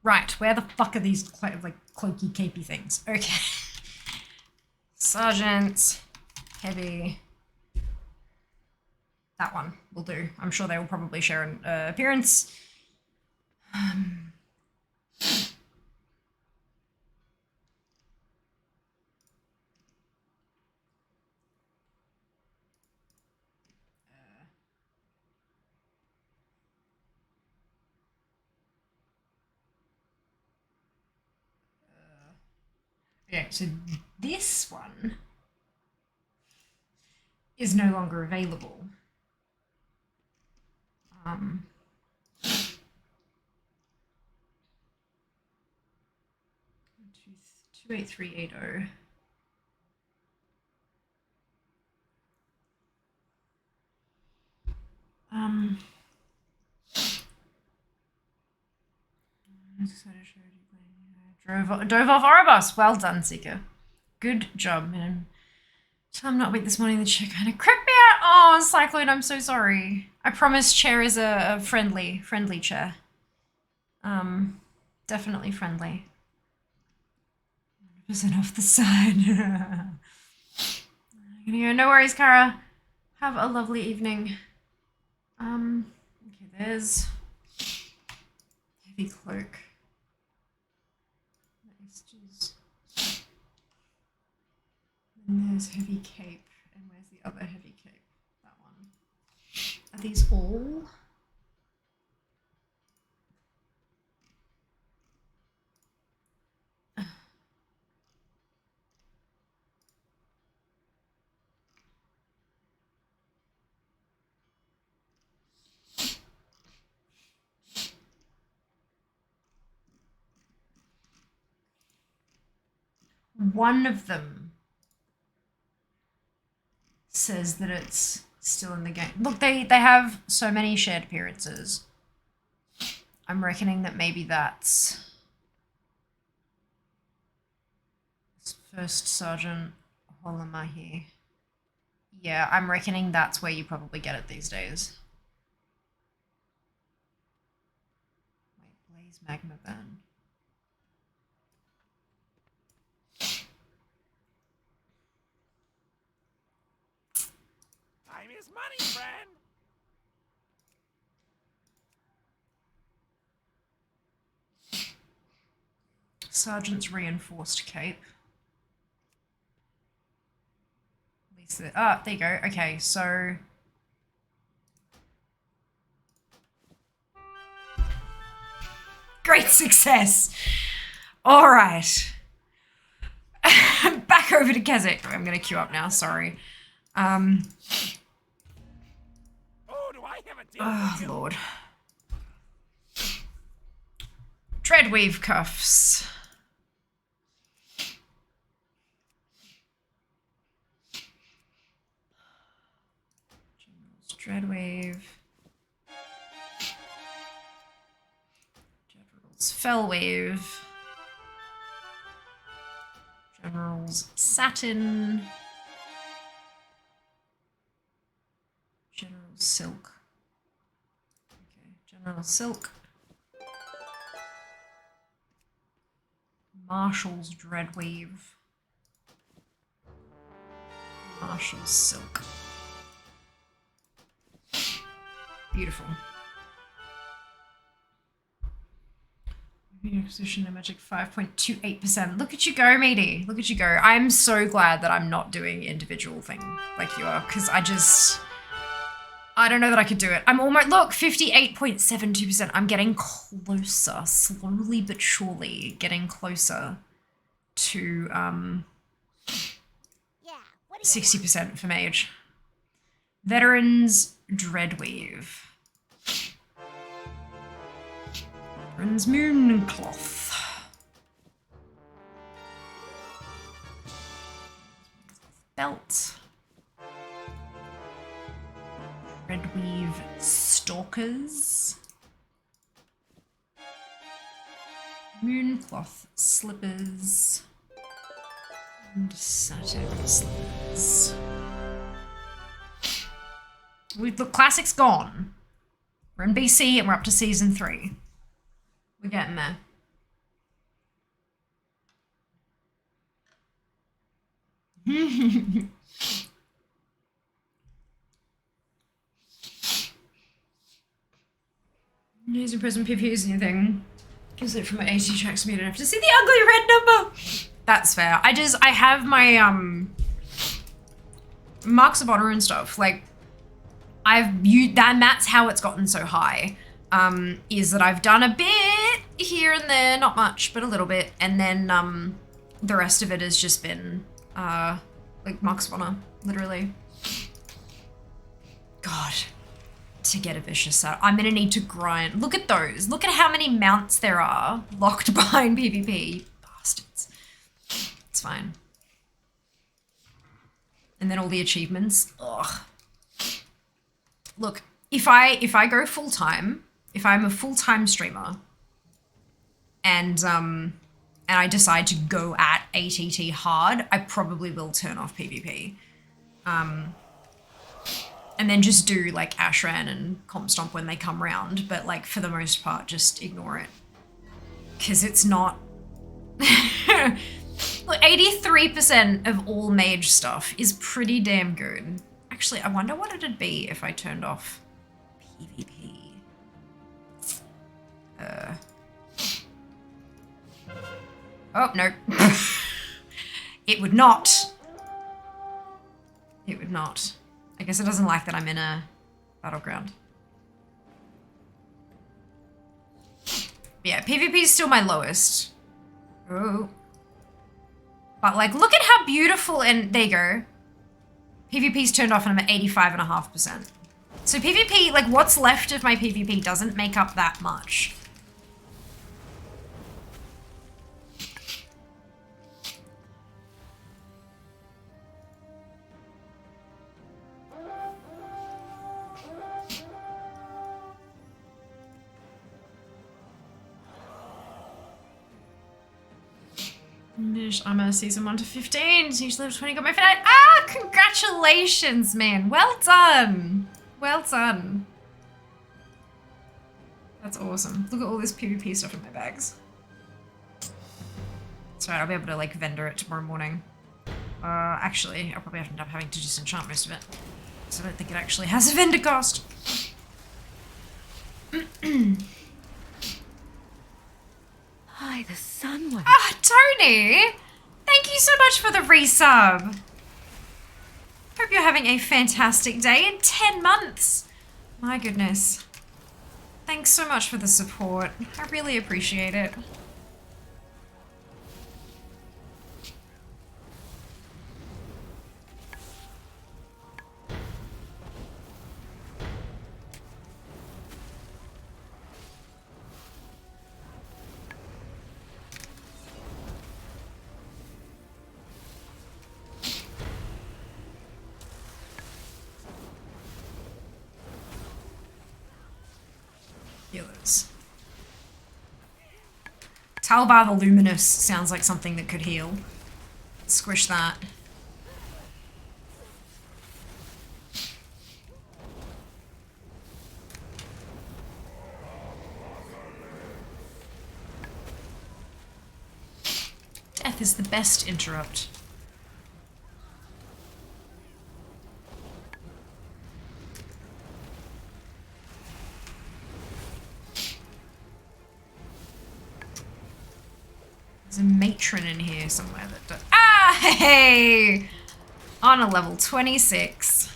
Right, where the fuck are these like cloaky capey things? Okay. Sergeant, heavy. That one will do. I'm sure they will probably share an appearance. Okay, so this one is no longer available. 28380. Drove off Oribos. Well done, Seeker. Good job, man. So I'm not weak this morning. The chair kind of crept me out. Oh, Cyclone, I'm so sorry. I promise chair is a friendly chair. Definitely friendly. 100% off the side. No worries, Kara. Have a lovely evening. Okay, there's heavy cloak. And there's heavy cape. And where's the other heavy cape? That one. Are these all? One of them says that it's still in the game. Look, they have so many shared appearances. I'm reckoning that maybe that's First Sergeant Holamahi. Yeah, I'm reckoning that's where you probably get it these days. Wait, Blaze Magma Burn. Time is money, friend. Sergeant's reinforced cape. At least there you go. Okay, so great success. All right. Back over to Keswick. I'm gonna queue up now. Sorry. Oh, do I have a deal Oh for you? Lord. Dreadweave cuffs. Dreadwave. General's Fellwave. General's Satin. General Silk. Okay, General Silk. Marshall's Dreadweave. Marshall's Silk. Beautiful. Acquisition and magic 5.28%. Look at you go, matey. Look at you go. I'm so glad that I'm not doing individual thing like you are, because I don't know that I could do it. I'm almost, look, 58.72%. I'm getting closer, slowly but surely getting closer to Yeah, what do you 60% for mage. Veterans Dreadweave. Veterans Mooncloth. Belt. Dreadweave Stalkers. Mooncloth Slippers. And Satin Slippers. The classic's gone. We're in BC and we're up to season 3. We're getting there. Here's your present PP's anything. Is it from my 80 tracks me? I don't have to see the ugly red number. That's fair. I have my marks of honor and stuff. Like I've used that, and that's how it's gotten so high. Is that I've done a bit here and there, not much, but a little bit, and then the rest of it has just been like marks of honor, literally. God. To get a vicious set. I'm gonna need to grind. Look at those. Look at how many mounts there are locked behind PvP. Bastards. It's fine. And then all the achievements. Ugh. Look, if I go full time, if I'm a full-time streamer and I decide to go at ATT hard, I probably will turn off PvP. And then just do like Ashran and Comp Stomp when they come round. But like for the most part, just ignore it. Cause it's not, 83% of all mage stuff is pretty damn good. Actually, I wonder what it'd be if I turned off PvP. Oh, no. It would not. It would not. I guess it doesn't like that I'm in a battleground. Yeah, PvP is still my lowest. Oh. But like, look at how beautiful, and there you go. PvP's turned off and I'm at 85.5%. So PvP, like what's left of my PvP doesn't make up that much. I'm a season 1 to 15. So each level 20 got my finale. Ah, congratulations, man. Well done. Well done. That's awesome. Look at all this PvP stuff in my bags. It's alright, I'll be able to like vendor it tomorrow morning. Actually, I'll probably end up having to just enchant most of it. So I don't think it actually has a vendor cost. Hi, the sun went. Ah, Tony! Thank you so much for the resub. Hope you're having a fantastic day in 10 months. My goodness. Thanks so much for the support. I really appreciate it. Healers. Talbar the Luminous sounds like something that could heal. Squish that. Death is the best interrupt. There's a matron in here somewhere that does. Ah, hey! On a level 26.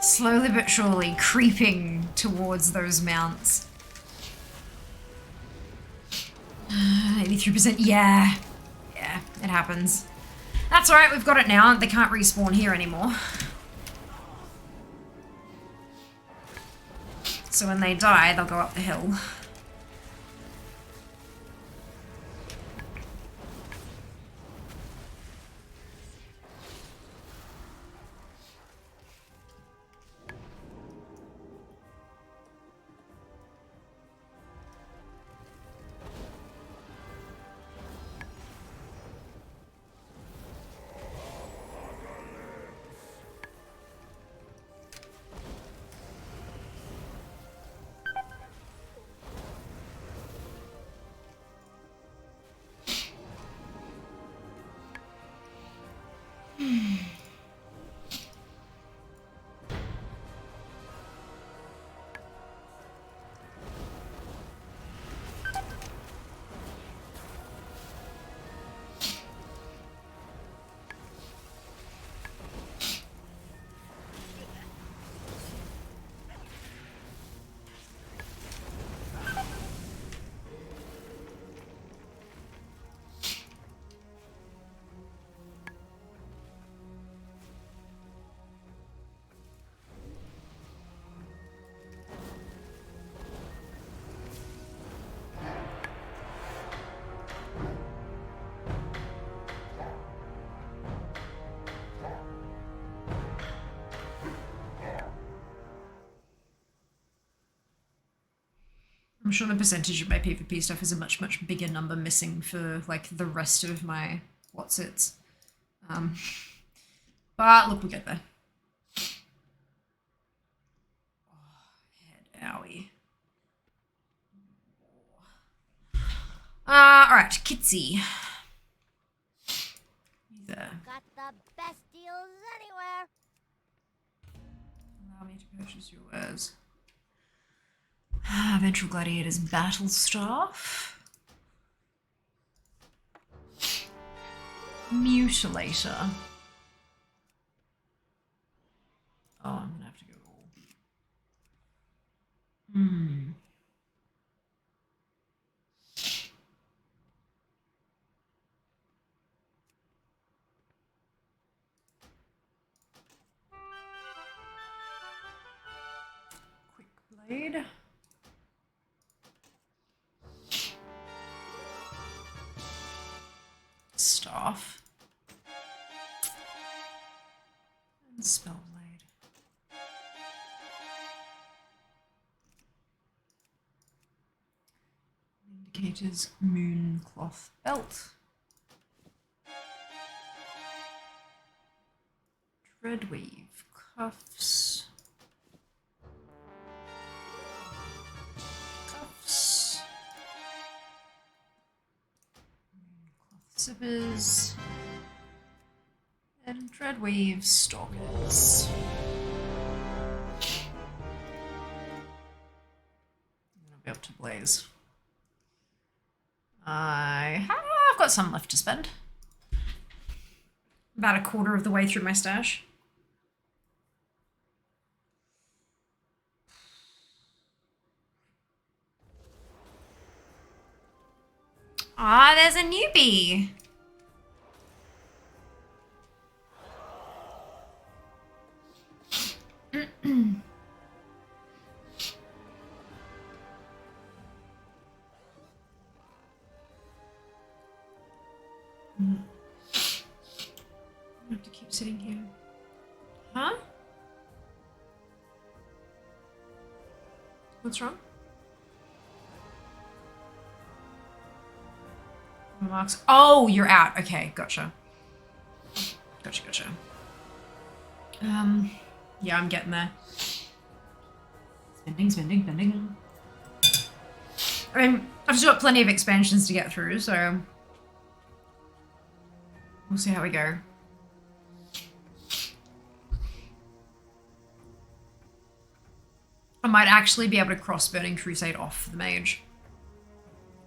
Slowly but surely creeping towards those mounts. 83%, yeah. Yeah, it happens. That's alright, we've got it now. They can't respawn here anymore. So when they die, they'll go up the hill. sure the percentage of my PvP stuff is a much, much bigger number missing for, like, the rest of my what's-its. But, look, we'll get there. Oh, head, owie. Alright, Kitsy. There. Got the best deals anywhere. Allow me to purchase your wares. Ventral Gladiator's Battle Staff. Mutilator. Oh, I'm gonna have to go all. Quick blade. Staff. And spell blade. Indicators moon cloth belt. Dreadweave cuffs. Cuffs. Cloth zippers. And Dreadweave stockings. I'm gonna be up to blaze. I've got some left to spend. About a quarter of the way through my stash. Ah, there's a newbie. I have to keep sitting here. Huh? What's wrong? Marks. Oh, you're out. Okay, gotcha. Gotcha. Yeah, I'm getting there. Spending. I mean, I've still got plenty of expansions to get through, so we'll see how we go. I might actually be able to cross Burning Crusade off the mage.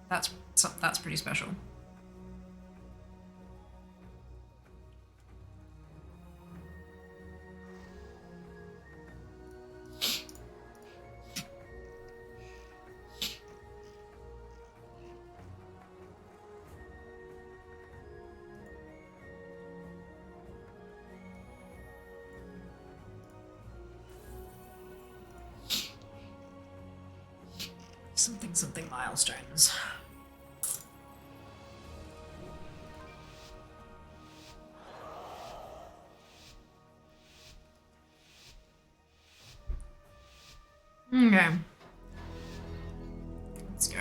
That's pretty special. Something milestones. Okay. Let's go.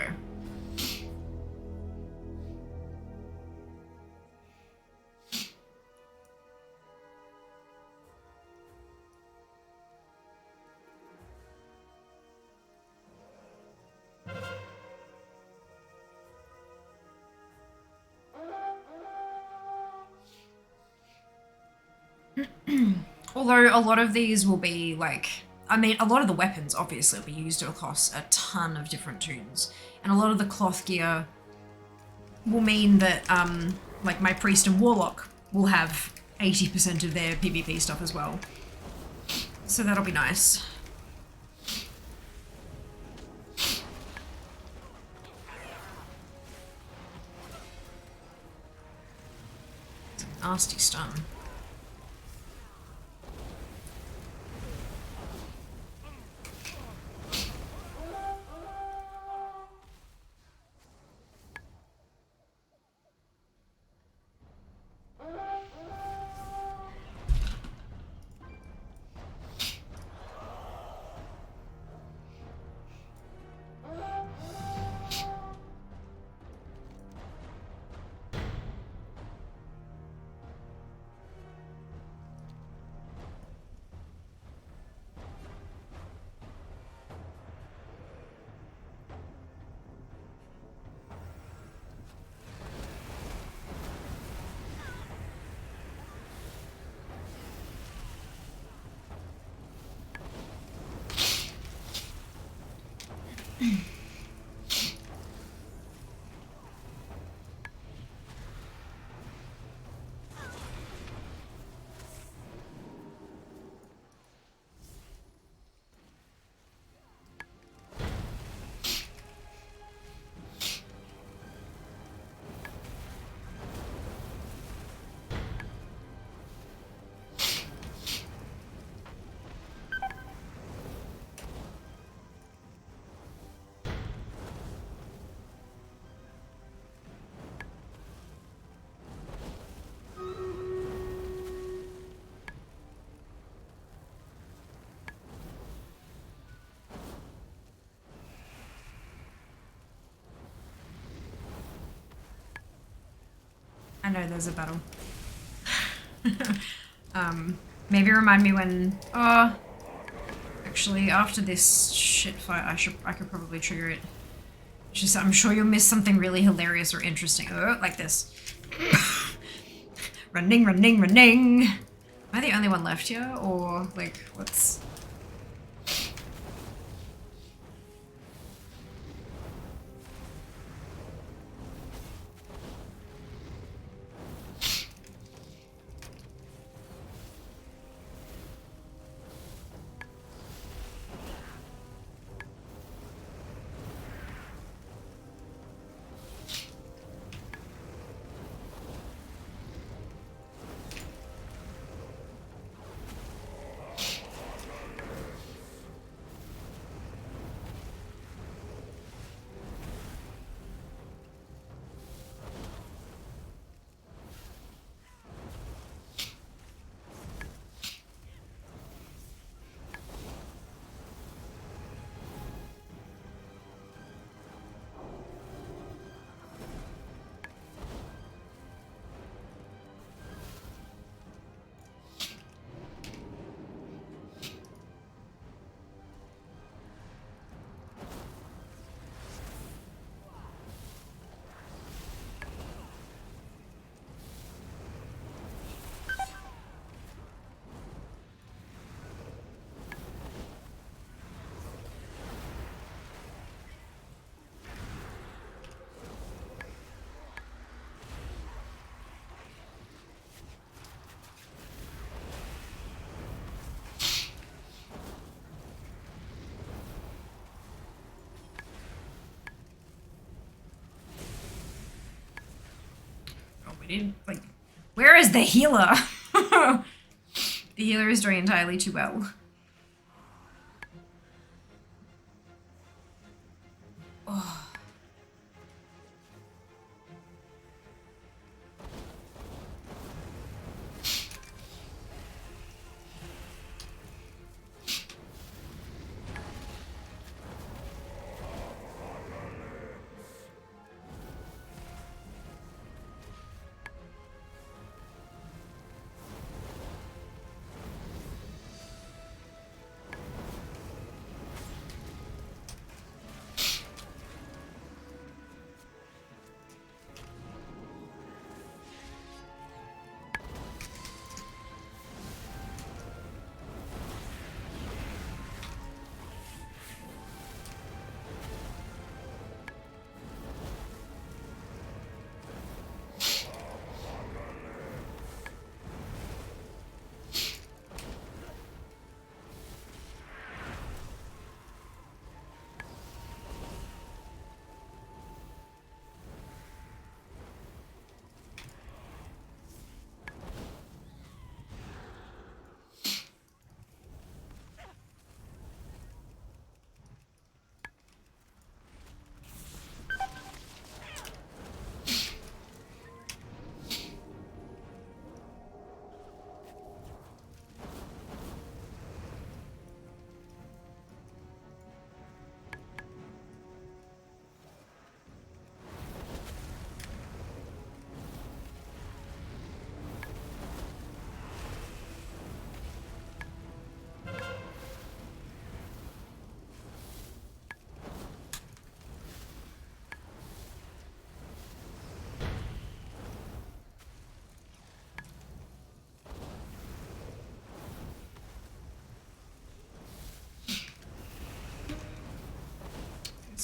Although a lot of these will be like, I mean, a lot of the weapons obviously will be used across a ton of different toons, and a lot of the cloth gear will mean that, like my priest and warlock will have 80% of their PvP stuff as well. So that'll be nice. It's a nasty stun. I know there's a battle. Maybe remind me when. Oh, actually, after this shit fight, I could probably trigger it. Just, I'm sure you'll miss something really hilarious or interesting. Oh, like this. Running, running, running. Am I the only one left here, or like, what's? We didn't, like, where is the healer? The healer is doing entirely too well. Oh.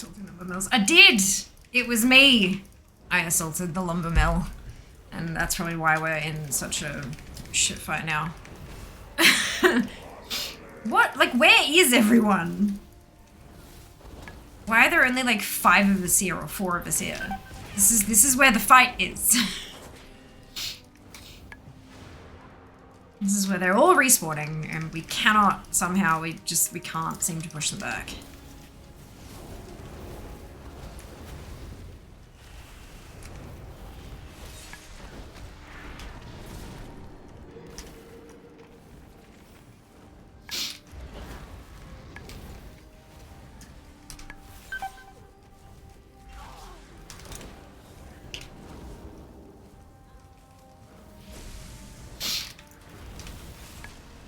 Assaulting lumber mills. I did! It was me! I assaulted the lumber mill. And that's probably why we're in such a shit fight now. What? Like, where is everyone? Why are there only like 5 of us here or 4 of us here? This is where the fight is. This is where they're all respawning and we cannot somehow, we can't seem to push them back.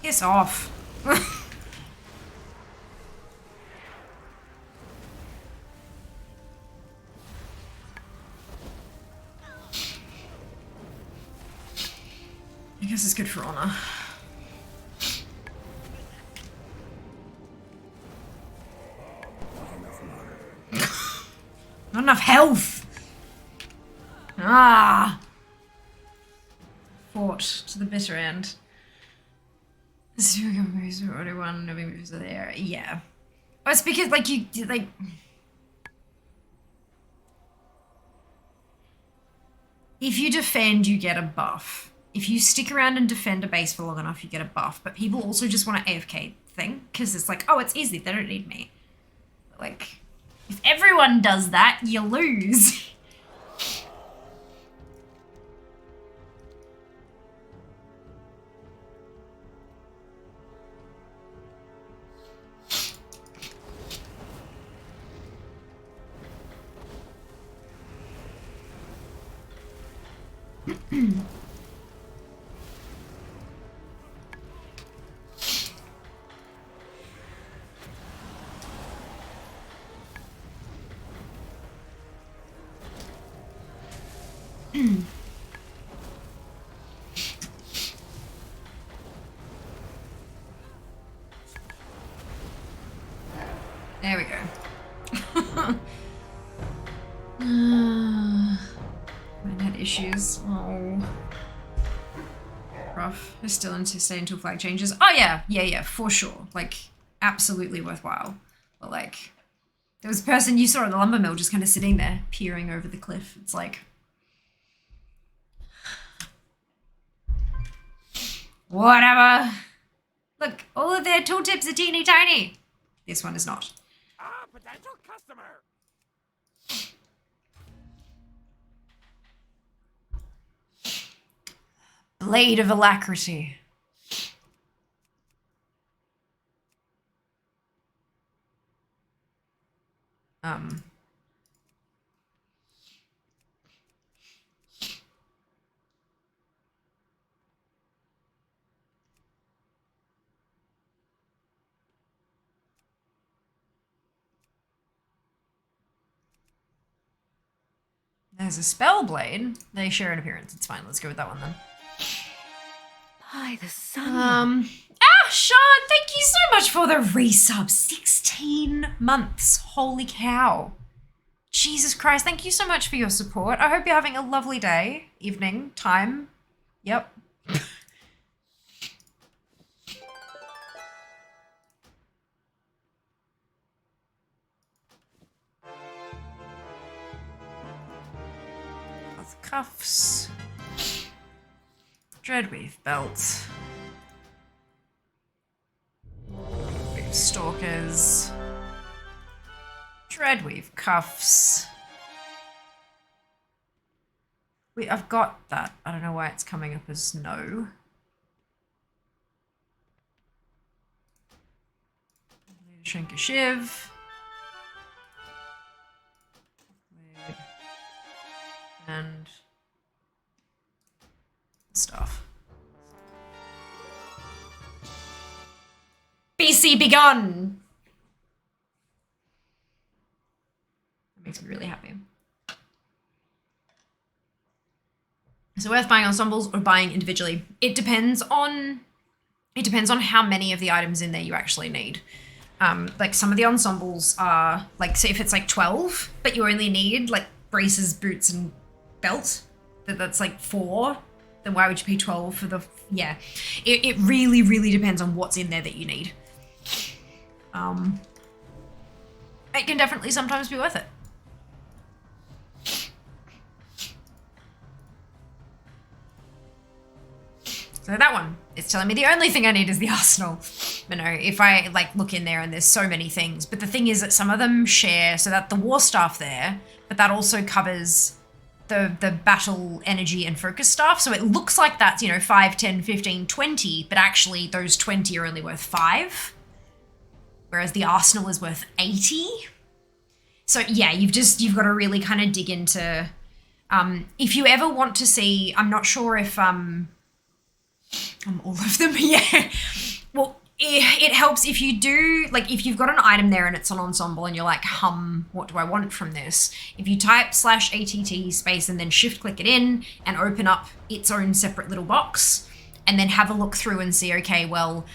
Piss off. I guess it's good for honor. Not enough health. Ah. Fought to the bitter end. This is movies are already one, no movies are there. Yeah. Oh, it's because like you like if you defend, you get a buff. If you stick around and defend a base for long enough, you get a buff. But people also just want an AFK thing because it's like, oh, it's easy. They don't need me. But like, if everyone does that, you lose. There we go. Mine had issues. Oh. Rough. I still need to stay until flag changes. Oh yeah, for sure. Like, absolutely worthwhile. But like, there was a person you saw at the lumber mill just kind of sitting there, peering over the cliff. It's like, whatever. Look, all of their tooltips are teeny tiny. This one is not. Ah, potential customer. Blade of Alacrity. There's a spell blade. They share an appearance. It's fine. Let's go with that one then. By the sun. Sean, thank you so much for the resub. 16 months. Holy cow. Jesus Christ. Thank you so much for your support. I hope you're having a lovely day, evening, time. Yep. Cuffs. Dreadweave belt. Dreadweave stalkers. Dreadweave cuffs. Wait, I've got that. I don't know why it's coming up as no. Shrink a shiv. And stuff. BC begun! That makes me really happy. Is it worth buying ensembles or buying individually? It depends on how many of the items in there you actually need. Like some of the ensembles are like, say if it's like 12, but you only need like braces, boots, and belt, that's like 4, then why would you pay 12 for the, yeah. It really, really depends on what's in there that you need. It can definitely sometimes be worth it. So that one, it's telling me the only thing I need is the arsenal. But no, if I like look in there and there's so many things, but the thing is that some of them share, so that the war staff there, but that also covers the battle energy and focus staff. So it looks like that's, 5, 10, 15, 20, but actually those 20 are only worth 5. Whereas the arsenal is worth 80. So yeah, you've got to really kind of dig into, if you ever want to see, I'm not sure if, all of them, yeah. Well, it helps if you do, like, if you've got an item there and it's an ensemble and you're like, what do I want from this? If you type /ATT space and then shift click it in and open up its own separate little box and then have a look through and see, okay, well,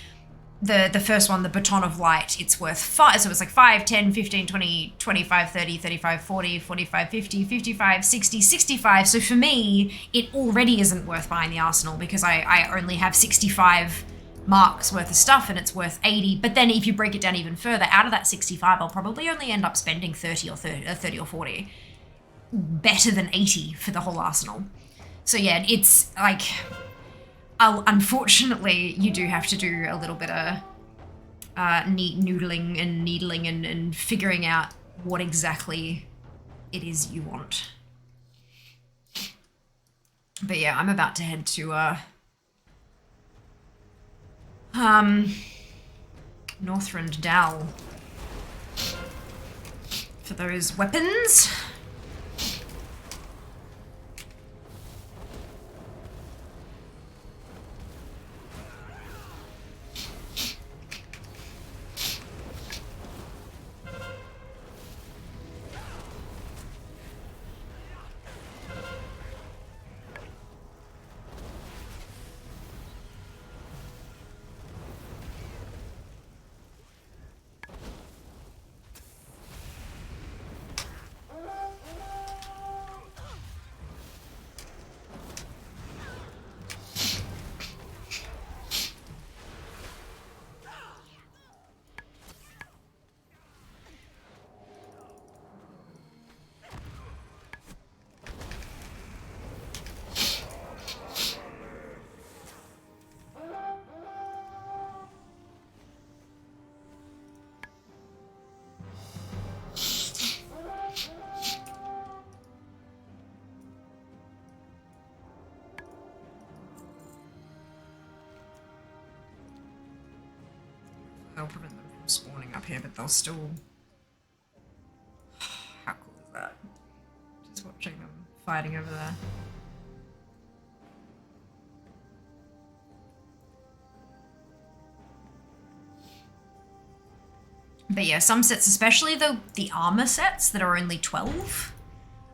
the first one, the Baton of Light, it's worth 5. So it's like 5, 10, 15, 20, 25, 30, 35, 40, 45, 50, 55, 60, 65. So for me, it already isn't worth buying the arsenal because I only have 65 marks worth of stuff and it's worth 80. But then if you break it down even further, out of that 65, I'll probably only end up spending 30 or 40. Better than 80 for the whole arsenal. So yeah, it's like... unfortunately, you do have to do a little bit of needling and figuring out what exactly it is you want. But yeah, I'm about to head to Northrend Dal for those weapons. They'll prevent them from spawning up here, but they'll still... How cool is that? Just watching them fighting over there. But yeah, some sets, especially the armor sets that are only 12,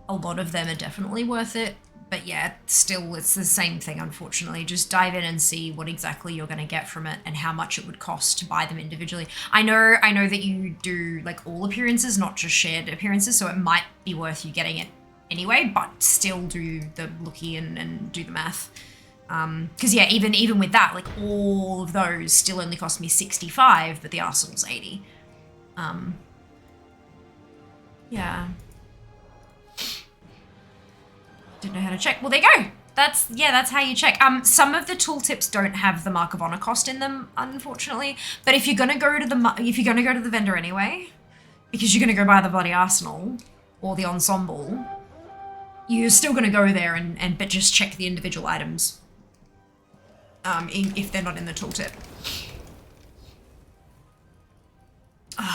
a lot of them are definitely worth it. But yeah, still, it's the same thing, unfortunately. Just dive in and see what exactly you're going to get from it and how much it would cost to buy them individually. I know that you do, like, all appearances, not just shared appearances, so it might be worth you getting it anyway, but still do the looky and do the math. Because, yeah, even with that, like, all of those still only cost me 65, but the arsenal's 80. Yeah. Didn't know how to check. Well, there you go. That's how you check. Some of the tooltips don't have the Mark of Honor cost in them, unfortunately. But if you're gonna go to the vendor anyway, because you're gonna go buy the bloody arsenal or the ensemble, you're still gonna go there but just check the individual items. If they're not in the tooltip.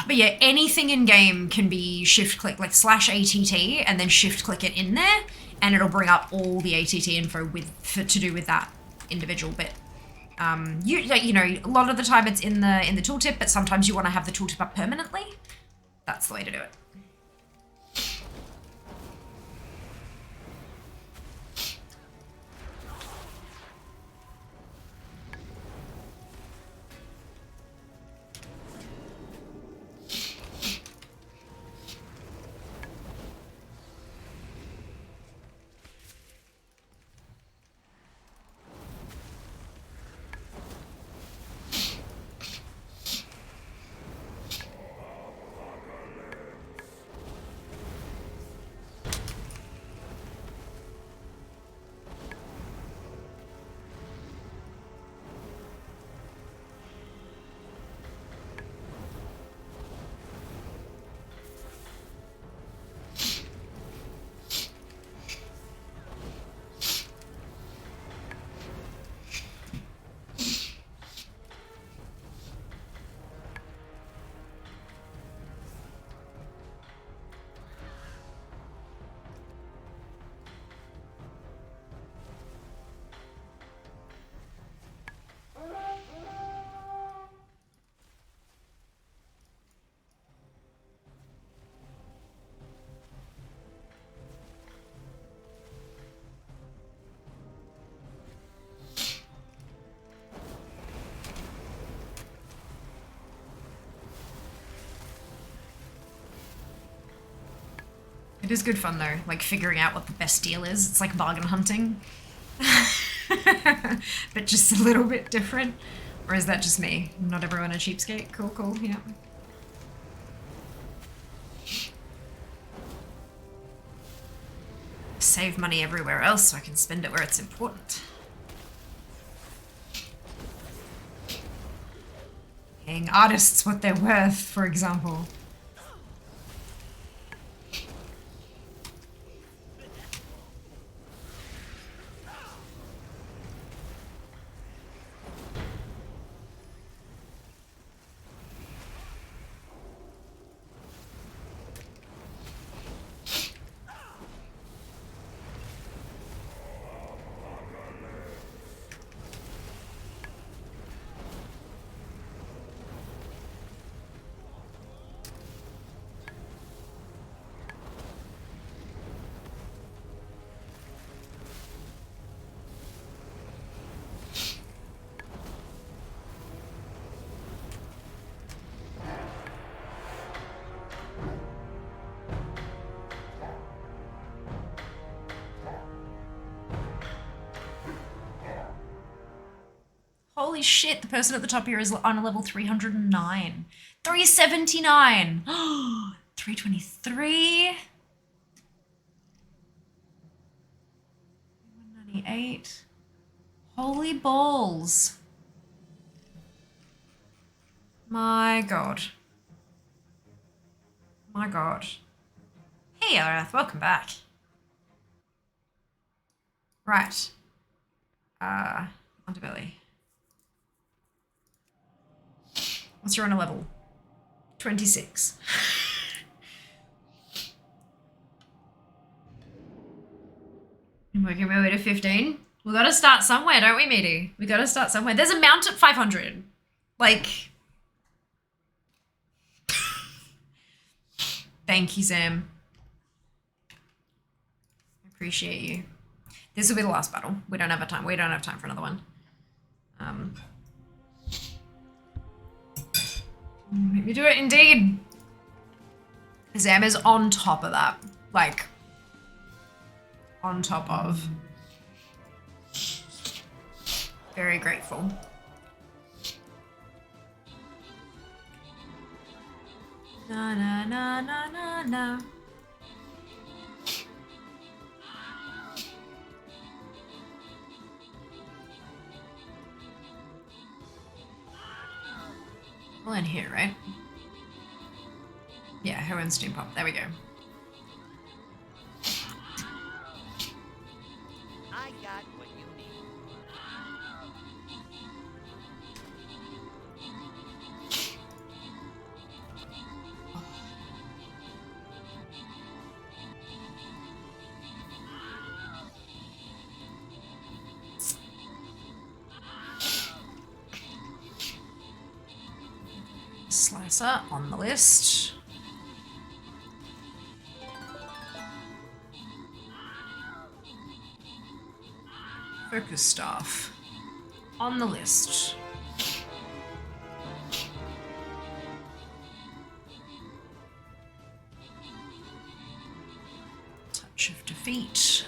But yeah, anything in game can be shift click, like /ATT, and then shift click it in there, and it'll bring up all the ATT info to do with that individual bit. You know, a lot of the time it's in the tooltip, but sometimes you want to have the tooltip up permanently. That's the way to do it. It is good fun though, like figuring out what the best deal is. It's like bargain hunting. But just a little bit different. Or is that just me? Not everyone a cheapskate? Cool, cool, yeah. Save money everywhere else so I can spend it where it's important. Paying artists what they're worth, for example. Holy shit, the person at the top here is on a level 309. 379! 323. 198. Holy balls. My god. My god. Hey, Earth, welcome back. Right. Underbelly. What's your honor level? 26. I'm working my way to 15. We gotta start somewhere, don't we, matey? We gotta start somewhere. There's a mount at 500. Like... Thank you, Sam. I appreciate you. This will be the last battle. We don't have time. We don't have time for another one. Make me do it, indeed. Zam is on top of that. Like, on top of. Very grateful. Na na na na na na. Well, in here, right? Yeah, her and Steam Pop. There we go. I got what you need. Slicer on the list. Focus staff on the list. Touch of defeat.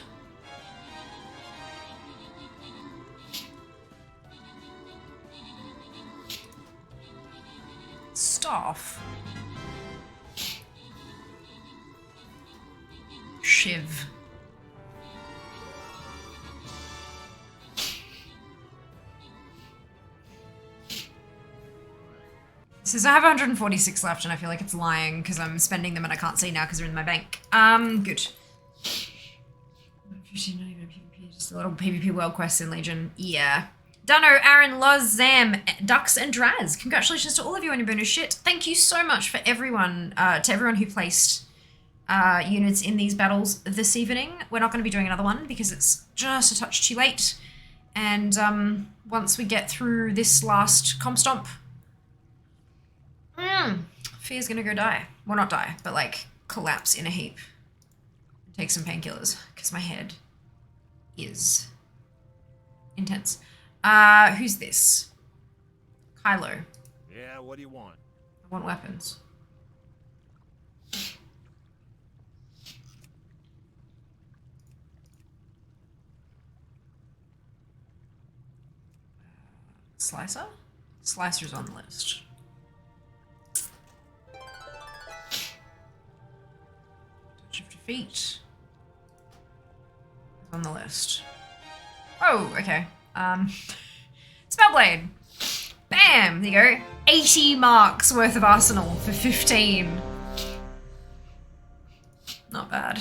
Staff. Shiv. Says I have 146 left and I feel like it's lying because I'm spending them and I can't see now because they're in my bank. Good. Just a little PvP World Quest in Legion. Yeah. Dunno, Aaron, Loz, Zam, Dux, and Draz. Congratulations to all of you on your bonus shit. Thank you so much for everyone, to everyone who placed units in these battles this evening. We're not going to be doing another one because it's just a touch too late. And once we get through this last comp stomp, Fear's gonna go die. Well, not die, but like collapse in a heap. Take some painkillers because my head is intense. Who's this? Kylo. Yeah, what do you want? I want weapons. Slicer? Slicer's on the list. Touch of Defeat. On the list. Oh, okay. Spellblade. Bam! There you go. 80 marks worth of arsenal for 15. Not bad.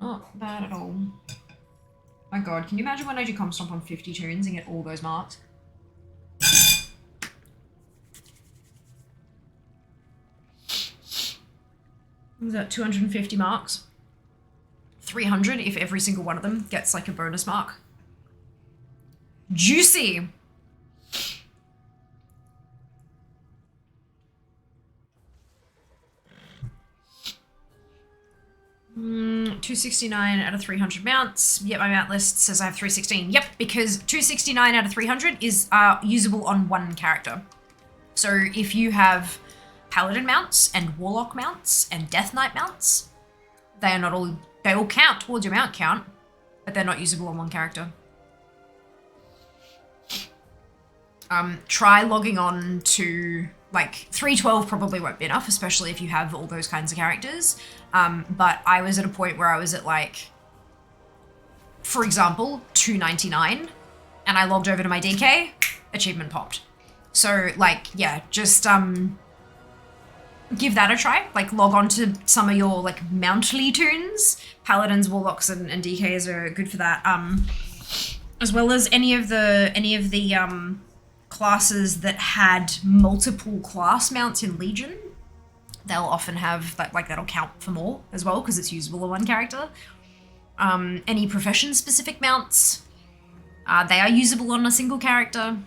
Not bad at all. My god, can you imagine when I do Comp Stomp on 50 tunes and get all those marks? Is that 250 marks? 300 if every single one of them gets like a bonus mark. Juicy! Mm, 269 out of 300 mounts. Yep, my mount list says I have 316. Yep, because 269 out of 300 is usable on one character. So if you have Paladin mounts and Warlock mounts and Death Knight mounts, they are not all, they all count towards your mount count, but they're not usable on one character. Try logging on to, like, 312 probably won't be enough, especially if you have all those kinds of characters. But I was at a point where I was at, like, for example, 299, and I logged over to my DK, achievement popped. So, like, yeah, just, give that a try. Like, log on to some of your, like, mountly tunes. Paladins, Warlocks, and DKs are good for that. As well as any of the classes that had multiple class mounts in Legion. They'll often have, like that'll count for more as well, because it's usable on one character. Any profession-specific mounts, they are usable on a single character.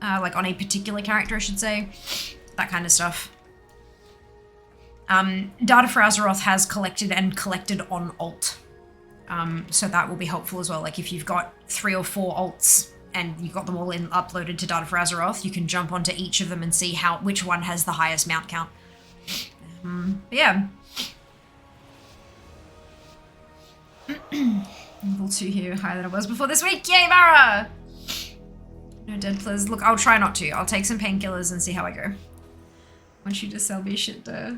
Like, on a particular character, I should say. That kind of stuff. Data for Azeroth has collected on alt. So that will be helpful as well. Like, if you've got 3 or 4 alts and you've got them all uploaded to Data for Azeroth, you can jump onto each of them and see which one has the highest mount count. Yeah. Level 2 here, higher than it was before this week. Yay, Mara! No dead players. Look, I'll try not to. I'll take some painkillers and see how I go. Want you to sell me shit though.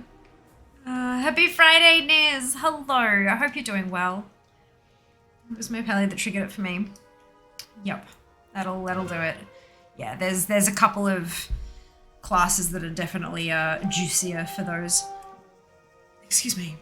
Happy Friday, Niz! Hello, I hope you're doing well. It was my pally that triggered it for me. Yep, that'll do it. Yeah, there's a couple of classes that are definitely juicier for those. Excuse me.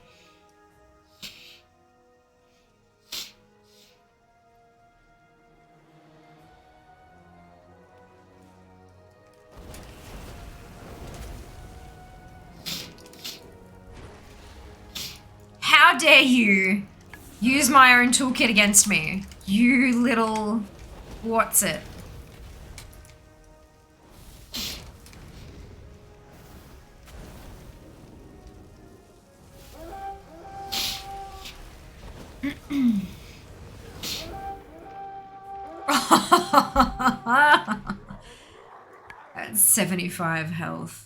How dare you use my own toolkit against me, you little what's it? That's 75 health.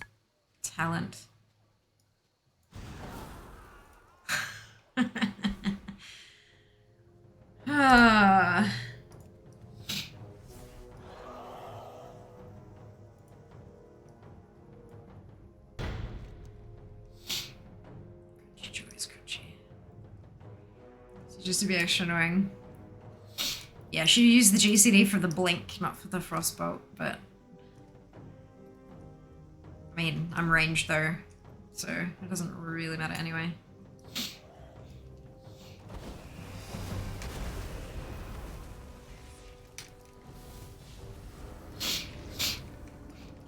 Talent. Just to be extra annoying. Yeah, she used the GCD for the blink, not for the frostbolt, but I mean, I'm ranged though, so it doesn't really matter anyway.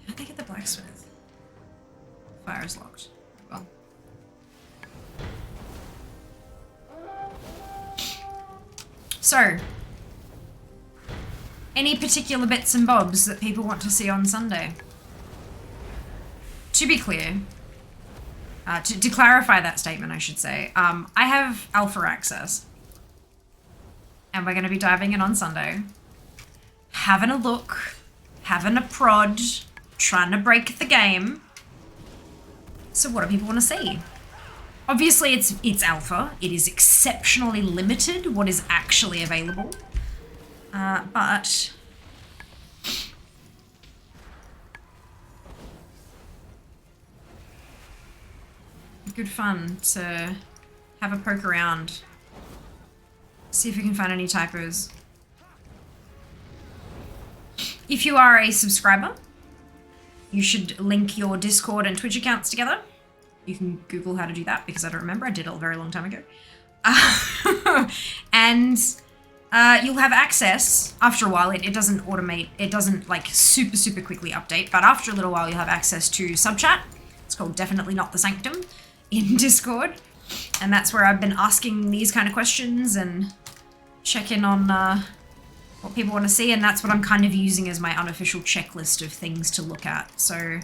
How'd they get the blacksmith? Fire is locked. Well. So, any particular bits and bobs that people want to see on Sunday? To be clear, to clarify that statement, I should say, I have alpha access. And we're going to be diving in on Sunday. Having a look, having a prod, trying to break the game. So what do people want to see? Obviously, it's alpha. It is exceptionally limited what is actually available. But good fun to have a poke around. See if we can find any typos. If you are a subscriber, you should link your Discord and Twitch accounts together. You can Google how to do that because I don't remember. I did it a very long time ago. And you'll have access after a while. It doesn't automate. It doesn't like super quickly update. But after a little while, you'll have access to sub chat. It's called Definitely Not the Sanctum in Discord. And that's where I've been asking these kind of questions and checking on what people want to see. And that's what I'm kind of using as my unofficial checklist of things to look at. So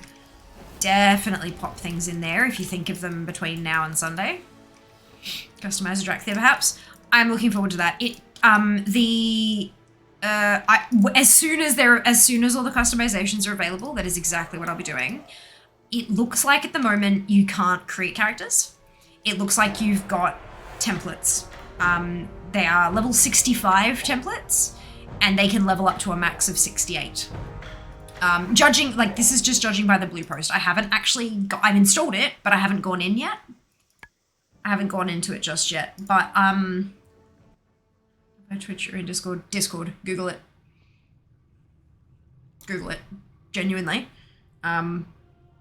definitely pop things in there if you think of them between now and Sunday. Customize a Dracthea, perhaps. I'm looking forward to that. As soon as all the customizations are available, that is exactly what I'll be doing. It looks like at the moment you can't create characters. It looks like you've got templates. They are level 65 templates, and they can level up to a max of 68. Judging, like this is just judging by the blue post. I haven't actually I've installed it, but I haven't gone in yet. I haven't gone into it just yet, but Twitch or in Discord, Google it. Google it, genuinely.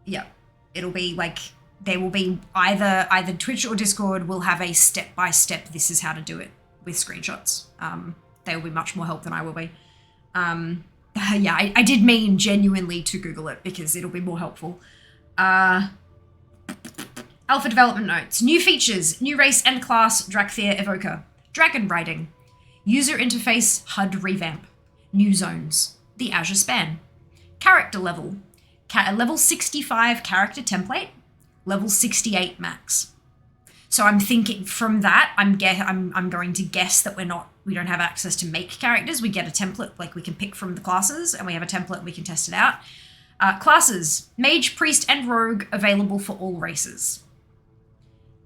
Yeah, it'll be like, there will be either Twitch or Discord will have a step-by-step, this is how to do it with screenshots. They will be much more help than I will be. Yeah, I did mean genuinely to Google it because it'll be more helpful. Alpha development notes. New features, new race and class, Dracthea Evoker. Dragon riding. User interface HUD revamp. New zones. The Azure Span. Character level. Level 65 character template. Level 68 max. So I'm thinking from that, I'm going to guess that we don't have access to make characters. We get a template, like we can pick from the classes, and we have a template and we can test it out. Classes, Mage, Priest, and Rogue available for all races.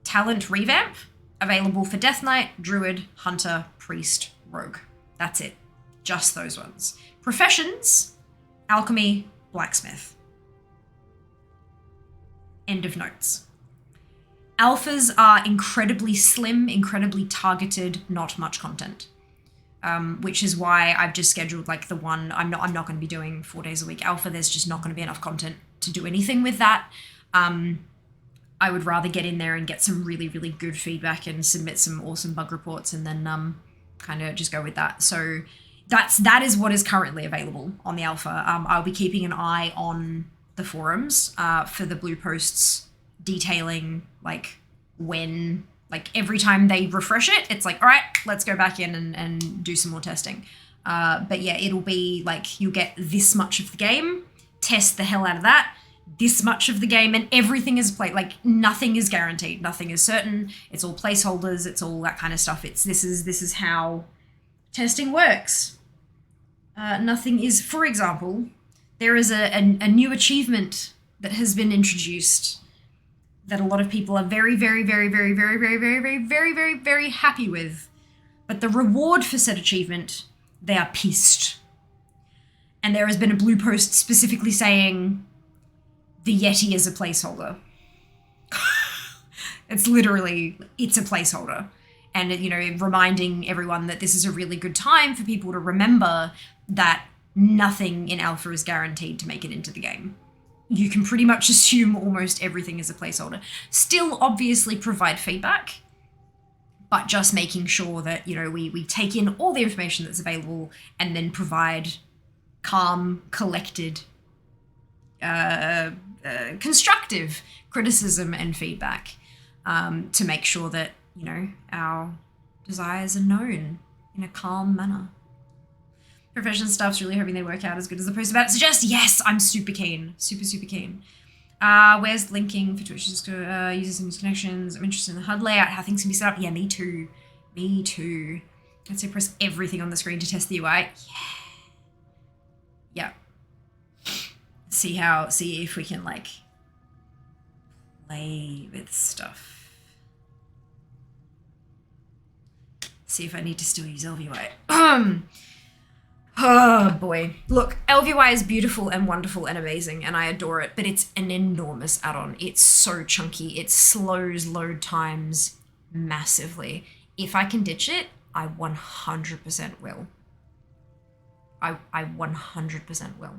Talent revamp, available for Death Knight, Druid, Hunter, Priest, Rogue. That's it. Just those ones. Professions, Alchemy, Blacksmith. End of notes. Alphas are incredibly slim, incredibly targeted, not much content. Which is why I've just scheduled like the one, I'm not going to be doing 4 days a week alpha. There's just not going to be enough content to do anything with that. I would rather get in there and get some really good feedback and submit some awesome bug reports and then kind of just go with that. So that is what is currently available on the alpha. I'll be keeping an eye on the forums for the blue posts detailing like when, like every time they refresh it, it's like, all right, let's go back in and do some more testing. But yeah, it'll be like, you'll get this much of the game, test the hell out of that, this much of the game, and everything is like nothing is guaranteed, nothing is certain. It's all placeholders, it's all that kind of stuff. This is how testing works. Nothing is, for example, there is a new achievement that has been introduced that a lot of people are very happy with. But the reward for said achievement, they are pissed. And there has been a blue post specifically saying the Yeti is a placeholder. It's a placeholder. And, you know, reminding everyone that this is a really good time for people to remember that nothing in alpha is guaranteed to make it into the game. You can pretty much assume almost everything is a placeholder. Still obviously provide feedback, but just making sure that, you know, we take in all the information that's available and then provide calm, collected, constructive criticism and feedback to make sure that, you know, our desires are known in a calm manner. Profession staff's really hoping they work out as good as the post about it suggests. Yes, I'm super keen. Super keen. Where's linking for Twitch? Users and connections. I'm interested in the HUD layout, how things can be set up. Yeah, me too. I'd say press everything on the screen to test the UI. Yeah. See if we can like play with stuff. See if I need to still use LVUI. Oh boy. Look, LVY is beautiful and wonderful and amazing and I adore it, but it's an enormous add-on. It's so chunky. It slows load times massively. If I can ditch it, I 100% will. I 100% will.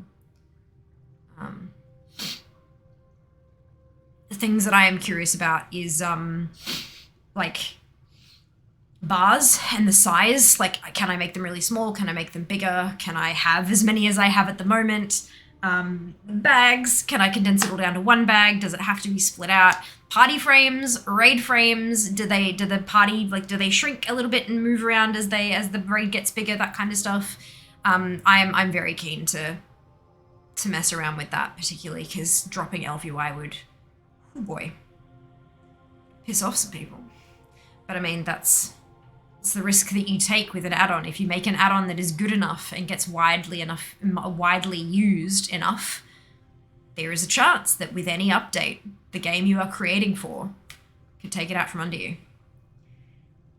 The things that I am curious about is like bars and the size. Like, can I make them really small? Can I make them bigger? Can I have as many as I have at the moment? Bags, can I condense it all down to one bag? Does it have to be split out? Party frames, raid frames, do they shrink a little bit and move around as the raid gets bigger, that kind of stuff. I'm very keen to mess around with that, particularly because dropping LVY would, oh boy, piss off some people. But I mean, it's the risk that you take with an add-on. If you make an add-on that is good enough and gets widely used enough, there is a chance that with any update, the game you are creating for could take it out from under you.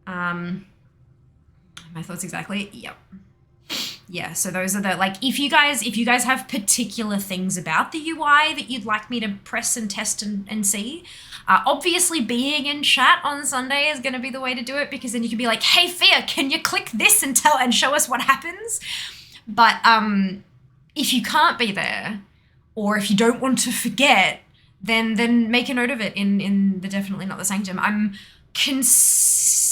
My thoughts exactly? Yep. Yeah, so those are the, like, if you guys have particular things about the UI that you'd like me to press and test and see, obviously being in chat on Sunday is going to be the way to do it, because then you can be like, hey Fia, can you click this and show us what happens? But if you can't be there, or if you don't want to forget, then make a note of it in the Definitely Not the Sanctum. I'm considering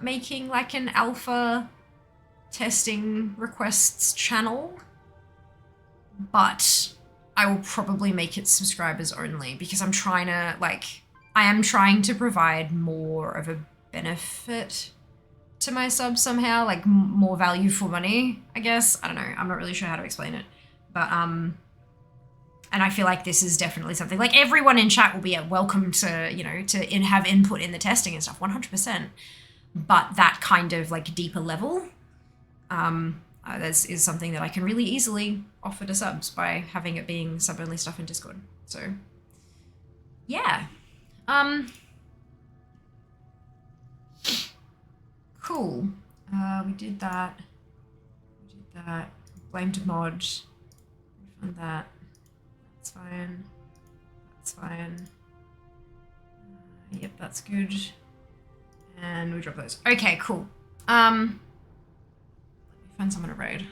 making like an alpha testing requests channel, but I will probably make it subscribers only, because I am trying to provide more of a benefit to my subs somehow, like more value for money, I guess. I don't know. I'm not really sure how to explain it, but and I feel like this is definitely something, like, everyone in chat will be welcome to, you know, to have input in the testing and stuff, 100%. But that kind of like deeper level, this is something that I can really easily offer to subs by having it being sub-only stuff in Discord. So, yeah. Cool. We did that. Blamed mod. Refund that. That's fine. That's fine. Yep, that's good. And we drop those. Okay, cool. Let me find someone to raid.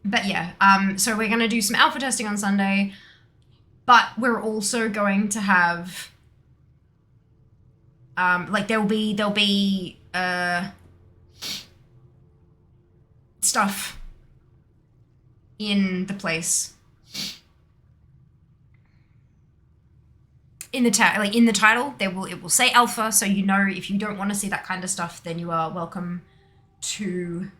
But yeah, so we're gonna do some alpha testing on Sunday, but we're also going to have, like, there'll be stuff in the place. In the title, it will say alpha, so you know if you don't want to see that kind of stuff, then you are welcome to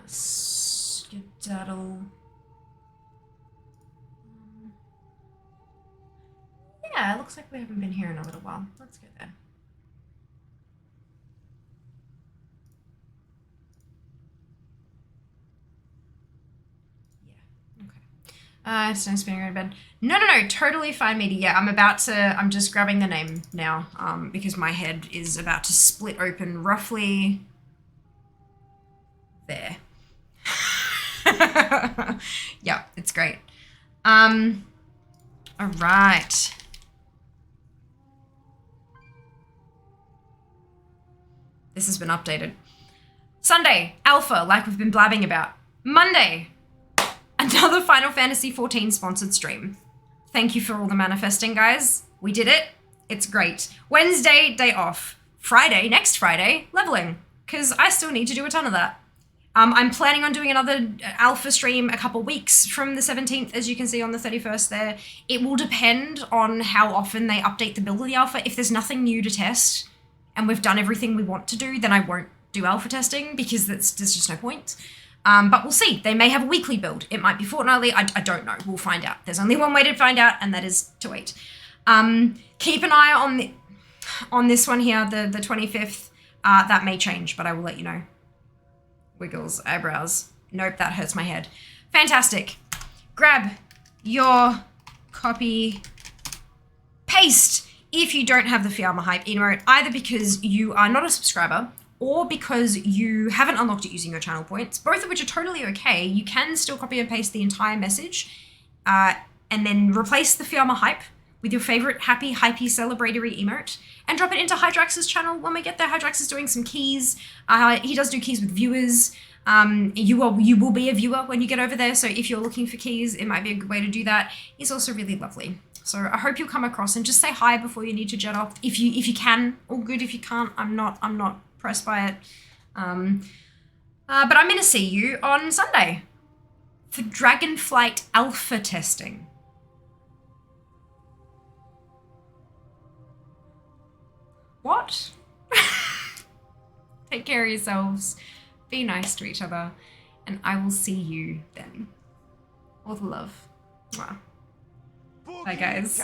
skedaddle. Yeah, it looks like we haven't been here in a little while. Let's go there. Stone spinning around bed. No, totally fine, Meaty. Yeah, I'm just grabbing the name now, because my head is about to split open roughly there. Yeah, it's great. All right. This has been updated. Sunday, alpha, like we've been blabbing about. Monday, another Final Fantasy XIV sponsored stream. Thank you for all the manifesting, guys. We did it. It's great. Wednesday, day off. Friday, next Friday, leveling, because I still need to do a ton of that. I'm planning on doing another alpha stream a couple weeks from the 17th, as you can see on the 31st there. It will depend on how often they update the build of the alpha. If there's nothing new to test and we've done everything we want to do, then I won't do alpha testing, because there's just no point. But we'll see. They may have a weekly build. It might be fortnightly. I don't know. We'll find out. There's only one way to find out, and that is to wait. Keep an eye on this one here, the 25th. That may change, but I will let you know. Wiggles, eyebrows. Nope, that hurts my head. Fantastic. Grab your copy paste if you don't have the Fiamma Hype emote, either because you are not a subscriber or because you haven't unlocked it using your channel points, both of which are totally okay. You can still copy and paste the entire message and then replace the Fiamma Hype with your favorite happy, hypey, celebratory emote and drop it into Hydrax's channel when we get there. Hydrax is doing some keys. He does do keys with viewers. You will be a viewer when you get over there, so if you're looking for keys, it might be a good way to do that. He's also really lovely. So I hope you'll come across and just say hi before you need to jet off. If you can, all good. If you can't, I'm not pressed by it. But I'm gonna see you on Sunday for Dragonflight alpha testing. What? Take care of yourselves. Be nice to each other. And I will see you then. All the love. Mwah. Bye, guys.